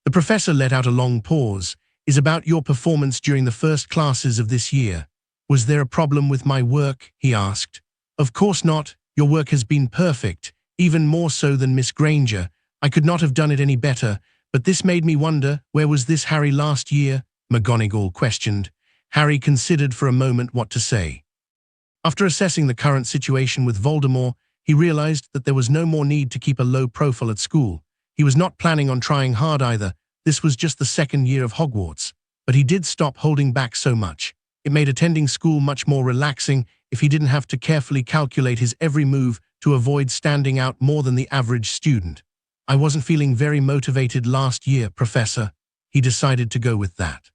The professor let out a long pause. Is about your performance during the first classes of this year. Was there a problem with my work? He asked. Of course not. Your work has been perfect, even more so than Miss Granger. I could not have done it any better, but this made me wonder, where was this Harry last year? McGonagall questioned. Harry considered for a moment what to say. After assessing the current situation with Voldemort, he realized that there was no more need to keep a low profile at school. He was not planning on trying hard either. This was just the second year of Hogwarts. But he did stop holding back so much. It made attending school much more relaxing if he didn't have to carefully calculate his every move to avoid standing out more than the average student. I wasn't feeling very motivated last year, Professor. He decided to go with that.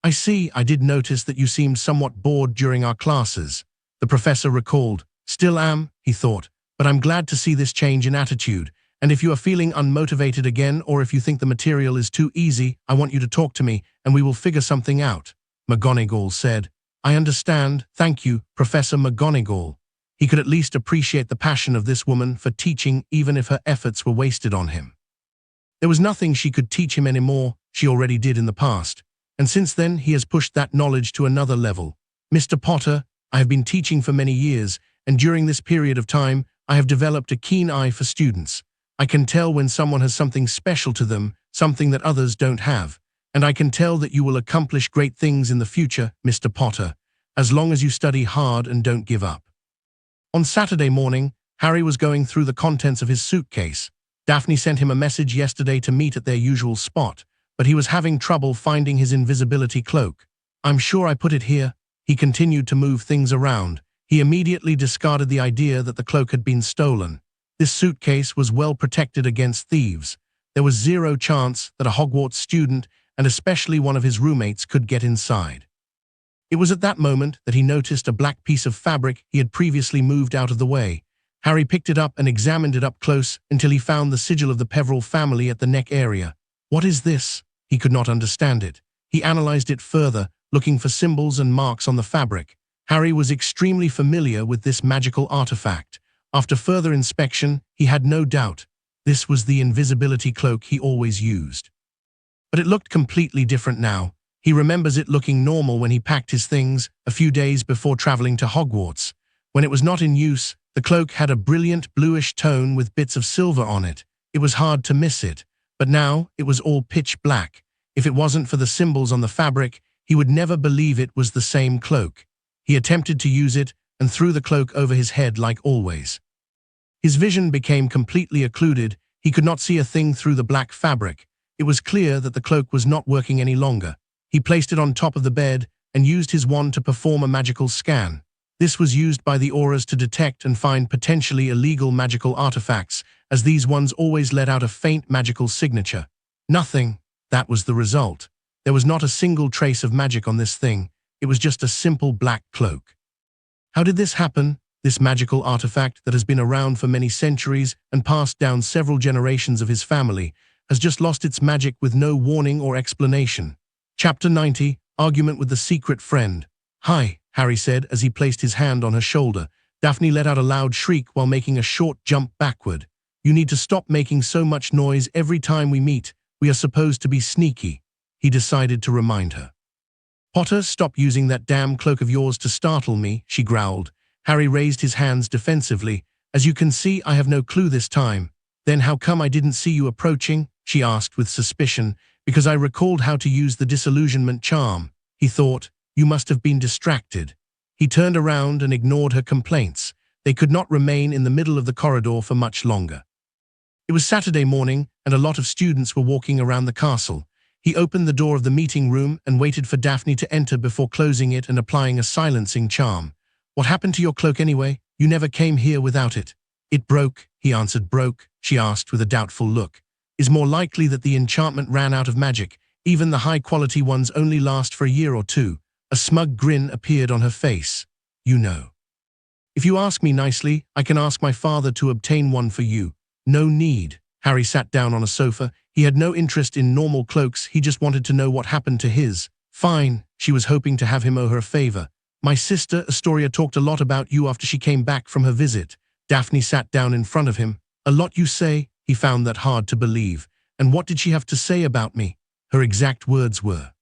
I see. I did notice that you seemed somewhat bored during our classes. The professor recalled. Still am, he thought, but I'm glad to see this change in attitude. And if you are feeling unmotivated again, or if you think the material is too easy, I want you to talk to me, and we will figure something out. McGonagall said. I understand. Thank you, Professor McGonagall. He could at least appreciate the passion of this woman for teaching, even if her efforts were wasted on him. There was nothing she could teach him anymore. She already did in the past. And since then, he has pushed that knowledge to another level. Mr. Potter, I have been teaching for many years, and during this period of time, I have developed a keen eye for students. I can tell when someone has something special to them, something that others don't have. And I can tell that you will accomplish great things in the future, Mr. Potter, as long as you study hard and don't give up. On Saturday morning, Harry was going through the contents of his suitcase. Daphne sent him a message yesterday to meet at their usual spot, but he was having trouble finding his invisibility cloak. I'm sure I put it here. He continued to move things around. He immediately discarded the idea that the cloak had been stolen. This suitcase was well protected against thieves. There was zero chance that a Hogwarts student, and especially one of his roommates, could get inside. It was at that moment that he noticed a black piece of fabric he had previously moved out of the way. Harry picked it up and examined it up close until he found the sigil of the Peverell family at the neck area. What is this? He could not understand it. He analyzed it further, looking for symbols and marks on the fabric. Harry was extremely familiar with this magical artifact. After further inspection, he had no doubt. This was the invisibility cloak he always used. But it looked completely different now. He remembers it looking normal when he packed his things a few days before traveling to Hogwarts. When it was not in use, the cloak had a brilliant bluish tone with bits of silver on it. It was hard to miss it. But now it was all pitch black. If it wasn't for the symbols on the fabric, he would never believe it was the same cloak. He attempted to use it and threw the cloak over his head like always. His vision became completely occluded. He could not see a thing through the black fabric. It was clear that the cloak was not working any longer. He placed it on top of the bed and used his wand to perform a magical scan. This was used by the auras to detect and find potentially illegal magical artifacts, as these ones always let out a faint magical signature. Nothing. That was the result. There was not a single trace of magic on this thing. It was just a simple black cloak. How did this happen? This magical artifact that has been around for many centuries and passed down several generations of his family has just lost its magic with no warning or explanation. Chapter 90, Argument with the Secret Friend. Hi, Harry said as he placed his hand on her shoulder. Daphne let out a loud shriek while making a short jump backward. You need to stop making so much noise every time we meet. We are supposed to be sneaky. He decided to remind her. Potter, stop using that damn cloak of yours to startle me, she growled. Harry raised his hands defensively. As you can see, I have no clue this time. Then how come I didn't see you approaching? She asked with suspicion. Because I recalled how to use the disillusionment charm. He thought, you must have been distracted. He turned around and ignored her complaints. They could not remain in the middle of the corridor for much longer. It was Saturday morning, and a lot of students were walking around the castle. He opened the door of the meeting room and waited for Daphne to enter before closing it and applying a silencing charm. "What happened to your cloak anyway? You never came here without it." "It broke," he answered. "Broke?" she asked with a doubtful look. "Is more likely that the enchantment ran out of magic. Even the high-quality ones only last for a year or two." A smug grin appeared on her face. "You know. If you ask me nicely, I can ask my father to obtain one for you." "No need." Harry sat down on a sofa. He had no interest in normal cloaks, he just wanted to know what happened to his. "Fine." She was hoping to have him owe her a favor. "My sister, Astoria, talked a lot about you after she came back from her visit." Daphne sat down in front of him. "A lot, you say?" He found that hard to believe. "And what did she have to say about me?" Her exact words were,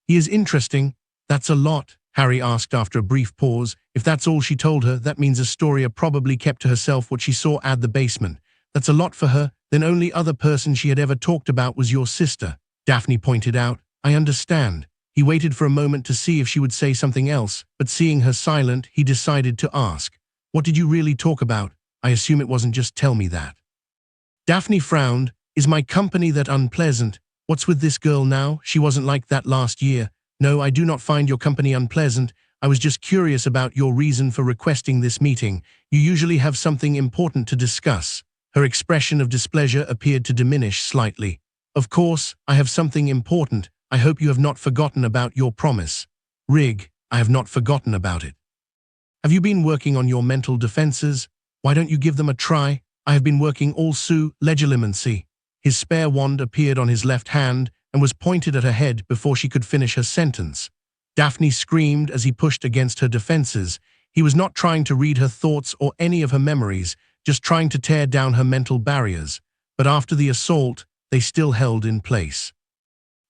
"He is interesting." "That's a lot?" Harry asked after a brief pause. If that's all she told her, that means Astoria probably kept to herself what she saw at the basement. "That's a lot for her. Then only other person she had ever talked about was your sister," Daphne pointed out. "I understand." He waited for a moment to see if she would say something else, but seeing her silent, he decided to ask, "What did you really talk about? I assume it wasn't just tell me that." Daphne frowned. "Is my company that unpleasant? What's with this girl now? She wasn't like that last year." "No, I do not find your company unpleasant. I was just curious about your reason for requesting this meeting. You usually have something important to discuss." Her expression of displeasure appeared to diminish slightly. "Of course, I have something important. I hope you have not forgotten about your promise." "Rig, I have not forgotten about it." "Have you been working on your mental defenses? Why don't you give them a try?" "I have been working also, legilimency." His spare wand appeared on his left hand and was pointed at her head before she could finish her sentence. Daphne screamed as he pushed against her defenses. He was not trying to read her thoughts or any of her memories, just trying to tear down her mental barriers. But after the assault, they still held in place.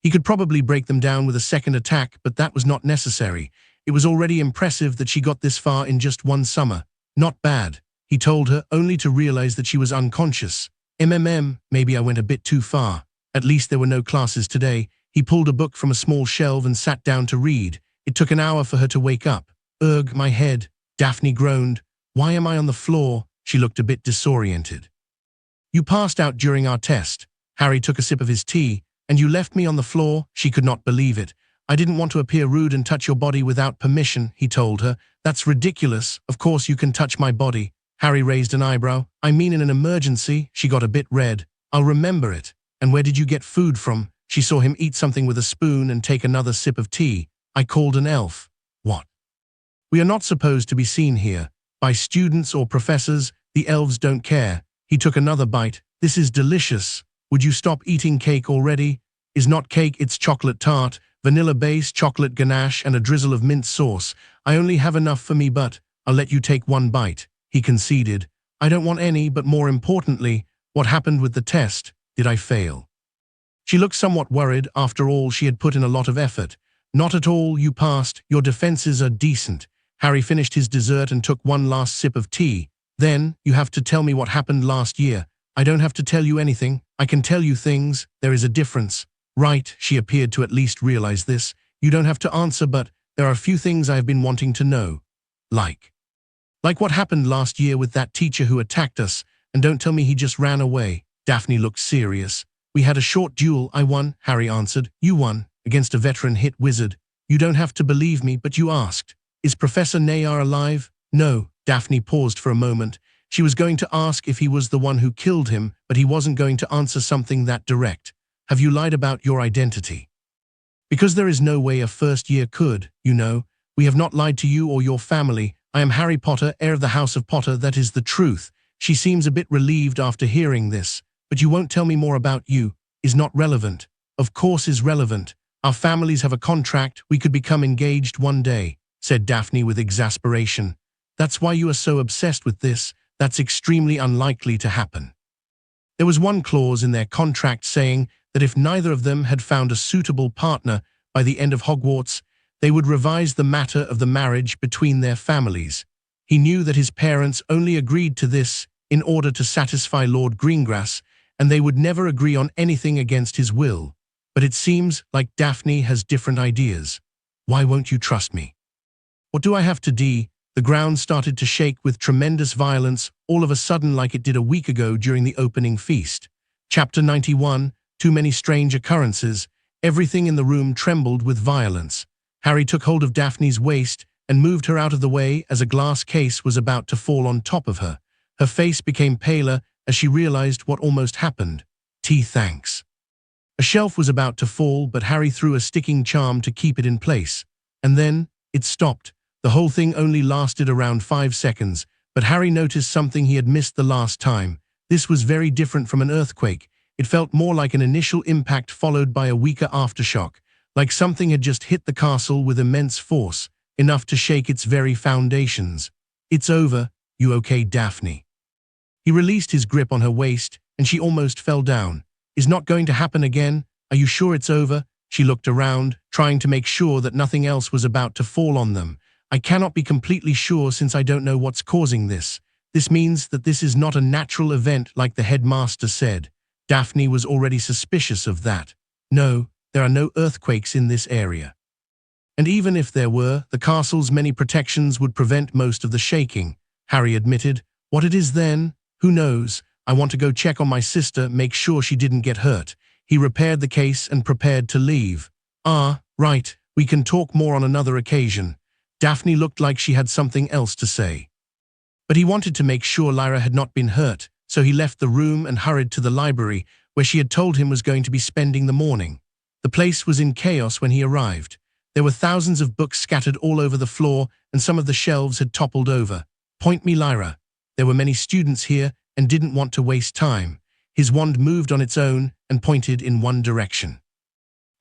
He could probably break them down with a second attack, but that was not necessary. It was already impressive that she got this far in just one summer. "Not bad," he told her, only to realize that she was unconscious. Maybe I went a bit too far. At least there were no classes today." He pulled a book from a small shelf and sat down to read. It took an hour for her to wake up. "Ugh, my head." Daphne groaned. "Why am I on the floor?" She looked a bit disoriented. "You passed out during our test." Harry took a sip of his tea. "And you left me on the floor?" She could not believe it. "I didn't want to appear rude and touch your body without permission," he told her. "That's ridiculous. Of course you can touch my body." Harry raised an eyebrow. "I mean in an emergency." She got a bit red. "I'll remember it." "And where did you get food from?" She saw him eat something with a spoon and take another sip of tea. "I called an elf." "What?" "We are not supposed to be seen here. By students or professors, the elves don't care." He took another bite. "This is delicious. Would you stop eating cake already?" "Is not cake, it's chocolate tart, vanilla base, chocolate ganache, and a drizzle of mint sauce. I only have enough for me, but I'll let you take one bite." He conceded. "I don't want any, but more importantly, what happened with the test? Did I fail?" She looked somewhat worried. After all, she had put in a lot of effort. "Not at all, you passed. Your defenses are decent." Harry finished his dessert and took one last sip of tea. "Then, you have to tell me what happened last year." "I don't have to tell you anything. I can tell you things. There is a difference." "Right," she appeared to at least realize this. "You don't have to answer, but there are a few things I have been wanting to know." Like what happened last year with that teacher who attacked us, and don't tell me he just ran away." Daphne looked serious. "We had a short duel. I won," Harry answered. "You won, against a veteran hit wizard. You don't have to believe me, but you asked. Is Professor Nayar alive?" "No." Daphne paused for a moment. She was going to ask if he was the one who killed him, but he wasn't going to answer something that direct. "Have you lied about your identity?" "Because there is no way a first year could, you know. We have not lied to you or your family. I am Harry Potter, heir of the House of Potter. That is the truth." She seems a bit relieved after hearing this. "But you won't tell me more about you." "Is not relevant." "Of course is relevant. Our families have a contract. We could become engaged one day," said Daphne with exasperation. "That's why you are so obsessed with this. That's extremely unlikely to happen." There was one clause in their contract saying that if neither of them had found a suitable partner by the end of Hogwarts, they would revise the matter of the marriage between their families. He knew that his parents only agreed to this in order to satisfy Lord Greengrass, and they would never agree on anything against his will. But it seems like Daphne has different ideas. "Why won't you trust me?" "What do I have to do?" The ground started to shake with tremendous violence, all of a sudden like it did a week ago during the opening feast. Chapter 91, Too Many Strange Occurrences. Everything in the room trembled with violence. Harry took hold of Daphne's waist and moved her out of the way as a glass case was about to fall on top of her. Her face became paler as she realized what almost happened. Thanks. A shelf was about to fall, but Harry threw a sticking charm to keep it in place. And then, it stopped. The whole thing only lasted around 5 seconds, but Harry noticed something he had missed the last time. This was very different from an earthquake. It felt more like an initial impact followed by a weaker aftershock, like something had just hit the castle with immense force, enough to shake its very foundations. It's over. You okay, Daphne? He released his grip on her waist, and she almost fell down. Is not going to happen again? Are you sure it's over? She looked around, trying to make sure that nothing else was about to fall on them. I cannot be completely sure since I don't know what's causing this. This means that this is not a natural event like the headmaster said. Daphne was already suspicious of that. No, there are no earthquakes in this area. And even if there were, the castle's many protections would prevent most of the shaking, Harry admitted. What it is then? Who knows? I want to go check on my sister, make sure she didn't get hurt. He repaired the case and prepared to leave. Right, we can talk more on another occasion. Daphne looked like she had something else to say. But he wanted to make sure Lyra had not been hurt, so he left the room and hurried to the library, where she had told him was going to be spending the morning. The place was in chaos when he arrived. There were thousands of books scattered all over the floor, and some of the shelves had toppled over. Point me, Lyra. There were many students here and didn't want to waste time. His wand moved on its own and pointed in one direction.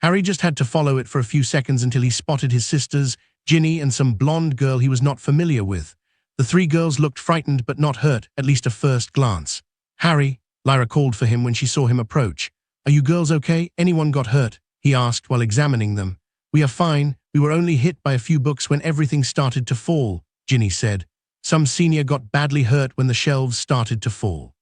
Harry just had to follow it for a few seconds until he spotted his sisters, Ginny and some blonde girl he was not familiar with. The three girls looked frightened but not hurt, at least at first glance. Harry, Lyra called for him when she saw him approach. Are you girls okay? Anyone got hurt? He asked while examining them. We are fine. We were only hit by a few books when everything started to fall, Ginny said. Some senior got badly hurt when the shelves started to fall.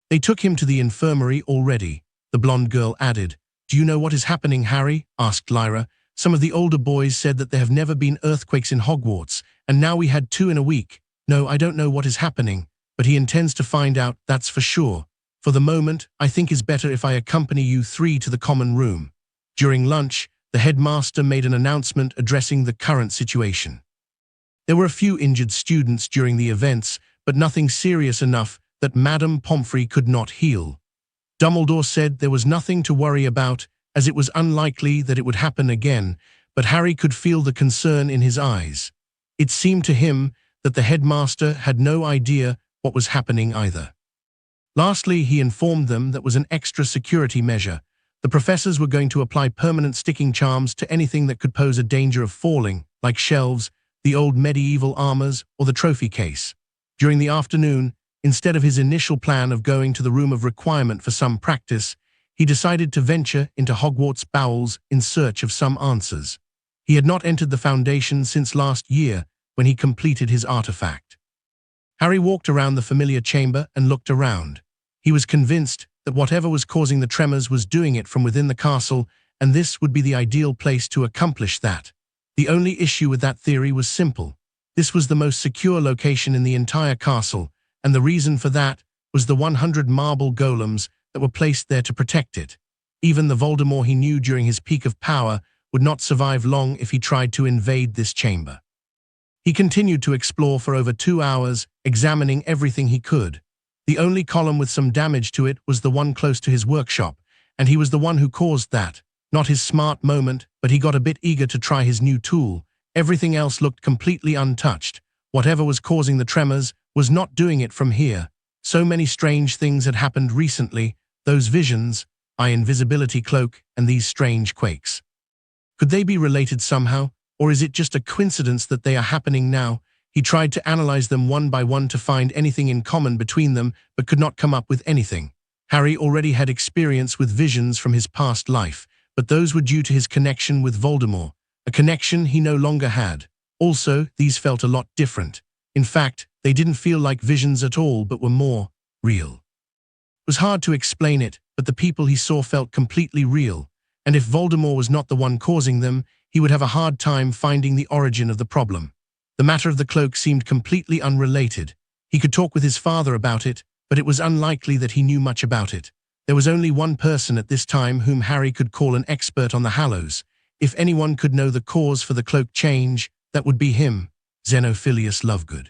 They took him to the infirmary already, the blonde girl added. Do you know what is happening, Harry? Asked Lyra. Some of the older boys said that there have never been earthquakes in Hogwarts, and now we had 2 in a week. No, I don't know what is happening, but he intends to find out, that's for sure. For the moment, I think it's better if I accompany you 3 to the common room. During lunch, the headmaster made an announcement addressing the current situation. There were a few injured students during the events, but nothing serious enough that Madame Pomfrey could not heal. Dumbledore said there was nothing to worry about, as it was unlikely that it would happen again, but Harry could feel the concern in his eyes. It seemed to him that the headmaster had no idea what was happening either. Lastly, he informed them that was an extra security measure. The professors were going to apply permanent sticking charms to anything that could pose a danger of falling, like shelves, the old medieval armors, or the trophy case. During the afternoon, instead of his initial plan of going to the room of requirement for some practice, he decided to venture into Hogwarts' bowels in search of some answers. He had not entered the Foundation since last year, when he completed his artifact. Harry walked around the familiar chamber and looked around. He was convinced that whatever was causing the tremors was doing it from within the castle, and this would be the ideal place to accomplish that. The only issue with that theory was simple. This was the most secure location in the entire castle, and the reason for that was the 100 marble golems that were placed there to protect it. Even the Voldemort he knew during his peak of power would not survive long if he tried to invade this chamber. He continued to explore for over 2 hours, examining everything he could. The only column with some damage to it was the one close to his workshop, and he was the one who caused that. Not his smart moment, but he got a bit eager to try his new tool. Everything else looked completely untouched. Whatever was causing the tremors was not doing it from here. So many strange things had happened recently, those visions, invisibility cloak, and these strange quakes. Could they be related somehow, or is it just a coincidence that they are happening now? He tried to analyze them one by one to find anything in common between them, but could not come up with anything. Harry already had experience with visions from his past life, but those were due to his connection with Voldemort, a connection he no longer had. Also, these felt a lot different. In fact, they didn't feel like visions at all, but were more real. It was hard to explain it, but the people he saw felt completely real, and if Voldemort was not the one causing them, he would have a hard time finding the origin of the problem. The matter of the cloak seemed completely unrelated. He could talk with his father about it, but it was unlikely that he knew much about it. There was only one person at this time whom Harry could call an expert on the Hallows. If anyone could know the cause for the cloak change, that would be him, Xenophilius Lovegood.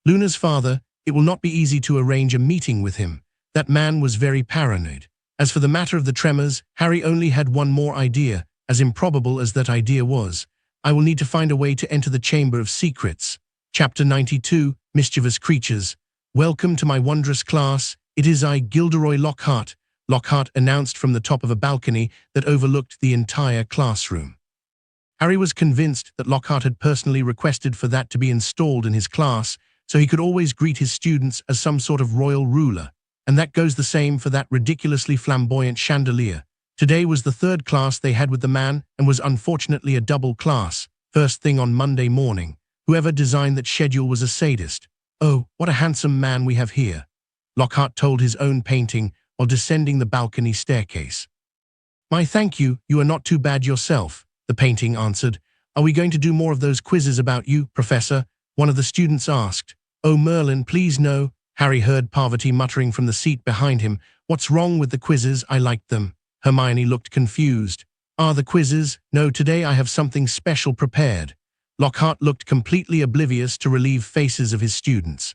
Luna's father, it will not be easy to arrange a meeting with him. That man was very paranoid. As for the matter of the tremors, Harry only had one more idea, as improbable as that idea was. I will need to find a way to enter the Chamber of Secrets. Chapter 92, Mischievous Creatures. Welcome to my wondrous class. It is I, Gilderoy Lockhart. Lockhart announced from the top of a balcony that overlooked the entire classroom. Harry was convinced that Lockhart had personally requested for that to be installed in his class, so he could always greet his students as some sort of royal ruler. And that goes the same for that ridiculously flamboyant chandelier. Today was the third class they had with the man, and was unfortunately a double class. First thing on Monday morning. Whoever designed that schedule was a sadist. Oh, what a handsome man we have here, Lockhart told his own painting while descending the balcony staircase. My thank you, you are not too bad yourself, the painting answered. Are we going to do more of those quizzes about you, Professor? One of the students asked. Oh, Merlin, please no, Harry heard Parvati muttering from the seat behind him. What's wrong with the quizzes? I liked them. Hermione looked confused. The quizzes? No, today I have something special prepared. Lockhart looked completely oblivious to relieved faces of his students.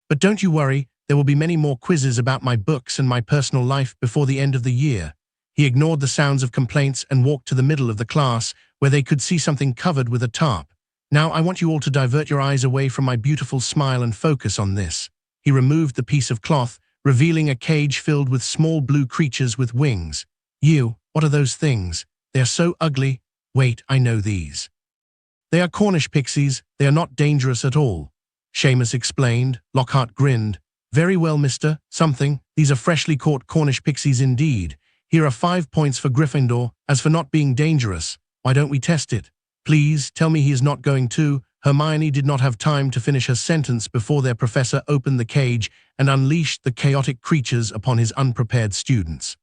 But don't you worry, there will be many more quizzes about my books and my personal life before the end of the year. He ignored the sounds of complaints and walked to the middle of the class, where they could see something covered with a tarp. Now I want you all to divert your eyes away from my beautiful smile and focus on this. He removed the piece of cloth, revealing a cage filled with small blue creatures with wings. You, what are those things? They are so ugly. Wait, I know these. They are Cornish pixies. They are not dangerous at all. Seamus explained. Lockhart grinned. Very well, Mr. Something. These are freshly caught Cornish pixies indeed. Here are 5 points for Gryffindor. As for not being dangerous, why don't we test it? Please, tell me he is not going to. Hermione did not have time to finish her sentence before their professor opened the cage and unleashed the chaotic creatures upon his unprepared students.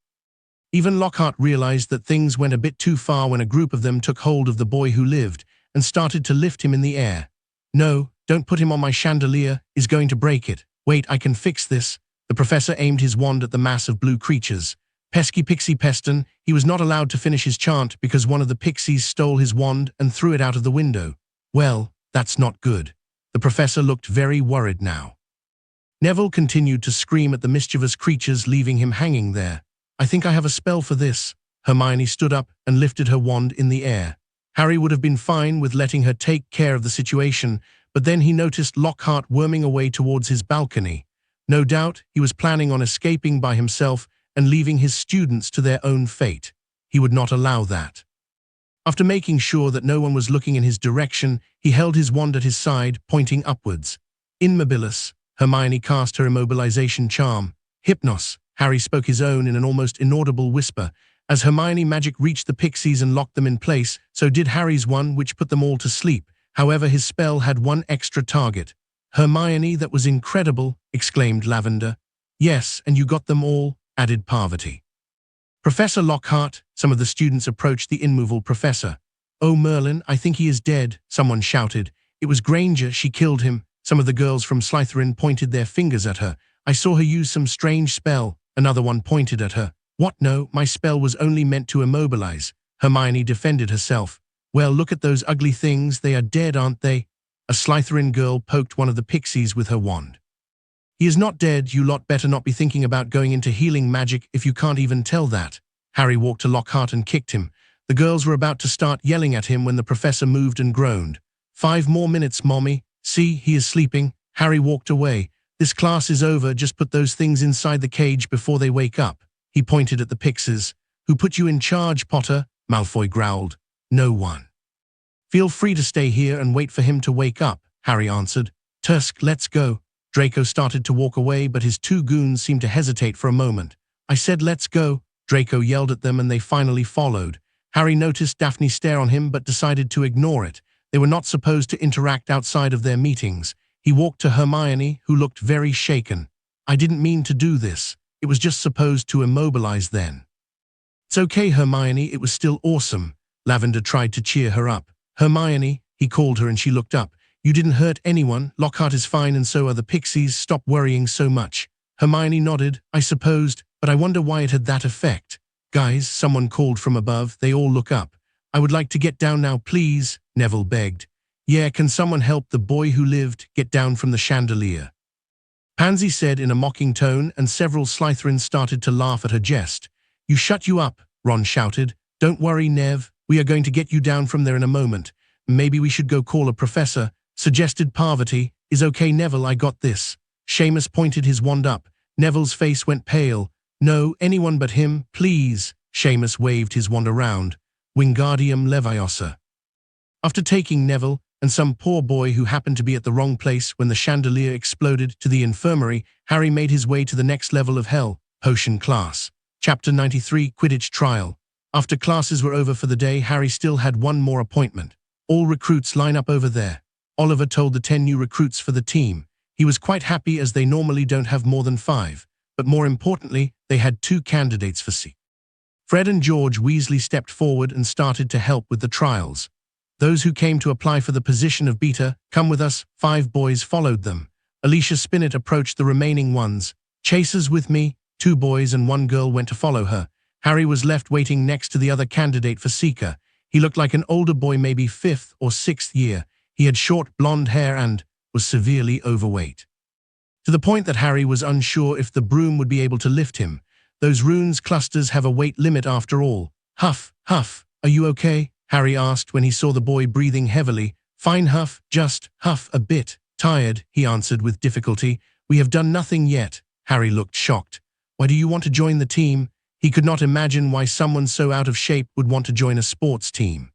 Even Lockhart realized that things went a bit too far when a group of them took hold of the boy who lived and started to lift him in the air. No, don't put him on my chandelier, he's going to break it. Wait, I can fix this. The professor aimed his wand at the mass of blue creatures. Pesky Pixie Peston, he was not allowed to finish his chant because one of the pixies stole his wand and threw it out of the window. Well, that's not good. The professor looked very worried now. Neville continued to scream at the mischievous creatures, leaving him hanging there. I think I have a spell for this. Hermione stood up and lifted her wand in the air. Harry would have been fine with letting her take care of the situation, but then he noticed Lockhart worming away towards his balcony. No doubt he was planning on escaping by himself and leaving his students to their own fate. He would not allow that. After making sure that no one was looking in his direction, he held his wand at his side, pointing upwards. Immobilis, Hermione cast her immobilization charm. Hypnos, Harry spoke his own in an almost inaudible whisper. As Hermione magic reached the pixies and locked them in place, so did Harry's one, which put them all to sleep. However, his spell had one extra target. Hermione, that was incredible, exclaimed Lavender. Yes, and you got them all, added Parvati. Professor Lockhart, some of the students approached the immovable professor. Oh, Merlin, I think he is dead, someone shouted. It was Granger, she killed him. Some of the girls from Slytherin pointed their fingers at her. I saw her use some strange spell. Another one pointed at her. What? No, my spell was only meant to immobilize. Hermione defended herself. Well, look at those ugly things, they are dead, aren't they? A Slytherin girl poked one of the pixies with her wand. He is not dead, you lot better not be thinking about going into healing magic if you can't even tell that. Harry walked to Lockhart and kicked him. The girls were about to start yelling at him when the professor moved and groaned. 5 more minutes, Mommy. See, he is sleeping. Harry walked away. This class is over, just put those things inside the cage before they wake up. He pointed at the pixies. Who put you in charge, Potter? Malfoy growled. No one. Feel free to stay here and wait for him to wake up, Harry answered. Tusk, let's go. Draco started to walk away, but his 2 goons seemed to hesitate for a moment. I said let's go. Draco yelled at them and they finally followed. Harry noticed Daphne stare on him but decided to ignore it. They were not supposed to interact outside of their meetings. He walked to Hermione, who looked very shaken. I didn't mean to do this. It was just supposed to immobilize then. It's okay, Hermione, it was still awesome. Lavender tried to cheer her up. Hermione, he called her and she looked up. You didn't hurt anyone. Lockhart is fine and so are the pixies. Stop worrying so much. Hermione nodded. I supposed, but I wonder why it had that effect. Guys, someone called from above. They all look up. I would like to get down now, please, Neville begged. Yeah, can someone help the boy who lived get down from the chandelier? Pansy said in a mocking tone, and several Slytherins started to laugh at her jest. You shut you up, Ron shouted. Don't worry, Nev. We are going to get you down from there in a moment. Maybe we should go call a professor, suggested Parvati. Is okay, Neville, I got this. Seamus pointed his wand up. Neville's face went pale. No, anyone but him, please. Seamus waved his wand around. Wingardium Leviosa. After taking Neville and some poor boy who happened to be at the wrong place when the chandelier exploded to the infirmary, Harry made his way to the next level of hell, potion class. Chapter 93, Quidditch Trial. After classes were over for the day, Harry still had one more appointment. All recruits line up over there. Oliver told the 10 new recruits for the team. He was quite happy as they normally don't have more than 5, but more importantly, they had 2 candidates for seat. Fred and George Weasley stepped forward and started to help with the trials. Those who came to apply for the position of Beta, come with us, 5 boys followed them. Alicia Spinnet approached the remaining ones. Chasers with me, 2 boys and 1 girl went to follow her. Harry was left waiting next to the other candidate for Seeker. He looked like an older boy, maybe 5th or 6th year. He had short blonde hair and was severely overweight. To the point that Harry was unsure if the broom would be able to lift him. Those runes clusters have a weight limit after all. Huff, Huff, are you okay? Harry asked when he saw the boy breathing heavily. Fine, Huff, just Huff a bit. Tired, he answered with difficulty. We have done nothing yet. Harry looked shocked. Why do you want to join the team? He could not imagine why someone so out of shape would want to join a sports team.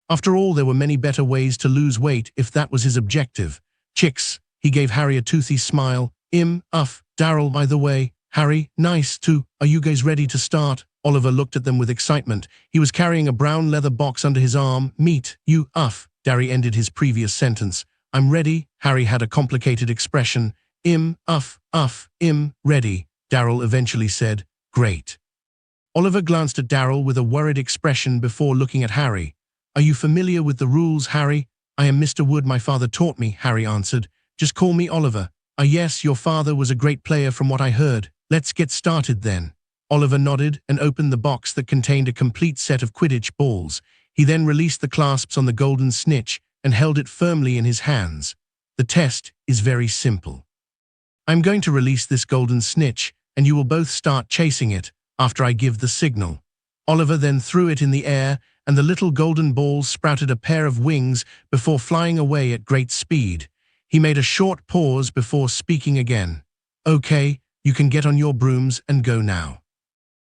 After all, there were many better ways to lose weight if that was his objective. Chicks, he gave Harry a toothy smile. Darryl, by the way. Harry, nice too. Are you guys ready to start? Oliver looked at them with excitement. He was carrying a brown leather box under his arm. Meet you, Darry ended his previous sentence. I'm ready. Harry had a complicated expression. Ready, Darryl eventually said. Great. Oliver glanced at Darryl with a worried expression before looking at Harry. Are you familiar with the rules, Harry? I am Mr. Wood, my father taught me, Harry answered. Just call me Oliver. Yes, your father was a great player from what I heard. Let's get started then. Oliver nodded and opened the box that contained a complete set of Quidditch balls. He then released the clasps on the golden snitch and held it firmly in his hands. The test is very simple. I'm going to release this golden snitch, and you will both start chasing it after I give the signal. Oliver then threw it in the air, and the little golden balls sprouted a pair of wings before flying away at great speed. He made a short pause before speaking again. Okay, you can get on your brooms and go now.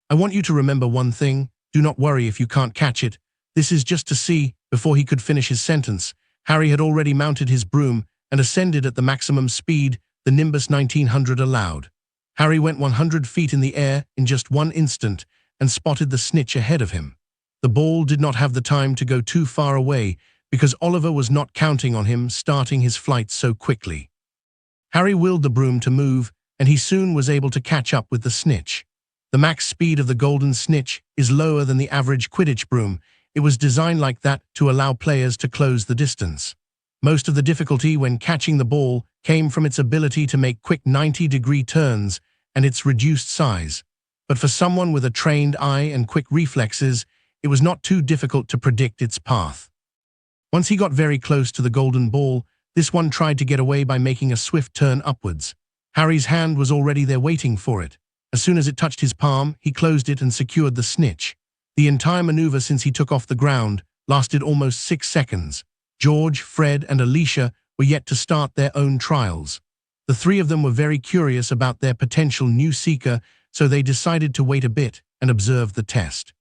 I want you to remember one thing. Do not worry if you can't catch it. This is just to see. Before he could finish his sentence, Harry had already mounted his broom and ascended at the maximum speed the Nimbus 1900 allowed. Harry went 100 feet in the air in just one instant and spotted the snitch ahead of him. The ball did not have the time to go too far away because Oliver was not counting on him starting his flight so quickly. Harry willed the broom to move, and he soon was able to catch up with the snitch. The max speed of the golden snitch is lower than the average Quidditch broom. It was designed like that to allow players to close the distance. Most of the difficulty when catching the ball came from its ability to make quick 90-degree turns and its reduced size. But for someone with a trained eye and quick reflexes, it was not too difficult to predict its path. Once he got very close to the golden ball, this one tried to get away by making a swift turn upwards. Harry's hand was already there waiting for it. As soon as it touched his palm, he closed it and secured the snitch. The entire maneuver since he took off the ground lasted almost 6 seconds. George, Fred, and Alicia were yet to start their own trials. The 3 of them were very curious about their potential new seeker, so they decided to wait a bit and observe the test.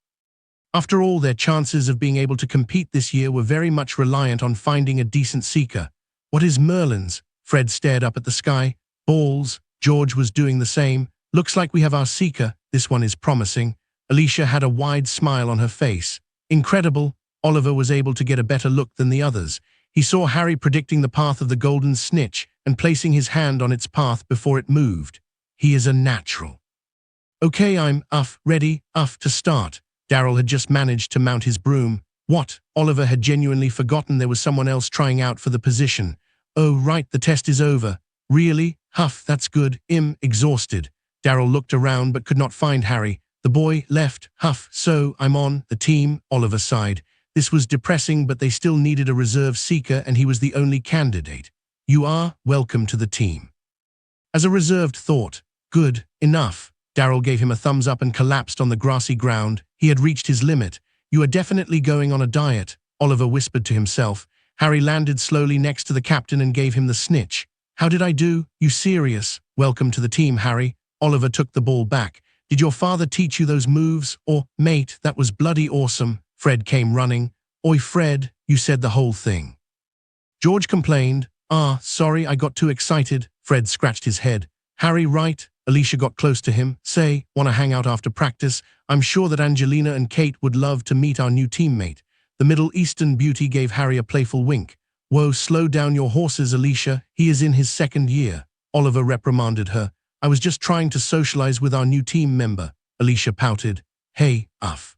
After all, their chances of being able to compete this year were very much reliant on finding a decent seeker. What is Merlin's? Fred stared up at the sky. Balls. George was doing the same. Looks like we have our seeker. This one is promising. Alicia had a wide smile on her face. Incredible. Oliver was able to get a better look than the others. He saw Harry predicting the path of the golden snitch and placing his hand on its path before it moved. He is a natural. Okay, I'm ready to start. Darryl had just managed to mount his broom. What? Oliver had genuinely forgotten there was someone else trying out for the position. Oh, right, the test is over. Really? Huff, that's good. Exhausted. Daryl looked around but could not find Harry. The boy left. Huff, so I'm on the team, Oliver sighed. This was depressing, but they still needed a reserve seeker and he was the only candidate. You are welcome to the team. As a reserved thought, good enough. Daryl gave him a thumbs up and collapsed on the grassy ground. He had reached his limit. You are definitely going on a diet, Oliver whispered to himself. Harry landed slowly next to the captain and gave him the snitch. How did I do? You serious? Welcome to the team, Harry. Oliver took the ball back. Did your father teach you those moves? Or, mate, that was bloody awesome. Fred came running. Oi, Fred, you said the whole thing. George complained. Sorry, I got too excited. Fred scratched his head. Harry, right? Alicia got close to him. Say, wanna hang out after practice? I'm sure that Angelina and Kate would love to meet our new teammate. The Middle Eastern beauty gave Harry a playful wink. Whoa, slow down your horses, Alicia. He is in his second year. Oliver reprimanded her. I was just trying to socialize with our new team member. Alicia pouted. Hey, uff.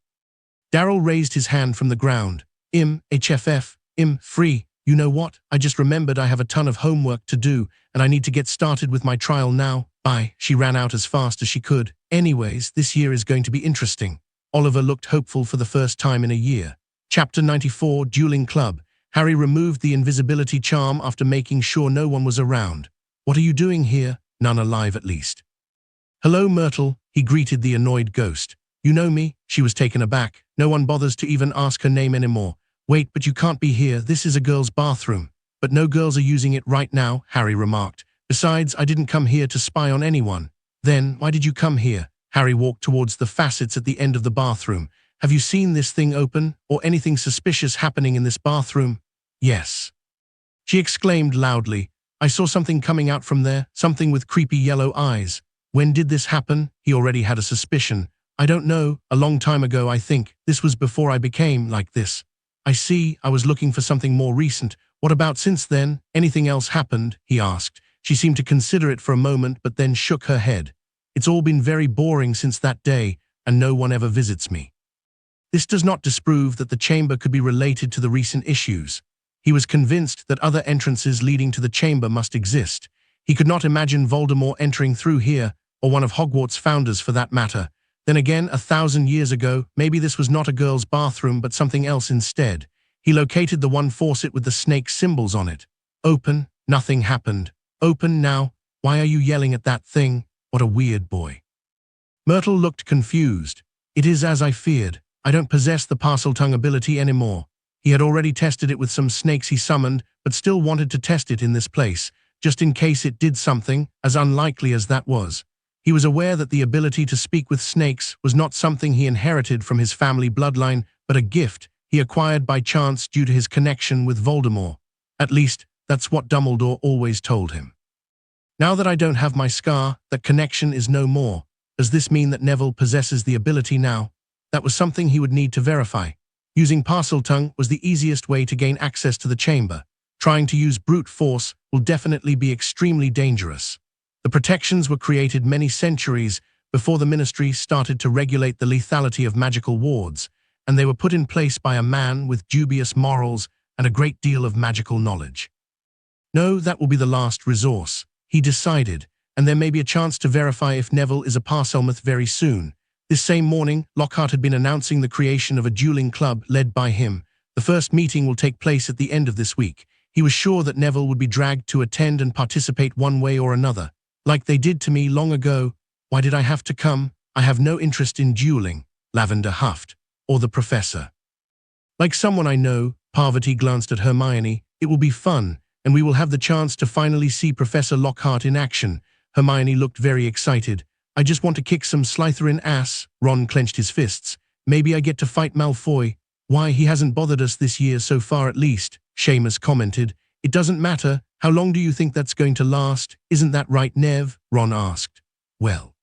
Daryl raised his hand from the ground. HFF, free. You know what? I just remembered I have a ton of homework to do, and I need to get started with my trial now. Bye. She ran out as fast as she could. Anyways, this year is going to be interesting. Oliver looked hopeful for the first time in a year. Chapter 94, Dueling Club. Harry removed the invisibility charm after making sure no one was around. What are you doing here? None alive at least. Hello, Myrtle, he greeted the annoyed ghost. You know me? She was taken aback. No one bothers to even ask her name anymore. Wait, but you can't be here. This is a girl's bathroom. But no girls are using it right now, Harry remarked. Besides, I didn't come here to spy on anyone. Then, why did you come here? Harry walked towards the facets at the end of the bathroom. Have you seen this thing open, or anything suspicious happening in this bathroom? Yes. She exclaimed loudly. I saw something coming out from there, something with creepy yellow eyes. When did this happen? He already had a suspicion. I don't know, a long time ago I think. This was before I became like this. I see, I was looking for something more recent. What about since then? Anything else happened? He asked. She seemed to consider it for a moment but then shook her head. It's all been very boring since that day, and no one ever visits me. This does not disprove that the chamber could be related to the recent issues. He was convinced that other entrances leading to the chamber must exist. He could not imagine Voldemort entering through here, or one of Hogwarts' founders for that matter. Then again, 1,000 years ago, maybe this was not a girl's bathroom but something else instead. He located the one faucet with the snake symbols on it. Open, nothing happened. Open now. Why are you yelling at that thing? What a weird boy. Myrtle looked confused. It is as I feared. I don't possess the Parseltongue ability anymore. He had already tested it with some snakes he summoned, but still wanted to test it in this place, just in case it did something, as unlikely as that was. He was aware that the ability to speak with snakes was not something he inherited from his family bloodline, but a gift he acquired by chance due to his connection with Voldemort. At least, that's what Dumbledore always told him. Now that I don't have my scar, that connection is no more. Does this mean that Neville possesses the ability now? That was something he would need to verify. Using Parseltongue was the easiest way to gain access to the chamber. Trying to use brute force will definitely be extremely dangerous. The protections were created many centuries before the Ministry started to regulate the lethality of magical wards, and they were put in place by a man with dubious morals and a great deal of magical knowledge. No, that will be the last resource, he decided, and there may be a chance to verify if Neville is a Parselmouth very soon. This same morning, Lockhart had been announcing the creation of a dueling club led by him. The first meeting will take place at the end of this week. He was sure that Neville would be dragged to attend and participate one way or another. Like they did to me long ago. Why did I have to come? I have no interest in dueling, Lavender huffed. Or the professor. Like someone I know, Parvati glanced at Hermione. It will be fun, and we will have the chance to finally see Professor Lockhart in action. Hermione looked very excited. I just want to kick some Slytherin ass. Ron clenched his fists. Maybe I get to fight Malfoy. Why, he hasn't bothered us this year so far at least, Seamus commented. It doesn't matter. How long do you think that's going to last? Isn't that right, Nev? Ron asked. Well,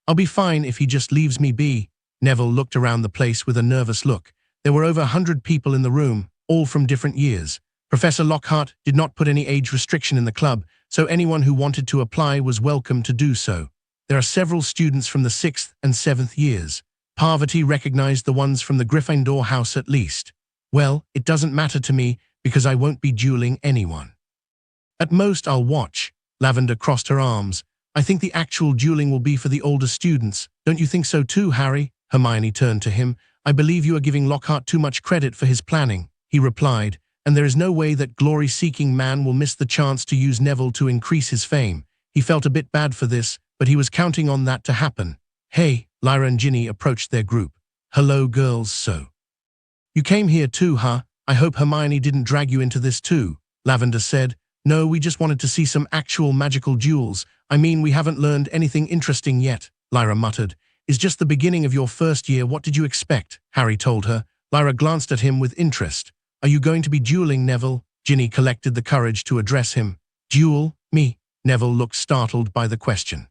I'll be fine if he just leaves me be. Neville looked around the place with a nervous look. There were over 100 people in the room, all from different years. Professor Lockhart did not put any age restriction in the club, so anyone who wanted to apply was welcome to do so. There are several students from the 6th and 7th years. Parvati recognized the ones from the Gryffindor house at least. Well, it doesn't matter to me because I won't be dueling anyone. At most, I'll watch. Lavender crossed her arms. I think the actual dueling will be for the older students. Don't you think so too, Harry? Hermione turned to him. I believe you are giving Lockhart too much credit for his planning, he replied, and there is no way that glory-seeking man will miss the chance to use Neville to increase his fame. He felt a bit bad for this, but he was counting on that to happen. Hey, Lyra and Ginny approached their group. Hello, girls, so. You came here too, huh? I hope Hermione didn't drag you into this too, Lavender said. No, we just wanted to see some actual magical duels. I mean, we haven't learned anything interesting yet, Lyra muttered. It's just the beginning of your first year, what did you expect? Harry told her. Lyra glanced at him with interest. Are you going to be dueling, Neville? Ginny collected the courage to address him. Duel? Me? Neville looked startled by the question.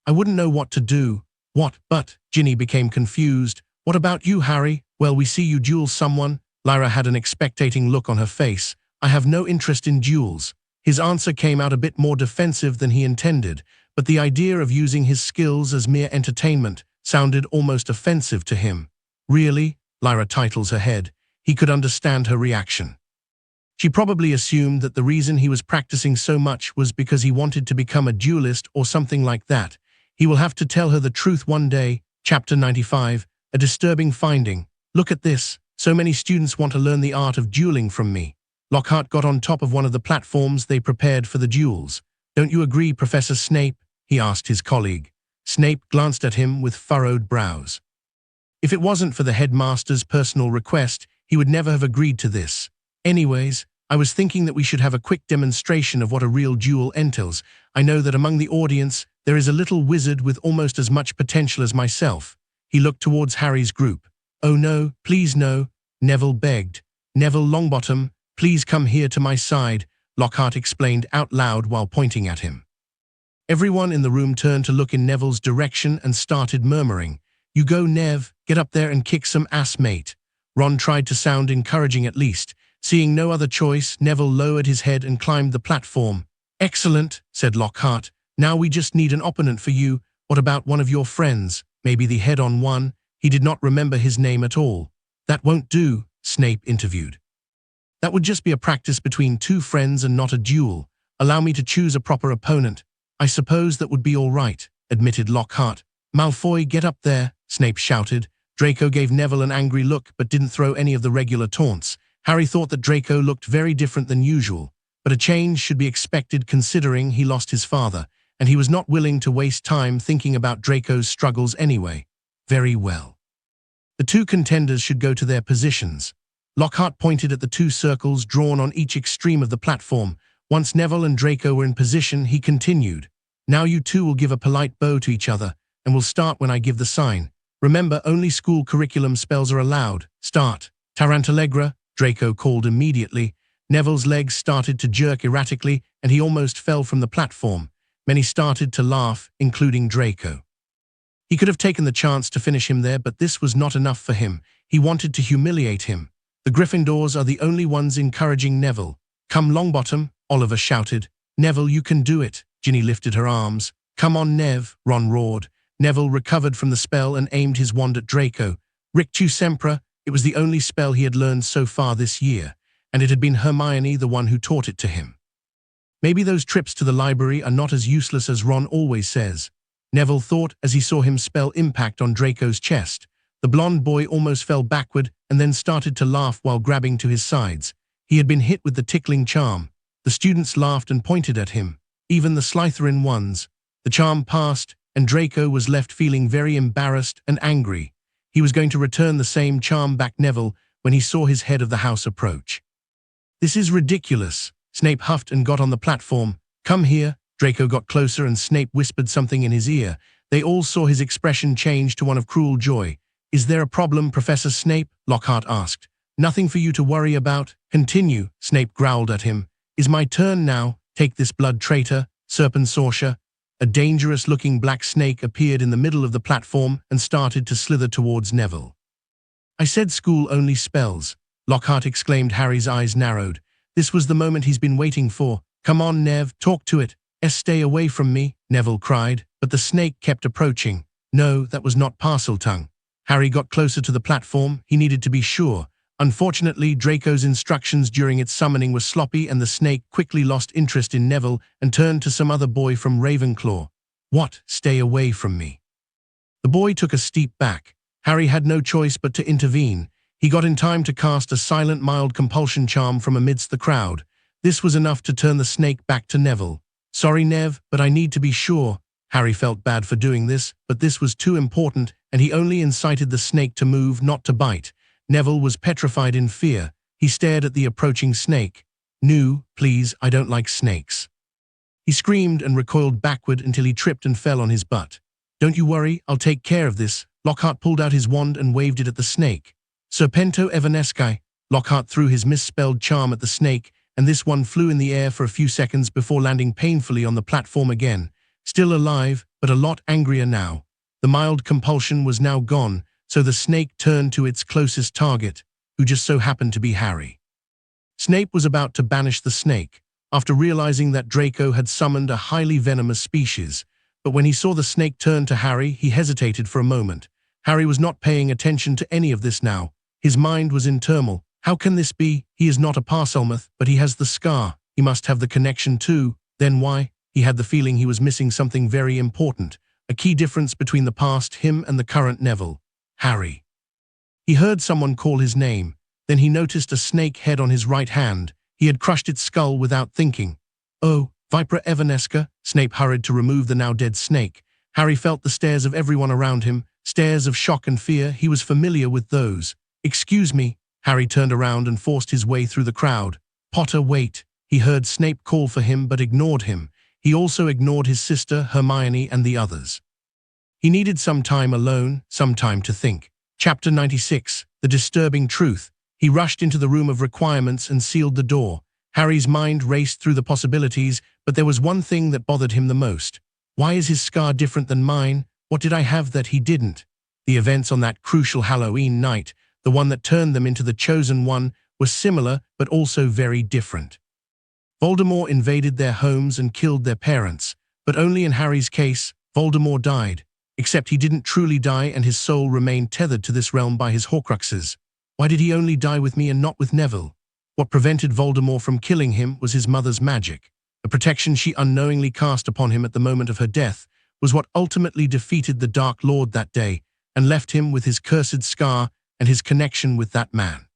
I wouldn't know what to do. What? But? Ginny became confused. What about you, Harry? Well, we see you duel someone. Lyra had an expectating look on her face. I have no interest in duels. His answer came out a bit more defensive than he intended, but the idea of using his skills as mere entertainment sounded almost offensive to him. Really? Lyra titles her head. He could understand her reaction. She probably assumed that the reason he was practicing so much was because he wanted to become a duelist or something like that. He will have to tell her the truth one day. Chapter 95, a disturbing finding. Look at this. So many students want to learn the art of dueling from me. Lockhart got on top of one of the platforms they prepared for the duels. Don't you agree, Professor Snape? He asked his colleague. Snape glanced at him with furrowed brows. If it wasn't for the headmaster's personal request, he would never have agreed to this. Anyways, I was thinking that we should have a quick demonstration of what a real duel entails. I know that among the audience, there is a little wizard with almost as much potential as myself. He looked towards Harry's group. Oh no, please no, Neville begged. Neville Longbottom, please come here to my side, Lockhart explained out loud while pointing at him. Everyone in the room turned to look in Neville's direction and started murmuring. You go, Nev, get up there and kick some ass, mate. Ron tried to sound encouraging at least. Seeing no other choice, Neville lowered his head and climbed the platform. Excellent, said Lockhart. Now we just need an opponent for you. What about one of your friends? Maybe the head-on one? He did not remember his name at all. That won't do, Snape interviewed. That would just be a practice between two friends and not a duel. Allow me to choose a proper opponent. I suppose that would be all right, admitted Lockhart. Malfoy, get up there, Snape shouted. Draco gave Neville an angry look but didn't throw any of the regular taunts. Harry thought that Draco looked very different than usual, but a change should be expected considering he lost his father, and he was not willing to waste time thinking about Draco's struggles anyway. Very well. The two contenders should go to their positions. Lockhart pointed at the two circles drawn on each extreme of the platform. Once Neville and Draco were in position, he continued. Now you two will give a polite bow to each other, and will start when I give the sign. Remember, only school curriculum spells are allowed. Start. Tarantallegra, Draco called immediately. Neville's legs started to jerk erratically, and he almost fell from the platform. Many started to laugh, including Draco. He could have taken the chance to finish him there, but this was not enough for him. He wanted to humiliate him. The Gryffindors are the only ones encouraging Neville. Come, Longbottom, Oliver shouted. Neville, you can do it. Ginny lifted her arms. Come on, Nev, Ron roared. Neville recovered from the spell and aimed his wand at Draco. Rictu Sempra, it was the only spell he had learned so far this year, and it had been Hermione the one who taught it to him. Maybe those trips to the library are not as useless as Ron always says, Neville thought as he saw him spell impact on Draco's chest. The blonde boy almost fell backward and then started to laugh while grabbing to his sides. He had been hit with the tickling charm. The students laughed and pointed at him, even the Slytherin ones. The charm passed, and Draco was left feeling very embarrassed and angry. He was going to return the same charm back Neville when he saw his head of the house approach. This is ridiculous. Snape huffed and got on the platform. Come here. Draco got closer and Snape whispered something in his ear. They all saw his expression change to one of cruel joy. Is there a problem, Professor Snape? Lockhart asked. Nothing for you to worry about. Continue, Snape growled at him. Is my turn now? Take this, blood traitor, serpent sorcerer. A dangerous-looking black snake appeared in the middle of the platform and started to slither towards Neville. I said school-only spells, Lockhart exclaimed. Harry's eyes narrowed. This was the moment he's been waiting for. Come on, Nev, talk to it. Stay away from me, Neville cried, but the snake kept approaching. No, that was not Parseltongue. Harry got closer to the platform. He needed to be sure. Unfortunately, Draco's instructions during its summoning were sloppy and the snake quickly lost interest in Neville and turned to some other boy from Ravenclaw. "What? Stay away from me." The boy took a steep back. Harry had no choice but to intervene. He got in time to cast a silent mild compulsion charm from amidst the crowd. This was enough to turn the snake back to Neville. "Sorry, Nev, but I need to be sure." Harry felt bad for doing this, but this was too important, and he only incited the snake to move, not to bite. Neville was petrified in fear. He stared at the approaching snake. "No, please, I don't like snakes." He screamed and recoiled backward until he tripped and fell on his butt. "Don't you worry, I'll take care of this." Lockhart pulled out his wand and waved it at the snake. "Serpento evanesci." Lockhart threw his misspelled charm at the snake, and this one flew in the air for a few seconds before landing painfully on the platform again. Still alive, but a lot angrier now. The mild compulsion was now gone, so the snake turned to its closest target, who just so happened to be Harry. Snape was about to banish the snake, after realizing that Draco had summoned a highly venomous species. But when he saw the snake turn to Harry, he hesitated for a moment. Harry was not paying attention to any of this now. His mind was in turmoil. How can this be? He is not a Parselmouth, but he has the scar. He must have the connection too. Then why? He had the feeling he was missing something very important, a key difference between the past him and the current Neville. Harry. He heard someone call his name. Then he noticed a snake head on his right hand. He had crushed its skull without thinking. "Oh, Vipera evanesca." Snape hurried to remove the now dead snake. Harry felt the stares of everyone around him, stares of shock and fear. He was familiar with those. "Excuse me." Harry turned around and forced his way through the crowd. "Potter, wait." He heard Snape call for him but ignored him. He also ignored his sister, Hermione, and the others. He needed some time alone, some time to think. Chapter 96, The Disturbing Truth. He rushed into the room of requirements and sealed the door. Harry's mind raced through the possibilities, but there was one thing that bothered him the most. Why is his scar different than mine? What did I have that he didn't? The events on that crucial Halloween night, the one that turned them into the Chosen One, were similar but also very different. Voldemort invaded their homes and killed their parents, but only in Harry's case, Voldemort died. Except he didn't truly die and his soul remained tethered to this realm by his Horcruxes. Why did he only die with me and not with Neville? What prevented Voldemort from killing him was his mother's magic. The protection she unknowingly cast upon him at the moment of her death was what ultimately defeated the Dark Lord that day and left him with his cursed scar and his connection with that man.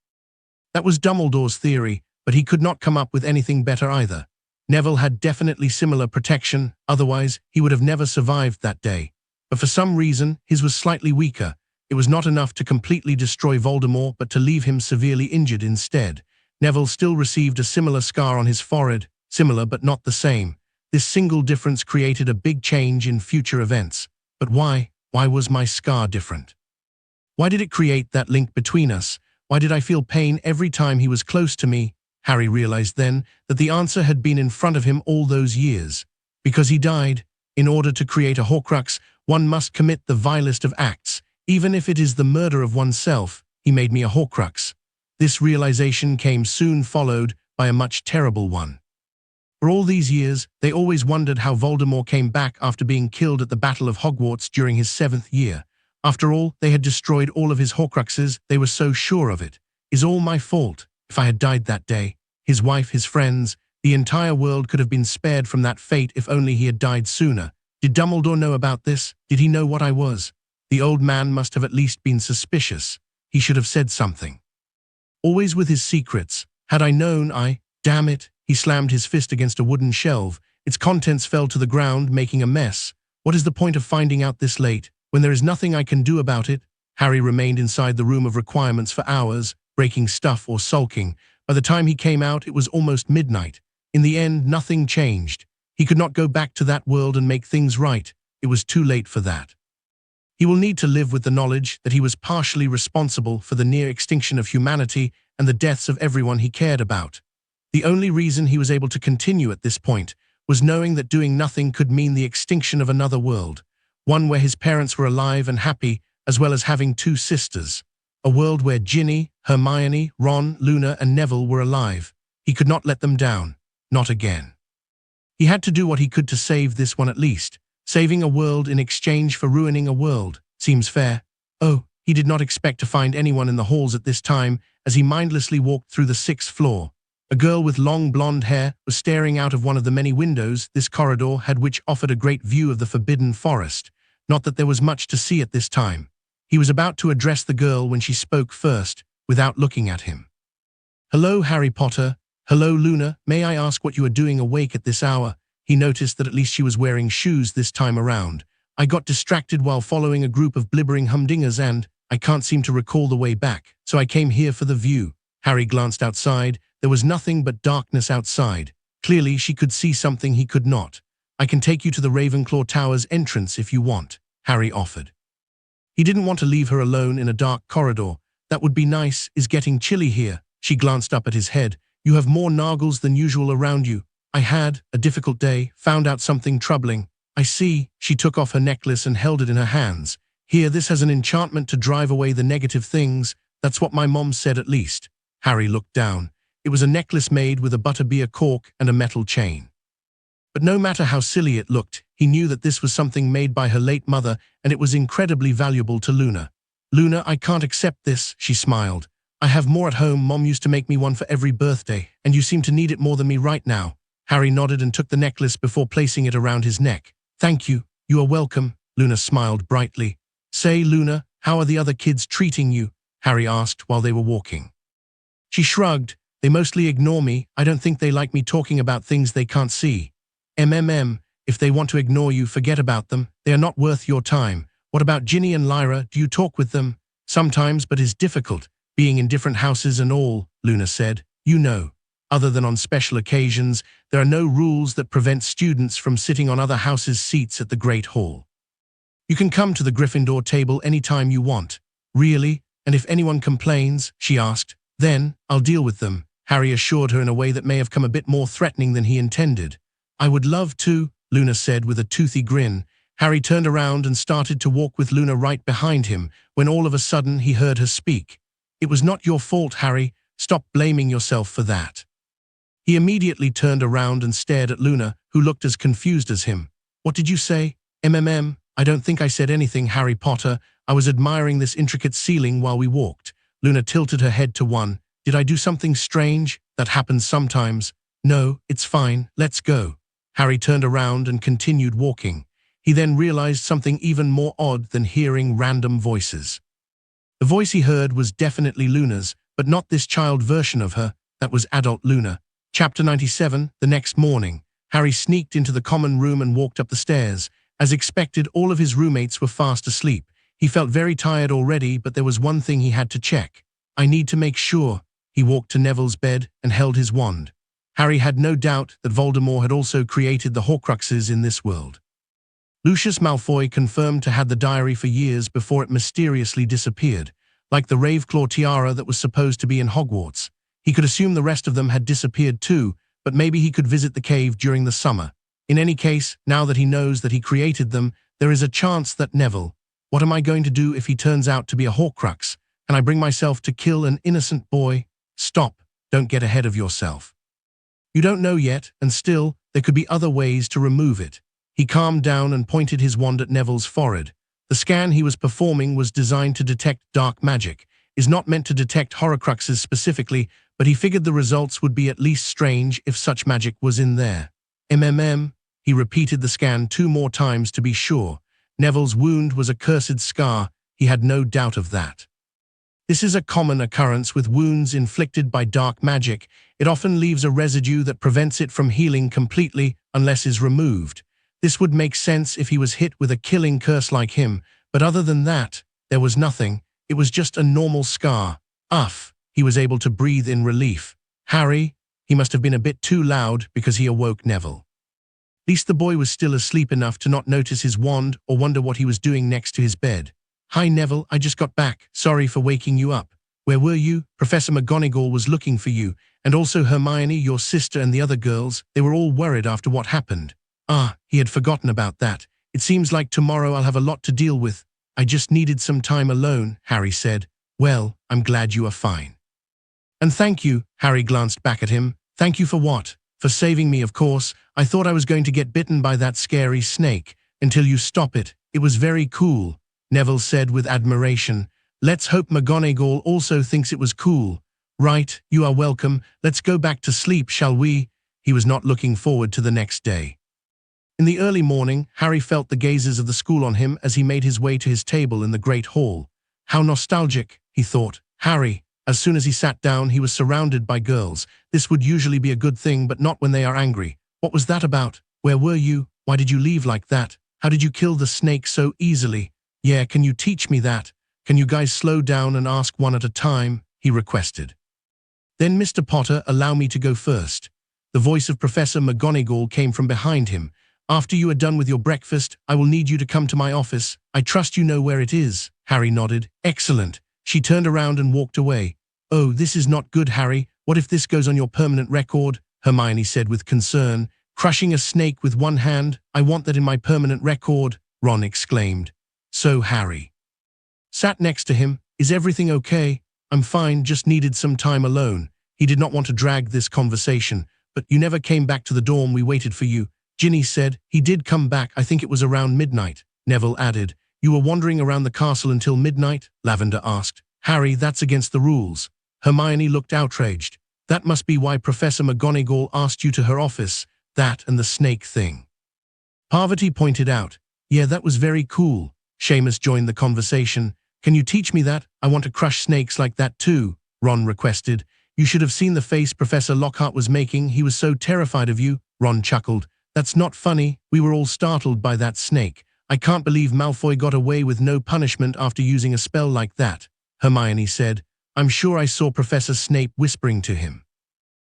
That was Dumbledore's theory, but he could not come up with anything better either. Neville had definitely similar protection, otherwise he would have never survived that day. But for some reason, his was slightly weaker. It was not enough to completely destroy Voldemort, but to leave him severely injured instead. Neville still received a similar scar on his forehead, similar but not the same. This single difference created a big change in future events. But why? Why was my scar different? Why did it create that link between us? Why did I feel pain every time he was close to me? Harry realized then that the answer had been in front of him all those years. Because he died. In order to create a Horcrux, one must commit the vilest of acts, even if it is the murder of oneself. He made me a Horcrux. This realization came soon followed by a much terrible one. For all these years, they always wondered how Voldemort came back after being killed at the Battle of Hogwarts during his 7th year. After all, they had destroyed all of his Horcruxes, they were so sure of it. Is all my fault? If I had died that day, his wife, his friends, the entire world could have been spared from that fate if only he had died sooner. Did Dumbledore know about this? Did he know what I was? The old man must have at least been suspicious. He should have said something. Always with his secrets. Had I known, damn it. He slammed his fist against a wooden shelf. Its contents fell to the ground, making a mess. What is the point of finding out this late, when there is nothing I can do about it? Harry remained inside the room of requirements for hours, breaking stuff or sulking. By the time he came out, it was almost midnight. In the end, nothing changed. He could not go back to that world and make things right. It was too late for that. He will need to live with the knowledge that he was partially responsible for the near extinction of humanity and the deaths of everyone he cared about. The only reason he was able to continue at this point was knowing that doing nothing could mean the extinction of another world, one where his parents were alive and happy, as well as having 2 sisters. A world where Ginny, Hermione, Ron, Luna, and Neville were alive. He could not let them down. Not again. He had to do what he could to save this one at least. Saving a world in exchange for ruining a world. Seems fair. Oh, he did not expect to find anyone in the halls at this time, as he mindlessly walked through the 6th floor. A girl with long blonde hair was staring out of one of the many windows this corridor had, which offered a great view of the forbidden forest. Not that there was much to see at this time. He was about to address the girl when she spoke first, without looking at him. "Hello, Harry Potter. Hello, Luna. May I ask what you are doing awake at this hour?" He noticed that at least she was wearing shoes this time around. "I got distracted while following a group of blibbering humdingers and I can't seem to recall the way back, so I came here for the view." Harry glanced outside. There was nothing but darkness outside. Clearly, she could see something he could not. "I can take you to the Ravenclaw Tower's entrance if you want," Harry offered. He didn't want to leave her alone in a dark corridor. "That would be nice. It's getting chilly here." She glanced up at his head. "You have more Nargles than usual around you." "I had a difficult day, found out something troubling." "I see." She took off her necklace and held it in her hands. "Here, this has an enchantment to drive away the negative things. That's what my mom said at least." Harry looked down. It was a necklace made with a butterbeer cork and a metal chain. But no matter how silly it looked, he knew that this was something made by her late mother, and it was incredibly valuable to Luna. "Luna, I can't accept this," she smiled. "I have more at home. Mom used to make me one for every birthday, and you seem to need it more than me right now." Harry nodded and took the necklace before placing it around his neck. "Thank you. You are welcome." Luna smiled brightly. "Say, Luna, how are the other kids treating you?" Harry asked while they were walking. She shrugged. "They mostly ignore me. I don't think they like me talking about things they can't see." If they want to ignore you, forget about them. They are not worth your time." "What about Ginny and Lyra? Do you talk with them?" "Sometimes, but it's difficult. Being in different houses and all," Luna said. "You know. Other than on special occasions, there are no rules that prevent students from sitting on other houses' seats at the Great Hall. You can come to the Gryffindor table anytime you want." "Really? And if anyone complains," she asked, "then I'll deal with them," Harry assured her in a way that may have come a bit more threatening than he intended. "I would love to," Luna said with a toothy grin. Harry turned around and started to walk with Luna right behind him, when all of a sudden he heard her speak. "It was not your fault, Harry. Stop blaming yourself for that." He immediately turned around and stared at Luna, who looked as confused as him. "What did you say?" I don't think I said anything, Harry Potter. I was admiring this intricate ceiling while we walked." Luna tilted her head to one. "Did I do something strange? That happens sometimes." "No, it's fine. Let's go." Harry turned around and continued walking. He then realized something even more odd than hearing random voices. The voice he heard was definitely Luna's, but not this child version of her. That was adult Luna. Chapter 97, the next morning. Harry sneaked into the common room and walked up the stairs. As expected, all of his roommates were fast asleep. He felt very tired already, but there was one thing he had to check. "I need to make sure." He walked to Neville's bed and held his wand. Harry had no doubt that Voldemort had also created the Horcruxes in this world. Lucius Malfoy confirmed to had the diary for years before it mysteriously disappeared, like the Ravenclaw tiara that was supposed to be in Hogwarts. He could assume the rest of them had disappeared too, but maybe he could visit the cave during the summer. In any case, now that he knows that he created them, there is a chance that Neville— "What am I going to do if he turns out to be a Horcrux? Can I bring myself to kill an innocent boy?" "Stop. Don't get ahead of yourself. You don't know yet, and still, there could be other ways to remove it." He calmed down and pointed his wand at Neville's forehead. The scan he was performing was designed to detect dark magic. Is not meant to detect Horcruxes specifically, but he figured the results would be at least strange if such magic was in there. He repeated the scan 2 more times to be sure. Neville's wound was a cursed scar. He had no doubt of that. This is a common occurrence with wounds inflicted by dark magic. It often leaves a residue that prevents it from healing completely unless is removed. This would make sense if he was hit with a killing curse like him, but other than that, there was nothing. It was just a normal scar. He was able to breathe in relief. "Harry," he must have been a bit too loud because he awoke Neville. At least the boy was still asleep enough to not notice his wand or wonder what he was doing next to his bed. "Hi, Neville, I just got back. Sorry for waking you up." "Where were you?" "Professor McGonagall was looking for you, and also Hermione, your sister, and the other girls. They were all worried after what happened." He had forgotten about that. "It seems like tomorrow I'll have a lot to deal with." "I just needed some time alone," Harry said. "Well, I'm glad you are fine." "And thank you," Harry glanced back at him. "Thank you for what?" "For saving me, of course. I thought I was going to get bitten by that scary snake. Until you stop it. It was very cool," Neville said with admiration. "Let's hope McGonagall also thinks it was cool." Right, you are welcome. Let's go back to sleep, shall we? He was not looking forward to the next day. In the early morning, Harry felt the gazes of the school on him as he made his way to his table in the great hall. How nostalgic, he thought. Harry. As soon as he sat down, he was surrounded by girls. This would usually be a good thing, but not when they are angry. What was that about? Where were you? Why did you leave like that? How did you kill the snake so easily? Yeah, can you teach me that? Can you guys slow down and ask one at a time? He requested. Then, Mr. Potter, allow me to go first. The voice of Professor McGonagall came from behind him. After you are done with your breakfast, I will need you to come to my office. I trust you know where it is. Harry nodded. Excellent. She turned around and walked away. Oh, this is not good, Harry. What if this goes on your permanent record? Hermione said with concern. Crushing a snake with one hand? I want that in my permanent record, Ron exclaimed. So Harry sat next to him. Is everything okay? I'm fine, just needed some time alone. He did not want to drag this conversation. But you never came back to the dorm, we waited for you. Ginny said. He did come back, I think it was around midnight. Neville added. You were wandering around the castle until midnight? Lavender asked. Harry, that's against the rules. Hermione looked outraged. That must be why Professor McGonagall asked you to her office. That and the snake thing. Parvati pointed out. Yeah, that was very cool. Seamus joined the conversation. Can you teach me that? I want to crush snakes like that too, Ron requested. You should have seen the face Professor Lockhart was making. He was so terrified of you, Ron chuckled. That's not funny. We were all startled by that snake. I can't believe Malfoy got away with no punishment after using a spell like that, Hermione said. I'm sure I saw Professor Snape whispering to him.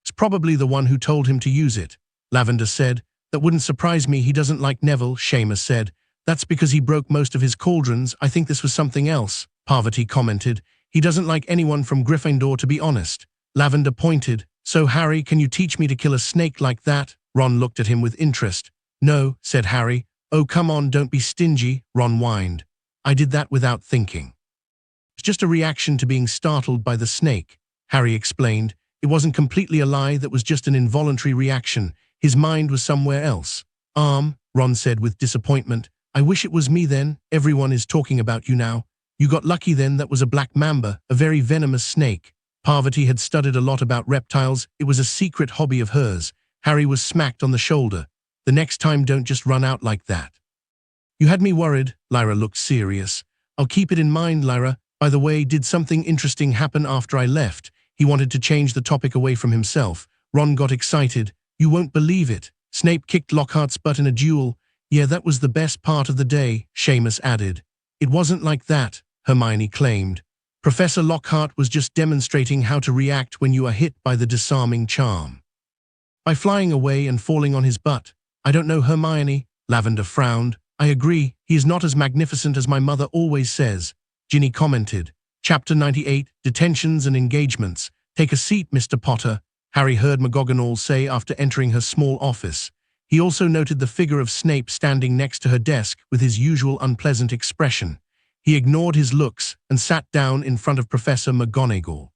It's probably the one who told him to use it, Lavender said. That wouldn't surprise me, he doesn't like Neville, Seamus said. That's because he broke most of his cauldrons. I think this was something else, Parvati commented. He doesn't like anyone from Gryffindor, to be honest. Lavender pointed. So Harry, can you teach me to kill a snake like that? Ron looked at him with interest. No, said Harry. Oh, come on, don't be stingy, Ron whined. I did that without thinking. It's just a reaction to being startled by the snake, Harry explained. It wasn't completely a lie, that was just an involuntary reaction. His mind was somewhere else. Ron said with disappointment. I wish it was me then. Everyone is talking about you now. You got lucky then, that was a black mamba, a very venomous snake. Parvati had studied a lot about reptiles. It was a secret hobby of hers. Harry was smacked on the shoulder. The next time don't just run out like that. You had me worried. Lyra looked serious. I'll keep it in mind, Lyra. By the way, did something interesting happen after I left? He wanted to change the topic away from himself. Ron got excited. You won't believe it. Snape kicked Lockhart's butt in a duel. Yeah, that was the best part of the day, Seamus added. It wasn't like that, Hermione claimed. Professor Lockhart was just demonstrating how to react when you are hit by the disarming charm. By flying away and falling on his butt. I don't know, Hermione. Lavender frowned. I agree, he is not as magnificent as my mother always says, Ginny commented. Chapter 98, Detentions and Engagements. Take a seat, Mr. Potter, Harry heard McGonagall say after entering her small office. He also noted the figure of Snape standing next to her desk with his usual unpleasant expression. He ignored his looks and sat down in front of Professor McGonagall.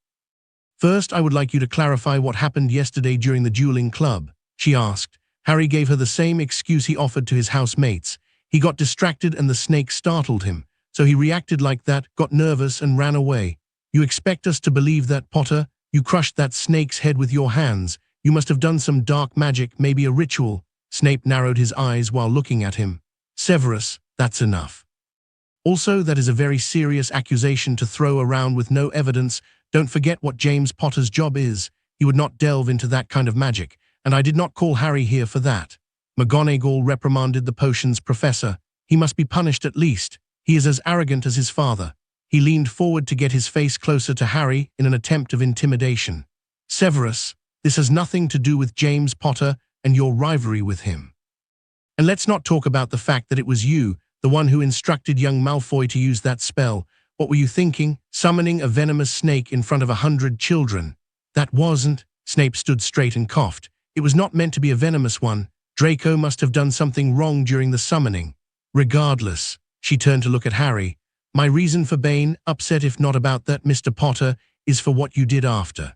First, I would like you to clarify what happened yesterday during the dueling club, she asked. Harry gave her the same excuse he offered to his housemates. He got distracted and the snake startled him, so he reacted like that, got nervous and ran away. You expect us to believe that, Potter? You crushed that snake's head with your hands. You must have done some dark magic, maybe a ritual. Snape narrowed his eyes while looking at him. Severus, that's enough. Also, that is a very serious accusation to throw around with no evidence. Don't forget what James Potter's job is. He would not delve into that kind of magic, and I did not call Harry here for that. McGonagall reprimanded the potions professor. He must be punished at least. He is as arrogant as his father. He leaned forward to get his face closer to Harry in an attempt of intimidation. Severus, this has nothing to do with James Potter and your rivalry with him. And let's not talk about the fact that it was you, the one who instructed young Malfoy to use that spell. What were you thinking? Summoning a venomous snake in front of 100 children. That wasn't. Snape stood straight and coughed. It was not meant to be a venomous one. Draco must have done something wrong during the summoning. Regardless, she turned to look at Harry. My reason for being upset, if not about that, Mr. Potter, is for what you did after.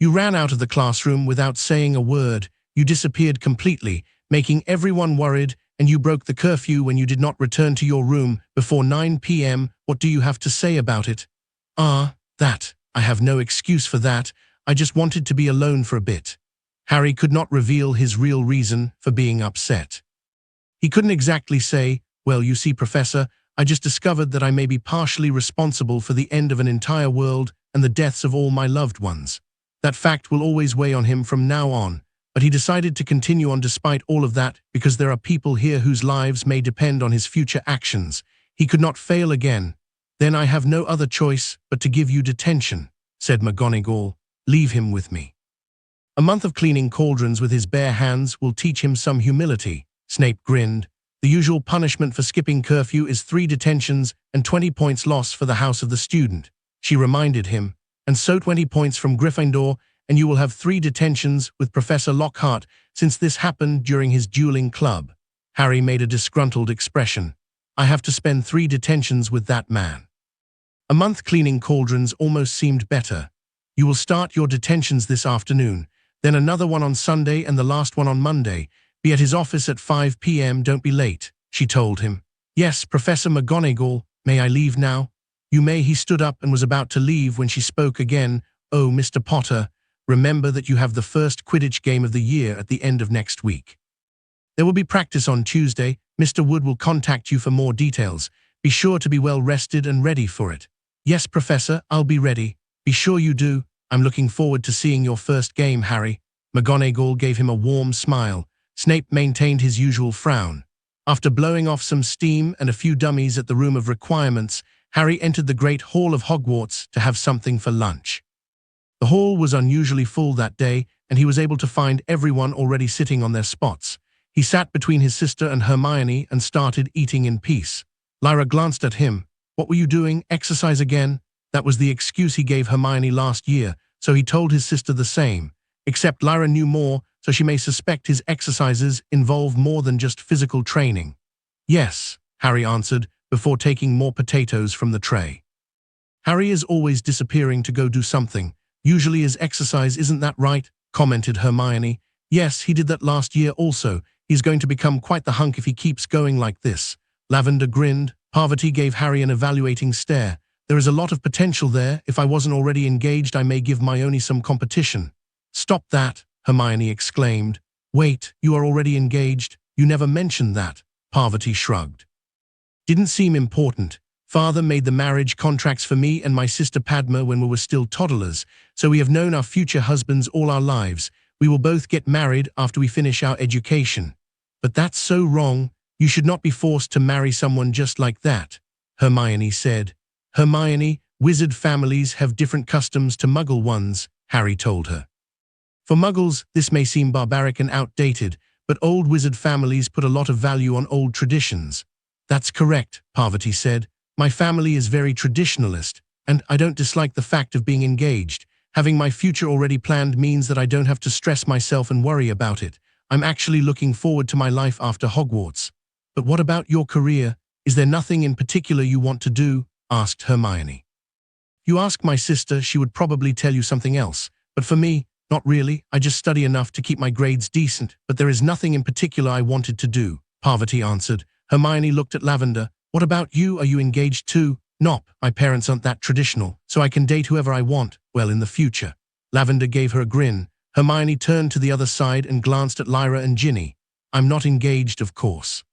You ran out of the classroom without saying a word. You disappeared completely, making everyone worried, and you broke the curfew when you did not return to your room before 9 p.m. What do you have to say about it? That. I have no excuse for that. I just wanted to be alone for a bit. Harry could not reveal his real reason for being upset. He couldn't exactly say, well, you see, Professor, I just discovered that I may be partially responsible for the end of an entire world and the deaths of all my loved ones. That fact will always weigh on him from now on, but he decided to continue on despite all of that because there are people here whose lives may depend on his future actions. He could not fail again. Then I have no other choice but to give you detention, said McGonagall. Leave him with me. A month of cleaning cauldrons with his bare hands will teach him some humility, Snape grinned. The usual punishment for skipping curfew is 3 detentions and 20 points loss for the house of the student, she reminded him, and so 20 points from Gryffindor, and you will have 3 detentions with Professor Lockhart since this happened during his dueling club. Harry made a disgruntled expression. I have to spend 3 detentions with that man. A month cleaning cauldrons almost seemed better. You will start your detentions this afternoon, then another one on Sunday and the last one on Monday. Be at his office at 5 p.m. Don't be late, she told him. Yes, Professor McGonagall, may I leave now? You may. He stood up and was about to leave when she spoke again. Oh, Mr. Potter, remember that you have the first Quidditch game of the year at the end of next week. There will be practice on Tuesday. Mr. Wood will contact you for more details. Be sure to be well rested and ready for it. Yes, Professor, I'll be ready. Be sure you do. I'm looking forward to seeing your first game, Harry. McGonagall gave him a warm smile. Snape maintained his usual frown. After blowing off some steam and a few dummies at the Room of Requirements, Harry entered the Great Hall of Hogwarts to have something for lunch. The hall was unusually full that day, and he was able to find everyone already sitting on their spots. He sat between his sister and Hermione and started eating in peace. Lyra glanced at him. What were you doing? Exercise again? That was the excuse he gave Hermione last year, so he told his sister the same. Except Lyra knew more, so she may suspect his exercises involve more than just physical training. Yes, Harry answered, before taking more potatoes from the tray. Harry is always disappearing to go do something. Usually his exercise, isn't that right? Commented Hermione. Yes, he did that last year also. He's going to become quite the hunk if he keeps going like this. Lavender grinned. Parvati gave Harry an evaluating stare. There is a lot of potential there. If I wasn't already engaged, I may give Hermione some competition. Stop that, Hermione exclaimed. Wait, you are already engaged? You never mentioned that. Parvati shrugged. Didn't seem important. Father made the marriage contracts for me and my sister Padma when we were still toddlers, so we have known our future husbands all our lives. We will both get married after we finish our education. But that's so wrong. You should not be forced to marry someone just like that, Hermione said. Hermione, wizard families have different customs to muggle ones, Harry told her. For muggles, this may seem barbaric and outdated, but old wizard families put a lot of value on old traditions. That's correct, Parvati said. My family is very traditionalist, and I don't dislike the fact of being engaged. Having my future already planned means that I don't have to stress myself and worry about it. I'm actually looking forward to my life after Hogwarts. But what about your career? Is there nothing in particular you want to do? Asked Hermione. You ask my sister, she would probably tell you something else. But for me, not really. I just study enough to keep my grades decent, but there is nothing in particular I wanted to do, Parvati answered. Hermione looked at Lavender. What about you? Are you engaged too? Nope, my parents aren't that traditional, so I can date whoever I want, well, in the future. Lavender gave her a grin. Hermione turned to the other side and glanced at Lyra and Ginny. I'm not engaged, of course.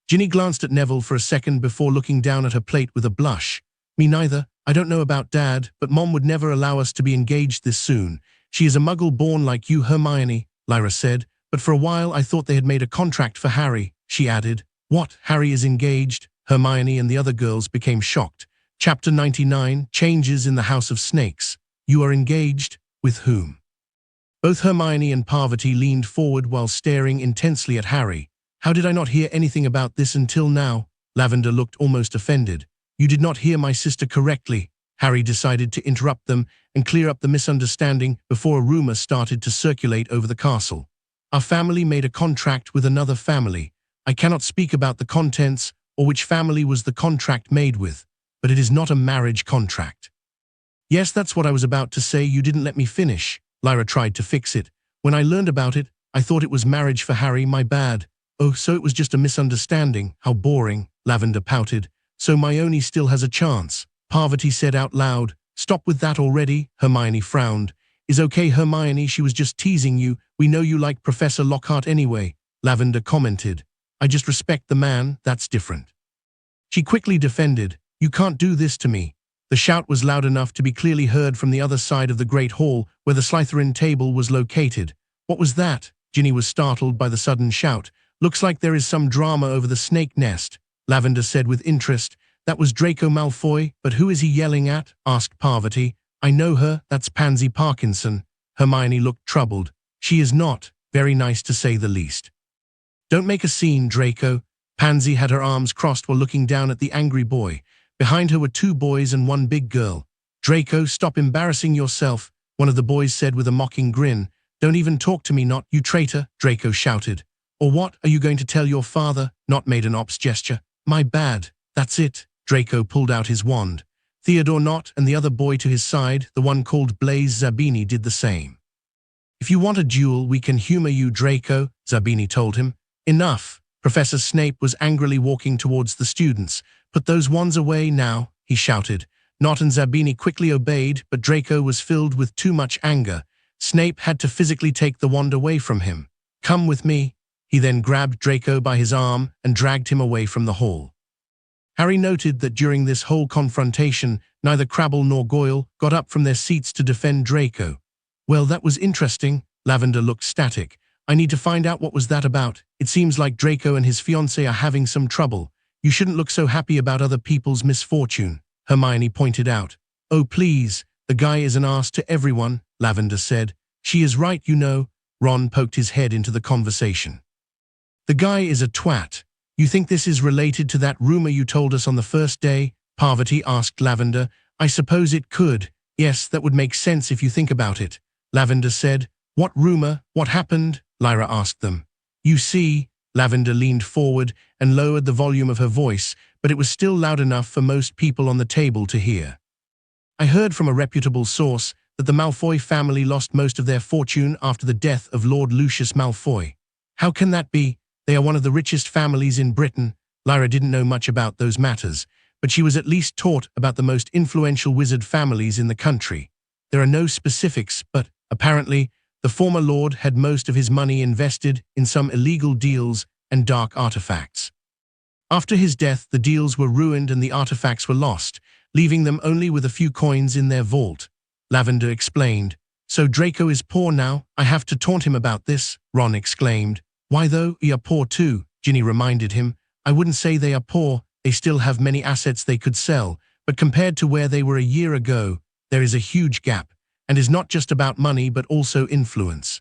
Ginny glanced at Neville for a second before looking down at her plate with a blush. Me neither. I don't know about Dad, but Mom would never allow us to be engaged this soon. She is a muggle born like you, Hermione, Lyra said, but for a while I thought they had made a contract for Harry, she added. What, Harry is engaged? Hermione and the other girls became shocked. Chapter 99, Changes in the House of Snakes. You are engaged? With whom? Both Hermione and Parvati leaned forward while staring intensely at Harry. How did I not hear anything about this until now? Lavender looked almost offended. You did not hear my sister correctly. Harry decided to interrupt them and clear up the misunderstanding before a rumor started to circulate over the castle. Our family made a contract with another family. I cannot speak about the contents or which family was the contract made with, but it is not a marriage contract. Yes, that's what I was about to say. You didn't let me finish. Lyra tried to fix it. When I learned about it, I thought it was marriage for Harry. My bad. Oh, so it was just a misunderstanding. How boring. Lavender pouted. So Hermione still has a chance, Parvati said out loud. Stop with that already, Hermione frowned. Is okay, Hermione, she was just teasing you. We know you like Professor Lockhart anyway, Lavender commented. I just respect the man, that's different. She quickly defended. You can't do this to me. The shout was loud enough to be clearly heard from the other side of the Great Hall where the Slytherin table was located. What was that? Ginny was startled by the sudden shout. Looks like there is some drama over the snake nest, Lavender said with interest. That was Draco Malfoy, but who is he yelling at? Asked Parvati. I know her, that's Pansy Parkinson. Hermione looked troubled. She is not, very nice to say the least. Don't make a scene, Draco. Pansy had her arms crossed while looking down at the angry boy. Behind her were two boys and one big girl. Draco, stop embarrassing yourself, one of the boys said with a mocking grin. Don't even talk to me, Not, you traitor, Draco shouted. Or what, are you going to tell your father? Not made an ops gesture. My bad, that's it. Draco pulled out his wand. Theodore Not and the other boy to his side, the one called Blaise Zabini, did the same. If you want a duel, we can humor you, Draco, Zabini told him. Enough. Professor Snape was angrily walking towards the students. Put those wands away now, he shouted. Not and Zabini quickly obeyed, but Draco was filled with too much anger. Snape had to physically take the wand away from him. Come with me. He then grabbed Draco by his arm and dragged him away from the hall. Harry noted that during this whole confrontation, neither Crabble nor Goyle got up from their seats to defend Draco. Well, that was interesting. Lavender looked static. I need to find out what was that about. It seems like Draco and his fiancée are having some trouble. You shouldn't look so happy about other people's misfortune, Hermione pointed out. Oh, please, the guy is an ass to everyone, Lavender said. She is right, you know. Ron poked his head into the conversation. The guy is a twat. You think this is related to that rumor you told us on the first day? Parvati asked Lavender. I suppose it could. Yes, that would make sense if you think about it, Lavender said. What rumor? What happened? Lyra asked them. You see, Lavender leaned forward and lowered the volume of her voice, but it was still loud enough for most people on the table to hear. I heard from a reputable source that the Malfoy family lost most of their fortune after the death of Lord Lucius Malfoy. How can that be? They are one of the richest families in Britain. Lyra didn't know much about those matters, but she was at least taught about the most influential wizard families in the country. There are no specifics, but apparently, the former lord had most of his money invested in some illegal deals and dark artifacts. After his death, the deals were ruined and the artifacts were lost, leaving them only with a few coins in their vault. Lavender explained. So Draco is poor now? I have to taunt him about this, Ron exclaimed. Why though? We are poor too, Ginny reminded him. I wouldn't say they are poor, they still have many assets they could sell, but compared to where they were a year ago, there is a huge gap, and is not just about money but also influence.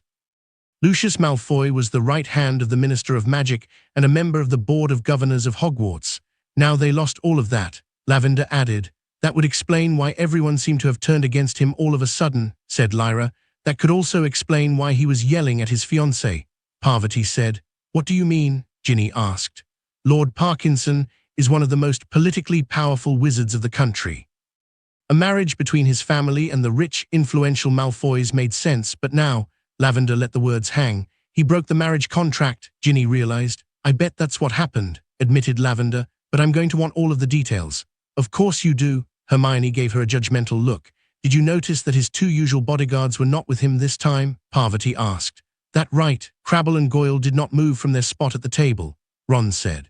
Lucius Malfoy was the right hand of the Minister of Magic and a member of the Board of Governors of Hogwarts. Now they lost all of that, Lavender added. That would explain why everyone seemed to have turned against him all of a sudden, said Lyra. That could also explain why he was yelling at his fiancée, Parvati said. What do you mean? Ginny asked. Lord Parkinson is one of the most politically powerful wizards of the country. A marriage between his family and the rich, influential Malfoys made sense, but now, Lavender let the words hang. He broke the marriage contract, Ginny realized. I bet that's what happened, admitted Lavender, but I'm going to want all of the details. Of course you do, Hermione gave her a judgmental look. Did you notice that his two usual bodyguards were not with him this time? Parvati asked. That right, Crabble and Goyle did not move from their spot at the table, Ron said.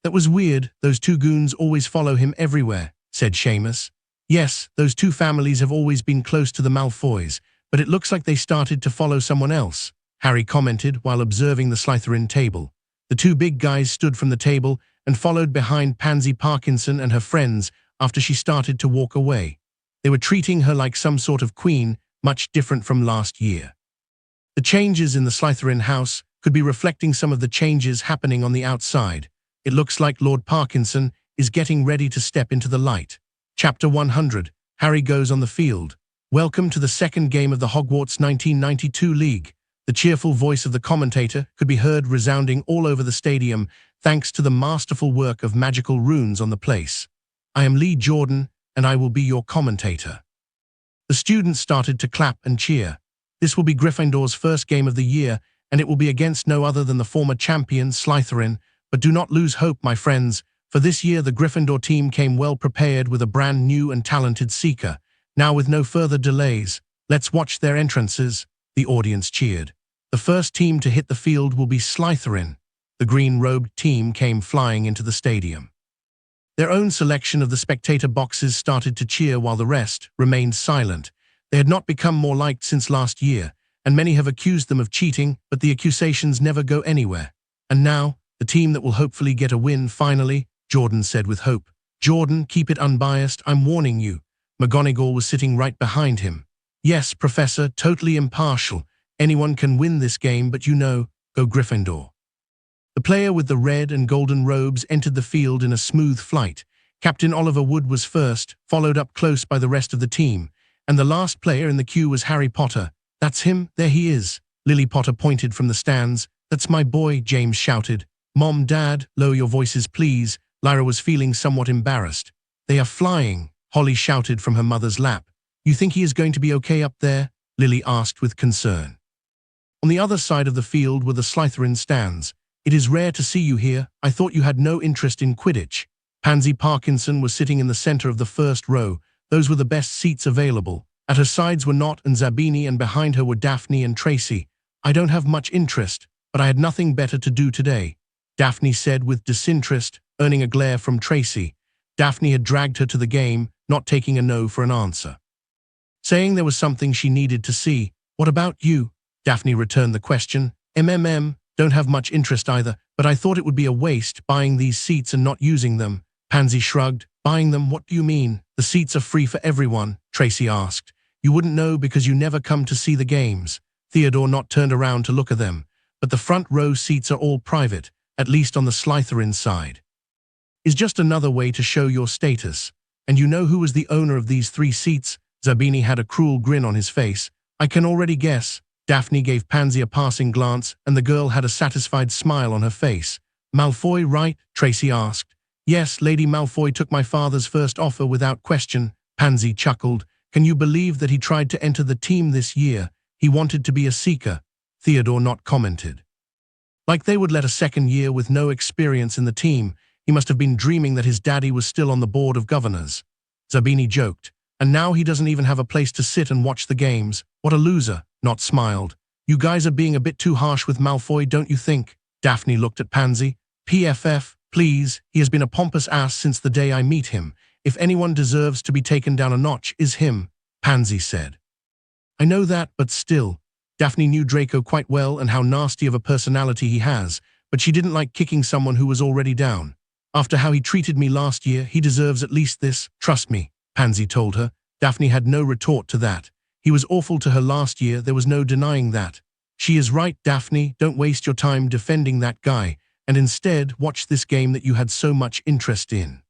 That was weird, those two goons always follow him everywhere, said Seamus. Yes, those two families have always been close to the Malfoys, but it looks like they started to follow someone else, Harry commented while observing the Slytherin table. The two big guys stood from the table and followed behind Pansy Parkinson and her friends after she started to walk away. They were treating her like some sort of queen, much different from last year. The changes in the Slytherin house could be reflecting some of the changes happening on the outside. It looks like Lord Parkinson is getting ready to step into the light. Chapter 100. Harry goes on the field. Welcome to the second game of the Hogwarts 1992 League. The cheerful voice of the commentator could be heard resounding all over the stadium thanks to the masterful work of magical runes on the place. I am Lee Jordan, and I will be your commentator. The students started to clap and cheer. This will be Gryffindor's first game of the year, and it will be against no other than the former champion, Slytherin. But do not lose hope, my friends, for this year the Gryffindor team came well prepared with a brand new and talented seeker. Now with no further delays, let's watch their entrances. The audience cheered. The first team to hit the field will be Slytherin. The green-robed team came flying into the stadium. Their own selection of the spectator boxes started to cheer while the rest remained silent. They had not become more liked since last year, and many have accused them of cheating, but the accusations never go anywhere. And now, the team that will hopefully get a win finally, Jordan said with hope. Jordan, keep it unbiased, I'm warning you. McGonagall was sitting right behind him. Yes, Professor, totally impartial. Anyone can win this game, but you know, go Gryffindor. The player with the red and golden robes entered the field in a smooth flight. Captain Oliver Wood was first, followed up close by the rest of the team. And the last player in the queue was Harry Potter. That's him, there he is. Lily Potter pointed from the stands. That's my boy, James shouted. Mom, Dad, lower your voices please. Lyra was feeling somewhat embarrassed. They are flying, Holly shouted from her mother's lap. You think he is going to be okay up there? Lily asked with concern. On the other side of the field were the Slytherin stands. It is rare to see you here. I thought you had no interest in Quidditch. Pansy Parkinson was sitting in the center of the first row. Those were the best seats available. At her sides were Nott and Zabini, and behind her were Daphne and Tracy. I don't have much interest, but I had nothing better to do today, Daphne said with disinterest, earning a glare from Tracy. Daphne had dragged her to the game, not taking a no for an answer. Saying there was something she needed to see. What about you? Daphne returned the question. Don't have much interest either, but I thought it would be a waste buying these seats and not using them. Pansy shrugged. Buying them, what do you mean? The seats are free for everyone, Tracy asked. You wouldn't know because you never come to see the games. Theodore Nott turned around to look at them. But the front row seats are all private, at least on the Slytherin side. Is just another way to show your status. And you know who was the owner of these 3 seats? Zabini had a cruel grin on his face. I can already guess. Daphne gave Pansy a passing glance, and the girl had a satisfied smile on her face. Malfoy, right? Tracy asked. Yes, Lady Malfoy took my father's first offer without question, Pansy chuckled. Can you believe that he tried to enter the team this year? He wanted to be a seeker, Theodore Nott commented. Like they would let a second year with no experience in the team. He must have been dreaming that his daddy was still on the board of governors. Zabini joked. And now he doesn't even have a place to sit and watch the games. What a loser, Nott smiled. You guys are being a bit too harsh with Malfoy, don't you think? Daphne looked at Pansy. PFF, please, he has been a pompous ass since the day I meet him. If anyone deserves to be taken down a notch, is him, Pansy said. I know that, but still. Daphne knew Draco quite well and how nasty of a personality he has, but she didn't like kicking someone who was already down. After how he treated me last year, he deserves at least this, trust me, Pansy told her. Daphne had no retort to that. He was awful to her last year, there was no denying that. She is right, Daphne, don't waste your time defending that guy, and instead watch this game that you had so much interest in.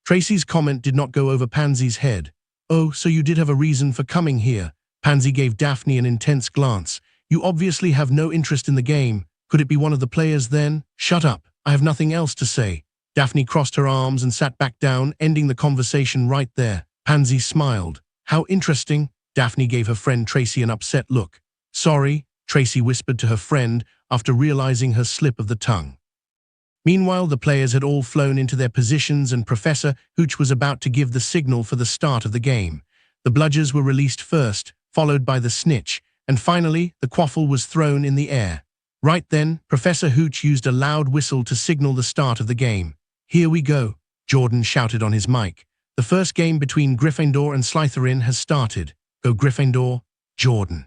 Tracy's comment did not go over Pansy's head. Oh, so you did have a reason for coming here. Pansy gave Daphne an intense glance. You obviously have no interest in the game. Could it be one of the players then? Shut up, I have nothing else to say. Daphne crossed her arms and sat back down, ending the conversation right there. Pansy smiled. How interesting. Daphne gave her friend Tracy an upset look. Sorry, Tracy whispered to her friend after realizing her slip of the tongue. Meanwhile, the players had all flown into their positions and Professor Hooch was about to give the signal for the start of the game. The bludgers were released first, followed by the snitch, and finally, the quaffle was thrown in the air. Right then, Professor Hooch used a loud whistle to signal the start of the game. Here we go, Jordan shouted on his mic. The first game between Gryffindor and Slytherin has started. Go Gryffindor, Jordan.